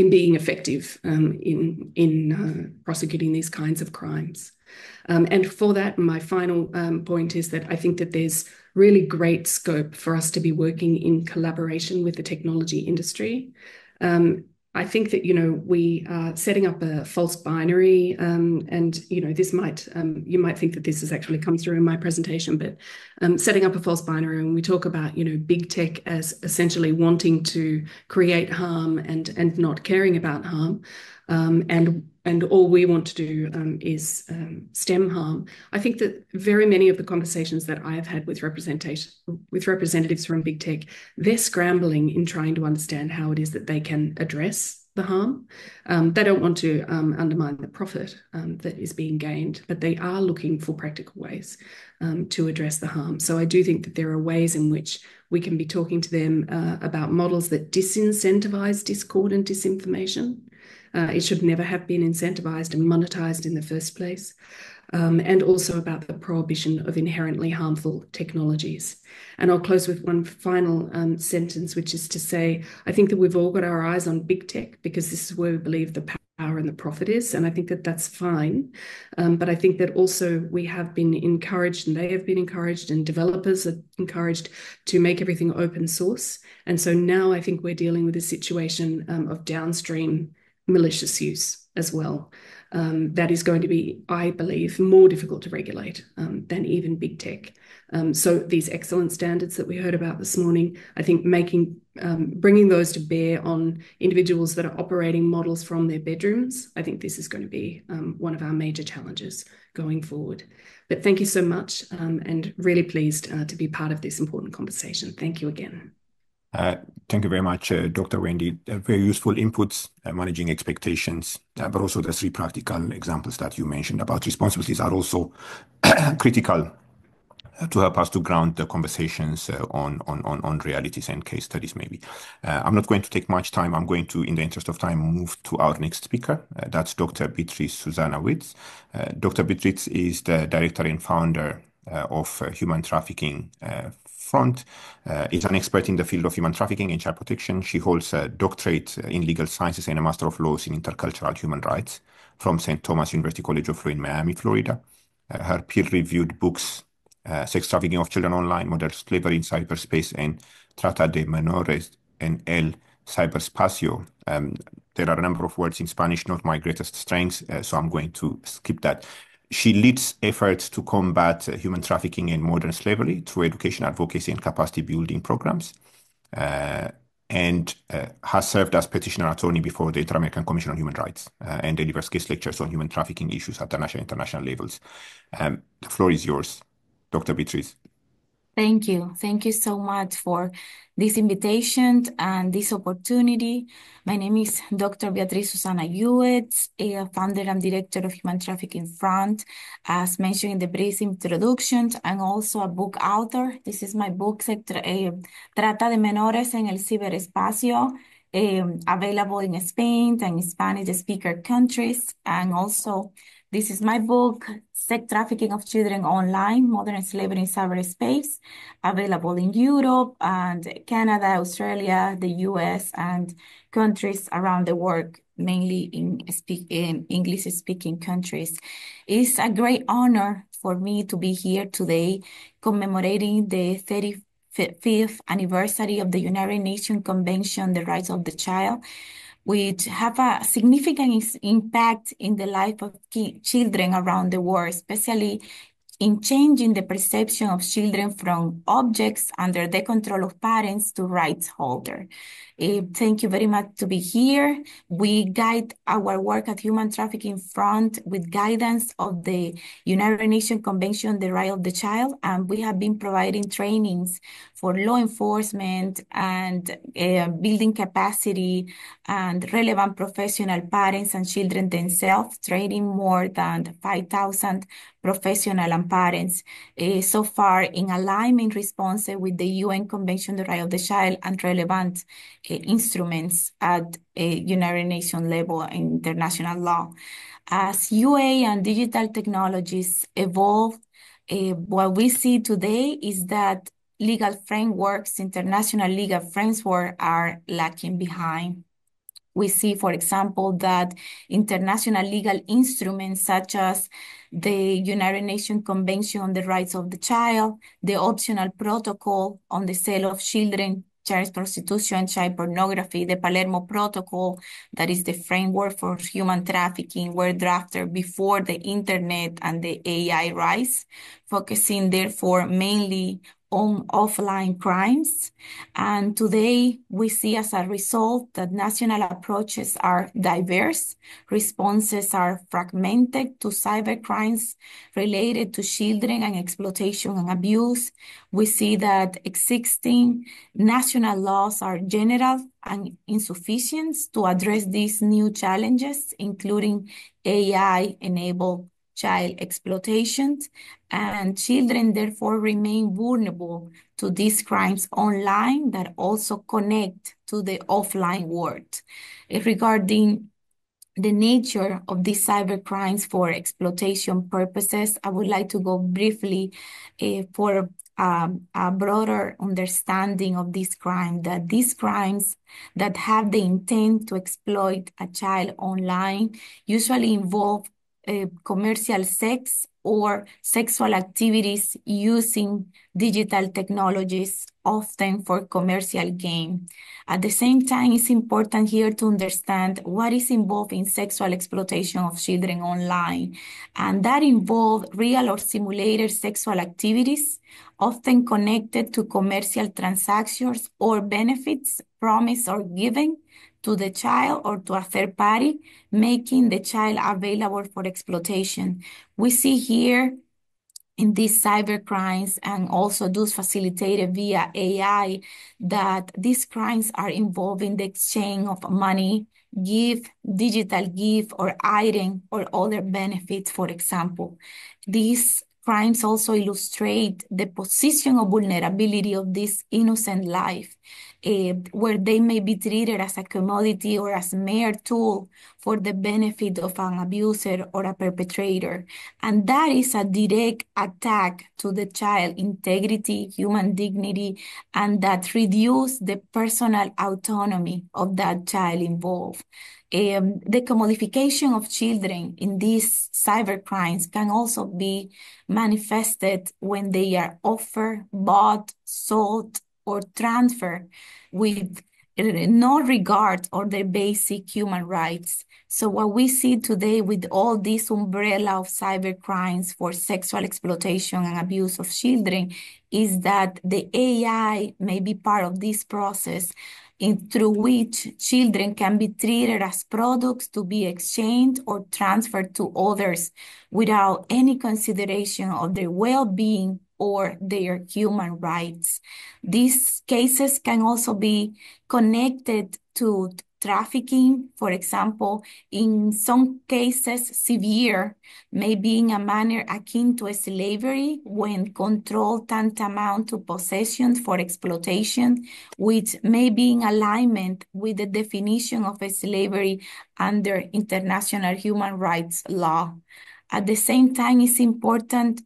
being effective in prosecuting these kinds of crimes. And for that, my final point is that I think that there's really great scope for us to be working in collaboration with the technology industry. I think that, we are setting up a false binary, and, this might, you might think that this has actually come through in my presentation, but setting up a false binary, and we talk about, big tech as essentially wanting to create harm and not caring about harm. And all we want to do is stem harm. I think that very many of the conversations that I have had with representatives from big tech, they're scrambling in trying to understand how it is that they can address the harm. They don't want to undermine the profit that is being gained, but they are looking for practical ways to address the harm. So I do think that there are ways in which we can be talking to them about models that disincentivize discord and disinformation. It should never have been incentivized and monetized in the first place. And also about the prohibition of inherently harmful technologies. And I'll close with one final sentence, which is to say, I think that we've all got our eyes on big tech because this is where we believe the power and the profit is. And I think that that's fine. But I think that also we have been encouraged, and they have been encouraged, and developers are encouraged to make everything open source. And so now I think we're dealing with a situation of downstream malicious use as well. That is going to be, I believe, more difficult to regulate than even big tech. So these excellent standards that we heard about this morning, I think bringing those to bear on individuals that are operating models from their bedrooms, I think this is going to be one of our major challenges going forward. But thank you so much, and really pleased to be part of this important conversation. Thank you again. Thank you very much, Dr. Wendy. Very useful inputs, managing expectations, but also the 3 practical examples that you mentioned about responsibilities are also critical to help us to ground the conversations on realities and case studies, maybe. I'm not going to take much time. I'm going to, in the interest of time, move to our next speaker. That's Dr. Beatrice Susanna Witz. Dr. Beatrice is the director and founder of Human Trafficking Front, is an expert in the field of human trafficking and child protection. She holds a doctorate in legal sciences and a master of laws in intercultural human rights from St. Thomas University College of Law in Miami, Florida. Her peer-reviewed books, Sex Trafficking of Children Online, Modern Slavery in Cyberspace, and Trata de Menores en el Cyberspacio. There are a number of words in Spanish, not my greatest strengths, so I'm going to skip that. She leads efforts to combat human trafficking and modern slavery through education, advocacy, and capacity building programs, and has served as petitioner attorney before the Inter-American Commission on Human Rights, and delivers guest lectures on human trafficking issues at the national and international levels. The floor is yours, Dr. Beatrice. Thank you. Thank you so much for this invitation and this opportunity. My name is Dr. Beatrice Susanna Witz, founder and director of Human Trafficking Front. As mentioned in the brief introduction, I'm also a book author. This is my book, Trata de Menores en el Ciberespacio, available in Spain and Spanish speaker countries. And also, this is my book, Sex Trafficking of Children Online, Modern Slavery in Cyberspace, available in Europe and Canada, Australia, the US, and countries around the world, mainly in English-speaking countries. It's a great honor for me to be here today, commemorating the 35th anniversary of the United Nations Convention on the Rights of the Child, which have a significant impact in the life of children around the world, especially in changing the perception of children from objects under the control of parents to rights holders. Thank you very much to be here. We guide our work at Human Trafficking Front with guidance of the United Nations Convention on the Right of the Child, and we have been providing trainings for law enforcement and building capacity and relevant professional parents and children themselves, training more than 5,000 professional and parents so far in alignment response with the UN Convention on the Right of the Child and relevant instruments at a United Nations level in international law. As UA and digital technologies evolve, what we see today is that legal frameworks, international legal frameworks are lacking behind. We see, for example, that international legal instruments such as the United Nations Convention on the Rights of the Child, the Optional Protocol on the Sale of Children, Child Prostitution, Child Pornography, the Palermo Protocol, that is the framework for human trafficking, were drafted before the internet and the AI rise, focusing therefore mainly on offline crimes. And today we see as a result that national approaches are diverse, responses are fragmented to cyber crimes related to children and exploitation and abuse. We see that existing national laws are general and insufficient to address these new challenges, including AI-enabled child exploitation, and children therefore remain vulnerable to these crimes online that also connect to the offline world. Regarding the nature of these cyber crimes for exploitation purposes, I would like to go briefly for a broader understanding of this crime, that these crimes that have the intent to exploit a child online usually involve commercial sex or sexual activities using digital technologies, often for commercial gain. At the same time, it's important here to understand what is involved in sexual exploitation of children online. And that involves real or simulated sexual activities, often connected to commercial transactions or benefits promised or given to the child or to a third party, making the child available for exploitation. We see here in these cyber crimes and also those facilitated via AI that these crimes are involving the exchange of money, gift, digital gift, or item, or other benefits, for example. These crimes also illustrate the position of vulnerability of this innocent life, where they may be treated as a commodity or as a mere tool for the benefit of an abuser or a perpetrator. And that is a direct attack to the child integrity, human dignity, and that reduce the personal autonomy of that child involved. The commodification of children in these cyber crimes can also be manifested when they are offered, bought, sold, or transferred with no regard for their basic human rights. So what we see today with all this umbrella of cyber crimes for sexual exploitation and abuse of children is that the AI may be part of this process through which children can be treated as products to be exchanged or transferred to others without any consideration of their well-being or their human rights. These cases can also be connected to trafficking, for example, in some cases severe, maybe in a manner akin to slavery when control tantamount to possession for exploitation, which may be in alignment with the definition of slavery under international human rights law. At the same time, it's important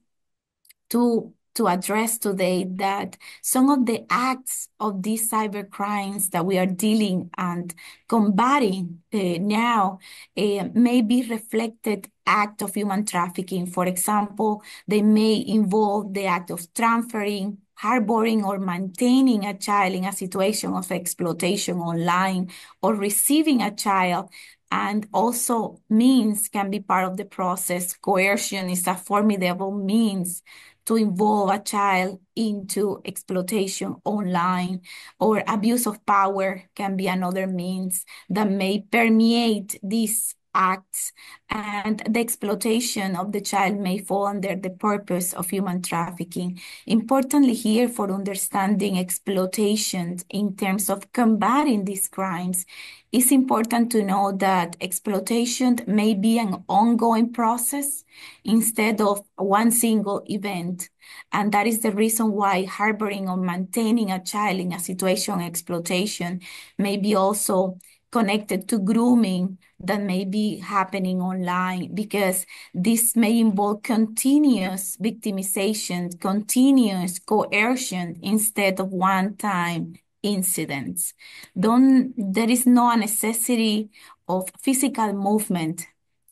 to address today that some of the acts of these cyber crimes that we are dealing and combating now may be reflected act of human trafficking. For example, they may involve the act of transferring, harboring, or maintaining a child in a situation of exploitation online, or receiving a child. And also means can be part of the process. Coercion is a formidable means to involve a child into exploitation online, or abuse of power can be another means that may permeate these acts, and the exploitation of the child may fall under the purpose of human trafficking. Importantly here, for understanding exploitation in terms of combating these crimes, it's important to know that exploitation may be an ongoing process instead of one single event. And that is the reason why harboring or maintaining a child in a situation of exploitation may be also connected to grooming that may be happening online, because this may involve continuous victimization, continuous coercion instead of one-time incidents. There is no necessity of physical movement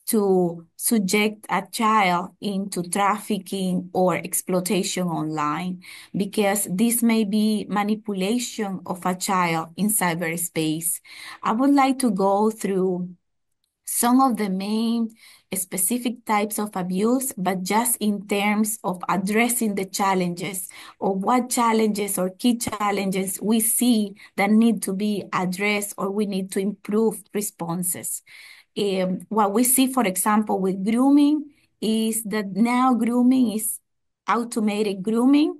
to subject a child into trafficking or exploitation online, because this may be manipulation of a child in cyberspace. I would like to go through some of the main specific types of abuse, but just in terms of addressing the challenges, or what challenges or key challenges we see that need to be addressed, or we need to improve responses. What we see, for example, with grooming is that now grooming is automated grooming.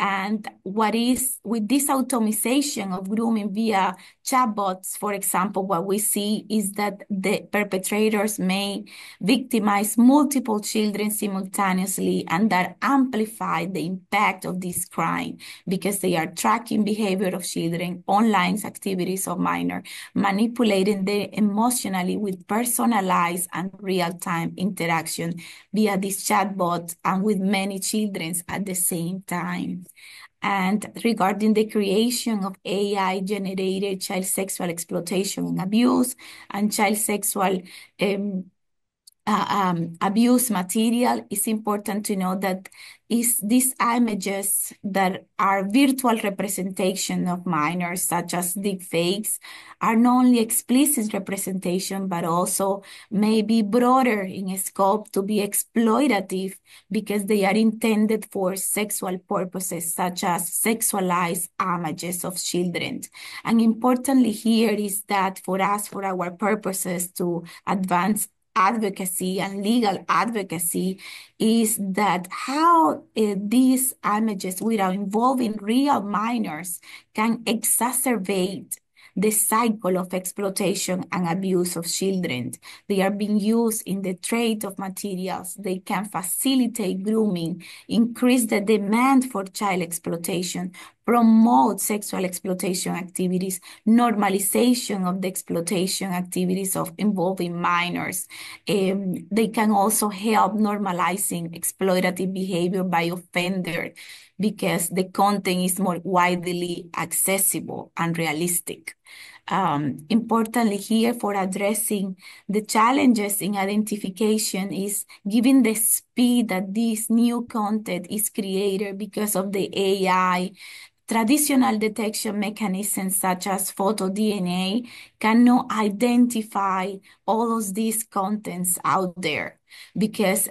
And what is with this automation of grooming via chatbots, for example, what we see is that the perpetrators may victimize multiple children simultaneously, and that amplify the impact of this crime, because they are tracking behavior of children, online activities of minor, manipulating them emotionally with personalized and real-time interaction via this chatbot and with many children at the same time. And regarding the creation of AI-generated child sexual exploitation and abuse and child sexual abuse material, it's important to know that these images that are virtual representation of minors, such as deepfakes, are not only explicit representation, but also may be broader in scope to be exploitative, because they are intended for sexual purposes, such as sexualized images of children. And importantly here is that for us, for our purposes to advance advocacy and legal advocacy, is that how these images, without involving real minors, can exacerbate the cycle of exploitation and abuse of children. They are being used in the trade of materials. They can facilitate grooming, increase the demand for child exploitation, promote sexual exploitation activities, normalization of the exploitation activities of involving minors. They can also help normalizing exploitative behavior by offenders, because the content is more widely accessible and realistic. Importantly here, for addressing the challenges in identification, is given the speed that this new content is created because of the AI. Traditional detection mechanisms such as photo DNA cannot identify all of these contents out there, because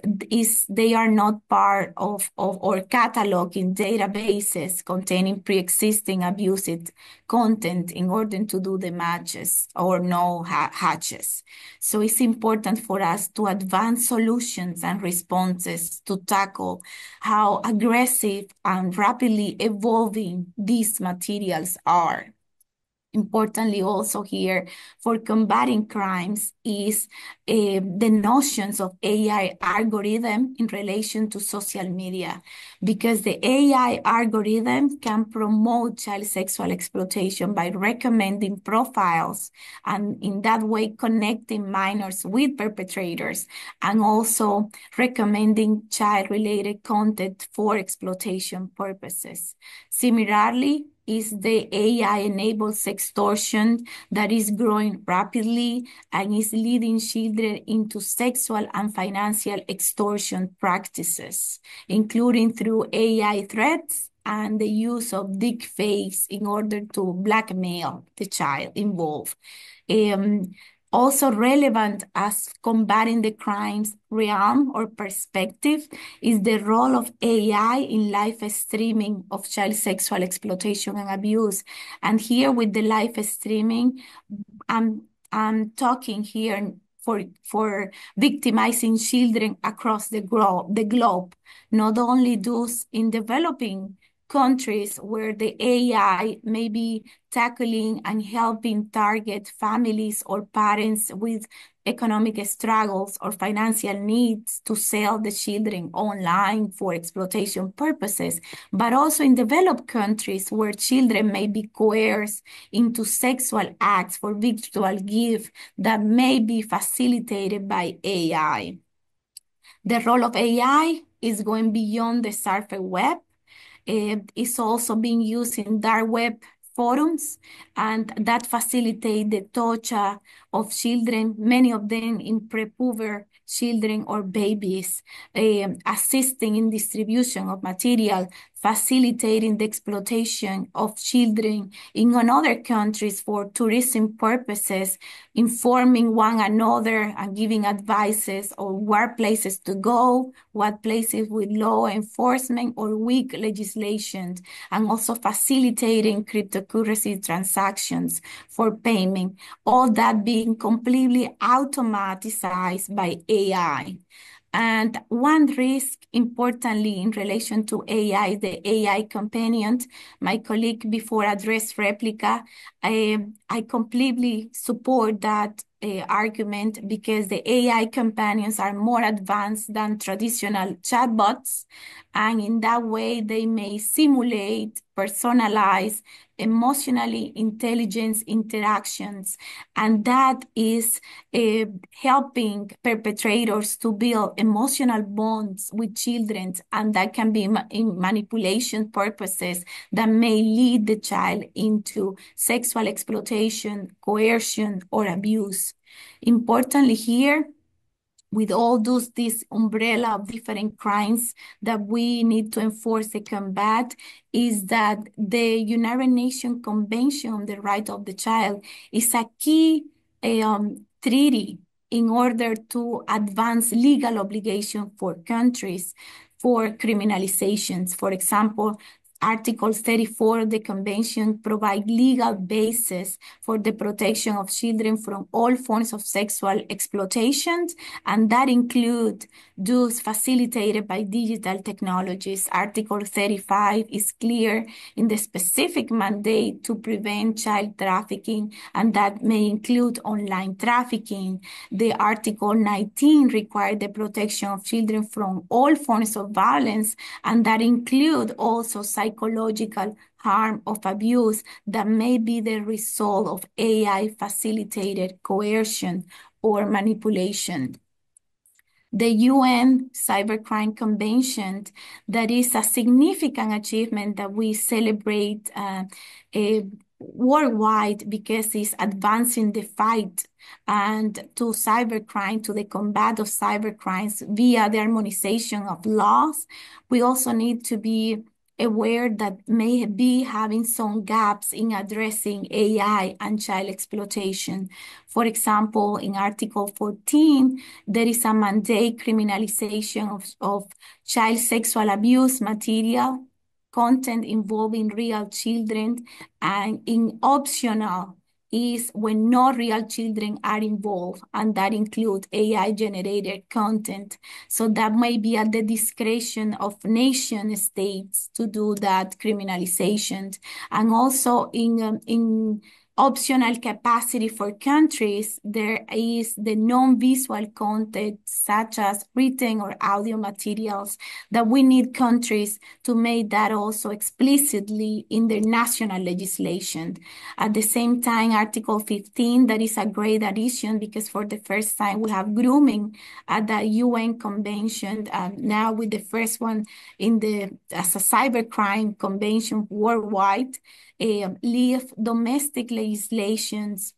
they are not part of or cataloging databases containing pre-existing abusive content in order to do the matches or no hatches. So it's important for us to advance solutions and responses to tackle how aggressive and rapidly evolving these materials are. Importantly also here, for combating crimes, is the notions of AI algorithm in relation to social media, because the AI algorithm can promote child sexual exploitation by recommending profiles, and in that way connecting minors with perpetrators, and also recommending child-related content for exploitation purposes. Similarly, is the AI-enabled sextortion that is growing rapidly and is leading children into sexual and financial extortion practices, including through AI threats and the use of deepfakes in order to blackmail the child involved. Also relevant as combating the crimes realm or perspective is the role of AI in live streaming of child sexual exploitation and abuse. And here with the live streaming, I'm talking here for victimizing children across the globe, not only those in developing countries where the AI may be tackling and helping target families or parents with economic struggles or financial needs to sell the children online for exploitation purposes, but also in developed countries where children may be coerced into sexual acts for virtual gifts that may be facilitated by AI. The role of AI is going beyond the surface web. It's also being used in dark web forums, and that facilitate the torture of children, many of them in pre-puber children or babies, assisting in distribution of material, facilitating the exploitation of children in other countries for tourism purposes, informing one another and giving advices on where places to go, what places with law enforcement or weak legislation, and also facilitating cryptocurrency transactions for payment, all that being completely automatized by AI. And one risk, importantly, in relation to AI, the AI companion, my colleague before addressed replica, I completely support that argument because the AI companions are more advanced than traditional chatbots. And in that way, they may simulate, personalize, emotionally intelligent interactions. And that is helping perpetrators to build emotional bonds with children. And that can be in manipulation purposes that may lead the child into sexual exploitation, coercion, or abuse. Importantly here, with all this umbrella of different crimes that we need to enforce and combat, is that the United Nations Convention on the Right of the Child is a key treaty in order to advance legal obligation for countries for criminalizations. For example, Article 34 of the Convention provides legal basis for the protection of children from all forms of sexual exploitation, and that include those facilitated by digital technologies. Article 35 is clear in the specific mandate to prevent child trafficking, and that may include online trafficking. The Article 19 requires the protection of children from all forms of violence, and that include also psychological harm of abuse that may be the result of AI-facilitated coercion or manipulation. The UN Cybercrime Convention, that is a significant achievement that we celebrate worldwide because it's advancing the fight and to cybercrime, to the combat of cybercrimes via the harmonization of laws. We also need to be aware that may be having some gaps in addressing AI and child exploitation. For example, in Article 14, there is a mandate criminalization of child sexual abuse material, content involving real children, and in optional is when no real children are involved, and that includes AI-generated content. So that may be at the discretion of nation states to do that criminalization. And also in optional capacity for countries, there is the non-visual content such as written or audio materials that we need countries to make that also explicitly in their national legislation. At the same time, Article 15, that is a great addition because for the first time we have grooming at the UN Convention, now with the first one as a cybercrime convention worldwide, leave domestic legislations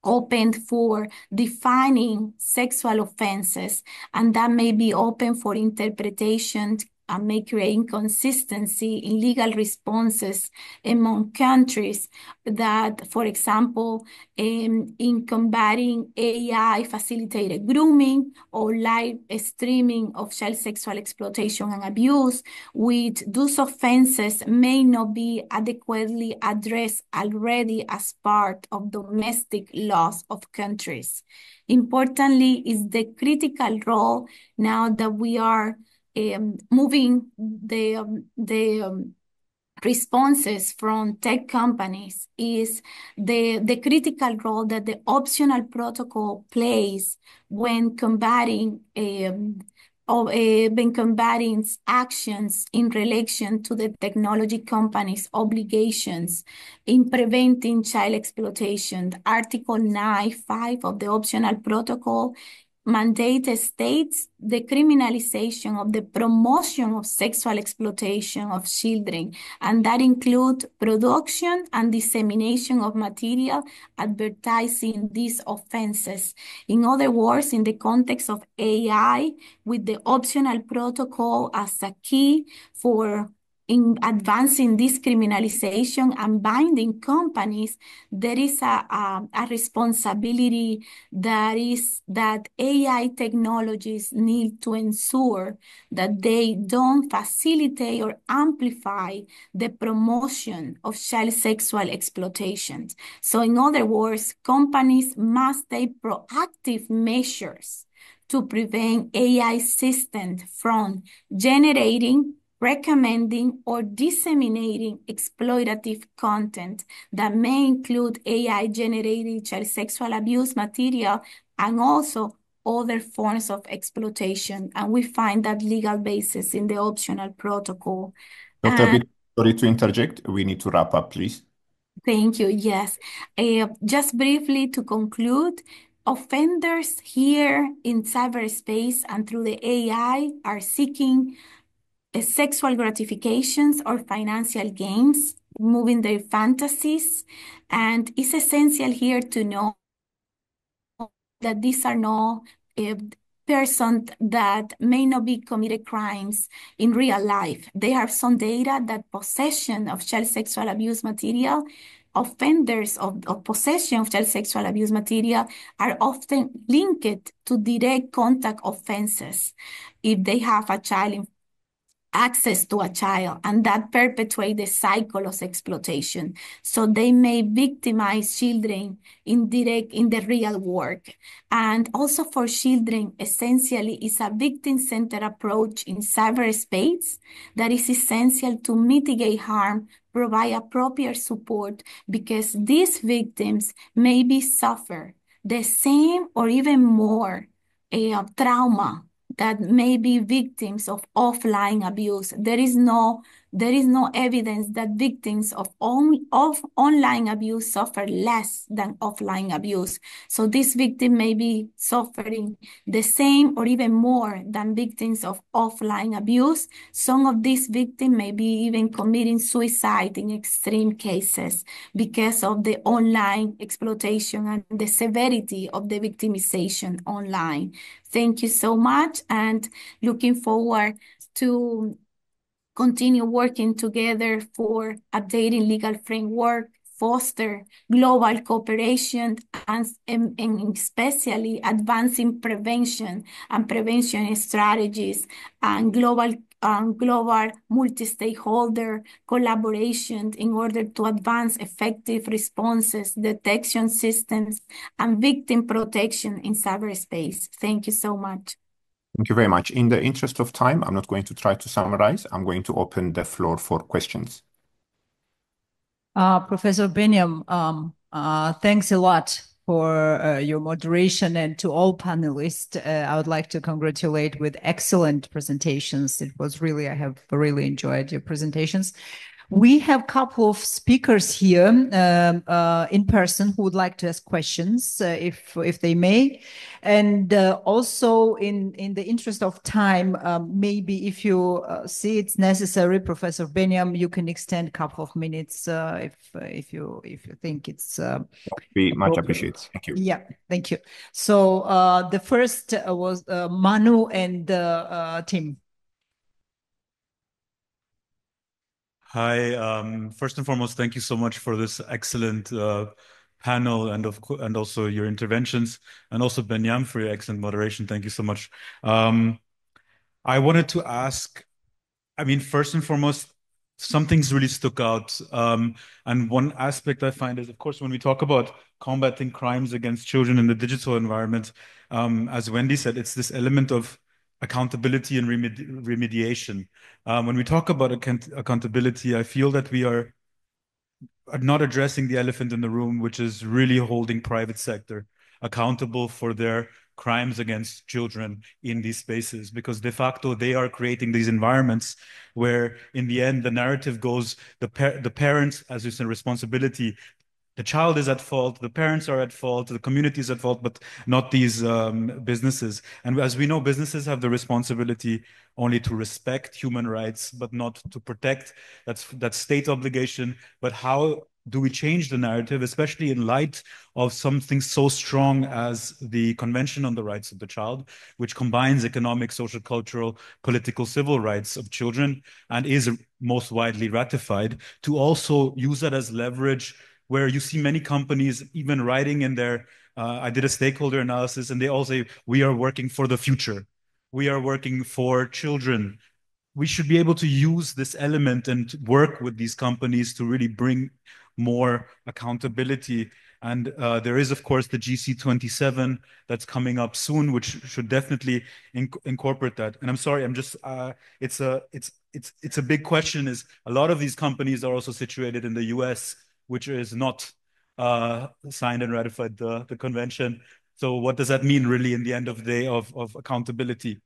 open for defining sexual offenses, and that may be open for interpretation and may create inconsistency in legal responses among countries that, for example, in combating AI-facilitated grooming or live streaming of child sexual exploitation and abuse, with those offenses may not be adequately addressed already as part of domestic laws of countries. Importantly is the critical role now that we are moving the responses from tech companies is the critical role that the optional protocol plays when combating actions in relation to the technology companies' obligations in preventing child exploitation. Article 9.5 of the optional protocol mandate states the criminalization of the promotion of sexual exploitation of children, and that includes production and dissemination of material advertising these offenses. In other words, in the context of AI, with the optional protocol as a key for in advancing this criminalization and binding companies, there is a responsibility that AI technologies need to ensure that they don't facilitate or amplify the promotion of child sexual exploitation. So in other words, companies must take proactive measures to prevent AI systems from generating, recommending, or disseminating exploitative content that may include AI-generated child sexual abuse material and also other forms of exploitation. And we find that legal basis in the optional protocol. Dr. Vitt, sorry to interject. We need to wrap up, please. Thank you. Yes. Just briefly to conclude, offenders here in cyberspace and through the AI are seeking sexual gratifications or financial gains, moving their fantasies. And it's essential here to know that these are not persons that may not be committed crimes in real life. They have some data that possession of child sexual abuse material, offenders of possession of child sexual abuse material are often linked to direct contact offenses if they have a child access to a child, and that perpetuates the cycle of exploitation. So they may victimize children in the real world. And also for children, essentially, is a victim-centered approach in cyberspace that is essential to mitigate harm, provide appropriate support, because these victims may suffer the same or even more trauma that may be victims of offline abuse. There is no evidence that victims of online abuse suffer less than offline abuse. So this victim may be suffering the same or even more than victims of offline abuse. Some of these victims may be even committing suicide in extreme cases because of the online exploitation and the severity of the victimization online. Thank you so much, and looking forward to continue working together for updating legal framework, foster global cooperation, and especially advancing prevention strategies and global multi-stakeholder collaboration in order to advance effective responses, detection systems, and victim protection in cyberspace. Thank you so much. Thank you very much. In the interest of time, I'm not going to try to summarize. I'm going to open the floor for questions. Professor Benyam, thanks a lot for your moderation, and to all panelists. I would like to congratulate with excellent presentations. I have really enjoyed your presentations. We have a couple of speakers here in person who would like to ask questions, if they may. And also, in the interest of time, maybe if you see it's necessary, Professor Benyam, you can extend a couple of minutes if you think it's be much appreciated. Thank you. Yeah, thank you. So the first was Manu and Tim. Hi, first and foremost, thank you so much for this excellent panel and also your interventions, and also Benyam for your excellent moderation. Thank you so much. I wanted to ask, first and foremost, some things really stuck out. And one aspect I find is, of course, when we talk about combating crimes against children in the digital environment, as Wendy said, it's this element of accountability and remediation. When we talk about accountability, I feel that we are not addressing the elephant in the room, which is really holding private sector accountable for their crimes against children in these spaces, because de facto they are creating these environments where in the end the narrative goes, the parents, as is a responsibility, the child is at fault, the parents are at fault, the community is at fault, but not these businesses. And as we know, businesses have the responsibility only to respect human rights, but not to protect. That's state obligation. But how do we change the narrative, especially in light of something so strong as the Convention on the Rights of the Child, which combines economic, social, cultural, political, civil rights of children and is most widely ratified, to also use that as leverage, where you see many companies even writing in their, I did a stakeholder analysis, and they all say, we are working for the future. We are working for children. We should be able to use this element and work with these companies to really bring more accountability. And there is, of course, the GC27 that's coming up soon, which should definitely incorporate that. And I'm sorry, I'm just, it's a big question. Is a lot of these companies are also situated in the US, which is not signed and ratified the convention. So what does that mean really in the end of the day of accountability?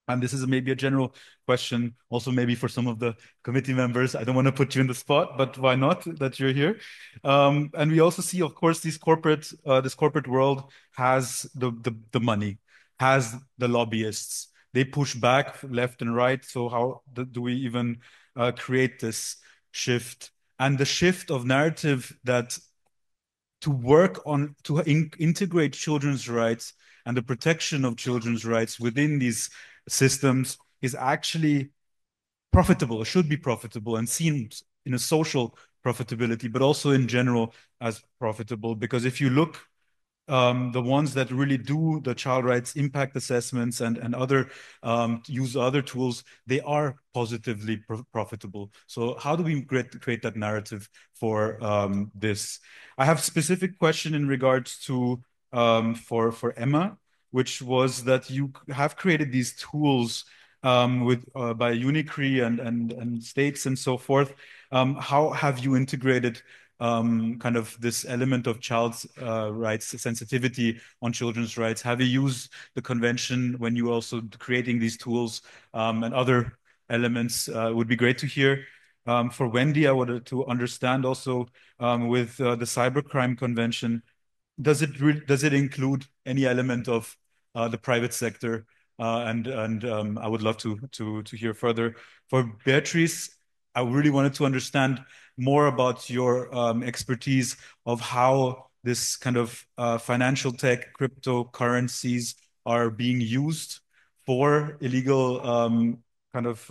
And this is maybe a general question, also maybe for some of the committee members. I don't want to put you in the spot, but why not that you're here? And we also see, of course, this corporate world has the money, has the lobbyists. They push back left and right. So how do we even create this shift? And the shift of narrative that to work on, to integrate children's rights and the protection of children's rights within these systems is actually profitable, should be profitable and seen in a social profitability, but also in general as profitable. Because if you look, the ones that really do the child rights impact assessments and other use other tools, they are positively profitable. So how do we create that narrative for this? I have a specific question in regards to for Emma, which was that you have created these tools with by UNICRI and states and so forth. How have you integrated kind of this element of child's rights, sensitivity on children's rights? Have you used the convention when you also creating these tools and other elements? Would be great to hear. For Wendy, I wanted to understand also with the cybercrime convention, does it include any element of the private sector? And I would love to hear further. For Beatrice, I really wanted to understand more about your expertise of how this kind of financial tech, cryptocurrencies are being used for illegal kind of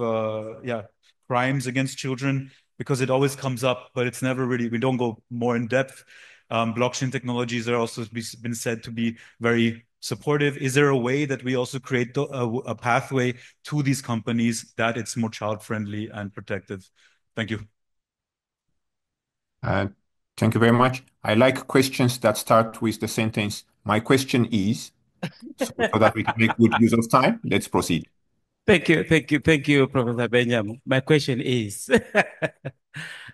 crimes against children, because it always comes up, but it's never really, we don't go more in depth. Blockchain technologies are also been said to be very supportive. Is there a way that we also create a pathway to these companies that it's more child friendly and protective? Thank you. Thank you very much. I like questions that start with the sentence, my question is, so that we can make good use of time. Let's proceed. Thank you, Professor Benjamin. My question is,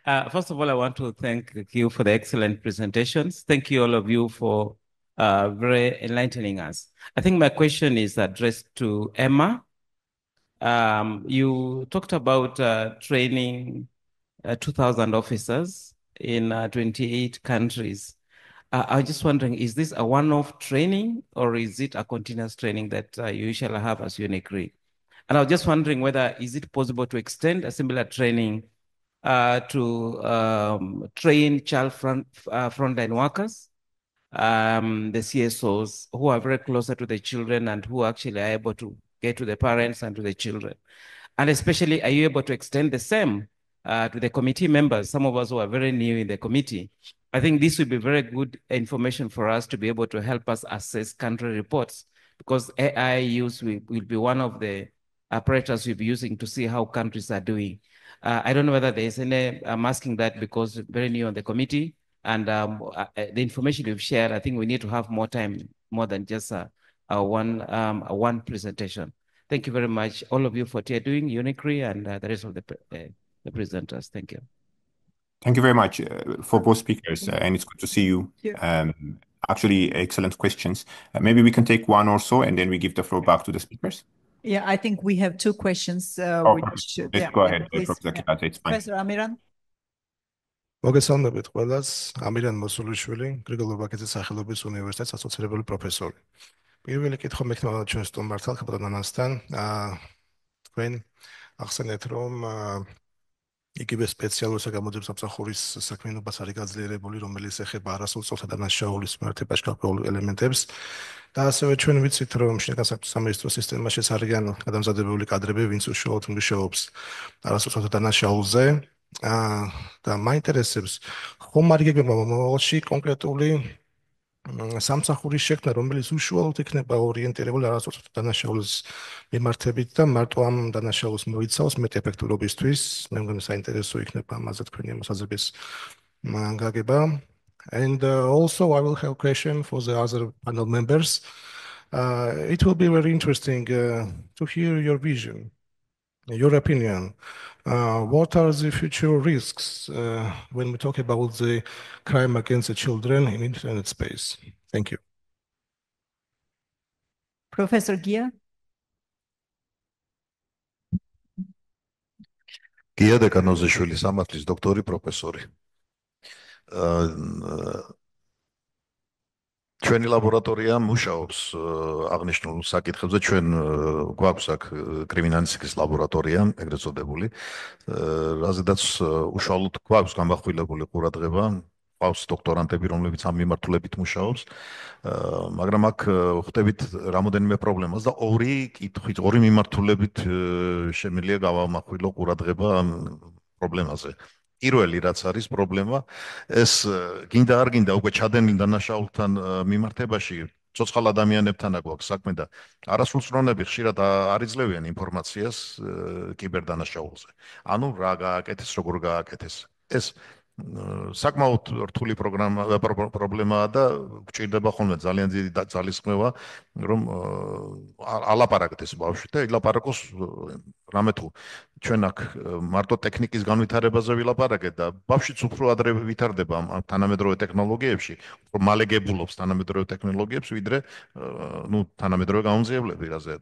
first of all, I want to thank you for the excellent presentations. Thank you all of you for very enlightening us. I think my question is addressed to Emma. You talked about training 2,000 officers in 28 countries. I was just wondering, is this a one-off training or is it a continuous training that you usually have as UNICRI? And I was just wondering whether is it possible to extend a similar training to train child frontline workers, the CSOs who are very closer to the children and who actually are able to get to the parents and to the children. And especially, are you able to extend the same to the committee members, some of us who are very new in the committee? I think this would be very good information for us to be able to help us assess country reports, because AI use will be one of the apparatus we'll be using to see how countries are doing. I don't know whether there's any, I'm asking that because very new on the committee, and the information you've shared, I think we need to have more time, more than just a one presentation. Thank you very much, all of you, for doing UNICRI and the rest of the presenters. Thank you. Thank you very much for both speakers, and it's good to see you. Actually, excellent questions. Maybe we can take one or so, and then we give the floor back to the speakers. Yeah, I think we have two questions. Let's go ahead, Professor Kiladze, it's fine. Professor Amiran? მოგესალმებით ყველას. ამირან მოსულიშვილი, გრიგოლ რობაკიძის სახელობის უნივერსიტეტის ასოცირებული პროფესორი. პირველი კითხვა მექნება ჩვენ სტუმართთან, ხებოდან ანასთან. თქვენ ახსენეთ, რომ იგივე სპეციალურ საგამოძიებო სამსახურის საქმიანობას არის გაძლიერებული, რომელიც ეხება არასრულწლოვანთა დანაშაულის მიმართებაში გარკვეულ ელემენტებს. და ასევე ჩვენ ვიცით, რომ შინაგან საქმეთა სამინისტროს სისტემაშიც არიან გადამზადებული კადრები, ვინც უშუალოდ მუშაობს არასრულწლოვანთა დანაშაულზე. და მაინტერესებს, ხომ არ გეგმება მომავალში კონკრეტული სამსახურის შექმნა, რომელიც უშუალოდ იქნება ორიენტირებული არასრულწლოვანთა დანაშაულის მიმართებით და მარტო ამ დანაშაულს მოიცავს მეტ ეფექტურობისთვის. მე მგონი საინტერესო იქნება ამაზე თქვენი მოსაზრების გაგება. And also I will have a question for the other panel members. It will be very interesting to hear your vision, your opinion. What are the future risks when we talk about the crime against the children in internet space? Thank you. Professor Gia. Gia Dekanozishvili, სამართლის დოქტორი, პროფესორი. ჩვენი ლაბორატორია მუშაობს აღნიშნულ საკითხებზე. ჩვენ გვაქვს აქ კრიმინალისტიკის ლაბორატორია, ეგრეთ წოდებული, რაზედაც უშუალოდ გვაქვს გამახვილებული ყურადღება, ყავს დოქტორანტები, რომლებიც ამ მიმართულებით მუშაობს, მაგრამ აქ ხვდებით რამოდენიმე პრობლემას და ორი მიმართულებით შემიძლია გავამახვილო ყურადღება ამ პრობლემაზე. პირველი რაც არის პრობლემა, ეს გინდა არ გინდა უკვე ჩადენილ დანაშაულთან მიმართებაში ცოცხალ ადამიანებთან აქვს საქმე და არასრულწლოვნები ხშირად არ იძლევიან ინფორმაციას კიბერდანაშაულზე. ანუ რა გააკეთეს, როგორ გააკეთეს. ეს საკმაოდ რთული პრობლემაა და გვჭირდება ხოლმე ძალიან დიდი ძალისხმევა, რომ ალაპარაკდეს ბავშვი და ილაპარაკოს რამე თუ ჩვენ აქ მარტო ტექნიკის განვითარებაზე ვილაპარაკეთ და ბავშვიც უფრო ადრე ვითარდება ამ თანამედროვე ტექნოლოგიებში, უფრო მალე გებულობს თანამედროვე ტექნოლოგიებს, ვიდრე თანამედროვე გამომძიებლები, რაზე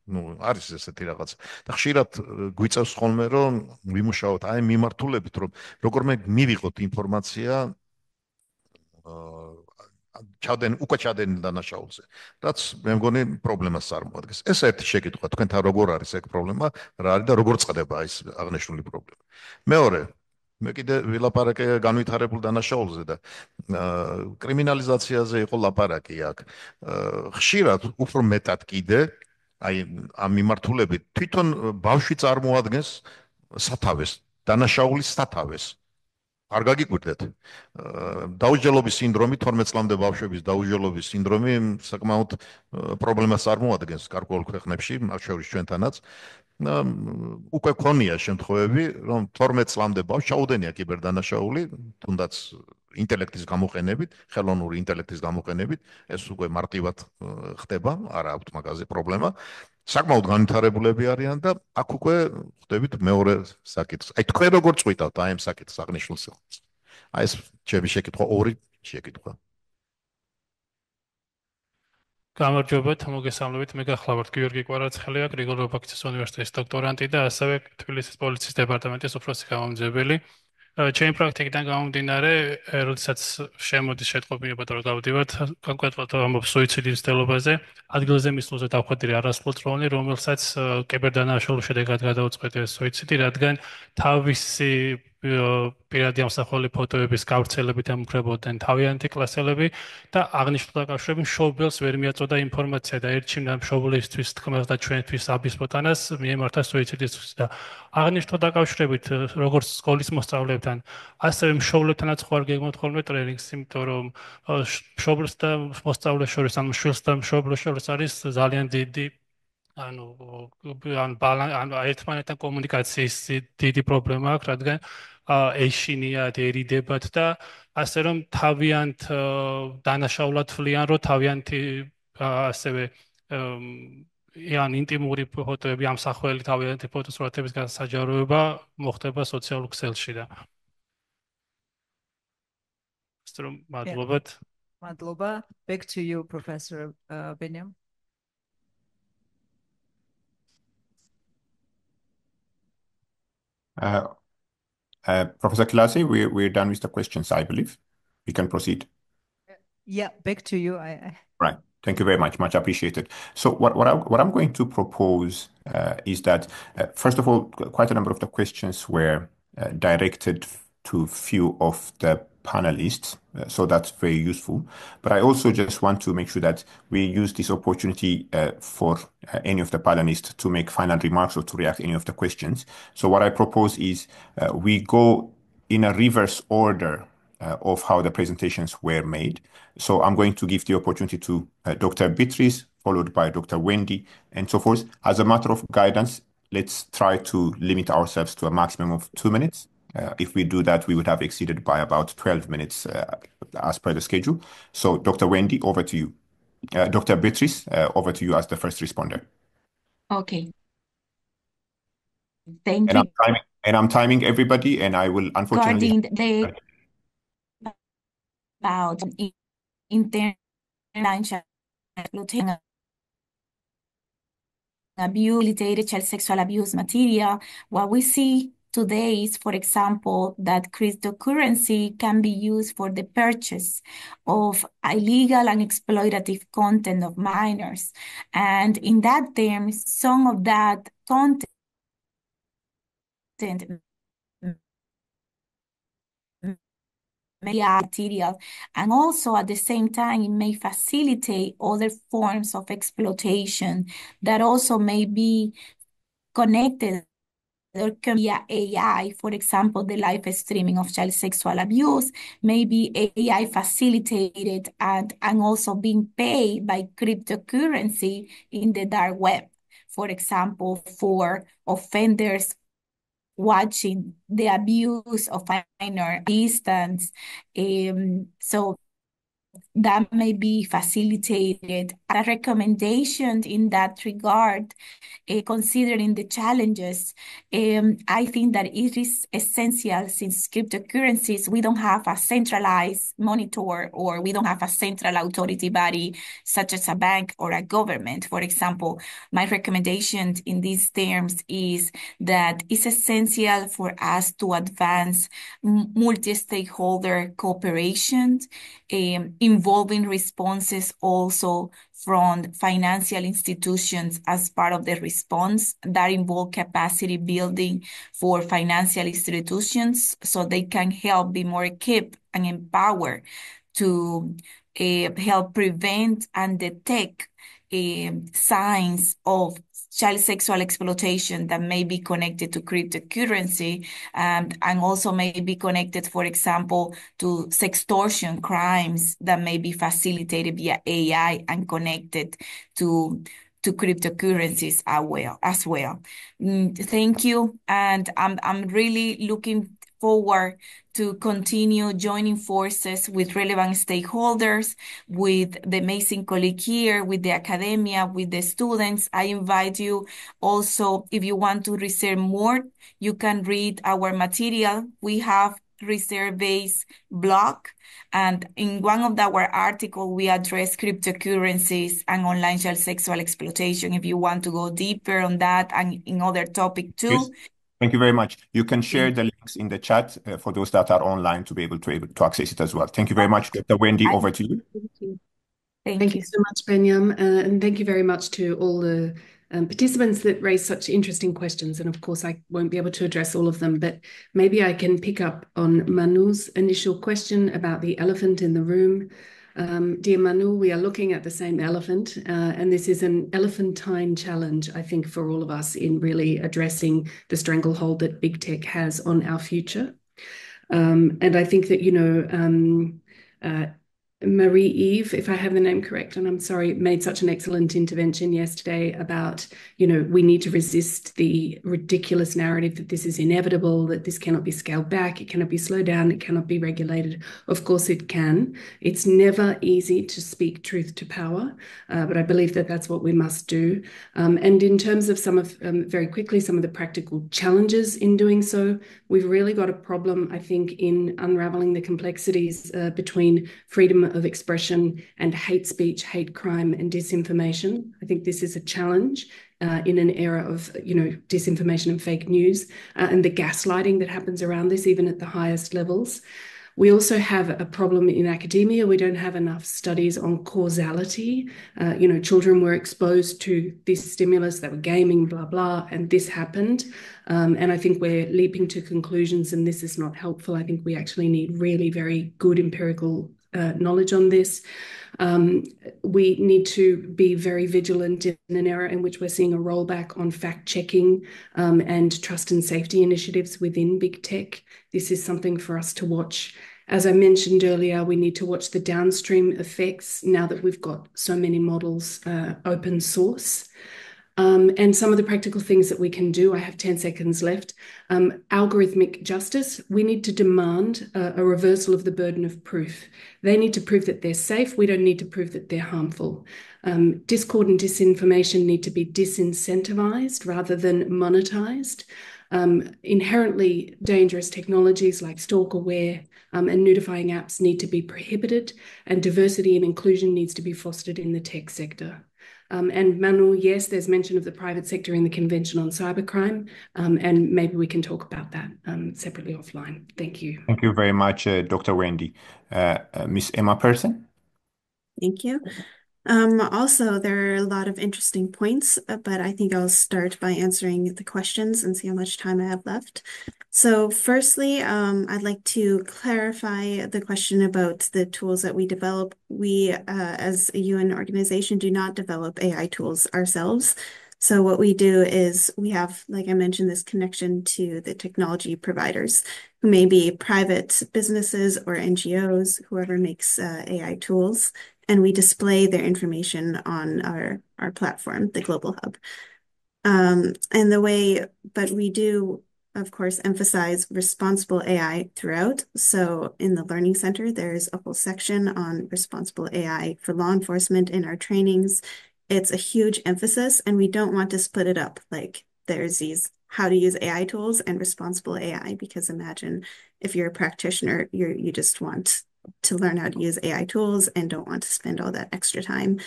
არის ესეთი რაღაც. და ხშირად გვიწევს ხოლმე, რომ ვიმუშაოთ აი მიმართულებით, რომ როგორმე მივიღოთ ინფორმაცია უკვე ჩადენილ დანაშაულზე, რაც მე მგონი პრობლემას წარმოადგენს. ეს ერთი შეკითხვა, თქვენთან როგორ არის ეგ პრობლემა, რა არის და როგორ წყდება ის აღნიშნული პრობლემა. მეორე, მე კიდე ვილაპარაკე განვითარებულ დანაშაულზე და კრიმინალიზაციაზე იყო ლაპარაკი აქ. ხშირად უფრო მეტად კიდე აი ამ მიმართულებით თვითონ ბავშვი წარმოადგენს სათავეს, დანაშაულის სათავეს. არ გაგიკვირდეთ. დაუსჯელობის სინდრომი, 12 წლამდე ბავშვების დაუსჯელობის სინდრომი საკმაოდ პრობლემას წარმოადგენს გარკვეულ ქვეყნებში, მათ შორის ჩვენთანაც. უკვე ქონია შემთხვევები, რომ 12 წლამდე ბავშვს ჩაუდენია კიბერდანაშაული, თუნდაც ინტელექტის გამოყენებით, ხელოვნური ინტელექტის გამოყენებით, ეს უკვე მარტივად ხდება, არა აქვს მაგაზე პრობლემა. საკმაოდ განვითარებულები არიან და აქ უკვე ხვდებით მეორე საკითხს. აი თქვენ როგორ წვითავთ აი ამ საკითხს აღნიშნულ საკითხს? აი ეს ჩემი შეკითხვა, ორი შეკითხვა. გამარჯობათ, მოგესალმებით. მე გახლავართ გიორგი კვარაცხელია, გრიგოლ რობაკიძის უნივერსიტეტის დოქტორანტი და ასევე თბილისის პოლიციის დეპარტამენტის უფროსი გამომძიებელი. ჩემი პრაქტიკიდან გამომდინარე, როდესაც შემოდის შეტყობინება და გავდივართ კონკრეტულად ამბობ სუიციდის მცდელობაზე, ადგილზე მისვლაზე დავხვედრე არასრულწლოვანი, რომელსაც კიბერდანაშაულის შედეგად გადაუწყვეტია სუიციდი, რადგან თავისი პირადი ამსახველი ფოტოების გავრცელებით ემუქრებოდნენ თავიანთი კლასელები და აღნიშნულ დაკავშირებით მშობელს ვერ მიაწოდა ინფორმაცია და ერჩივნა მშობლისთვის თქმას და ჩვენთვის აბის ბოტანას მიემართა სუიციდისთვის და აღნიშნულ დაკავშირებით როგორც სკოლის მოსწავლეებთან, ასევე მშობლებთანაც ხوار გეგმოთ ხოლმე ტრენინგს, იმიტომ რომ მშობლს და მოსწავლეს შორის, ან მშვილს და მშობლს შორის არის ძალიან დიდი ერთმანეთთან კომუნიკაციის დიდი პრობლემა აქვს, რადგან ეშინიათ, ერიდებათ და ასე რომ თავიანთ დანაშაულად თვლიან, რომ თავიანთი ასევე ან ინტიმური ფოტოები, ამსახველი თავიანთი ფოტოსურათების განსაჯაროება მოხდება სოციალურ ქსელში და ასე რომ მადლობთ. მადლობა. Back to you, Professor Benyam. Professor Kiladze, we're done with the questions, I believe. We can proceed. Yeah, back to you. Right. Thank you very much. Much appreciated. So what I'm going to propose is that, first of all, quite a number of the questions were directed to few of the panelists. So that's very useful. But I also just want to make sure that we use this opportunity for any of the panelists to make final remarks or to react to any of the questions. So what I propose is we go in a reverse order of how the presentations were made. So I'm going to give the opportunity to Dr. Beatrice, followed by Dr. Wendy, and so forth. As a matter of guidance, let's try to limit ourselves to a maximum of 2 minutes. If we do that, we would have exceeded by about 12 minutes as per the schedule. So Dr. Wendy, over to you. Dr. Beatrice, over to you as the first responder. Okay. Thank you. I'm timing everybody, and I will unfortunately... Regarding about internal exploitation, abuse, child sexual abuse material, what we see today is, for example, that cryptocurrency can be used for the purchase of illegal and exploitative content of minors. And in that terms, some of that content material, and also at the same time, it may facilitate other forms of exploitation that also may be connected or can be AI. For example, the live streaming of child sexual abuse may be AI facilitated and also being paid by cryptocurrency in the dark web. For example, for offenders watching the abuse of minor distance. So that may be facilitated. A recommendation in that regard, considering the challenges, I think that it is essential, since cryptocurrencies, we don't have a centralized monitor, or we don't have a central authority body such as a bank or a government. For example, my recommendation in these terms is that it's essential for us to advance multi-stakeholder cooperation, involving responses also from financial institutions as part of the response, that involve capacity building for financial institutions so they can help be more equipped and empowered to help prevent and detect signs of child sexual exploitation that may be connected to cryptocurrency, and also may be connected, for example, to sextortion crimes that may be facilitated via AI and connected to cryptocurrencies as well. Thank you, and I'm really looking forward to continue joining forces with relevant stakeholders, with the amazing colleague here, with the academia, with the students. I invite you also, if you want to research more, you can read our material. We have research-based blog, and in one of our articles, we address cryptocurrencies and online child sexual exploitation. If you want to go deeper on that and in other topic too. Yes. Thank you very much. You can share the links in the chat for those that are online to be able to access it as well. Thank you very much. Dr. Wendy, over to you. Thank you so much, Benyam. And thank you very much to all the participants that raised such interesting questions. And of course, I won't be able to address all of them, but maybe I can pick up on Manu's initial question about the elephant in the room. Dear Manu, we are looking at the same elephant, and this is an elephantine challenge, I think, for all of us in really addressing the stranglehold that big tech has on our future. And I think that, Marie-Eve, if I have the name correct, and I'm sorry, made such an excellent intervention yesterday about, we need to resist the ridiculous narrative that this is inevitable, that this cannot be scaled back, it cannot be slowed down, it cannot be regulated. Of course it can. It's never easy to speak truth to power, but I believe that that's what we must do. And in terms of very quickly, some of the practical challenges in doing so, we've really got a problem, I think, in unraveling the complexities between freedom of expression and hate speech, hate crime, and disinformation. I think this is a challenge. in an era of disinformation and fake news and the gaslighting that happens around this, even at the highest levels. We also have a problem in academia. We don't have enough studies on causality. Children were exposed to this stimulus, they were gaming, blah, blah, and this happened. And I think we're leaping to conclusions, and this is not helpful. I think we actually need really very good empirical knowledge on this. We need to be very vigilant in an era in which we're seeing a rollback on fact-checking and trust and safety initiatives within big tech. This is something for us to watch. As I mentioned earlier, we need to watch the downstream effects now that we've got so many models open source. And some of the practical things that we can do, I have 10 seconds left. Algorithmic justice, we need to demand a reversal of the burden of proof. They need to prove that they're safe. We don't need to prove that they're harmful. Discord and disinformation need to be disincentivized rather than monetized. Inherently dangerous technologies like stalkerware and nudifying apps need to be prohibited, and diversity and inclusion needs to be fostered in the tech sector. And Manu, yes, there's mention of the private sector in the Convention on Cybercrime, and maybe we can talk about that separately offline. Thank you. Thank you very much, Dr. Wendy. Miss Emma Person? Thank you. Also, there are a lot of interesting points, but I think I'll start by answering the questions and see how much time I have left. So firstly, I'd like to clarify the question about the tools that we develop. We, as a UN organization, do not develop AI tools ourselves. So what we do is we have, like I mentioned, this connection to the technology providers, who may be private businesses or NGOs, whoever makes AI tools, and we display their information on our platform, the Global Hub. But we do, of course, emphasize responsible AI throughout. So in the Learning Center, there's a whole section on responsible AI for law enforcement in our trainings. It's a huge emphasis, and we don't want to split it up. Like there's these how to use AI tools and responsible AI, because imagine if you're a practitioner, you just want to learn how to use AI tools and don't want to spend all that extra time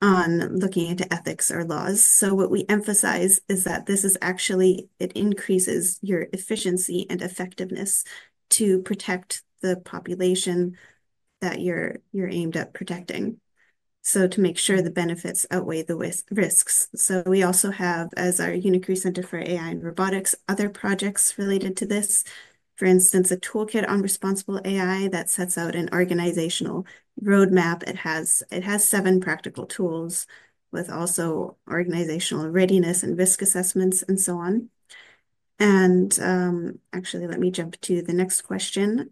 on looking into ethics or laws. So what we emphasize is that this is actually, it increases your efficiency and effectiveness to protect the population that you're aimed at protecting. So to make sure the benefits outweigh the risks. So we also have, as our UNICRI Center for AI and Robotics, other projects related to this. For instance, a toolkit on responsible AI that sets out an organizational roadmap. It has 7 practical tools with also organizational readiness and risk assessments and so on. And actually, let me jump to the next question,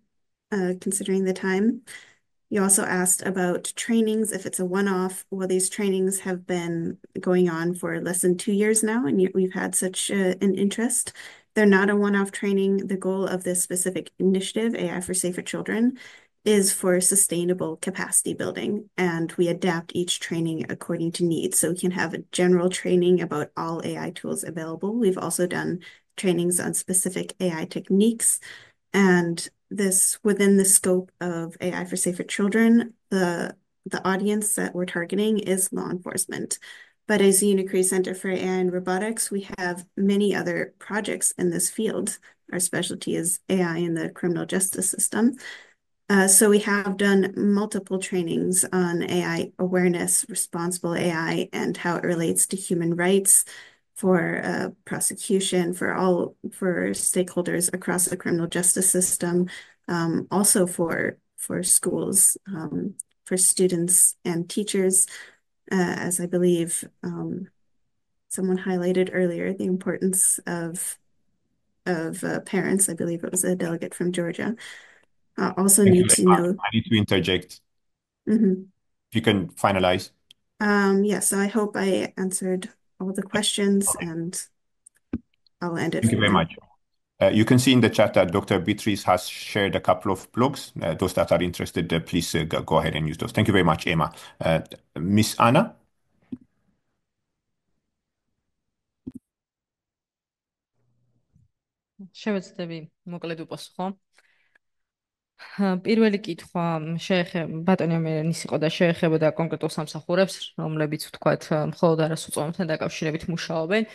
considering the time. You also asked about trainings, if it's a one-off. Well, these trainings have been going on for less than 2 years now, and we've had such an interest. They're not a one-off training. The goal of this specific initiative, AI for Safer Children, is for sustainable capacity building, and we adapt each training according to needs. So we can have a general training about all AI tools available. We've also done trainings on specific AI techniques, and this within the scope of AI for Safer Children, the audience that we're targeting is law enforcement. But as the UNICRI Center for AI and Robotics, we have many other projects in this field. Our specialty is AI in the criminal justice system. So we have done multiple trainings on AI awareness, responsible AI, and how it relates to human rights for prosecution, for stakeholders across the criminal justice system, also for schools, for students and teachers, as I believe someone highlighted earlier, the importance of parents. I believe it was a delegate from Georgia. Also Thank need you, to Emma. know. I need to interject. If you can finalize. Yeah, so I hope I answered all the questions, and I'll end it Thank you for very now. much. You can see in the chat that Dr. Beatrice has shared a couple of blogs. Those that are interested, please go ahead and use those. Thank you very much, Emma. Miss Anna? შევეცდები მოკლედ უპასუხო. პირველი კითხვა შეეხება ბატონი ამერანის იყო და შეეხებოდა კონკრეტულ სამსახურებს, რომლებიც ვთქვათ მხოლოდ არასრულწლოვანებთან დაკავშირებით მუშაობენ.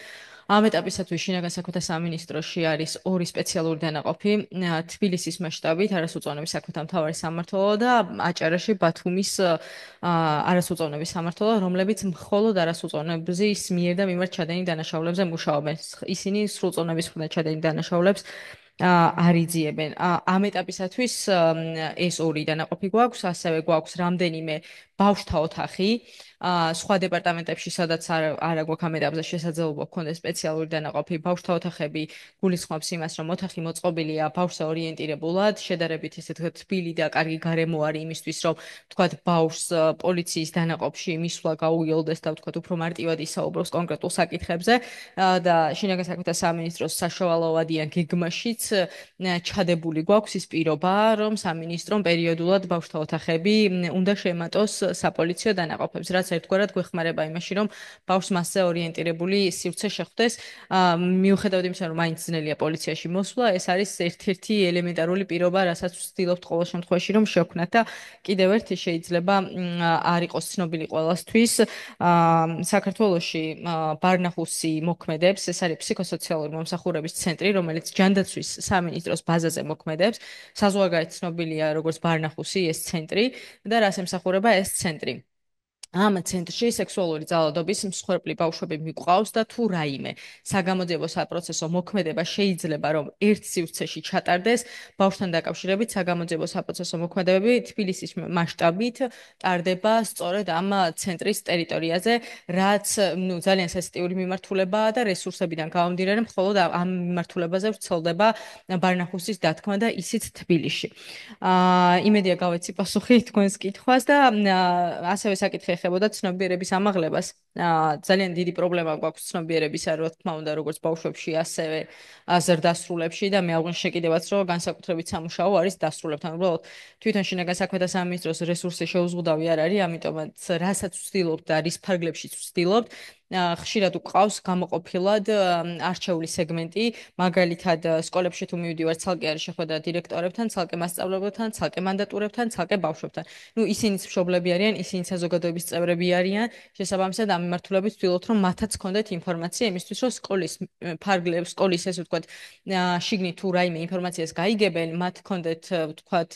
ამ ეტაპისათვის შინაგან საქმეთა სამინისტროში არის ორი სპეციალური დანაყოფი, თბილისის მასშტაბით არასრულწლოვანების საქმეთა მთავარი სამმართველო და აჭარაში ბათუმის არასრულწლოვანების სამმართველო, რომლებიც მხოლოდ არასრულწლოვანების მიერ და მიმართ ჩადენილ დანაშაულებზე მუშაობენ. ისინი სრულწლოვნების მხრიდან ჩადენილ დანაშაულებს არიძიებენ. ამ ეტაპისათვის ეს ორი დანაყოფი გვაქვს, ასევე გვაქვს რამდენიმე ბავშვთა ოთახი, სხვა დეპარტამენტებში, სადაც არა გვაქვს ამ ეტაპზე შესაძლებლობა გქონდეს სპეციალური დანაყოფი. ბავშვთა ოთახები გულისხმობს იმას, რომ ოთახი მოწყობილია ბავშვზე ორიენტირებულად, შედარებით ისე თქვა თბილი და კარგი გარემო არის იმისთვის, რომ თქვათ ბავშვს პოლიციის დანაყოფში მისვლა გაუგილდეს და თქვათ უფრო მარტივად ისაუბროს კონკრეტულ საკითხებზე და შინაგან საქმეთა სამინისტროს საშუალოვადიან გეგმაშიც ჩადებული გვაქვს ის პირობა, რომ სამინისტრომ პერიოდულად ბავშვთა ოთახები უნდა შემატოს საპოლიციო დანაყოფებს, რაც ერთგვარად გვეხმარება იმაში, რომ ბავშვს მასზე ორიენტირებული სივრცე შეხვდეს. მიუხედავად იმისა, რომ მაინც ძნელია პოლიციაში მოსვლა, ეს არის ერთ-ერთი ელემენტარული პირობა, რასაც ვცდილობთ ყოველ შემთხვევაში, რომ შევქმნათ და კიდევ ერთი შეიძლება არ იყოს ცნობილი ყველასთვის. საქართველოში ბარნახუსი მოქმედებს, ეს არის ფსიქოსოციალური მომსახურების ცენტრი, რომელიც ჯანდაცვის სამინისტროს ბაზაზე მოქმედებს. საზღვარგარეთ ცნობილია როგორც ბარნახუსი ეს ცენტრი და რას ემსახურება ეს ცენტრი. ამ ცენტრში სექსუალური ძალადობის მსხვერპლი ბავშვები მიყვავს და თუ რაიმე საგამოძიებო საპროცესო მოქმედება შეიძლება რომ ერთ სივრცეში ჩატარდეს, ბავშვთან დაკავშირებით საგამოძიებო საპროცესო მოქმედებები თბილისის მასშტაბით ტარდება სწორედ ამ ცენტრის ტერიტორიაზე, რაც ძალიან სენსიტიური მიმართულებაა და რესურსებიდან გამომდინარე მხოლოდ ამ მიმართულებაზე ვრცელდება ბარნახუსის დათქმა და ისიც თბილისში. იმედია გავეცი პასუხი თქვენს კითხვას და ასევე საკითხი ეხებოდა ცნობიერების ამაღლებას. ძალიან დიდი პრობლემა გვაქვს ცნობიერებისა, რა თქმა უნდა, როგორც ბავშვებში, ასევე ზრდასრულებში და მე აღვნიშნე კიდევაც, რომ განსაკუთრებით სამუშაო არის დასრულებთან. უბრალოდ თვითონ შინაგან საქმეთა სამინისტროს რესურსი შეუზღუდავი არ არის, ამიტომაც რასაც ვცდილობთ და რის ფარგლებშიც ვცდილობთ, ხშირად უყავს გამოყოფილად არჩეული სეგმენტი, მაგალითად სკოლებში თუ მივიდივარ, ცალკე არის შეხვედრა დირექტორებთან, ცალკე მასწავლებლებთან, ცალკე მანდატურებთან, ცალკე ბავშვებთან. ისინიც მშობლები არიან, ისინიც საზოგადოების წევრები არიან. შესაბამისად, ამ მიმართულებით ვცდილობთ, რომ მათაც ჰქონდეთ ინფორმაცია იმისთვის, რომ სკოლის ფარგლებს, სკოლის ესე ვთქვათ, შიგნით თუ რაიმე ინფორმაციას გაიგებენ, მათ ჰქონდეთ ვთქვათ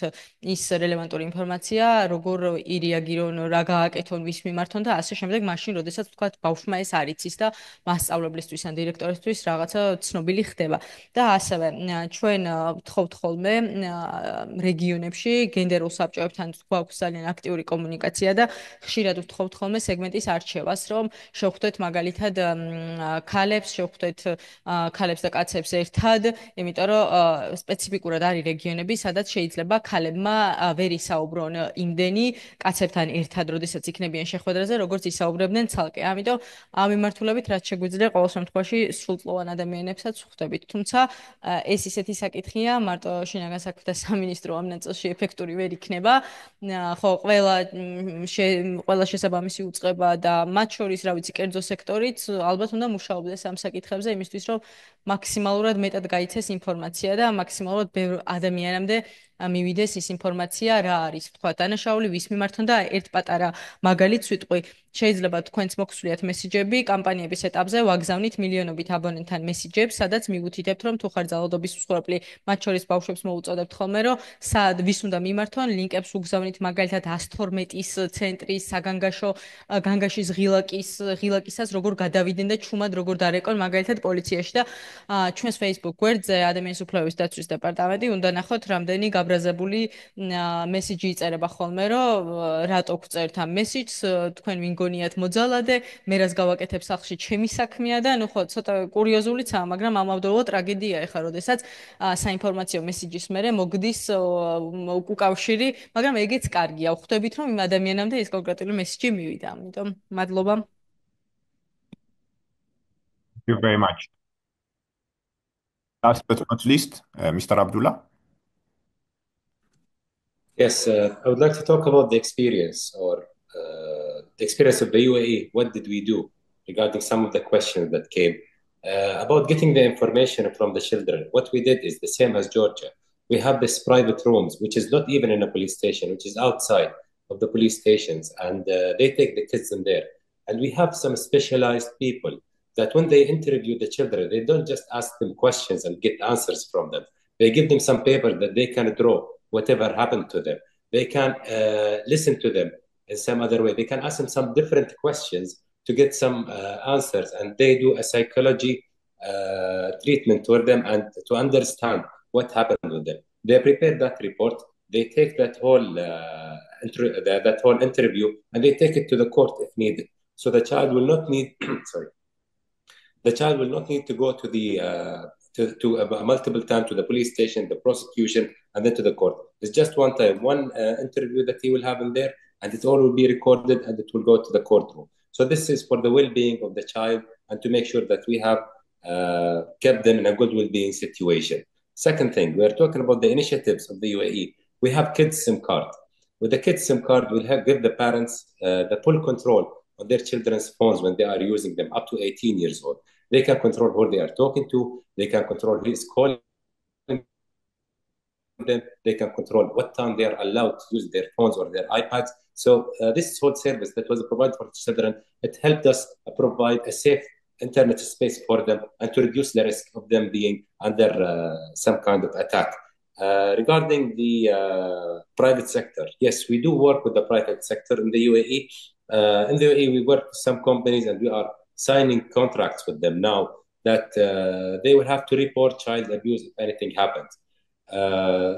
ის რელევანტური ინფორმაცია, როგორ ირეაგირონ, რა გააკეთონ, ვის მიმართონ და ასე შემდეგ, მაშინ, როდესაც ვთქვათ ბავშვმა ეს არ იცის და მასწავლებლისთვის ან დირექტორისთვის რაღაცა ცნობილი ხდება. და ასევე ჩვენ ვთხოვთ ხოლმე რეგიონებში გენდერულ საბჭოებთან გვაქვს ძალიან აქტიური კომუნიკაცია და ხშირად ვთხოვთ ხოლმე სეგმენტის არჩევას, რომ შევხვდეთ მაგალითად ქალებს, შევხვდეთ ქალებს და კაცებს ერთად, იმიტომ რომ სპეციფიკურად არის რეგიონები, სადაც შეიძლება ქალებმა ვერ ისაუბრონ იმდენი კაცებთან ერთად, როდესაც იქნებიან შეხვედრაზე, როგორც ისაუბრებდნენ ცალკე. ამიტომ ამ მიმართულებით რაც შეგვიძლია ყოველ შემთხვევაში სრულწლოვან ადამიანებსაც ვხვდებით. თუმცა ეს ისეთი საკითხია, მარტო შინაგან საქმეთა სამინისტრო ამ ნაწილში ეფექტური ვერ იქნება. ხო, ყველა შესაბამისი უწყება და მათ შორის, რა ვიცი, კერძო სექტორიც ალბათ უნდა მუშაობდეს ამ საკითხებზე იმისთვის, რომ მაქსიმალურად მეტად გაიცეს ინფორმაცია და მაქსიმალურად ბევრ ადამიანამდე მივიდეს ის ინფორმაცია, რა არის, თქვა, დანაშაული, ვის მიმართონ და ერთ პატარა მაგალითს ვიტყვი. შეიძლება თქვენც მოგსვლიათ მესიჯები კამპანიების ეტაპზე, ვაგზავნით მილიონობით აბონენტთან მესიჯებს, სადაც მივუთითებთ, რომ თუ ხარ ძალადობის მსხვერპლი, მათ შორის ბავშვებს მოუწოდებთ ხოლმე, რომ სად ვის უნდა მიმართონ, ლინკებს უგზავნით მაგალითად 112-ის ცენტრის, განგაშის ღილაკისას, როგორ გადავიდნენ და ჩუმად როგორ დარეკონ მაგალითად პოლიციაში და ჩვენს Facebook გვერდზე ადამიანის უფლებების დაცვის დეპარტამენტი უნდა ნახოთ, რამდენი გაბრაზებული მესიჯი იწერება ხოლმე, რომ რატო გწერთ ამ მესიჯს, თქვენ ვინ გონიათ მოძალადე, მე რას გავაკეთებ სახლში, ჩემი საქმეა და ნუ ხო ცოტა კურიოზულიცაა, მაგრამ ამავდროულად ტრაგედია ეხა, როდესაც საინფორმაციო მესიჯის მერე mogდის უკავშირი, მაგრამ ეგეც კარგია. ვხვდებით, რომ იმ ადამიანამდე ეს კონკრეტული მესიჯი მივიდა. ამიტომ მადლობა. Thank you very much. Last but not least, Mr. Abdullah. Yes, I would like to talk about the experience the experience of the UAE. What did we do regarding some of the questions that came about getting the information from the children? What we did is the same as Georgia. We have this private rooms, which is not even in a police station, which is outside of the police stations, and they take the kids in there. And we have some specialized people that when they interview the children, they don't just ask them questions and get answers from them. They give them some paper that they can draw whatever happened to them. They can listen to them in some other way. They can ask them some different questions to get some answers, and they do a psychology treatment for them and to understand what happened with them. They prepare that report. They take that whole that whole interview and they take it to the court if needed. So the child will not need sorry. The child will not need to go to the multiple times to the police station, the prosecution, and then to the court. It's just one time, one interview that he will have in there, and it all will be recorded and it will go to the courtroom. So this is for the well-being of the child and to make sure that we have kept them in a good well-being situation. Second thing, we're talking about the initiatives of the UAE. We have kids SIM card. With the kids SIM card, we'll give the parents the full control on their children's phones when they are using them up to 18 years old. They can control who they are talking to. They can control who is calling them. They can control what time they are allowed to use their phones or their iPads. So this whole service that was provided for children, it helped us provide a safe internet space for them and to reduce the risk of them being under some kind of attack. Regarding the private sector, yes, we do work with the private sector in the UAE. In the UAE, we work with some companies and we are signing contracts with them now that they will have to report child abuse if anything happens.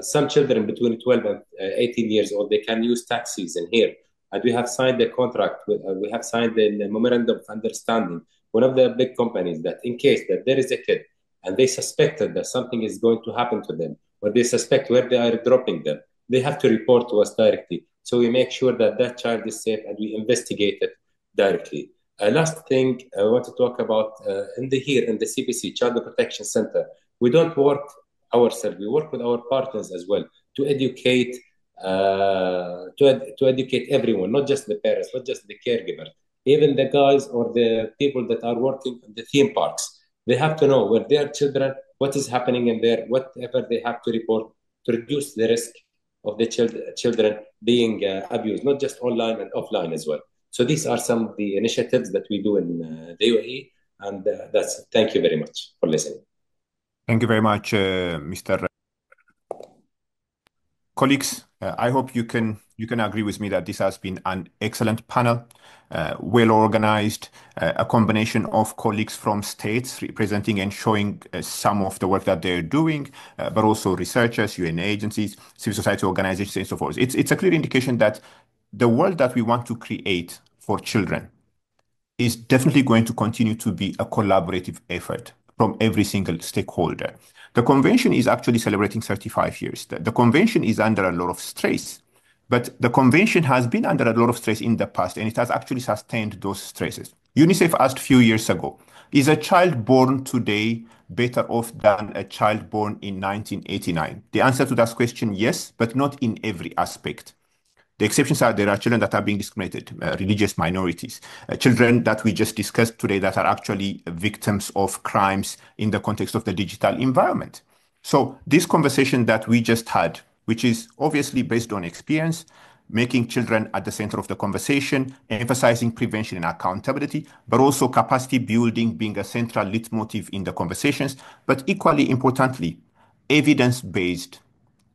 Some children between 12 and 18 years old, they can use taxis in here. And we have signed a contract, we have signed a memorandum of understanding, one of the big companies, that in case that there is a kid and they suspected that something is going to happen to them, or they suspect where they are dropping them, they have to report to us directly. So we make sure that that child is safe and we investigate it directly. Last thing I want to talk about in the CPC, Child Protection Center, we don't work ourselves. We work with our partners as well to educate to educate everyone, not just the parents, not just the caregivers, even the guys or the people that are working in the theme parks. They have to know where their children, what is happening in there, whatever they have to report to reduce the risk of the children being abused, not just online and offline as well. So these are some of the initiatives that we do in the UAE, and that's it. Thank you very much for listening. Thank you very much, Mr. Colleagues, I hope you can agree with me that this has been an excellent panel, well organized, a combination of colleagues from states representing and showing some of the work that they're doing, but also researchers, UN agencies, civil society organizations, and so forth. It's a clear indication that the world that we want to create for children is definitely going to continue to be a collaborative effort from every single stakeholder. The convention is actually celebrating 35 years. The convention is under a lot of stress, but the convention has been under a lot of stress in the past, and it has actually sustained those stresses. UNICEF asked a few years ago, is a child born today better off than a child born in 1989? The answer to that question, yes, but not in every aspect. The exceptions are there are children that are being discriminated, religious minorities, children that we just discussed today that are actually victims of crimes in the context of the digital environment. So this conversation that we just had, which is obviously based on experience, making children at the center of the conversation, emphasizing prevention and accountability, but also capacity building being a central leitmotif in the conversations, but equally importantly, evidence-based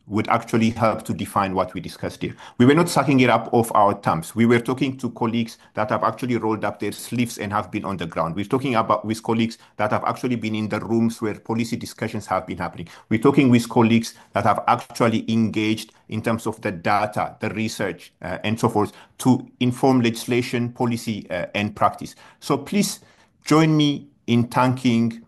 would actually help to define what we discussed here. We were not sucking it up off our thumbs. We were talking to colleagues that have actually rolled up their sleeves and have been on the ground. We're talking about with colleagues that have actually been in the rooms where policy discussions have been happening. We're talking with colleagues that have actually engaged in terms of the data, the research, and so forth to inform legislation, policy, and practice. So please join me in thanking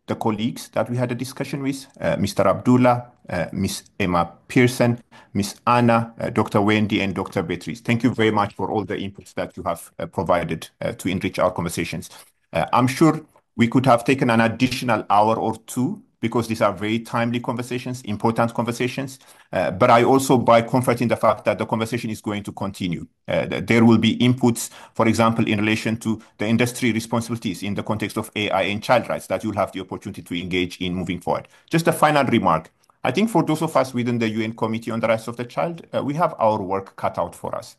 the colleagues that we had a discussion with, Mr. Abdullah, Ms. Emma Pearson, Ms. Anna, Dr. Wendy, and Dr. Beatrice. Thank you very much for all the inputs that you have provided to enrich our conversations. I'm sure we could have taken an additional hour or two because these are very timely conversations, important conversations. But I also buy comfort in the fact that the conversation is going to continue. There will be inputs, for example, in relation to the industry responsibilities in the context of AI and child rights that you'll have the opportunity to engage in moving forward. Just a final remark. I think for those of us within the UN Committee on the Rights of the Child, we have our work cut out for us.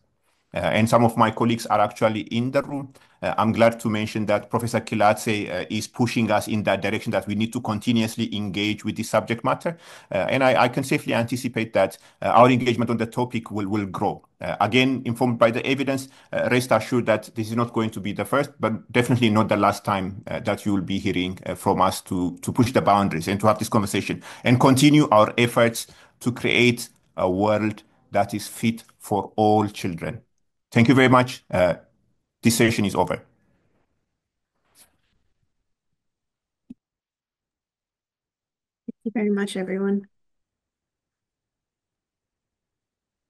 And some of my colleagues are actually in the room. I'm glad to mention that Professor Kiladze is pushing us in that direction, that we need to continuously engage with this subject matter. And I can safely anticipate that our engagement on the topic will grow. Again, informed by the evidence, rest assured that this is not going to be the first, but definitely not the last time that you will be hearing from us to push the boundaries and to have this conversation and continue our efforts to create a world that is fit for all children. Thank you very much. This session is over. Thank you very much, everyone.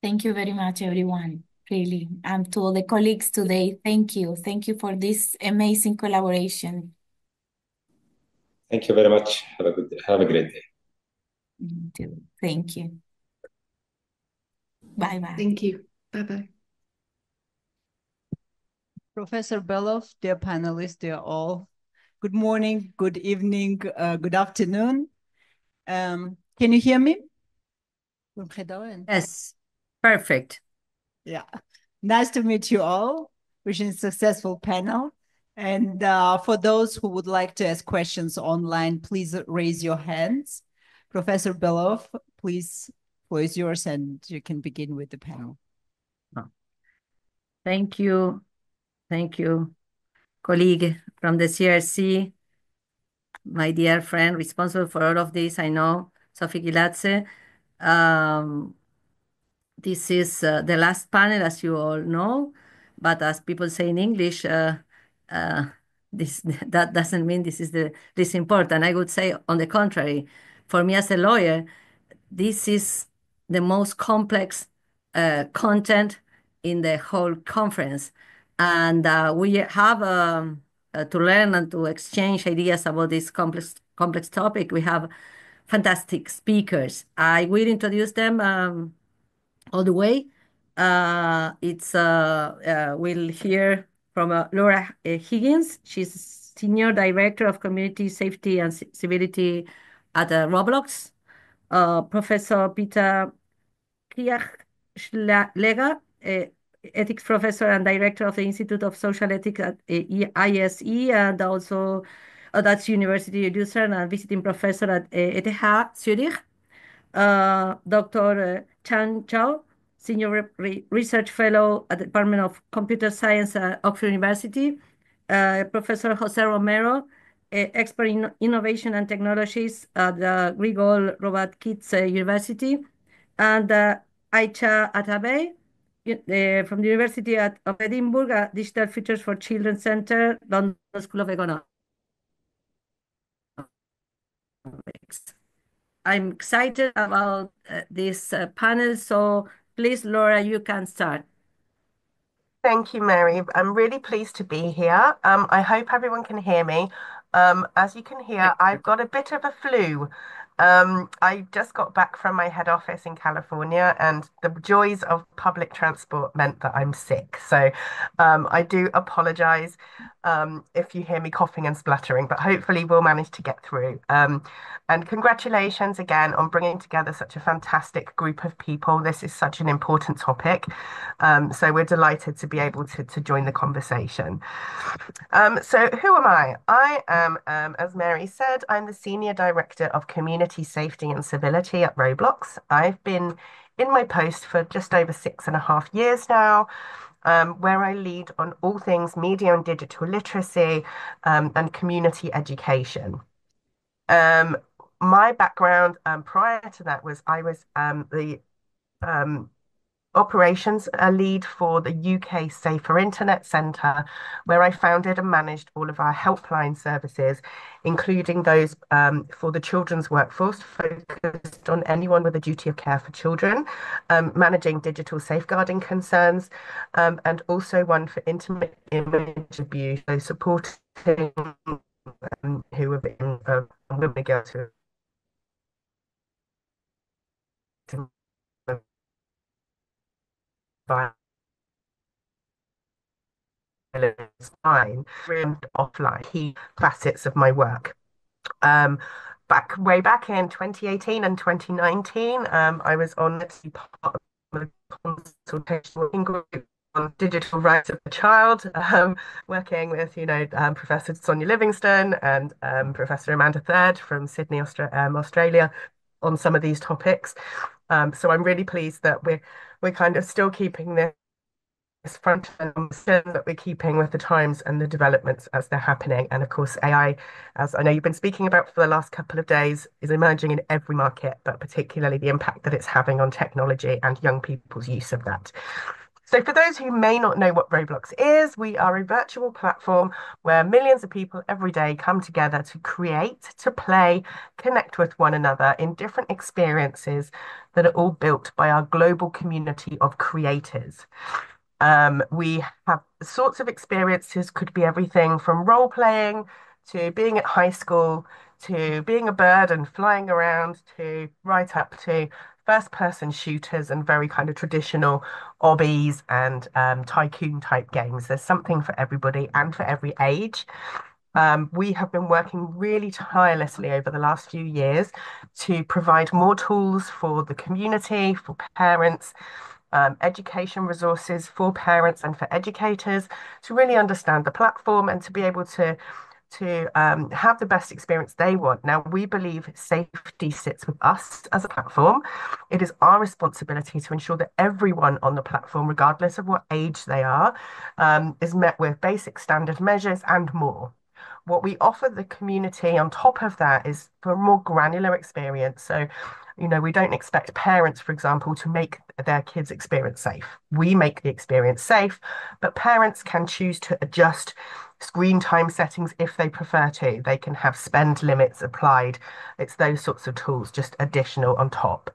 Thank you very much, everyone. Really. And to all the colleagues today, thank you. Thank you for this amazing collaboration. Thank you very much. Have a great day. Thank you. Bye-bye. Thank you. Bye-bye. Professor Belov, dear panelists, dear all, good morning, good evening, good afternoon. Can you hear me? Yes, perfect. Yeah, nice to meet you all. Wishing a successful panel. And for those who would like to ask questions online, please raise your hands. Professor Belov, please, floor is yours and you can begin with the panel. Thank you. Thank you, colleague from the CRC, my dear friend responsible for all of this, I know, Sophie Kiladze. This is the last panel, as you all know, but as people say in English, that doesn't mean this is the least important. I would say, on the contrary, for me as a lawyer, this is the most complex content in the whole conference. And we have to learn and to exchange ideas about this complex topic. We have fantastic speakers. I will introduce them all the way. We'll hear from Laura Higgins. She's Senior Director of Community Safety and Civility at Roblox. Professor Peter Kiladze, Ethics Professor and Director of the Institute of Social Ethics at ISE, and also that's University of Lucerne and Visiting Professor at ETH Zurich. Dr. Chan Chao, Senior Research Fellow at the Department of Computer Science at Oxford University. Professor Jose Romero, expert in innovation and technologies at the Grigol Robakidze University. And Aicha Atabey, from the University of Edinburgh, Digital Futures for Children Center, London School of Economics. I'm excited about this panel, so please, Laura, you can start. Thank you, Mary. I'm really pleased to be here. I hope everyone can hear me. As you can hear, I've got a bit of a flu. I just got back from my head office in California, and the joys of public transport meant that I'm sick. So I do apologize if you hear me coughing and spluttering, but hopefully we'll manage to get through. And congratulations again on bringing together such a fantastic group of people. This is such an important topic. So we're delighted to be able to join the conversation. So who am I? I am, as Mary said, I'm the Senior Director of Community Safety and Civility at Roblox. I've been in my post for just over 6.5 years now, where I lead on all things media and digital literacy and community education. My background prior to that was I was the operations lead for the UK Safer Internet Centre, where I founded and managed all of our helpline services, including those for the children's workforce, focused on anyone with a duty of care for children, managing digital safeguarding concerns, and also one for intimate image abuse, so supporting who have been women and girls who violence online and offline, key facets of my work. way back in 2018 and 2019, I was on the part of a consultation working group on digital rights of the child, working with, Professor Sonia Livingston and Professor Amanda Third from Sydney, Australia, on some of these topics. So I'm really pleased that we're kind of still keeping this front end that we're keeping with the times and the developments as they're happening. And of course, AI, as I know you've been speaking about for the last couple of days, is emerging in every market, but particularly the impact that it's having on technology and young people's use of that. So for those who may not know what Roblox is, we are a virtual platform where millions of people every day come together to create, to play, connect with one another in different experiences that are all built by our global community of creators. We have sorts of experiences, could be everything from role playing to being at high school to being a bird and flying around to right up to first person shooters and very kind of traditional obbies and tycoon type games. There's something for everybody and for every age. We have been working really tirelessly over the last few years to provide more tools for the community, for parents, education resources for parents and for educators to really understand the platform and to be able to have the best experience they want. Now, we believe safety sits with us as a platform. It is our responsibility to ensure that everyone on the platform, regardless of what age they are, is met with basic standard measures and more. What we offer the community on top of that is for a more granular experience. So, we don't expect parents, for example, to make their kids' experience safe. We make the experience safe, but parents can choose to adjust screen time settings if they prefer to. They can have spend limits applied. It's those sorts of tools, just additional on top.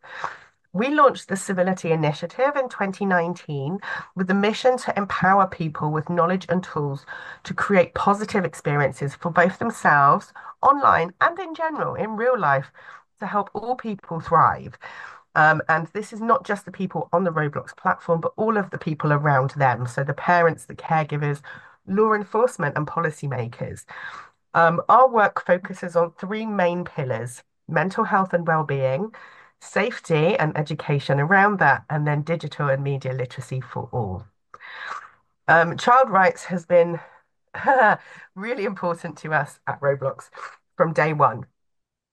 We launched the Civility Initiative in 2019 with the mission to empower people with knowledge and tools to create positive experiences for both themselves, online, and in general, in real life, to help all people thrive. And this is not just the people on the Roblox platform, but all of the people around them. So the parents, the caregivers, law enforcement, and policymakers. Our work focuses on three main pillars: mental health and well-being, safety and education around that, and then digital and media literacy for all. Child rights has been really important to us at Roblox from day one.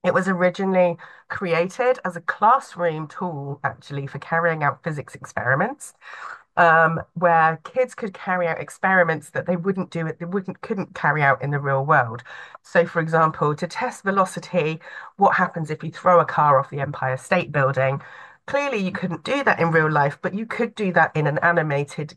It was originally created as a classroom tool, actually, for carrying out physics experiments, where kids could carry out experiments that they couldn't carry out in the real world. So, for example, to test velocity, what happens if you throw a car off the Empire State Building? Clearly, you couldn't do that in real life, but you could do that in an animated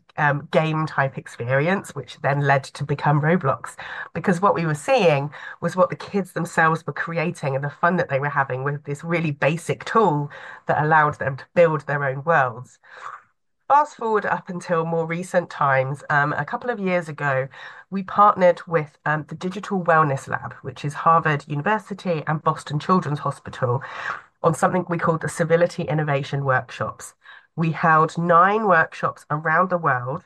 game type experience, which then led to become Roblox. Because what we were seeing was what the kids themselves were creating and the fun that they were having with this really basic tool that allowed them to build their own worlds. Fast forward up until more recent times, a couple of years ago, we partnered with the Digital Wellness Lab, which is Harvard University and Boston Children's Hospital, on something we called the Civility Innovation Workshops. We held 9 workshops around the world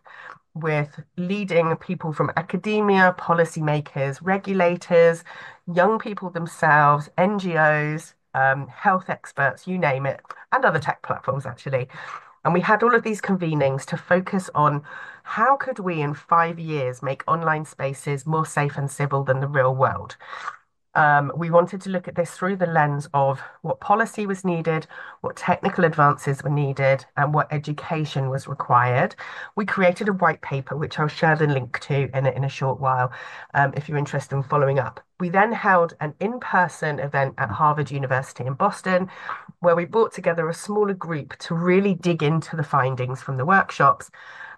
with leading people from academia, policymakers, regulators, young people themselves, NGOs, health experts, you name it, and other tech platforms, actually. And we had all of these convenings to focus on how could we in 5 years make online spaces more safe and civil than the real world. We wanted to look at this through the lens of what policy was needed, what technical advances were needed, and what education was required. We created a white paper, which I'll share the link to in a short while, if you're interested in following up. We then held an in-person event at Harvard University in Boston, where we brought together a smaller group to really dig into the findings from the workshops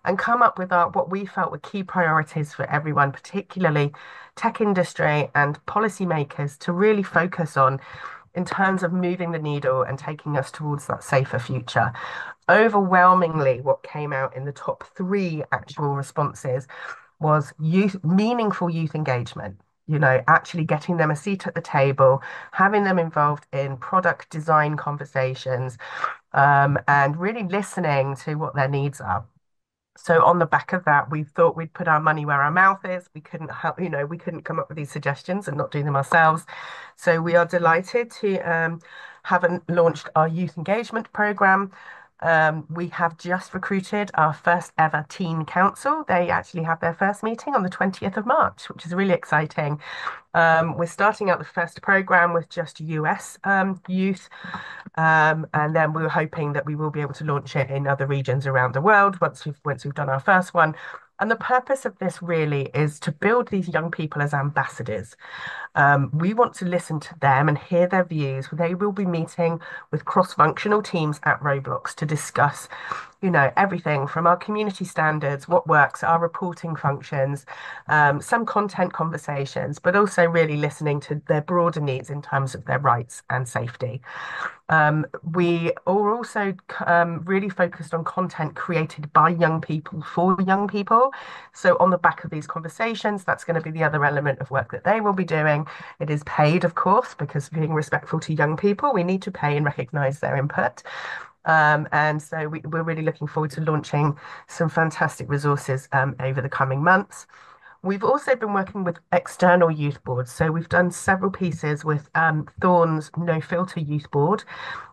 and come up with what we felt were key priorities for everyone, particularly tech industry and policymakers, to really focus on in terms of moving the needle and taking us towards that safer future. Overwhelmingly, what came out in the top 3 actual responses was meaningful youth engagement. Actually getting them a seat at the table, having them involved in product design conversations, and really listening to what their needs are. So on the back of that, we thought we'd put our money where our mouth is. We couldn't help, we couldn't come up with these suggestions and not do them ourselves. So we are delighted to have launched our youth engagement program. We have just recruited our first ever teen council. They actually have their first meeting on the 20th of March, which is really exciting. We're starting out the first program with just US youth. And then we were hoping that we will be able to launch it in other regions around the world once we've done our first one. And the purpose of this really is to build these young people as ambassadors. We want to listen to them and hear their views. They will be meeting with cross-functional teams at Roblox to discuss, everything from our community standards, what works, our reporting functions, some content conversations, but also really listening to their broader needs in terms of their rights and safety. We are also really focused on content created by young people for young people. So on the back of these conversations, that's going to be the other element of work that they will be doing. It is paid, of course, because being respectful to young people, we need to pay and recognize their input. And so we're really looking forward to launching some fantastic resources over the coming months. We've also been working with external youth boards. So we've done several pieces with Thorn's No Filter Youth Board,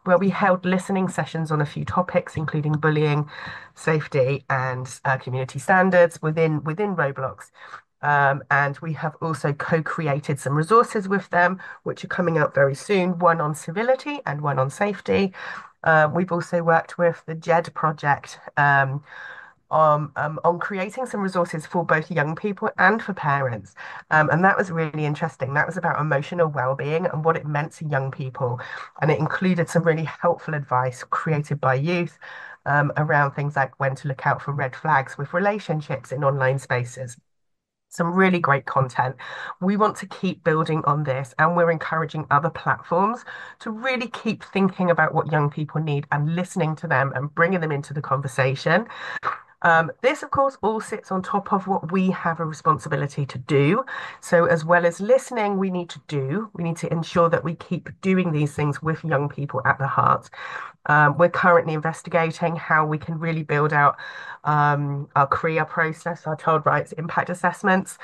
where we held listening sessions on a few topics, including bullying, safety, and community standards within Roblox. And we have also co-created some resources with them, which are coming out very soon, one on civility and one on safety. We've also worked with the JED project on creating some resources for both young people and for parents. And that was really interesting. That was about emotional well-being and what it meant to young people. And it included some really helpful advice created by youth around things like when to look out for red flags with relationships in online spaces. Some really great content. We want to keep building on this, and we're encouraging other platforms to really keep thinking about what young people need and listening to them and bringing them into the conversation. This, of course, all sits on top of what we have a responsibility to do. So as well as listening, we need to ensure that we keep doing these things with young people at the heart. We're currently investigating how we can really build out our CRIA process, our child rights impact assessments.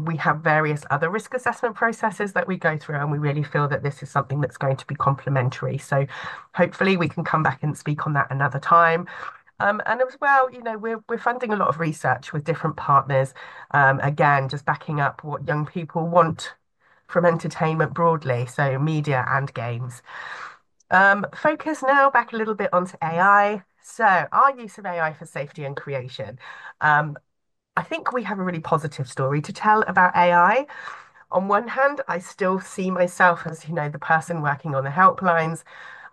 We have various other risk assessment processes that we go through, and we really feel that this is something that's going to be complementary. So hopefully we can come back and speak on that another time. And as well, we're funding a lot of research with different partners. Again, just backing up what young people want from entertainment broadly, so media and games. Focus now back a little bit onto AI. So our use of AI for safety and creation. I think we have a really positive story to tell about AI. On one hand, I still see myself as, the person working on the helplines.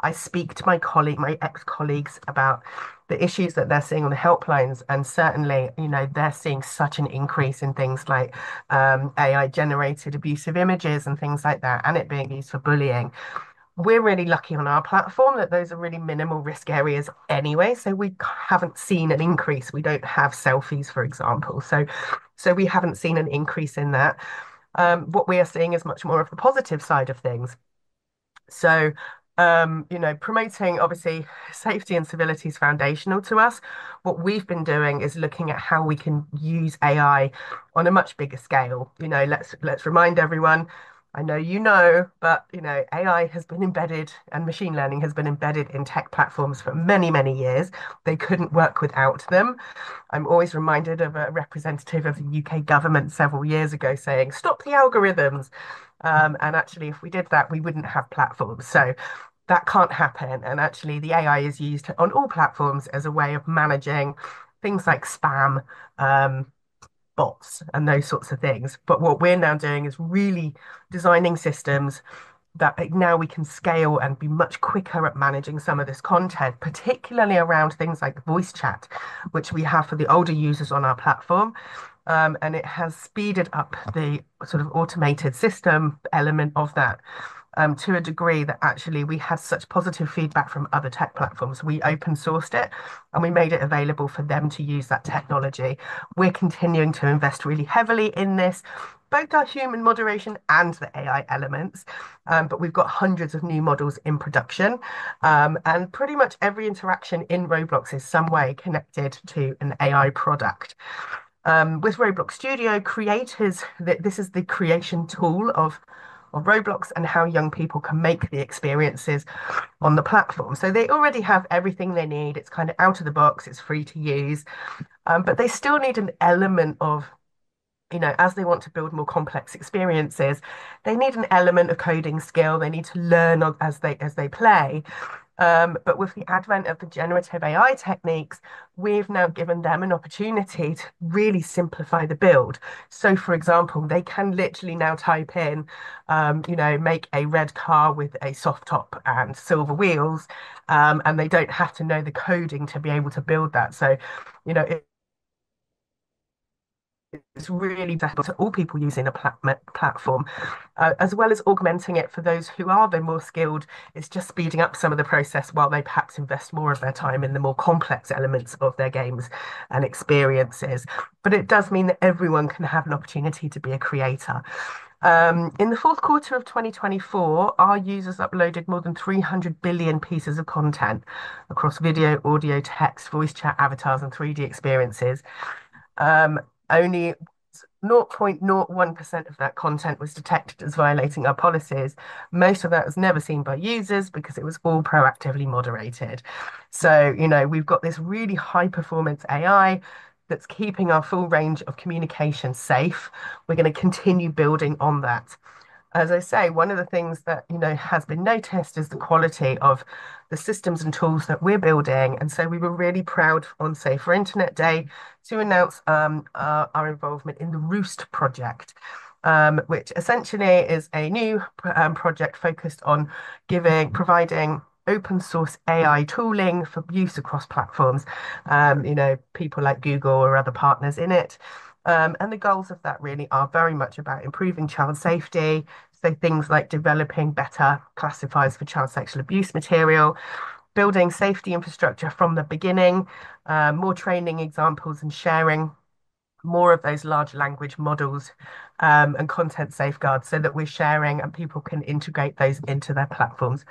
I speak to my ex-colleagues about the issues that they're seeing on the helplines, and certainly, they're seeing such an increase in things like AI-generated abusive images and things like that, and it being used for bullying. We're really lucky on our platform that those are really minimal risk areas anyway, so we haven't seen an increase. We don't have selfies, for example, so we haven't seen an increase in that. What we are seeing is much more of the positive side of things. So, promoting obviously safety and civility is foundational to us. What we've been doing is looking at how we can use AI on a much bigger scale. Let's remind everyone. I know but AI has been embedded and machine learning has been embedded in tech platforms for many, many years. They couldn't work without them. I'm always reminded of a representative of the UK government several years ago saying, "Stop the algorithms." And actually, if we did that, we wouldn't have platforms. So that can't happen. And actually, the AI is used on all platforms as a way of managing things like spam, bots, and those sorts of things. But what we're now doing is really designing systems that now we can scale and be much quicker at managing some of this content, particularly around things like voice chat, which we have for the older users on our platform. And it has speeded up the sort of automated system element of that to a degree that actually we had such positive feedback from other tech platforms. We open sourced it and we made it available for them to use that technology. We're continuing to invest really heavily in this, both our human moderation and the AI elements. But we've got hundreds of new models in production. And pretty much every interaction in Roblox is some way connected to an AI product. With Roblox Studio, creators, this is the creation tool of Roblox and how young people can make the experiences on the platform. So they already have everything they need. It's kind of out of the box, it's free to use, but they still need an element of, as they want to build more complex experiences, they need an element of coding skill. They need to learn as they play. But with the advent of the generative AI techniques, we've now given them an opportunity to really simplify the build. So, for example, they can literally now type in, make a red car with a soft top and silver wheels, and they don't have to know the coding to be able to build that. So, it's really valuable to all people using a platform, as well as augmenting it for those who are the more skilled. It's just speeding up some of the process while they perhaps invest more of their time in the more complex elements of their games and experiences. But it does mean that everyone can have an opportunity to be a creator. In the fourth quarter of 2024, our users uploaded more than 300 billion pieces of content across video, audio, text, voice chat, avatars, and 3D experiences. Only 0.01% of that content was detected as violating our policies. Most of that was never seen by users because it was all proactively moderated. So, we've got this really high performance AI that's keeping our full range of communication safe. We're going to continue building on that. As I say, one of the things that has been noticed is the quality of the systems and tools that we're building. And so we were really proud on Safer Internet Day to announce our involvement in the Roost project, which essentially is a new project focused on providing open source AI tooling for use across platforms. People like Google or other partners in it. And the goals of that really are very much about improving child safety. So things like developing better classifiers for child sexual abuse material, building safety infrastructure from the beginning, more training examples and sharing more of those large language models and content safeguards so that we're sharing and people can integrate those into their platforms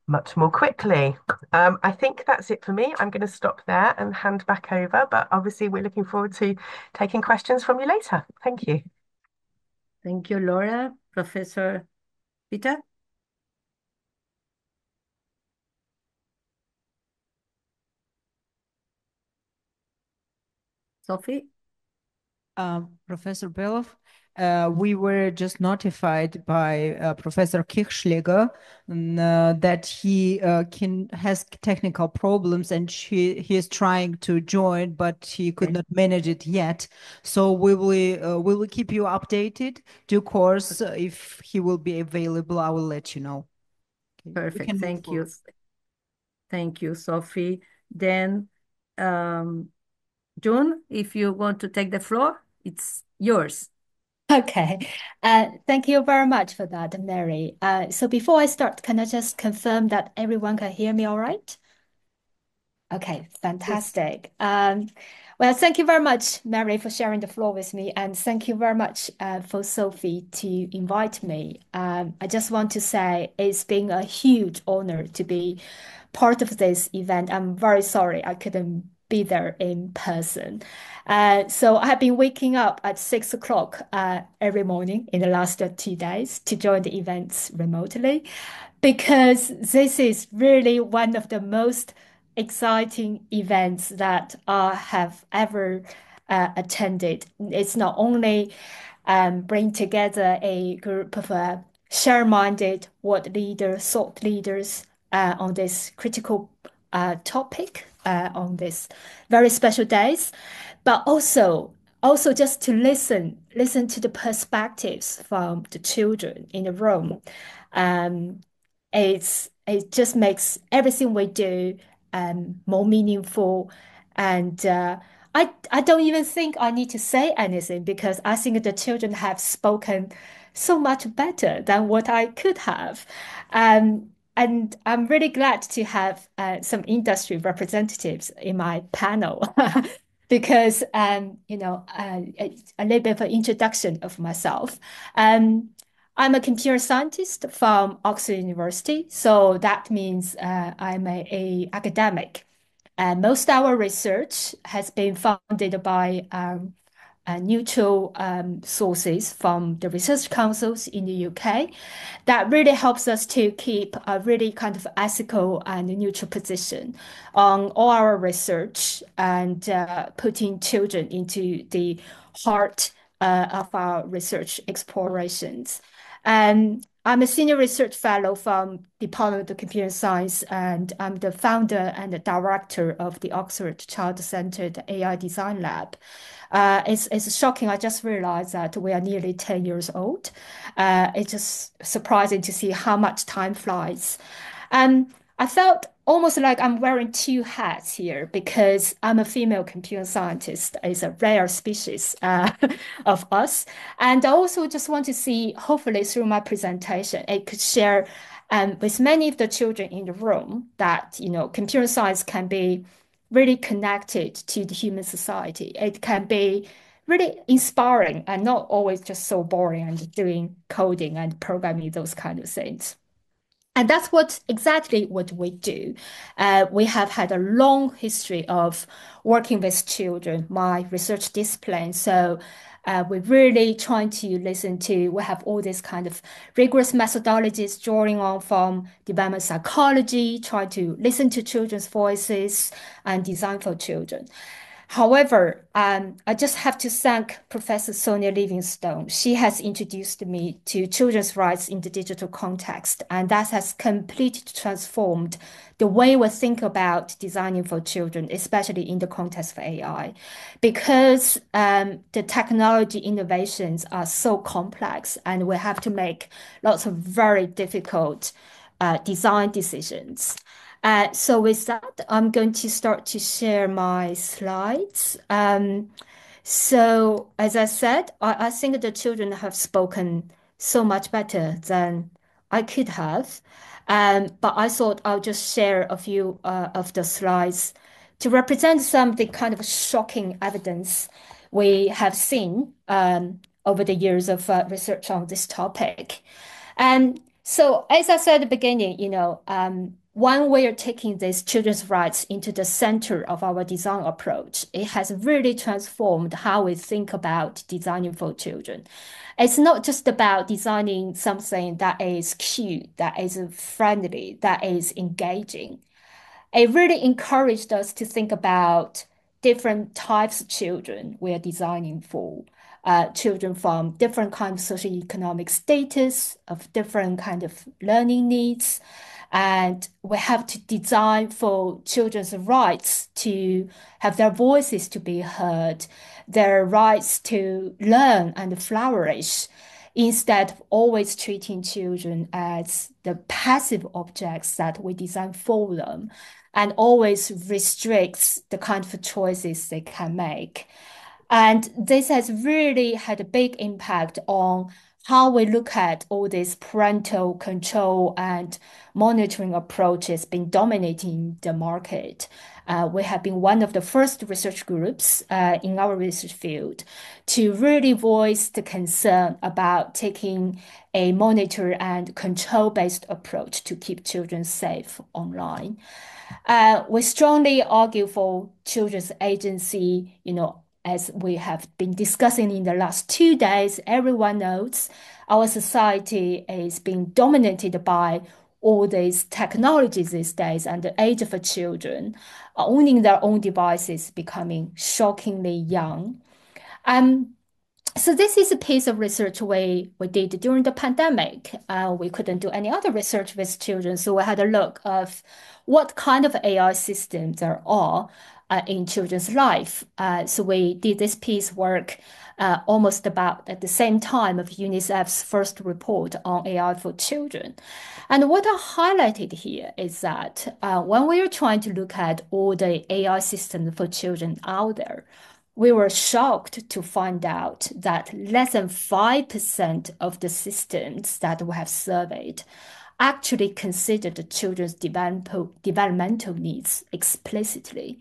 much more quickly. I think that's it for me. I'm going to stop there and hand back over, but obviously we're looking forward to taking questions from you later. Thank you. Thank you, Laura. Professor Peter? Sophie? Professor Belov, we were just notified by Professor Kirchschläger that he has technical problems and he is trying to join, but he could not manage it yet. So we will keep you updated. Due course, if he will be available, I will let you know. Okay. Perfect. Thank you. Thank you, Sophie. Then, June, if you want to take the floor, it's yours. Okay. Thank you very much for that, Mary. So before I start, can I just confirm that everyone can hear me all right? Okay, fantastic. Well, thank you very much, Mary, for sharing the floor with me, and thank you very much for Sophie to invite me. I just want to say it's been a huge honor to be part of this event. I'm very sorry I couldn't be there in person. So I have been waking up at 6 o'clock every morning in the last 2 days to join the events remotely, because this is really one of the most exciting events that I have ever attended. It's not only bring together a group of share-minded thought leaders on this critical topic on this very special days, but also just to listen to the perspectives from the children in the room. It just makes everything we do more meaningful, and I don't even think I need to say anything, because I think the children have spoken so much better than what I could have. And I'm really glad to have some industry representatives in my panel because a little bit of an introduction of myself. I'm a computer scientist from Oxford University, so that means I'm a academic. Most of our research has been funded by neutral sources from the research councils in the UK. That really helps us to keep a really kind of ethical and neutral position on all our research and putting children into the heart of our research explorations. I'm a senior research fellow from Department of Computer Science, and I'm the founder and the director of the Oxford Child-Centered AI Design Lab. It's shocking. I just realized that we are nearly 10 years old. It's just surprising to see how much time flies. I felt almost like I'm wearing two hats here because I'm a female computer scientist. It's a rare species of us. And I also just want to see, hopefully through my presentation, I could share with many of the children in the room that, computer science can be really connected to the human society. It can be really inspiring and not always just so boring and doing coding and programming, those kind of things. And that's exactly what we do. We have had a long history of working with children, my research discipline. So we're really trying to we have all these kind of rigorous methodologies drawing on from development psychology, try to listen to children's voices and design for children. However, I just have to thank Professor Sonia Livingstone. She has introduced me to children's rights in the digital context, and that has completely transformed the way we think about designing for children, especially in the context of AI. Because the technology innovations are so complex, and we have to make lots of very difficult design decisions. So with that, I'm going to start to share my slides. So as I said, I think the children have spoken so much better than I could have. But I thought I'll just share a few of the slides to represent some of the kind of shocking evidence we have seen over the years of research on this topic. So as I said at the beginning, when we are taking these children's rights into the center of our design approach, it has really transformed how we think about designing for children. It's not just about designing something that is cute, that is friendly, that is engaging. It really encouraged us to think about different types of children we are designing for. Children from different kinds of socioeconomic status, of different kind of learning needs. And we have to design for children's rights to have their voices to be heard, their rights to learn and flourish, instead of always treating children as the passive objects that we design for them, and always restricts the kind of choices they can make. And this has really had a big impact on how we look at all these parental control and monitoring approaches being dominating the market. We have been one of the first research groups in our research field to really voice the concern about taking a monitor and control-based approach to keep children safe online. We strongly argue for children's agency, as we have been discussing in the last 2 days. Everyone knows our society is being dominated by all these technologies these days, and the age of children owning their own devices becoming shockingly young. So this is a piece of research we did during the pandemic. We couldn't do any other research with children, so we had a look of what kind of AI systems there are in children's life. So we did this piece work almost about at the same time of UNICEF's first report on AI for children. And what I highlighted here is that when we are trying to look at all the AI systems for children out there, we were shocked to find out that less than 5% of the systems that we have surveyed actually considered the children's developmental needs explicitly.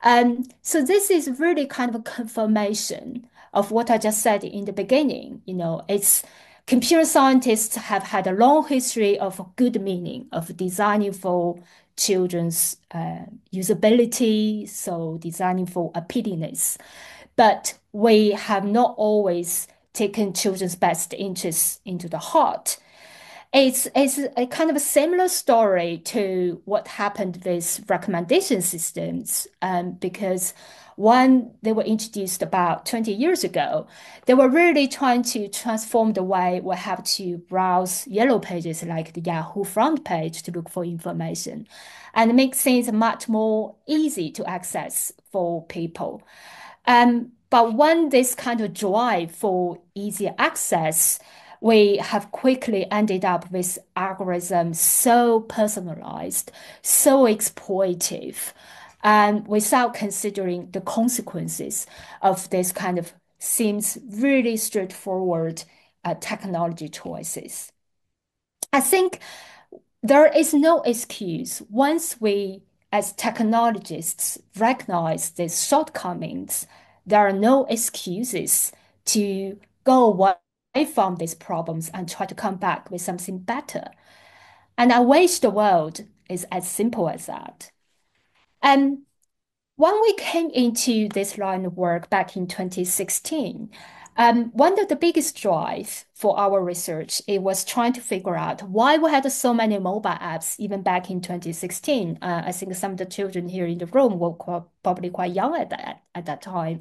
So this is really kind of a confirmation of what I just said in the beginning. It's computer scientists have had a long history of good meaning of designing for children's usability, so designing for appealingness. But we have not always taken children's best interests into the heart. It's a kind of a similar story to what happened with recommendation systems, because when they were introduced about 20 years ago, they were really trying to transform the way we have to browse yellow pages like the Yahoo front page to look for information and make things much more easy to access for people. But when this kind of drive for easier access, we have quickly ended up with algorithms so personalized, so exploitive, and without considering the consequences of this kind of seems really straightforward technology choices. I think there is no excuse once we, as technologists, recognize these shortcomings. There are no excuses to go away from these problems and try to come back with something better. And I wish the world is as simple as that. And when we came into this line of work back in 2016, one of the biggest drives for our research, it was trying to figure out why we had so many mobile apps even back in 2016. I think some of the children here in the room were probably quite young at that time.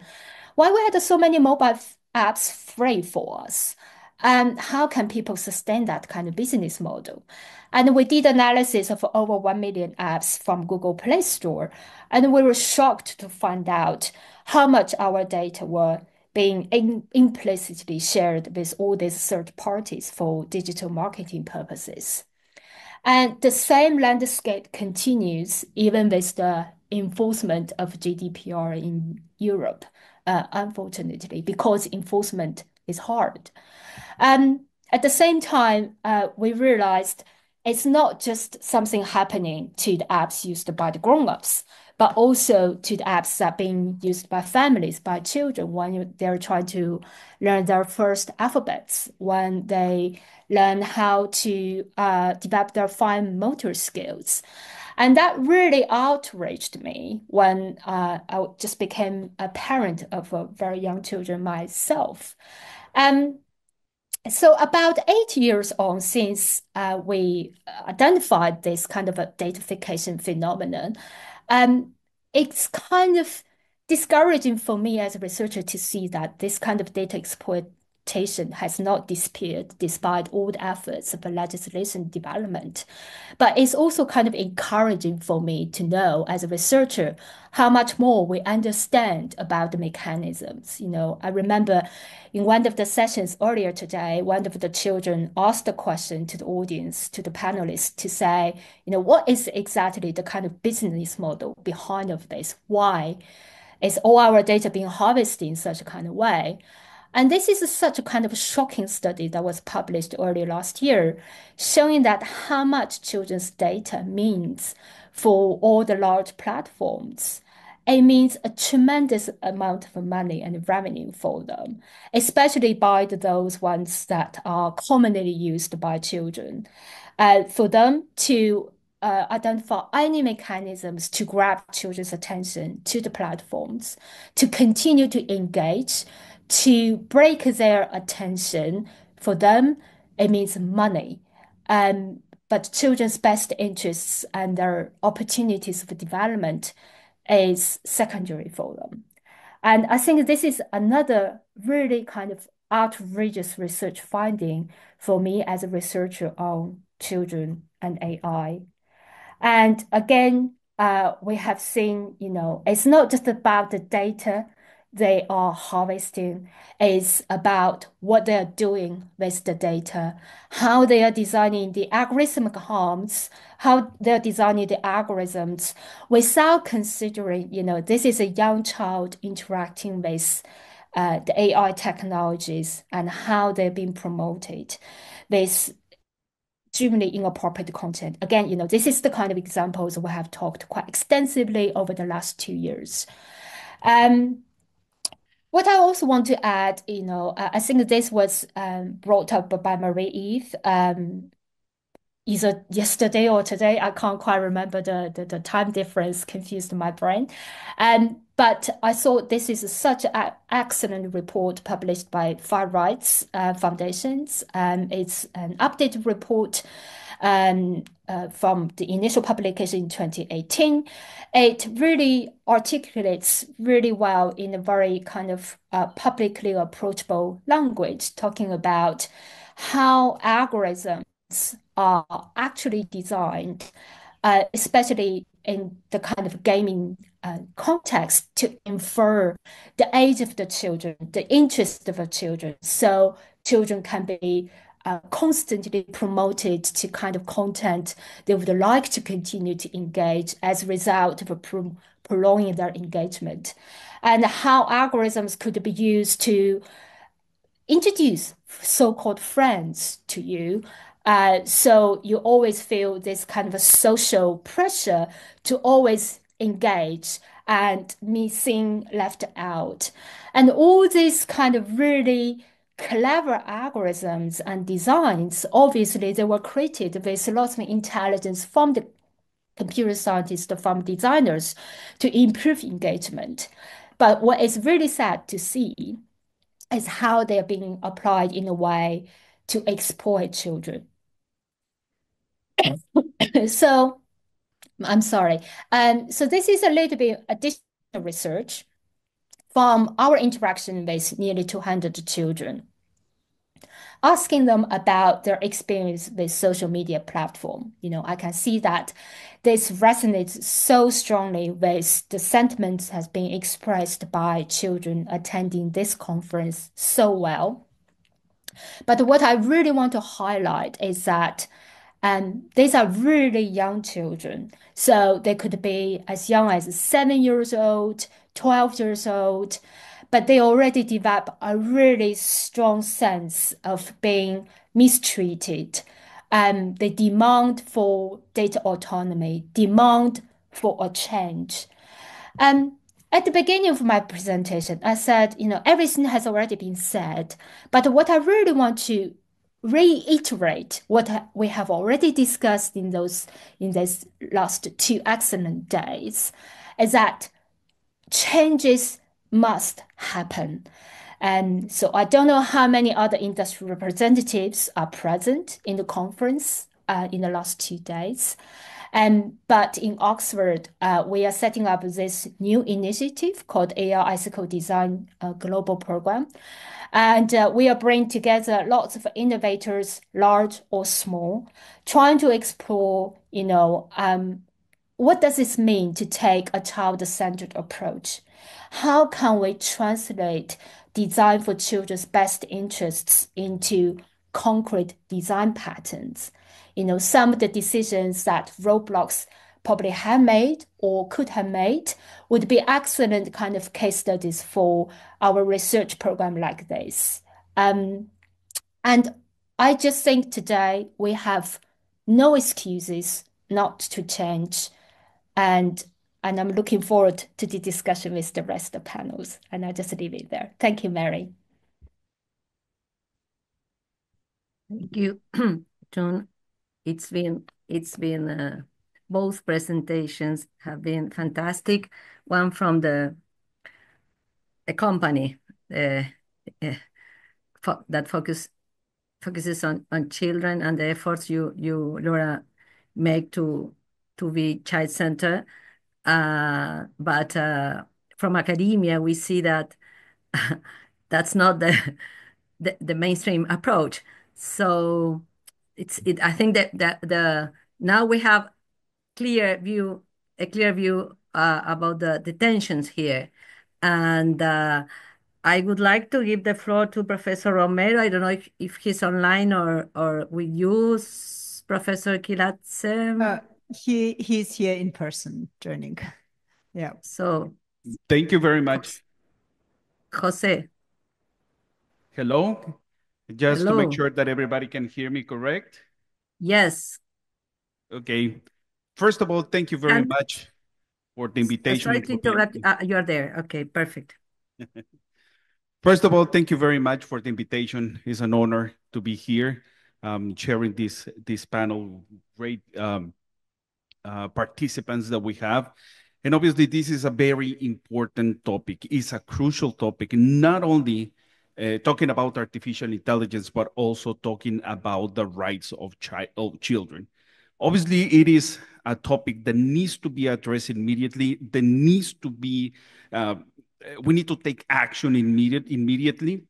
Why we had so many mobile apps free for us? And how can people sustain that kind of business model? And we did analysis of over 1 million apps from Google Play Store, and we were shocked to find out how much our data were being implicitly shared with all these third parties for digital marketing purposes. And the same landscape continues even with the enforcement of GDPR in Europe, unfortunately, because enforcement is hard. At the same time, we realized it's not just something happening to the apps used by the grown-ups, but also to the apps that are being used by families, by children when they're trying to learn their first alphabets, when they learn how to develop their fine motor skills. And that really outraged me when I just became a parent of very young children myself. So about 8 years on since we identified this kind of a datafication phenomenon, it's kind of discouraging for me as a researcher to see that this kind of data exploitation has not disappeared despite all the efforts of legislation development. But it's also kind of encouraging for me to know as a researcher how much more we understand about the mechanisms. I remember in one of the sessions earlier today, one of the children asked a question to the audience, to the panelists, to say, what is exactly the kind of business model behind of this? Why is all our data being harvested in such a kind of way? And this is such a kind of shocking study that was published early last year, showing that how much children's data means for all the large platforms. It means a tremendous amount of money and revenue for them, especially by those ones that are commonly used by children. For them to identify any mechanisms to grab children's attention to the platforms, to continue to engage, to break their attention, for them, it means money. But children's best interests and their opportunities for development is secondary for them. And I think this is another really kind of outrageous research finding for me as a researcher on children and AI. And again, we have seen, it's not just about the data they are harvesting, it's about what they are doing with the data, how they are designing the algorithmic harms, how they're designing the algorithms without considering, this is a young child interacting with the AI technologies and how they're being promoted with extremely inappropriate content. Again, this is the kind of examples we have talked quite extensively over the last 2 years. What I also want to add, I think this was brought up by Marie-Eve, either yesterday or today. I can't quite remember the time difference, confused my brain. But I thought this is such an excellent report published by Far Rights Foundations. It's an updated report from the initial publication in 2018. It really articulates really well in a very kind of publicly approachable language, talking about how algorithms are actually designed, especially in the kind of gaming context, to infer the age of the children, the interest of the children, so children can be constantly promoted to kind of content they would like to continue to engage as a result of prolonging their engagement, and how algorithms could be used to introduce so-called friends to you. So you always feel this kind of a social pressure to always engage and missing left out. And all these kind of really clever algorithms and designs, obviously they were created with lots of intelligence from the computer scientists, from designers to improve engagement. But what is really sad to see is how they are being applied in a way to exploit children. So I'm sorry. So this is a little bit additional research from our interaction with nearly 200 children, asking them about their experience with social media platform. I can see that this resonates so strongly with the sentiments has been expressed by children attending this conference so well. But what I really want to highlight is that these are really young children. So they could be as young as 7 years old, 12 years old, but they already develop a really strong sense of being mistreated. They demand for data autonomy, demand for a change. At the beginning of my presentation, I said, everything has already been said, but what I really want to reiterate what we have already discussed in these last 2 excellent days is that changes must happen. And so I don't know how many other industry representatives are present in the conference in the last 2 days. But in Oxford, we are setting up this new initiative called AI Ethical Design Global Program. And we are bringing together lots of innovators, large or small, trying to explore, what does this mean to take a child-centered approach? How can we translate design for children's best interests into concrete design patterns? Some of the decisions that Roblox probably have made or could have made would be excellent kind of case studies for our research program like this. And I just think today we have no excuses not to change. And I'm looking forward to the discussion with the rest of the panels. And I'll just leave it there. Thank you, Mary. Thank you, John. It's been both presentations have been fantastic. One from a company that focuses on children and the efforts you Laura make to be child center. But from academia, we see that that's not the mainstream approach. So I think that now we have a clear view about the tensions here, and I would like to give the floor to Professor Romero. I don't know if he's online or with you, Professor Kiladze. He's here in person joining. Yeah. So thank you very much. Jose. Hello. Just Hello. to make sure that everybody can hear me correct. Yes. Okay. First of all, thank you very much for the invitation. Sorry to interrupt. You're there. Okay, perfect. First of all, thank you very much for the invitation. It's an honor to be here, sharing this panel. Great participants that we have. And obviously, this is a very important topic. It's a crucial topic, not only talking about artificial intelligence, but also talking about the rights of children. Obviously, it is a topic that needs to be addressed immediately. There needs to be, we need to take action immediately.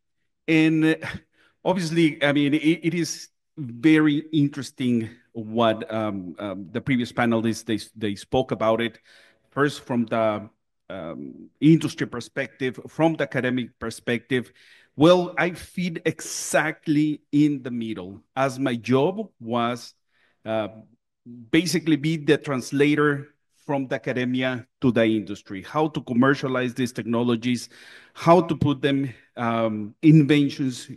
And obviously, I mean, it is very interesting what the previous panelists, they spoke about it. First, from the industry perspective, from the academic perspective. Well, I fit exactly in the middle, as my job was basically be the translator from the academia to the industry, how to commercialize these technologies, how to put them inventions,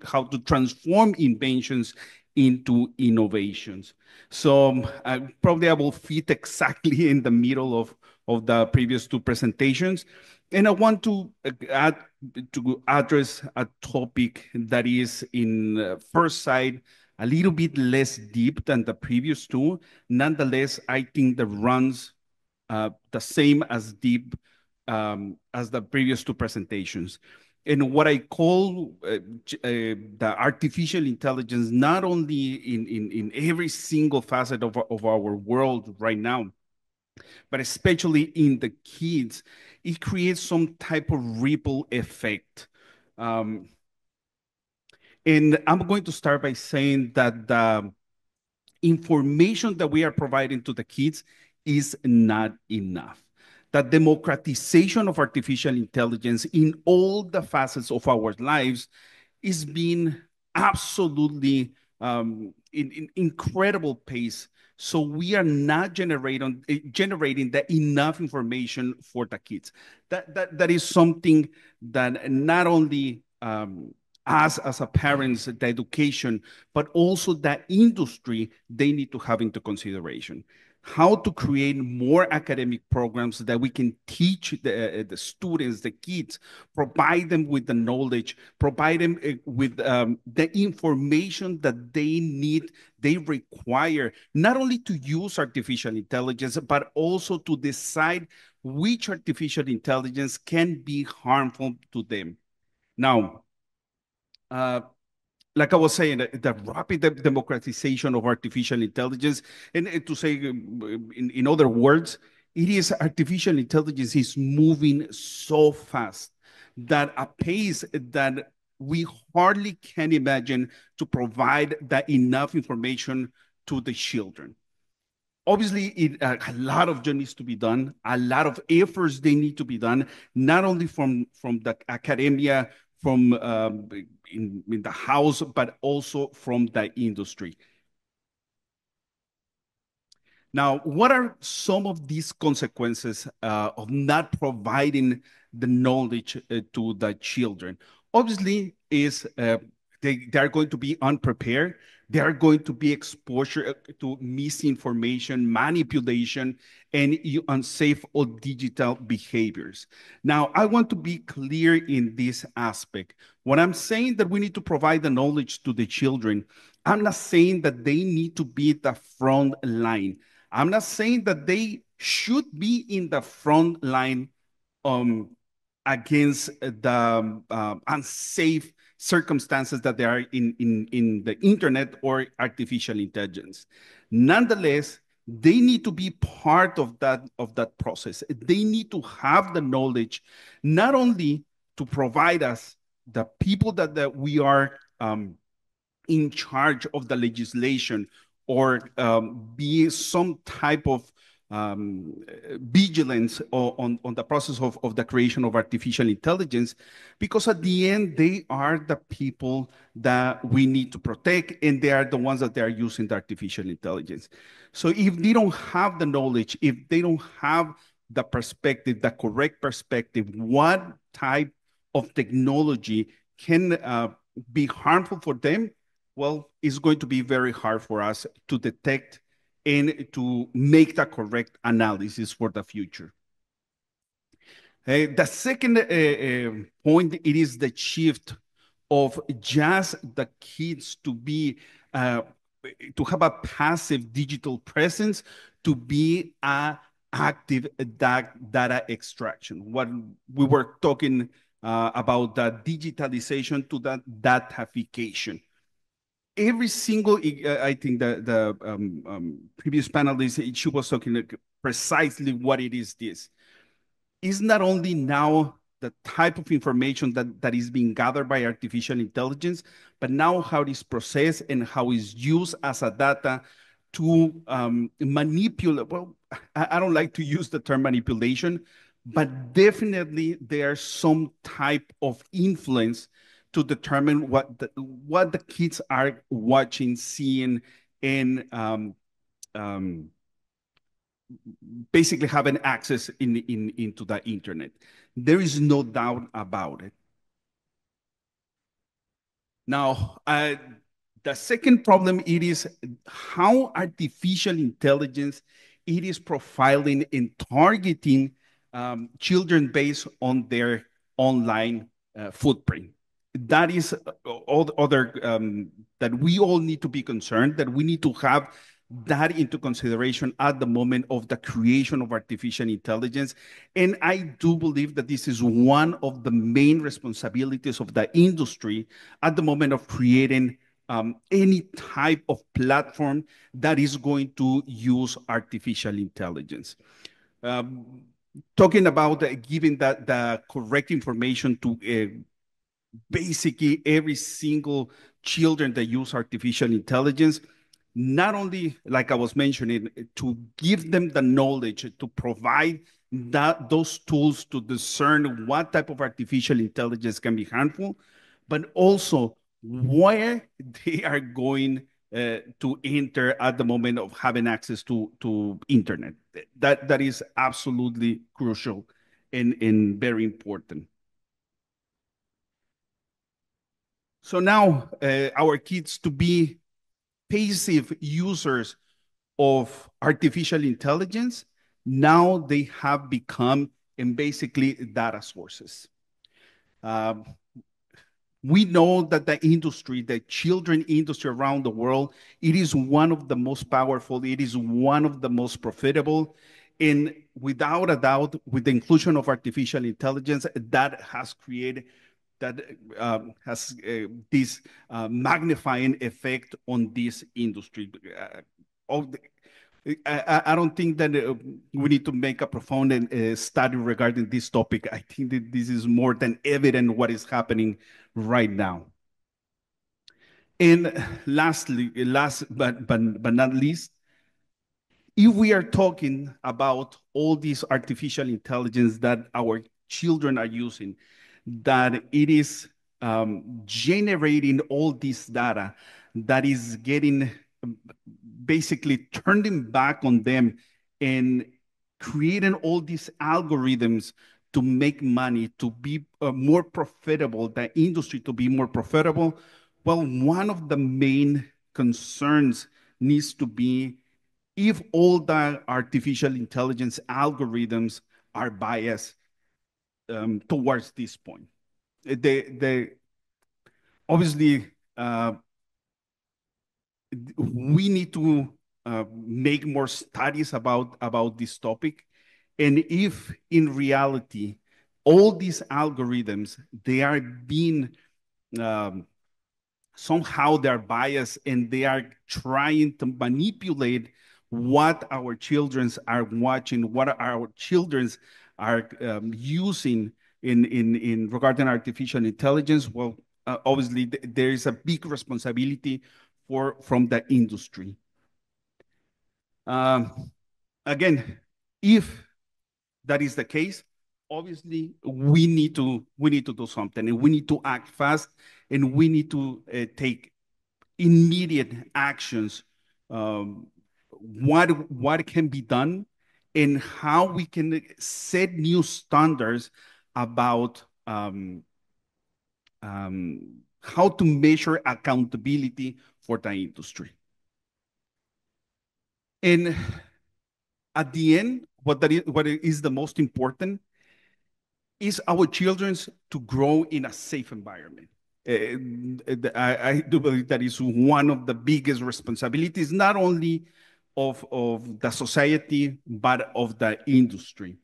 how to transform inventions into innovations. So probably I will fit exactly in the middle of the previous two presentations. And I want to address a topic that is in first sight a little bit less deep than the previous two. Nonetheless, I think that runs the same as deep as the previous two presentations. And what I call the artificial intelligence, not only in every single facet of our world right now, but especially in the kids, it creates some type of ripple effect. And I'm going to start by saying that the information that we are providing to the kids is not enough. The democratization of artificial intelligence in all the facets of our lives is being absolutely in incredible pace. So we are not generating the enough information for the kids. That is something that not only us as a parents, the education, but also the industry, they need to have into consideration. How to create more academic programs that we can teach the students, the kids, provide them with the knowledge, provide them with the information that they need, they require, not only to use artificial intelligence, but also to decide which artificial intelligence can be harmful to them. Now, like I was saying, the rapid democratization of artificial intelligence, and to say in other words, it is artificial intelligence is moving so fast that a pace that we hardly can imagine to provide that enough information to the children. Obviously, a lot of job needs to be done, a lot of efforts they need to be done, not only from the academia, from in the house, but also from the industry. Now, what are some of these consequences of not providing the knowledge to the children? Obviously, is they are going to be unprepared. They are going to be exposure to misinformation, manipulation, and unsafe or digital behaviors. Now, I want to be clear in this aspect. When I'm saying that we need to provide the knowledge to the children, I'm not saying that they need to be the front line. I'm not saying that they should be in the front line against the unsafe circumstances that they are in the internet or artificial intelligence. Nonetheless, they need to be part of that process. They need to have the knowledge, not only to provide us the people that we are in charge of the legislation or be some type of vigilance on the process of the creation of artificial intelligence, because at the end, they are the people that we need to protect, and they are the ones that they are using the artificial intelligence. So if they don't have the knowledge, if they don't have the perspective, the correct perspective, what type of technology can be harmful for them, well, it's going to be very hard for us to detect and to make the correct analysis for the future. The second point, it is the shift of just the kids to be to have a passive digital presence to be a active data extraction. What we were talking about, the digitalization to that datification. Every single, I think the previous panelist, she was talking precisely what it is this. Is not only now the type of information that is being gathered by artificial intelligence, but now how it is processed and how it's used as a data to manipulate. Well, I don't like to use the term manipulation, but definitely there's some type of influence to determine what the kids are watching, seeing, and basically having access into the internet. There is no doubt about it. Now, the second problem, it is how artificial intelligence, it is profiling and targeting children based on their online footprint. That is all the other, that we all need to be concerned, that we need to have that into consideration at the moment of the creation of artificial intelligence. And I do believe that this is one of the main responsibilities of the industry at the moment of creating any type of platform that is going to use artificial intelligence. Talking about giving the correct information to basically every single children that use artificial intelligence, not only, like I was mentioning, to give them the knowledge, to provide those tools to discern what type of artificial intelligence can be harmful, but also where they are going to enter at the moment of having access to internet. That is absolutely crucial and very important. So now our kids to be passive users of artificial intelligence, now they have become and basically data sources. We know that the industry, the children industry around the world, it is one of the most powerful, it is one of the most profitable. And without a doubt, with the inclusion of artificial intelligence, that has created that has this magnifying effect on this industry. I don't think that we need to make a profound study regarding this topic. I think that this is more than evident what is happening right now. And lastly, last but not least, if we are talking about all these artificial intelligence that our children are using, that it is generating all this data that is getting basically turning back on them and creating all these algorithms to make money, to be more profitable, the industry to be more profitable. Well, one of the main concerns needs to be if all the artificial intelligence algorithms are biased towards this point. Obviously, we need to make more studies about this topic. And if in reality, all these algorithms, they are being somehow they're biased and they are trying to manipulate what our children are watching, what our children are using in regarding artificial intelligence, well, obviously there is a big responsibility from the industry. Again, if that is the case, obviously we need to do something, and we need to act fast, and we need to take immediate actions. What can be done, and how we can set new standards about how to measure accountability for the industry. And at the end, what is the most important is our children to grow in a safe environment. I do believe that is one of the biggest responsibilities, not only of the society, but of the industry.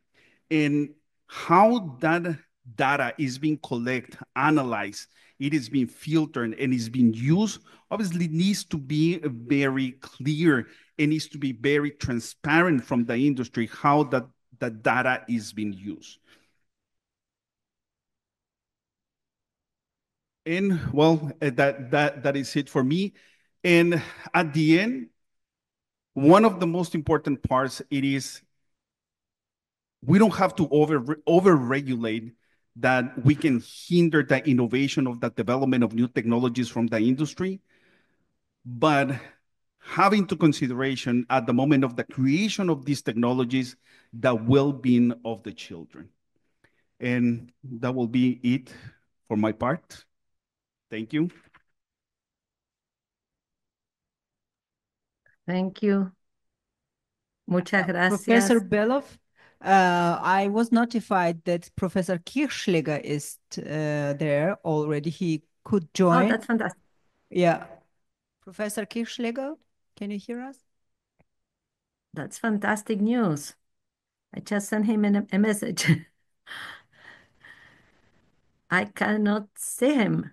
And how that data is being collected, analyzed, it is being filtered and is being used, obviously needs to be very clear and needs to be very transparent from the industry, how the data is being used. And well, that is it for me. And at the end, one of the most important parts, it is we don't have to over-regulate that we can hinder the innovation of the development of new technologies from the industry, but having to consideration at the moment of the creation of these technologies, the well-being of the children. And that will be it for my part. Thank you. Thank you. Muchas gracias. Professor Belov, I was notified that Professor Kirchschläger is there already. He could join. Oh, that's fantastic. Yeah. Professor Kirchschläger, can you hear us? That's fantastic news. I just sent him a message. I cannot see him.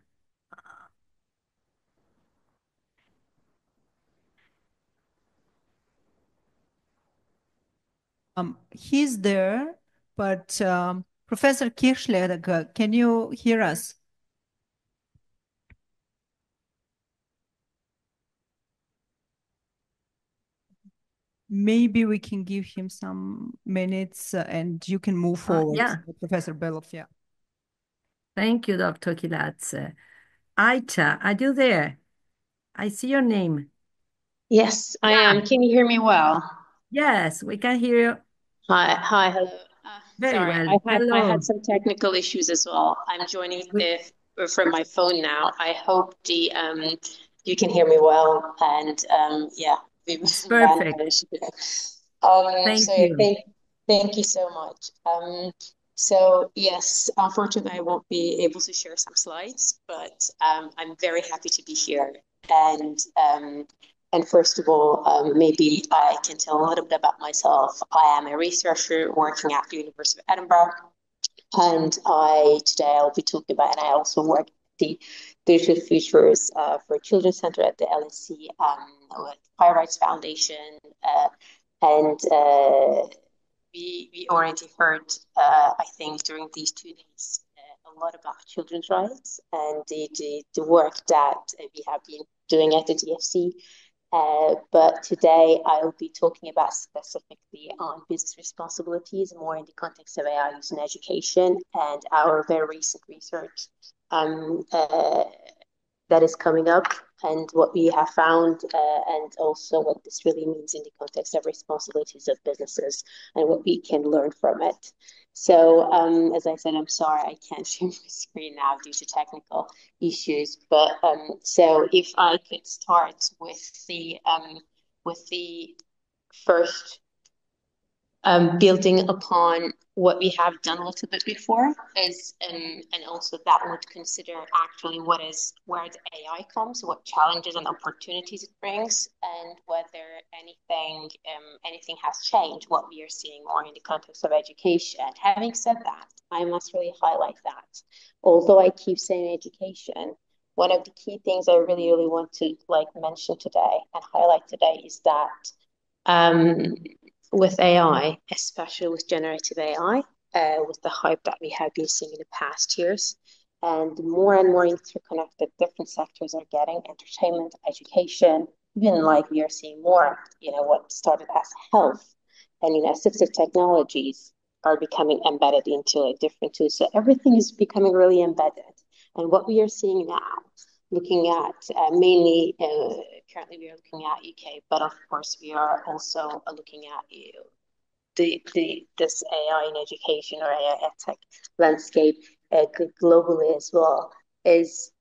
He's there, but Professor Kirchschläger, can you hear us? Maybe we can give him some minutes and you can move forward, Yeah. Professor Belov. Yeah. Thank you, Dr. Kiladze. Aicha, are you there? I see your name. Yes, I am. Can you hear me well? Yes, we can hear you Hello. very Sorry, well. I Hello. had some technical issues as well. I'm joining from my phone now. I hope you can hear me well, and yeah, It's perfect. Thank you. Thank you so much. So yes, unfortunately, I won't be able to share some slides, but I'm very happy to be here. And first of all, maybe I can tell a little bit about myself. I am a researcher working at the University of Edinburgh, and today I'll be talking about, and I also work at the Digital Futures for Children's Center at the LSE with High Rights Foundation, and we already heard, I think, during these 2 days, a lot about children's rights and the work that we have been doing at the DFC. But today I'll be talking about specifically on business responsibilities, more in the context of AI use in education and our very recent research that is coming up and what we have found, and also what this really means in the context of responsibilities of businesses and what we can learn from it. So as I said, I'm sorry I can't share my screen now due to technical issues. But so if I could start with the first building upon what we have done a little bit before is, and also that would consider actually where the AI comes, what challenges and opportunities it brings, and whether anything has changed, what we are seeing more in the context of education. Having said that, I must really highlight that although I keep saying education, one of the key things I really, really want to mention today and highlight today is that with AI, especially with generative AI, with the hype that we have been seeing in the past years, and more interconnected different sectors are getting, entertainment, education, even we are seeing more, what started as health and, assistive technologies are becoming embedded into different tools. So everything is becoming really embedded. And what we are seeing now, looking at mainly, currently we are looking at UK, but of course we are also looking at this AI in education or AI tech landscape globally as well, is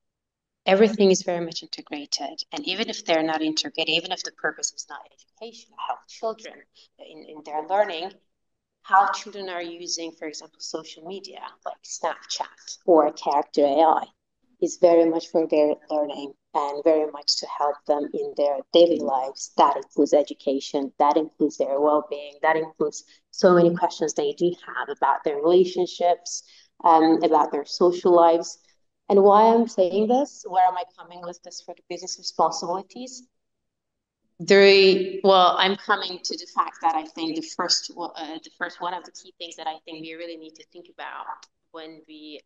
everything is very much integrated. And even if they're not integrated, even if the purpose is not education, help children in their learning, how children are using, for example, social media like Snapchat or character AI is very much for their learning and very much to help them in their daily lives. That includes education, that includes their well-being, that includes so many questions they do have about their relationships, about their social lives. And why I'm saying this, where am I coming with this for the business responsibilities? I'm coming to the fact that I think the first one of the key things that I think we really need to think about when we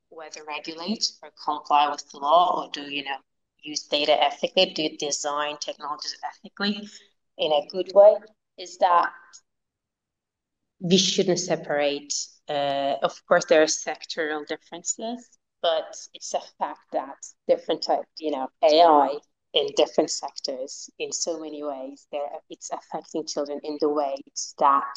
whether regulate or comply with the law or do use data ethically, do design technologies ethically in a good way, is that we shouldn't separate. Of course, there are sectoral differences, but it's a fact that different type, AI in different sectors in so many ways, it's affecting children in the ways that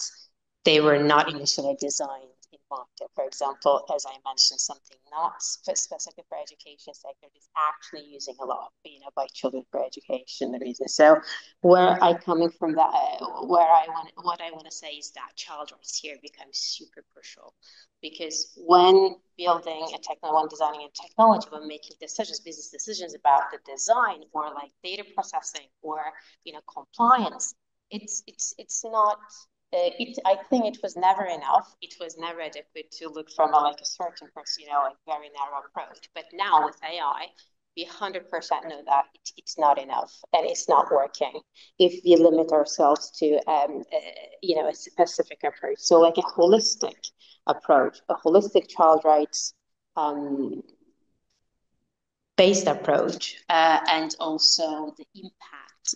they were not initially designed in mind. For example, as I mentioned, something not specific for education sector is actually using a lot, by children for education reasons. So where I coming from that, what I want to say is that child rights here becomes super crucial, because when building a technology, when designing a technology, when making decisions, business decisions about the design or like data processing or compliance, it's not. I think it was never enough. It was never adequate to look from a certain person, a very narrow approach. But now with AI, we 100% know that it's not enough and it's not working if we limit ourselves to a specific approach. So like a holistic approach, a holistic child rights based approach, and also the impact,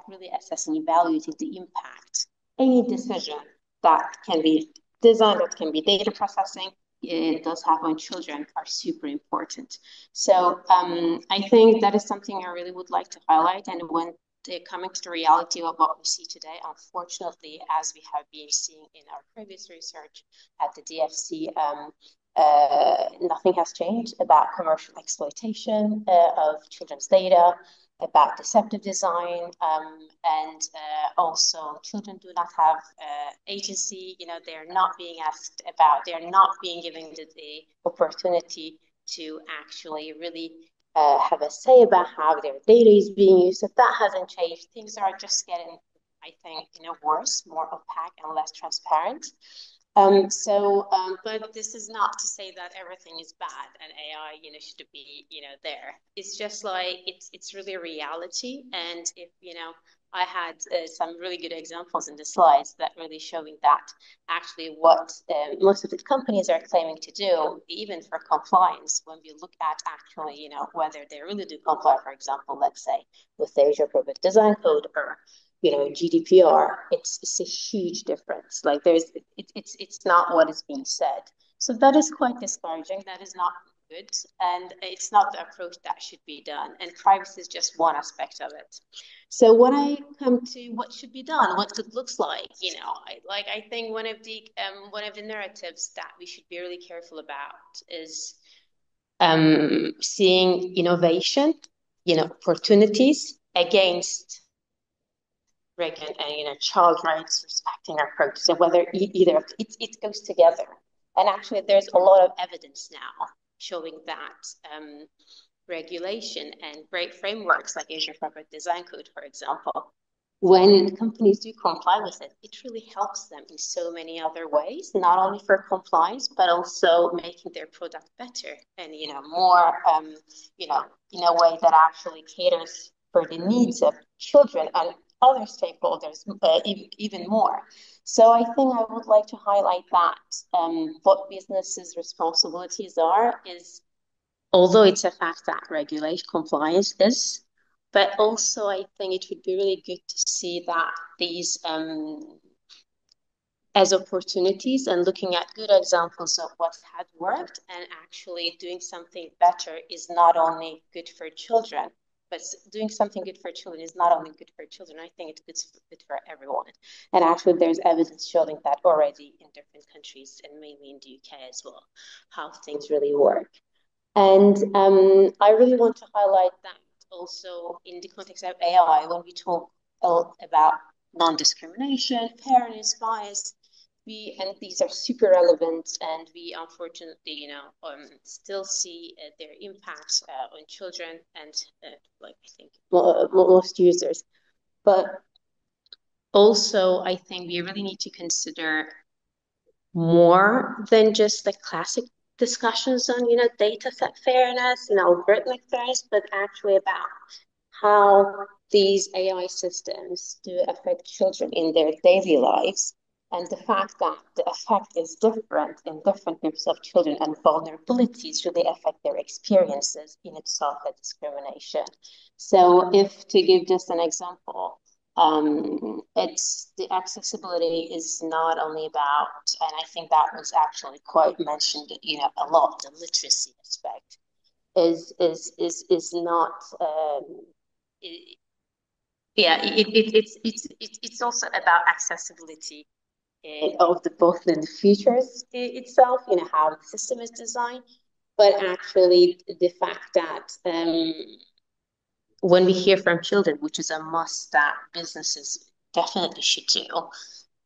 really assessing, evaluating the impact. Any decision that can be designed, that can be data processing, it does have on children are super important. So I think that is something I really would like to highlight. And when coming to the reality of what we see today, unfortunately, as we have been seeing in our previous research at the DFC, nothing has changed about commercial exploitation of children's data, about deceptive design, and also children do not have agency. They're not being asked about, they're not being given the opportunity to actually really have a say about how their data is being used. If that hasn't changed, things are just getting, I think, worse, more opaque and less transparent. But this is not to say that everything is bad and AI, should be, there. It's just like, it's really a reality. And if, I had some really good examples in the slides that really showing that actually what most of the companies are claiming to do, even for compliance, when we look at actually, whether they really do comply, for example, let's say with the Asia Product Design Code or GDPR, it's a huge difference. Like it's not what is being said. So that is quite discouraging. That is not good, and it's not the approach that should be done. And privacy is just one aspect of it. So when I come to what should be done, what it looks like, I think one of the narratives that we should be really careful about is seeing innovation, opportunities against child rights, respecting our approach. So whether either it goes together, and actually there's a lot of evidence now showing that regulation and great frameworks like Asia Product Design Code, for example, when companies do comply with it, it really helps them in so many other ways, not only for compliance, but also making their product better and more in a way that actually caters for the needs of children and other stakeholders even more. So I think I would like to highlight that what businesses' responsibilities are is, although it's a fact that regulation compliance is, but also I think it would be really good to see that these as opportunities and looking at good examples of what had worked and actually doing something better is not only good for children, but doing something good for children is not only good for children, I think it's good for everyone. And actually there's evidence showing that already in different countries and mainly in the UK as well, how things really work. And I really want to highlight that also in the context of AI, when we talk about non-discrimination, fairness, bias, and these are super relevant, and we unfortunately, still see their impacts on children and like I think most users. But also, I think we really need to consider more than just the classic discussions on, data set fairness and algorithmic fairness, but actually about how these AI systems do affect children in their daily lives, and the fact that the effect is different in different groups of children and vulnerabilities really affect their experiences in itself as discrimination. So if to give just an example, it's the accessibility is not only about, and I think that was actually quite mentioned, a lot, the literacy aspect is not it's also about accessibility of both in the features itself, how the system is designed, but actually the fact that when we hear from children, which is a must that businesses definitely should do,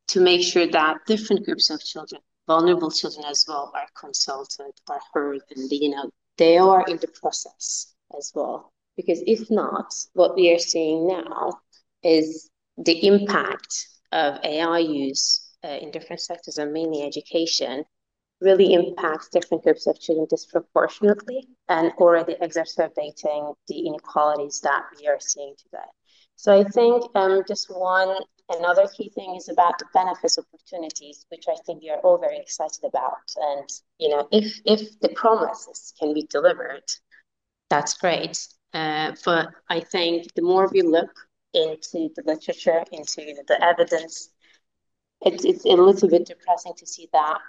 to make sure that different groups of children, vulnerable children as well, are consulted, are heard, and they are in the process as well. Because if not, what we are seeing now is the impact of AI use in different sectors, and mainly education, really impacts different groups of children disproportionately and already exacerbating the inequalities that we are seeing today. So I think just another key thing is about the benefits opportunities, which I think we are all very excited about. And, if the promises can be delivered, that's great. But I think the more we look into the literature, into the evidence, it's a little bit depressing to see that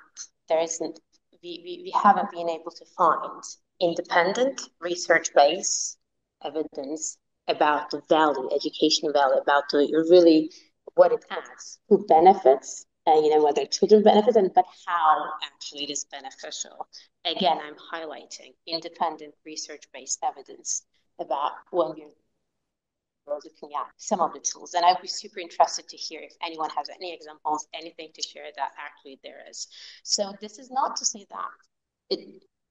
we haven't been able to find independent research-based evidence about the value, educational value, about really what it adds, who benefits, whether children benefit, but how actually it is beneficial. Again, I'm highlighting independent research-based evidence about when we're looking at some of the tools. And I'd be super interested to hear if anyone has any examples, anything to share that actually there is. So this is not to say that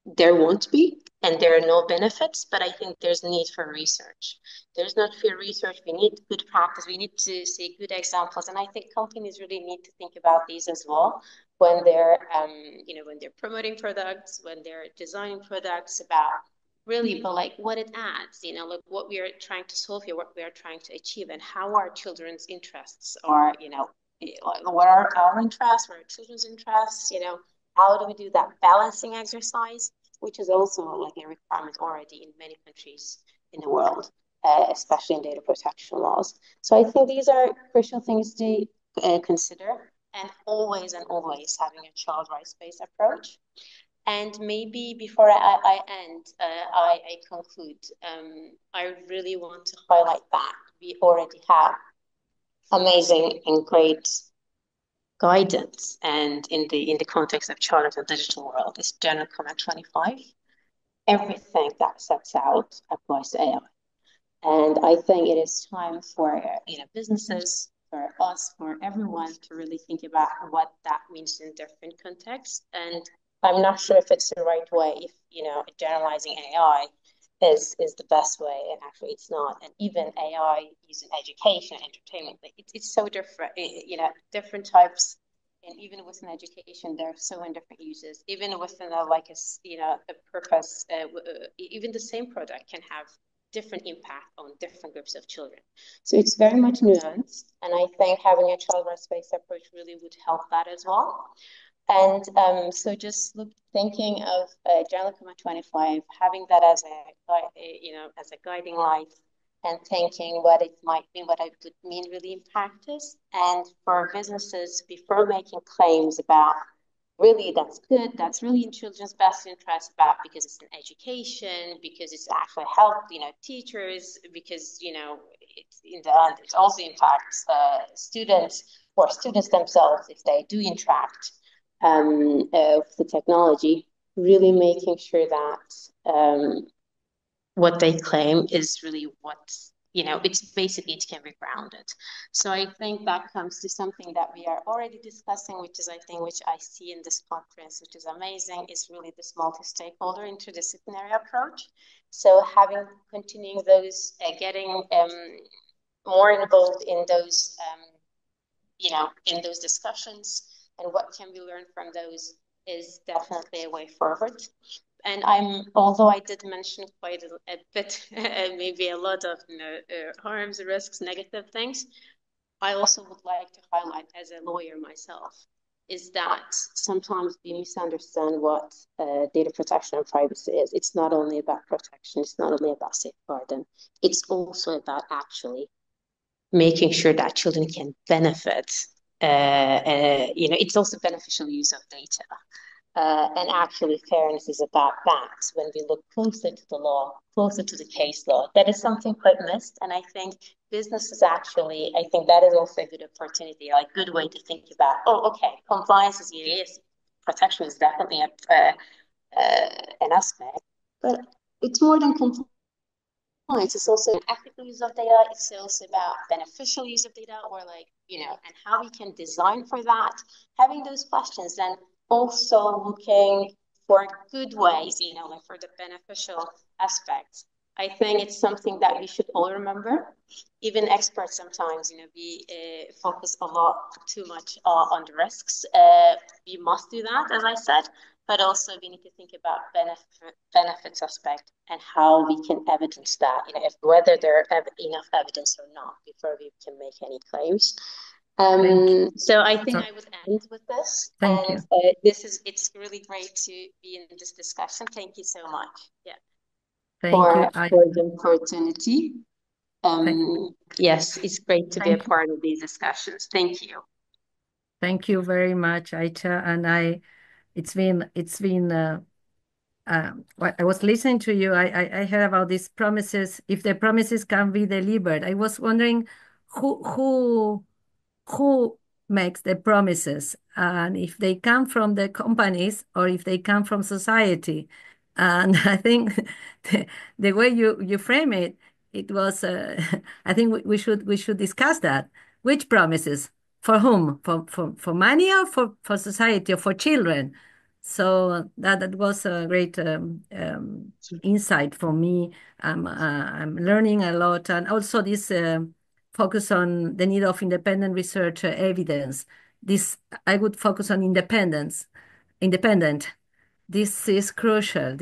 there won't be and there are no benefits, but I think there's need for research. There's not for research. We need good practice. We need to see good examples. And I think companies really need to think about these as well when they're, when they're promoting products, when they're designing products, about really, but like what it adds, like what we are trying to solve here, what we are trying to achieve, and how our children's interests are, what are our interests, what are children's interests, how do we do that balancing exercise, which is also like a requirement already in many countries in the world, especially in data protection laws. So I think these are crucial things to consider, and always having a child rights-based approach. And maybe before I end, I conclude, I really want to highlight that we already have amazing and great guidance, and in the context of Charter of the Digital World, is General Comment 25. Everything that sets out applies to AI. And I think it is time for businesses, for us, for everyone to really think about what that means in different contexts. And I'm not sure if it's the right way, if generalizing AI is the best way, and actually it's not. And even AI used in education, entertainment, it's so different, different types. And even within education, there are so many different uses. Even within a purpose, even the same product can have different impact on different groups of children. So it's very much nuanced, and I think having a child rights-based approach really would help that as well. And so just thinking of General Comment 25, having that as a guiding light, and thinking what it might mean, what it would mean really in practice. And for businesses, before making claims about really that's good, that's really in children's best interest, about because it's an education, because it's actually helped teachers, because it's in the end it also impacts students or students themselves if they do interact with the technology. really making sure that what they claim is really what, it's basically, it can be grounded. So I think that comes to something that we are already discussing, which I see in this conference, which is amazing, is really this multi-stakeholder interdisciplinary approach. So continuing those, getting more involved in those, in those discussions, and what can we learn from those is definitely a way forward. And although I did mention quite a bit, maybe a lot of harms, risks, negative things, I also would like to highlight, as a lawyer myself, is that sometimes we misunderstand what data protection and privacy is. It's not only about protection, it's not only about safeguarding, it's also about actually making sure that children can benefit. It's also beneficial use of data. And actually, fairness is about that. When we look closer to the law, closer to the case law, that is something quite missed. And I think businesses actually, I think that is also a good opportunity, like good way to think about, okay, compliance is yes, protection is definitely an aspect, but it's more than compliance. It's also ethical use of data. It's also about beneficial use of data, or and how we can design for that. Having those questions, and also looking for good ways, for the beneficial aspects. I think it's something that we should all remember. Even experts sometimes, we focus a lot too much on the risks. We must do that, as I said, but also we need to think about benefits aspect and how we can evidence that, whether there are enough evidence or not before we can make any claims. So I think I would end with this. Thank you. It's really great to be in this discussion. Thank you so much. Yeah. Thank you. For the opportunity. Yes, it's great to be a part of these discussions. Thank you. Thank you very much, Aicha. And it's been I was listening to you. I heard about these promises. If the promises can be delivered, I was wondering who makes the promises, and if they come from the companies or if they come from society. And I think the way you frame it, it was. I think we should discuss that. Which promises? For whom? For money, or for society, or for children? So that was a great insight for me. I'm learning a lot, and also this focus on the need of independent research evidence. This I would focus on independent. This is crucial.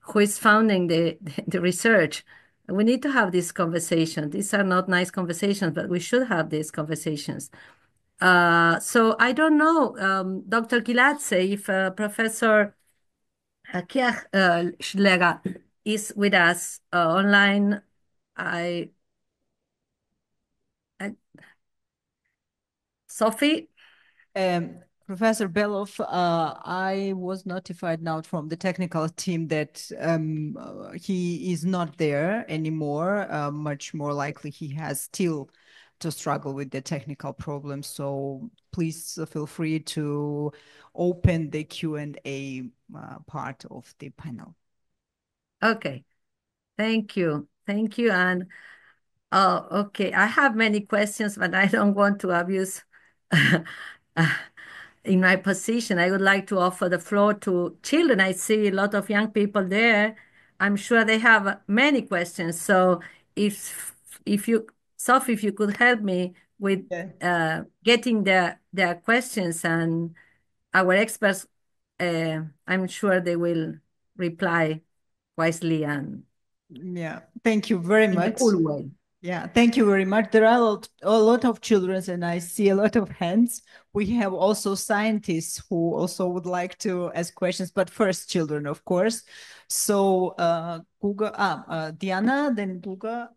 Who is founding the research? We need to have this conversation. These are not nice conversations, but we should have these conversations. So I don't know, Dr. Kiladze, if Professor Schleger is with us online. Sophie? Professor Belov, I was notified now from the technical team that he is not there anymore. Much more likely he has still to struggle with the technical problems. So please feel free to open the Q&A part of the panel. Okay, thank you. And okay, I have many questions, but I don't want to abuse in my position. I would like to offer the floor to children. I see a lot of young people there. I'm sure they have many questions. So if you, Sophie, if you could help me with getting their questions, and our experts, I'm sure they will reply wisely and thank you very much. In a cool way. Yeah, thank you very much. There are a lot of children, and I see a lot of hands. We have also scientists who also would like to ask questions, but first children, of course. So Guga, Diana, then Guga.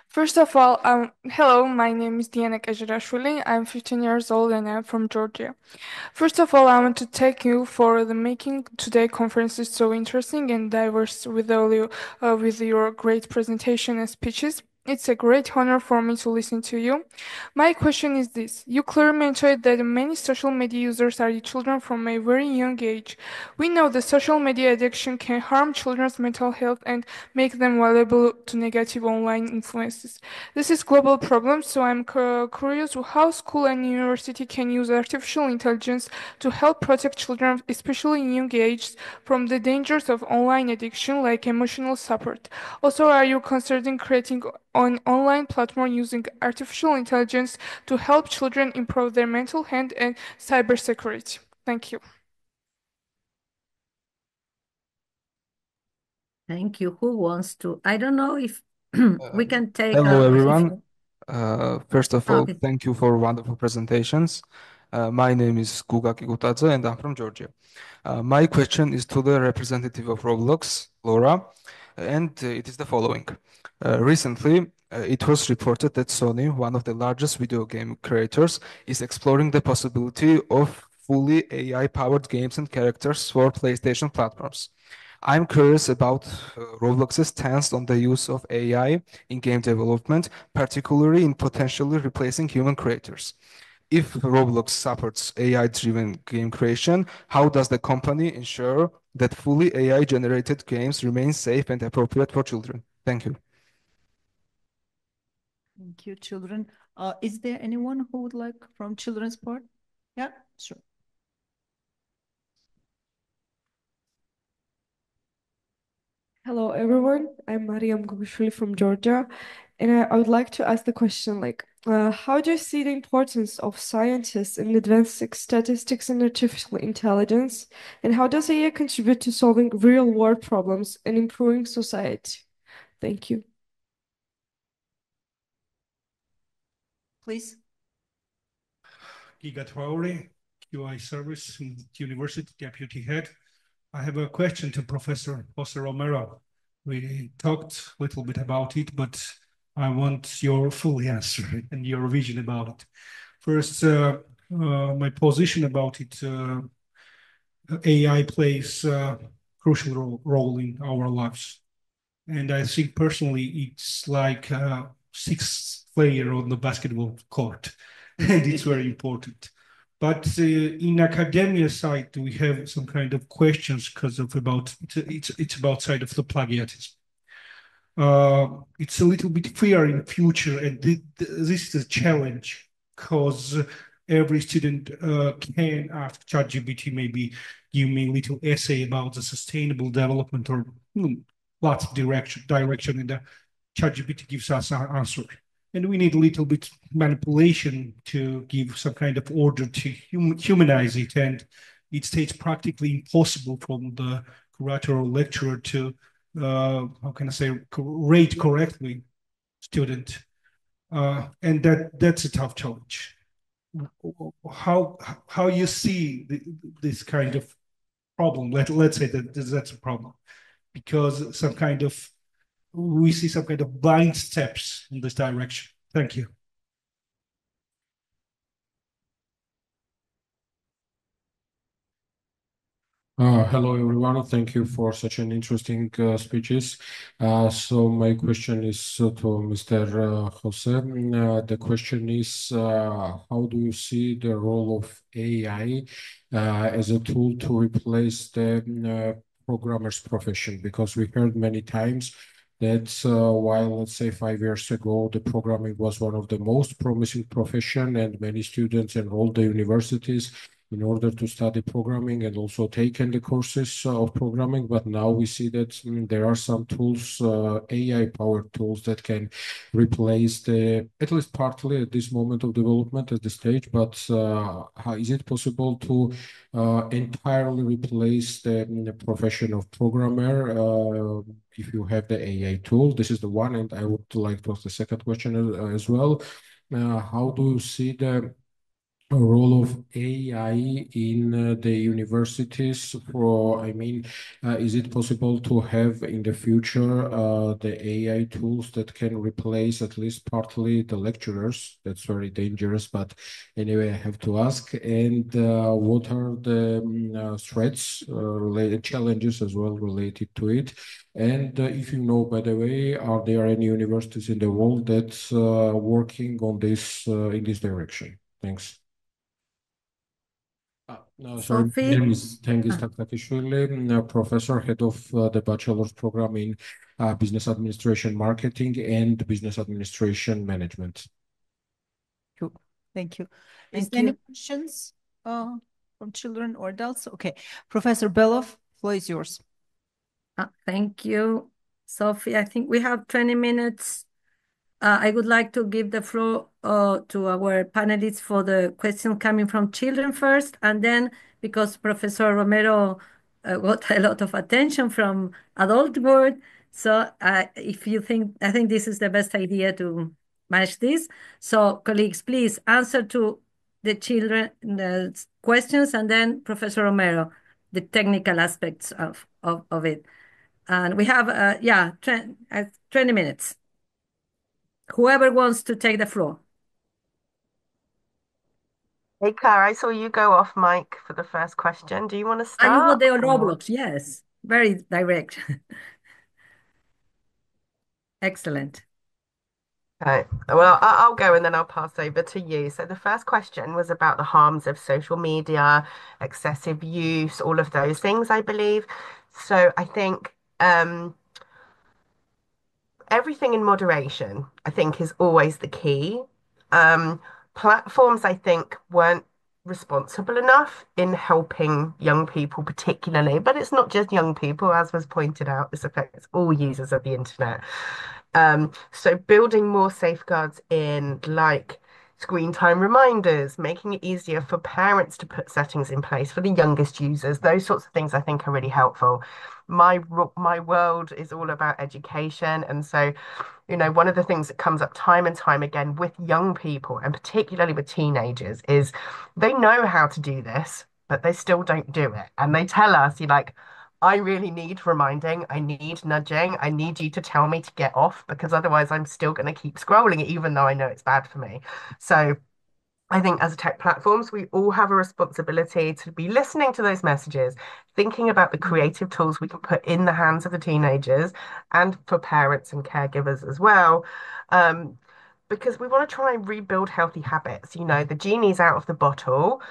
First of all, hello, my name is Diana Kajirashvili. I'm 15 years old and I'm from Georgia. First of all, I want to thank you for making today's conference so interesting and diverse with all you, with your great presentation and speeches. It's a great honor for me to listen to you. My question is this. You clearly mentioned that many social media users are children from a very young age. We know that social media addiction can harm children's mental health and make them vulnerable to negative online influences. This is global problem, so I'm curious how school and university can use artificial intelligence to help protect children, especially in young ages, from the dangers of online addiction like emotional support. Also, are you considering creating an online platform using artificial intelligence to help children improve their mental health and cybersecurity? Thank you. Thank you. Who wants to? I don't know if we can take. Hello, if everyone. you- First of all, Okay. thank you for wonderful presentations. My name is Grigol Robakidze and I'm from Georgia. My question is to the representative of Roblox, Laura, and it is the following. Recently, it was reported that Sony, one of the largest video game creators, is exploring the possibility of fully AI-powered games and characters for PlayStation platforms. I'm curious about Roblox's stance on the use of AI in game development, particularly in potentially replacing human creators. If Roblox supports AI-driven game creation, how does the company ensure that fully AI-generated games remain safe and appropriate for children? Thank you. Thank you, children. Is there anyone who would like from children's part? Yeah, sure. Hello, everyone. I'm Mariam Gubishvili from Georgia, and I would like to ask the question, like, how do you see the importance of scientists in advancing statistics and artificial intelligence, and how does AI contribute to solving real-world problems and improving society? Thank you. Please. Giga Traore, QI Service University Deputy Head. I have a question to Professor Jose Romero. We talked a little bit about it, but I want your full answer and your vision about it. First, my position about it, AI plays a crucial role in our lives. And I think personally, it's like a sixth player on the basketball court, and it's very important. But in academia side, we have some kind of questions because of it's about side of the plagiarism. It's a little bit fear in future, and this is a challenge because every student can ask ChatGPT, maybe give me a little essay about the sustainable development or lots of direction, and the ChatGPT gives us our answer. And we need a little bit manipulation to give some kind of order to humanize it. And it stays practically impossible from the curator or lecturer to, how can I say, rate correctly student. And that's a tough challenge. How you see this kind of problem? Let's say that that's a problem, because we see some kind of blind steps in this direction. Thank you. Hello, everyone. Thank you for such an interesting speeches. So my question is to Mr. Jose. The question is, how do you see the role of AI as a tool to replace the programmer's profession? Because we heard many times that while, let's say, 5 years ago, the programming was one of the most promising profession and many students enrolled the universities in order to study programming and also taken the courses of programming. But now we see that there are some tools, AI-powered tools that can replace at least partly at this moment of development at the stage, but how is it possible to entirely replace the profession of programmer if you have the AI tool? This is the one, and I would like to ask the second question as well. How do you see the role of AI in the universities is it possible to have in the future the AI tools that can replace at least partly the lecturers? That's very dangerous, but anyway, I have to ask. And what are the threats, related challenges as well related to it? And if you know, by the way, are there any universities in the world that's working on this in this direction? Thanks. Sorry, my Sophie? name is Tengiz Taktakishvili, professor, head of the bachelor's program in business administration marketing and business administration management. Cool. Thank you. Is Thank there any you. questions from children or adults? Okay. Professor Belov, floor is yours. Thank you, Sophie. I think we have 20 minutes. I would like to give the floor to our panelists for the question coming from children first, and then because Professor Romero got a lot of attention from adult world, so if you think, I think this is the best idea to manage this. So colleagues, please answer to the children the questions, and then Professor Romero, the technical aspects of it. And we have, 20 minutes. Whoever wants to take the floor. Hey, Claire, I saw you go off mic for the first question. Do you want to And you got start? the Roblox, yes. Very direct. Excellent. Okay. Well, I'll go and then I'll pass over to you. So the first question was about the harms of social media, excessive use, all of those things, I believe. So I think everything in moderation, I think, is always the key. Platforms, I think, weren't responsible enough in helping young people, particularly, but it's not just young people, as was pointed out, this affects all users of the internet. So building more safeguards in, like screen time reminders, making it easier for parents to put settings in place for the youngest users, those sorts of things I think are really helpful. My world is all about education, and so one of the things that comes up time and time again with young people, and particularly with teenagers, is they know how to do this, but they still don't do it. And they tell us, you're like, I really need reminding, I need nudging, I need you to tell me to get off, because otherwise I'm still going to keep scrolling, even though I know it's bad for me. So I think as tech platforms, we all have a responsibility to be listening to those messages, thinking about the creative tools we can put in the hands of the teenagers and for parents and caregivers as well. Because we want to try and rebuild healthy habits. The genie's out of the bottle.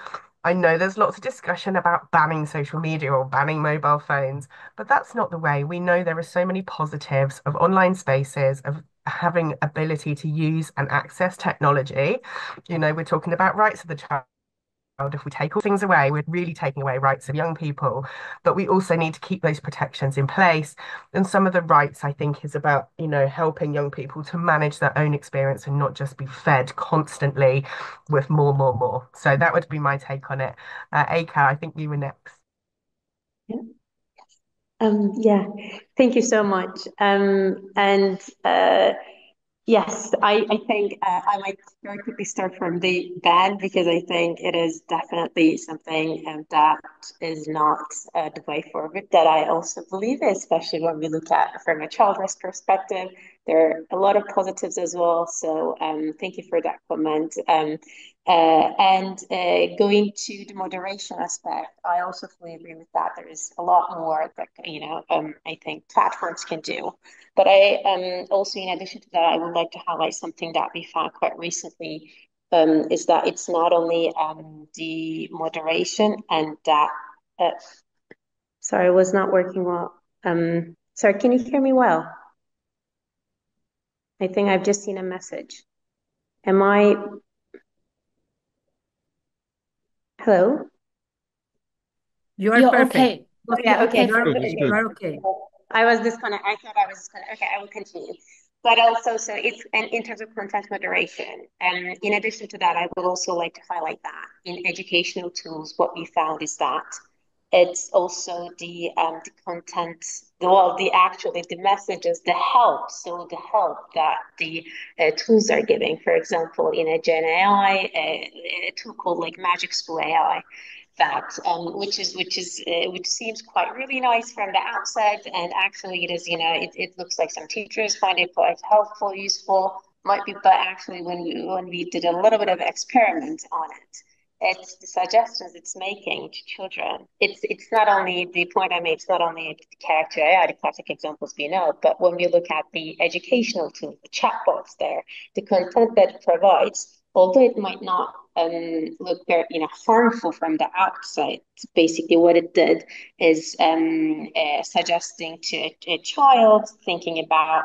I know there's lots of discussion about banning social media or banning mobile phones, but that's not the way. We know there are so many positives of online spaces, of having ability to use and access technology. We're talking about rights of the child. If we take all things away, we're really taking away rights of young people. But we also need to keep those protections in place. And some of the rights, I think, is about, helping young people to manage their own experience and not just be fed constantly with more, more, more. So that would be my take on it. Aka, I think you were next. Yeah, thank you so much. Yes, I think I might very quickly start from the ban, because I think it is definitely something that is not the way forward, that I also believe, especially when we look at from a child rights perspective. There are a lot of positives as well. So thank you for that comment. Going to the moderation aspect, I also fully agree with that. There is a lot more that I think platforms can do. But I also, in addition to that, I would like to highlight something that we found quite recently, is that it's not only the moderation and that. Sorry, it was not working well. Sorry, can you hear me well? I think I've just seen a message. Am I? Hello? You are You're perfect. okay. Yeah, okay. You are okay. You are okay. I was disconnected. I thought I was disconnected. Okay, I will continue. But also, so it's and in terms of content moderation, and in addition to that, I would also like to highlight that in educational tools, what we found is that It's also the content, the messages, the help. So the help that the tools are giving. For example, in a Gen AI, a tool called like Magic School AI, that which seems quite really nice from the outside, and actually it is, it looks like some teachers find it quite helpful, useful, might be, but actually when we did a little bit of experiment on it, it's the suggestions it's making to children. It's not only the point I made. It's not only the character AI, the classic examples we know, but when we look at the educational tools, the chatbots there, the content that it provides, although it might not look very harmful from the outside, basically what it did is suggesting to a child thinking about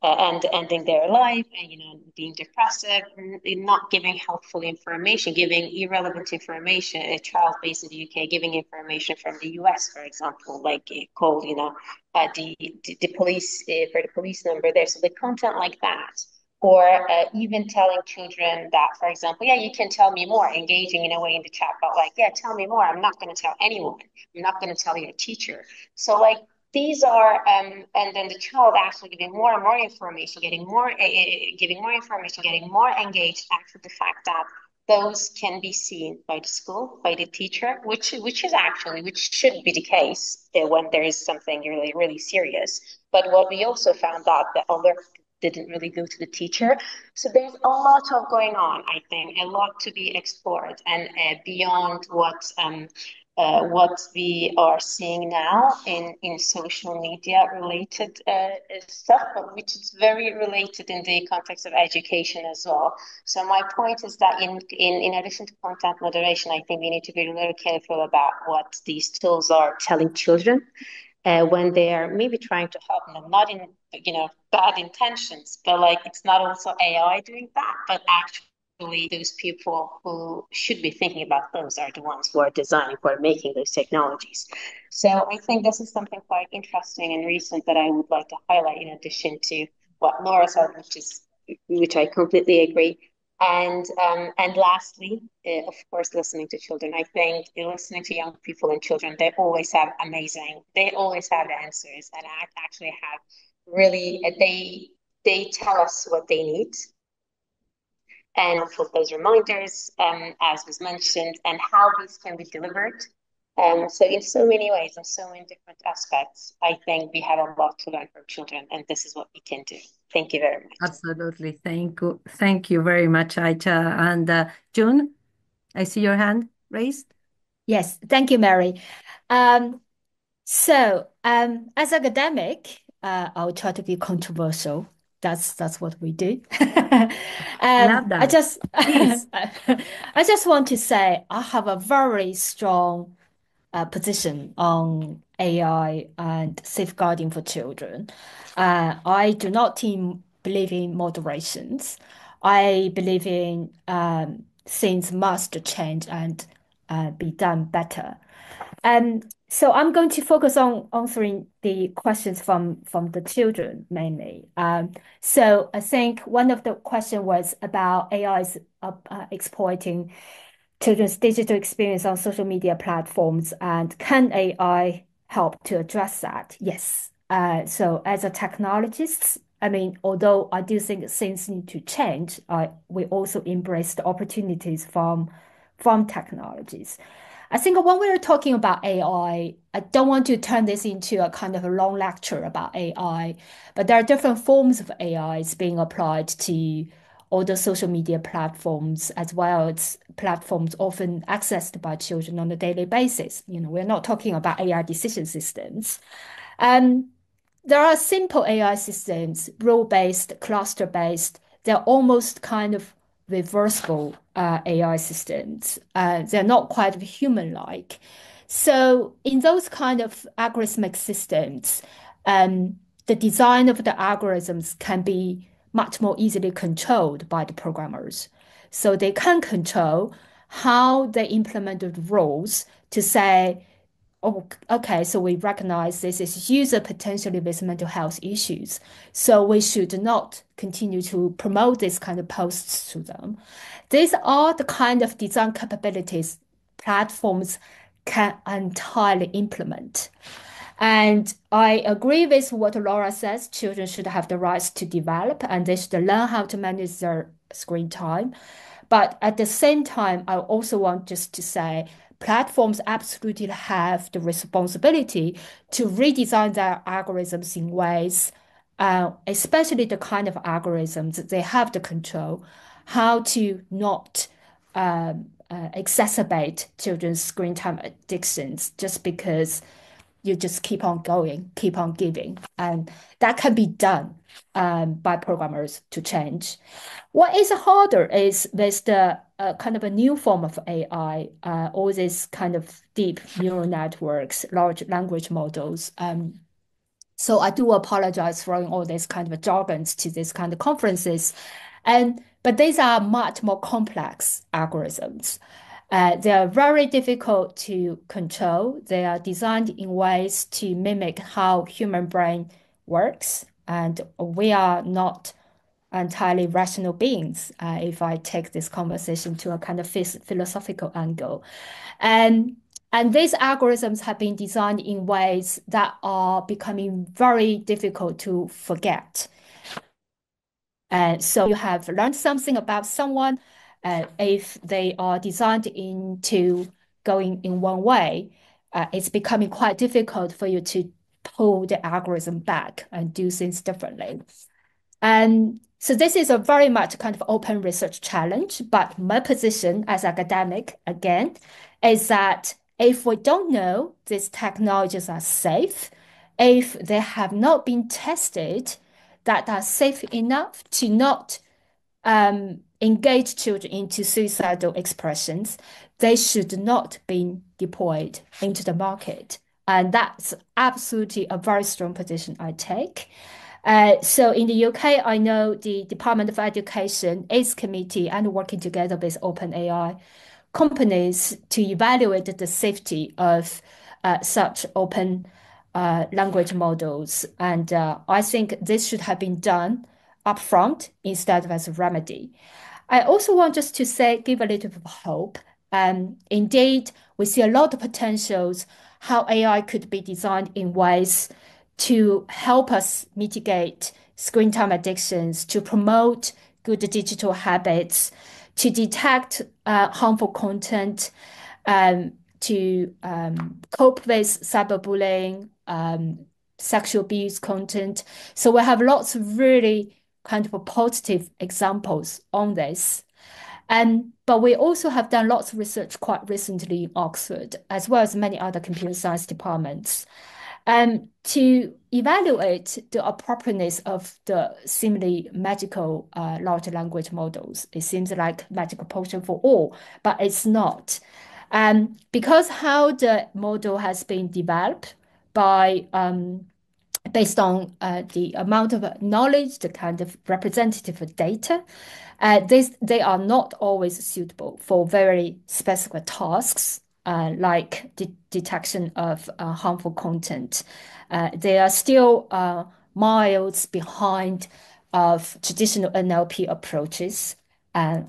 and ending their life, and being depressive, not giving helpful information, giving irrelevant information. A child based in the UK giving information from the US, for example, like called the police for the police number there. So the content like that, or even telling children that, for example, yeah, you can tell me more, engaging in a way in the chat, but like, yeah, tell me more. I'm not going to tell anyone. I'm not going to tell your teacher. So like, these are, and then the child actually giving more and more information, giving more information, getting more engaged after the fact that those can be seen by the school, by the teacher, which should be the case when there is something really, really serious. But what we also found out that alert didn't really go to the teacher. So there's a lot of going on, I think, a lot to be explored, and beyond what we are seeing now in social media related stuff, but which is very related in the context of education as well. So my point is that in addition to content moderation, I think we need to be really careful about what these tools are telling children when they are maybe trying to help them, not in bad intentions, but like it's not also AI doing that, but actually those people who should be thinking about those are the ones who are designing, who are making those technologies. So I think this is something quite interesting and recent that I would like to highlight in addition to what Laura said, which I completely agree. And lastly, of course, listening to children. I think listening to young people and children, they always have the answers, and actually have really, they tell us what they need, and for those reminders, as was mentioned, and how these can be delivered. So in so many ways, in so many different aspects, I think we have a lot to learn from children, and this is what we can do. Thank you very much. Absolutely. Thank you very much, Aicha. And June, I see your hand raised. Yes, thank you, Mary. So as academic, I'll try to be controversial. That's what we do. Love that. I just want to say I have a very strong position on AI and safeguarding for children. I do not believe in moderations. I believe in things must change and be done better. So I'm going to focus on answering the questions from the children mainly. So I think one of the question was about AI's exploiting children's digital experience on social media platforms, and can AI help to address that? Yes. So as a technologist, I mean, although I do think things need to change, we also embrace the opportunities from technologies. I think when we're talking about AI, I don't want to turn this into a kind of a long lecture about AI, but there are different forms of AIs being applied to all the social media platforms, as well as platforms often accessed by children on a daily basis. We're not talking about AI decision systems. There are simple AI systems, rule-based, cluster-based. They're almost kind of reversible AI systems. They're not quite human-like. So in those kind of algorithmic systems, the design of the algorithms can be much more easily controlled by the programmers. So they can control how they implement the rules to say, oh, okay, so we recognize this is user potentially with mental health issues. So we should not continue to promote this kind of posts to them. These are the kind of design capabilities platforms can entirely implement. And I agree with what Laura says. Children should have the rights to develop and they should learn how to manage their screen time. But at the same time, I also want just to say platforms absolutely have the responsibility to redesign their algorithms in ways, especially the kind of algorithms that they have the control, how to not exacerbate children's screen time addictions just because you just keep on going, keep on giving. And that can be done by programmers to change. What is harder is with the kind of a new form of AI, all these kind of deep neural networks, large language models. So I do apologize for all these kind of jargons to these kind of conferences. But these are much more complex algorithms. They are very difficult to control. They are designed in ways to mimic how human brain works. And we are not entirely rational beings, if I take this conversation to a kind of philosophical angle. And these algorithms have been designed in ways that are becoming very difficult to forget. So you have learned something about someone, if they are designed into going in one way, it's becoming quite difficult for you to pull the algorithm back and do things differently. And so this is a very much kind of open research challenge, but my position as academic, again, is that if we don't know these technologies are safe, if they have not been tested, that are safe enough to not engage children into suicidal expressions, they should not be deployed into the market. And that's absolutely a very strong position I take. So in the UK, I know the Department of Education is committed and working together with OpenAI companies to evaluate the safety of such open language models. And I think this should have been done upfront instead of as a remedy. I also want just to say, give a little bit of hope. Indeed, we see a lot of potentials how AI could be designed in ways to help us mitigate screen time addictions, to promote good digital habits, to detect harmful content, to cope with cyberbullying, sexual abuse content. So we have lots of really kind of positive examples on this. But we also have done lots of research quite recently in Oxford, as well as many other computer science departments, to evaluate the appropriateness of the seemingly magical large language models. It seems like magical potion for all, but it's not. Because how the model has been developed by based on the amount of knowledge, the kind of representative data, they are not always suitable for very specific tasks, like detection of harmful content. They are still miles behind of traditional NLP approaches,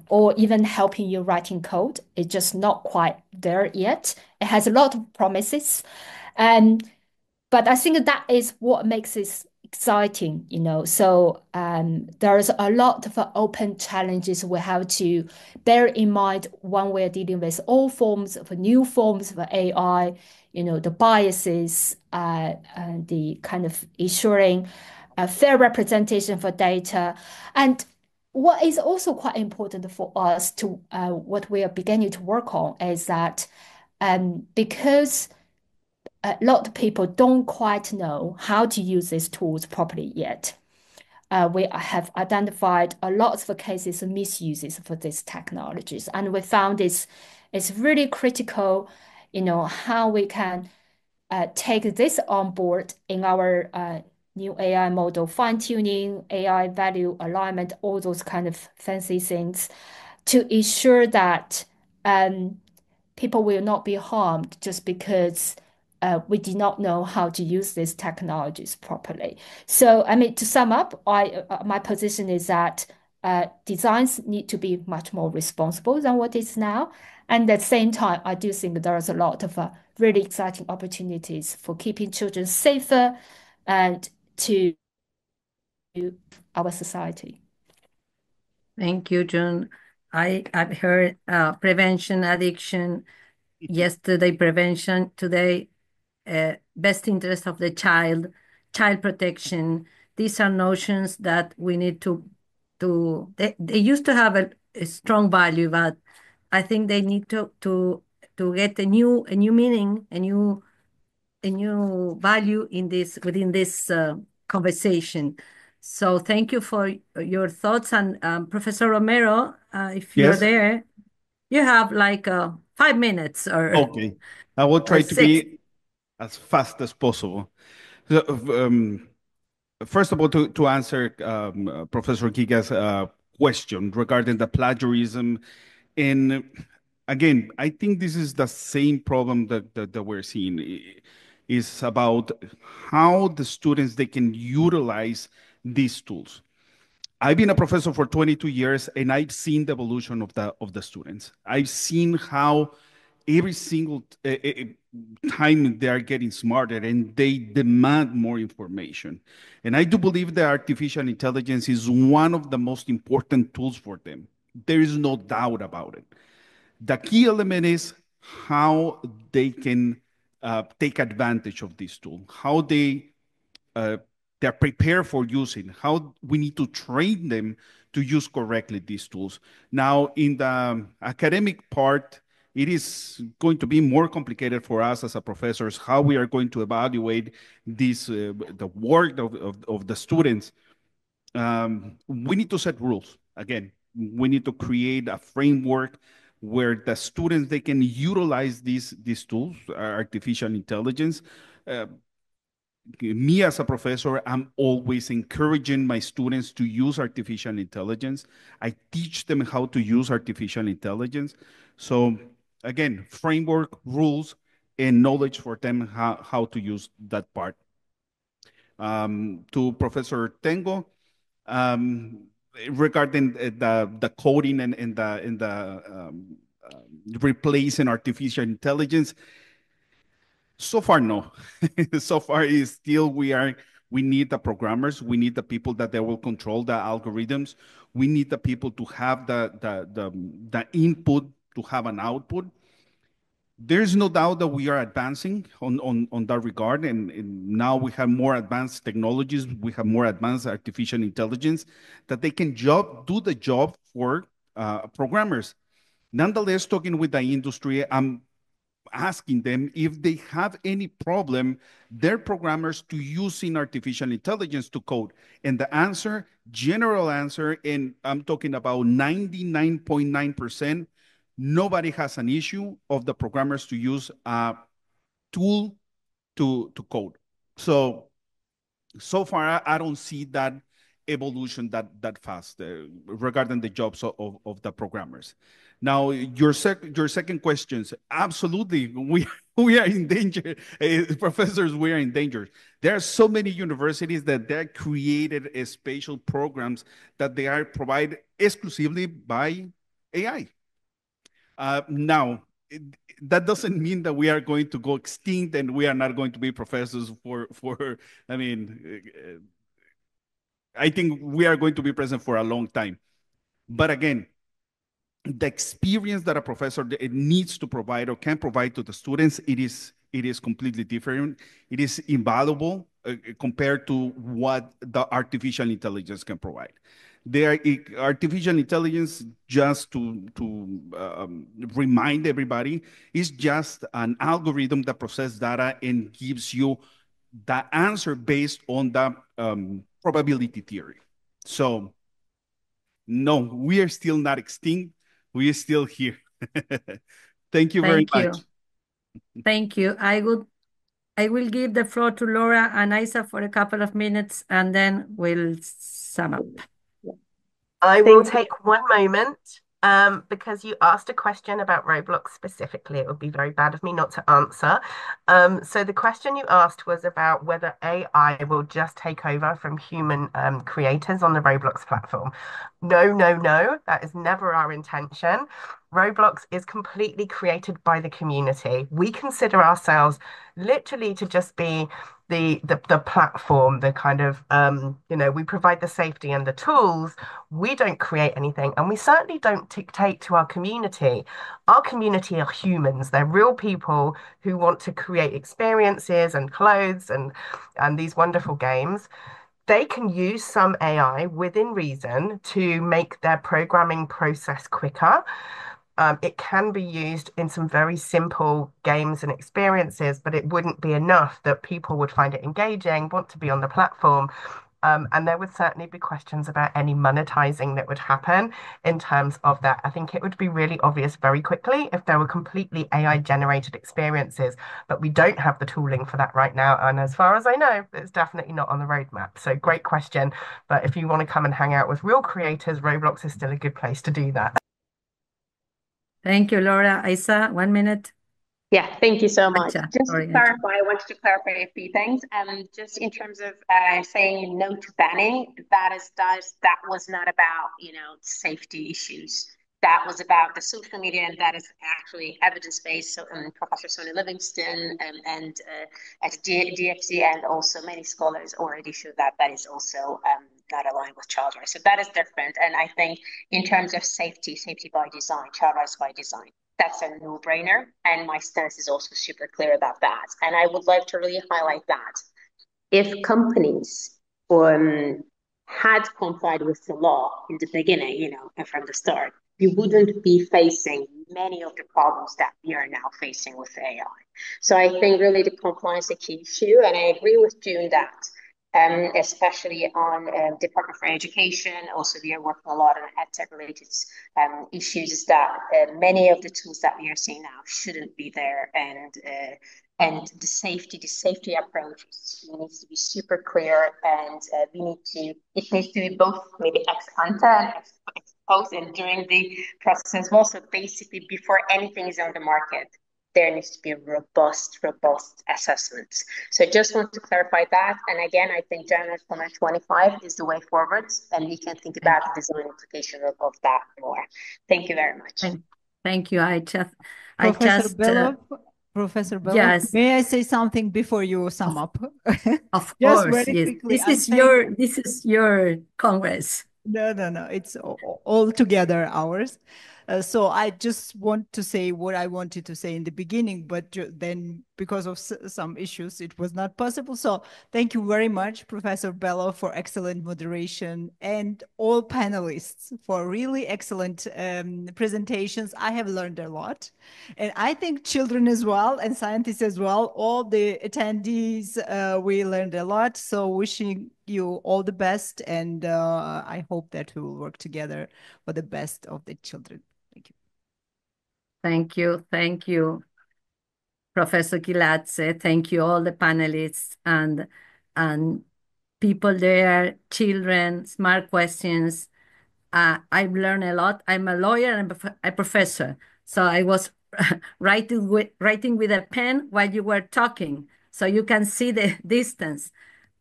or even helping you writing code. It's just not quite there yet. It has a lot of promises. But I think that is what makes it exciting, you know. So there's a lot of open challenges we have to bear in mind when we're dealing with all forms of new forms of AI, you know, the biases, and the kind of ensuring a fair representation for data. And what is also quite important for us to what we are beginning to work on is that because a lot of people don't quite know how to use these tools properly yet. We have identified a lot of cases of misuses for these technologies, and we found it's really critical, you know, how we can take this on board in our new AI model, fine-tuning, AI value alignment, all those kind of fancy things, to ensure that people will not be harmed just because we did not know how to use these technologies properly. So, I mean, to sum up, my position is that designs need to be much more responsible than what is now. And at the same time, I do think there's a lot of really exciting opportunities for keeping children safer and to our society. Thank you, June. I've heard prevention, addiction, yesterday prevention, today best interest of the child, child protection. These are notions that we need they used to have a strong value, but I think they need to get a new meaning, a new value within this conversation. So thank you for your thoughts. And Professor Romero, if you're Yes. there, you have like 5 minutes or Okay. I will try to 6. be as fast as possible. So, first of all, to answer Professor Giga's question regarding the plagiarism, and again, I think this is the same problem that we're seeing. Is about how the students they can utilize these tools. I've been a professor for 22 years, and I've seen the evolution of the students. I've seen how every single time they are getting smarter and they demand more information. And I do believe that artificial intelligence is one of the most important tools for them. There is no doubt about it. The key element is how they can take advantage of this tool, how they're prepared for using, how we need to train them to use correctly these tools. Now, in the academic part, it is going to be more complicated for us as a professors, how we are going to evaluate this, the work of the students. We need to set rules. Again, we need to create a framework where the students, they can utilize these tools, artificial intelligence. Me as a professor, I'm always encouraging my students to use artificial intelligence. I teach them how to use artificial intelligence. So again, framework, rules, and knowledge for them how to use that part. To Professor Tengo, regarding the coding and the replacing artificial intelligence, so far, no. So far, is still we need the programmers. We need the people that they will control the algorithms. We need the people to have the input to have an output. There's no doubt that we are advancing on that regard, and now we have more advanced technologies. We have more advanced artificial intelligence that they can do the job for programmers. Nonetheless, talking with the industry, I'm asking them if they have any problem, their programmers, to using artificial intelligence to code. And the answer, general answer, and I'm talking about 99.9%, nobody has an issue of the programmers to use a tool to code. So far, I don't see that evolution that fast regarding the jobs of the programmers. Now, your second questions, absolutely, we are in danger. Professors, we are in danger. There are so many universities that they created spatial programs that they are provided exclusively by AI. Now, that doesn't mean that we are going to go extinct and we are not going to be professors for I mean, I think we are going to be present for a long time. But again, the experience that a professor needs to provide or can provide to the students, it is completely different. It is invaluable compared to what the artificial intelligence can provide. Artificial intelligence, just to remind everybody, is just an algorithm that processes data and gives you the answer based on the probability theory. So, no, we are still not extinct. We are still here. Thank you very much. Thank you. I will give the floor to Laura and Isa for a couple of minutes, and then we'll sum up. I will take one moment because you asked a question about Roblox specifically. It would be very bad of me not to answer. So the question you asked was about whether AI will just take over from human creators on the Roblox platform. No, no, no. That is never our intention. Roblox is completely created by the community. We consider ourselves literally to just be the platform, the kind of we provide the safety and the tools. We don't create anything, and we certainly don't dictate to our community. Our community are humans. They're real people who want to create experiences and clothes and these wonderful games. They can use some AI within reason to make their programming process quicker. It can be used in some very simple games and experiences, but it wouldn't be enough that people would find it engaging, want to be on the platform. And there would certainly be questions about any monetizing that would happen in terms of that. I think it would be really obvious very quickly if there were completely AI generated experiences, but we don't have the tooling for that right now. And as far as I know, it's definitely not on the roadmap. So great question. But if you want to come and hang out with real creators, Roblox is still a good place to do that. Thank you, Laura. Isa, 1 minute. Yeah, thank you so much. Acha, Just sorry, to Acha. clarify, I wanted to clarify a few things. Just in terms of saying no to banning, that was not about, safety issues. That was about the social media, and that is actually evidence-based. So Professor Sonia Livingston and at DFC and also many scholars already showed that that is also not aligned with child rights. So that is different. And I think in terms of safety by design, child rights by design, that's a no-brainer. And my stance is also super clear about that. And I would like to really highlight that if companies had complied with the law in the beginning, and from the start, we wouldn't be facing many of the problems that we are now facing with AI. So I think really the compliance is a key issue, and I agree with June that, especially on Department for Education, also we are working a lot on EdTech related issues, is that many of the tools that we are seeing now shouldn't be there, and the safety approach needs to be super clear, and it needs to be both maybe ex ante and ex post and during the process as well. So basically, before anything is on the market, there needs to be robust assessments. So I just want to clarify that. And again, I think January 2025 is the way forward, and we can think about the design implication of that more. Thank you very much. Thank you. Professor Bello, yes. May I say something before you sum up? Of Just course, very yes. quickly. This is your Congress. No. It's all together ours. So I just want to say what I wanted to say in the beginning, but then because of some issues, it was not possible. So thank you very much, Professor Bello, for excellent moderation, and all panelists for really excellent presentations. I have learned a lot, and I think children as well and scientists as well, all the attendees, we learned a lot. So wishing you all the best, and I hope that we will work together for the best of the children. Thank you. Thank you, Professor Kiladze. Thank you, all the panelists and people there, children, smart questions. I've learned a lot. I'm a lawyer and a professor. So I was writing with a pen while you were talking, so you can see the distance.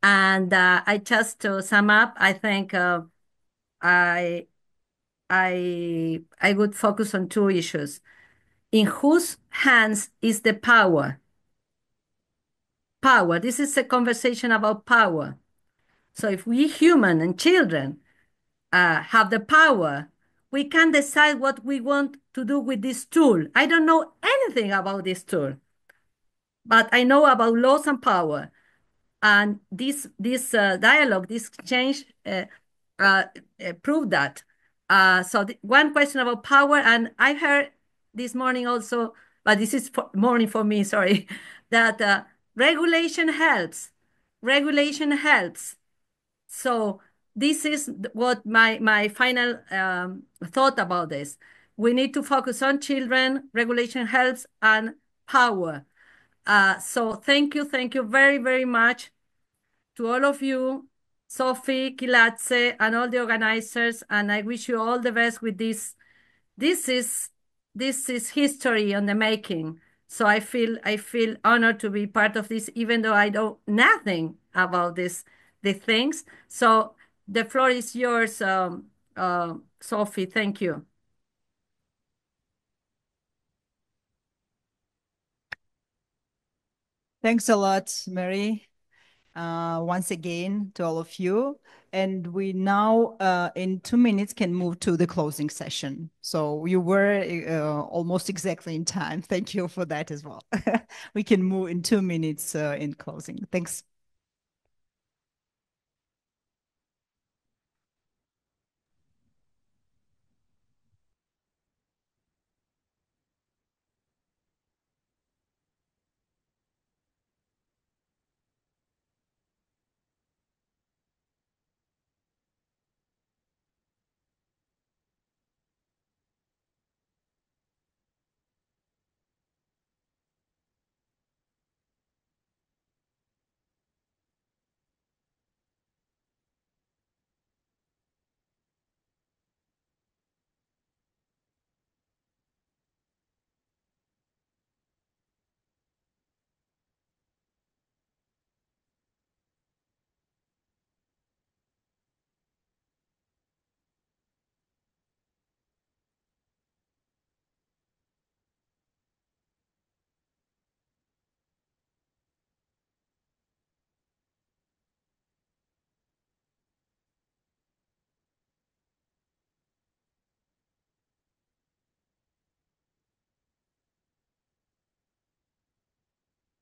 And I just to sum up, I think I would focus on two issues. In whose hands is the power? Power. This is a conversation about power. So if we human and children have the power, we can decide what we want to do with this tool. I don't know anything about this tool, but I know about laws and power. And this dialogue, this exchange proved that. So one question about power, and I heard this morning also, but this is morning for me, sorry, that regulation helps. Regulation helps. So this is what my final thought about this. We need to focus on children, regulation helps, and power. So thank you very, very much to all of you, Sophie Kiladze, and all the organizers, and I wish you all the best with this this is history on the making. So I feel honored to be part of this, even though I know nothing about the things. So the floor is yours, Sophie. Thank you. Thanks a lot, Mary, once again to all of you. And we now, in 2 minutes, can move to the closing session. So you were almost exactly in time. Thank you for that as well. We can move in 2 minutes in closing. Thanks.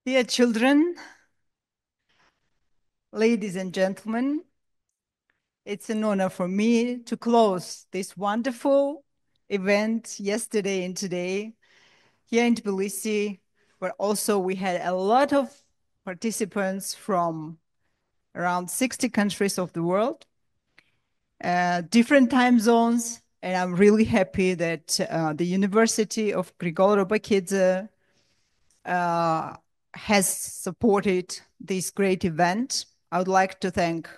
Dear children, ladies and gentlemen, it's an honor for me to close this wonderful event yesterday and today here in Tbilisi, where also we had a lot of participants from around 60 countries of the world, different time zones, and I'm really happy that the University of Grigol Robakidze has supported this great event. I would like to thank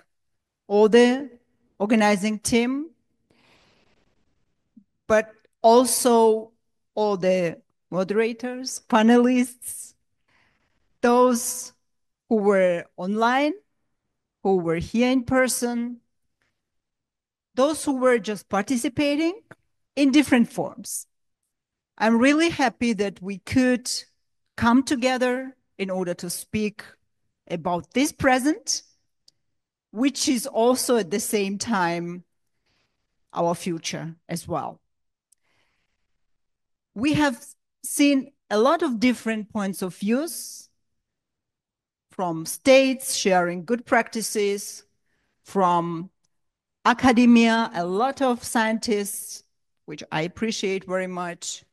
all the organizing team, but also all the moderators, panelists, those who were online, who were here in person, those who were just participating in different forms. I'm really happy that we could come together in order to speak about this present, which is also at the same time our future as well. We have seen a lot of different points of views from states sharing good practices, from academia, a lot of scientists, which I appreciate very much,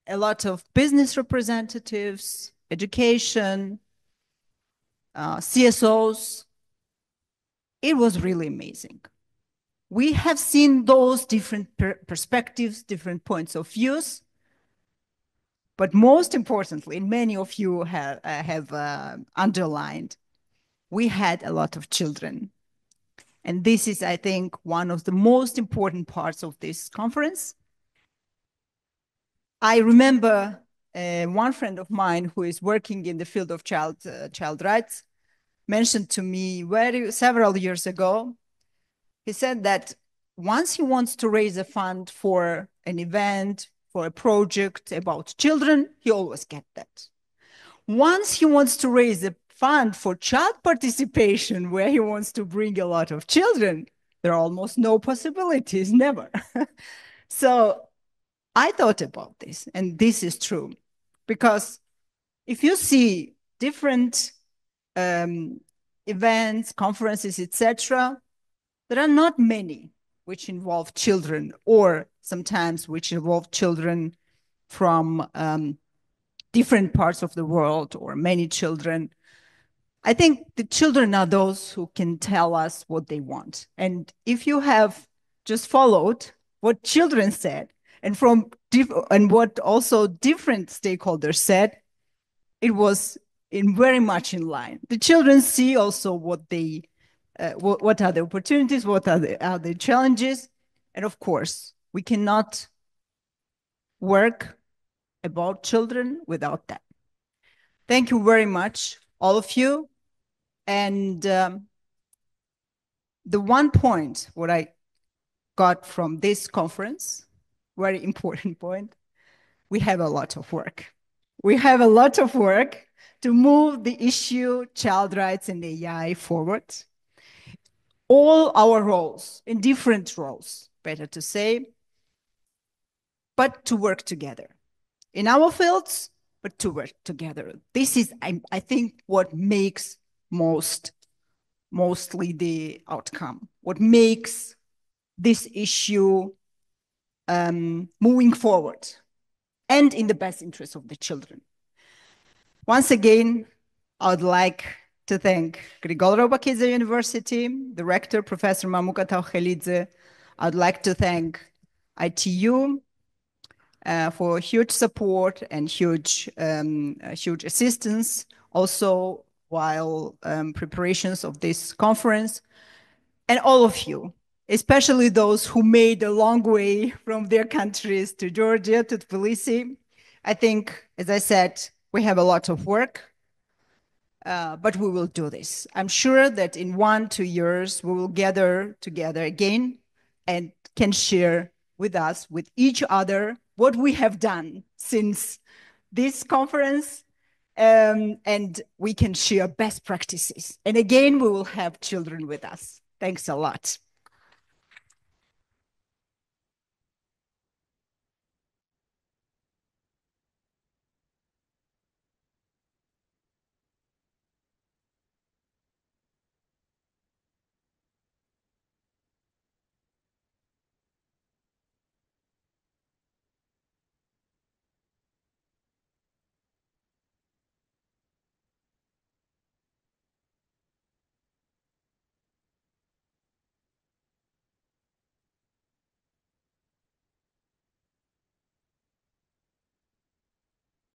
a lot of business representatives, education, CSOs. It was really amazing. We have seen those different perspectives, different points of views, but most importantly, many of you have underlined, we had a lot of children. And this is, I think, one of the most important parts of this conference. I remember one friend of mine who is working in the field of child rights mentioned to me several years ago. He said that once he wants to raise a fund for an event, for a project about children, he always gets that. Once he wants to raise a fund for child participation, where he wants to bring a lot of children, there are almost no possibilities, never. So I thought about this, and this is true, because if you see different events, conferences, etc., there are not many which involve children, or sometimes which involve children from different parts of the world, or many children. I think the children are those who can tell us what they want. And if you have just followed what children said, and what also different stakeholders said, it was very much in line. The children see also what are the opportunities, what are the challenges, and of course, We cannot work about children without that. Thank you very much, all of you. And the one point what I got from this conference, very important point, we have a lot of work. We have a lot of work to move the issue child rights and AI forward. All our roles, in different roles, better to say, but to work together. In our fields, but to work together. This is, I think, what makes mostly the outcome, what makes this issue moving forward and in the best interest of the children. Once again, I would like to thank Grigol Robakidze University, the rector, Professor Mamuka Kiladze. I'd like to thank ITU for huge support and huge assistance also while preparations of this conference. And all of you, especially those who made a long way from their countries to Georgia, to Tbilisi. I think, as I said, we have a lot of work, but we will do this. I'm sure that in 1-2 years, we will gather together again and can share with us, with each other, what we have done since this conference, and we can share best practices. And again, we will have children with us. Thanks a lot.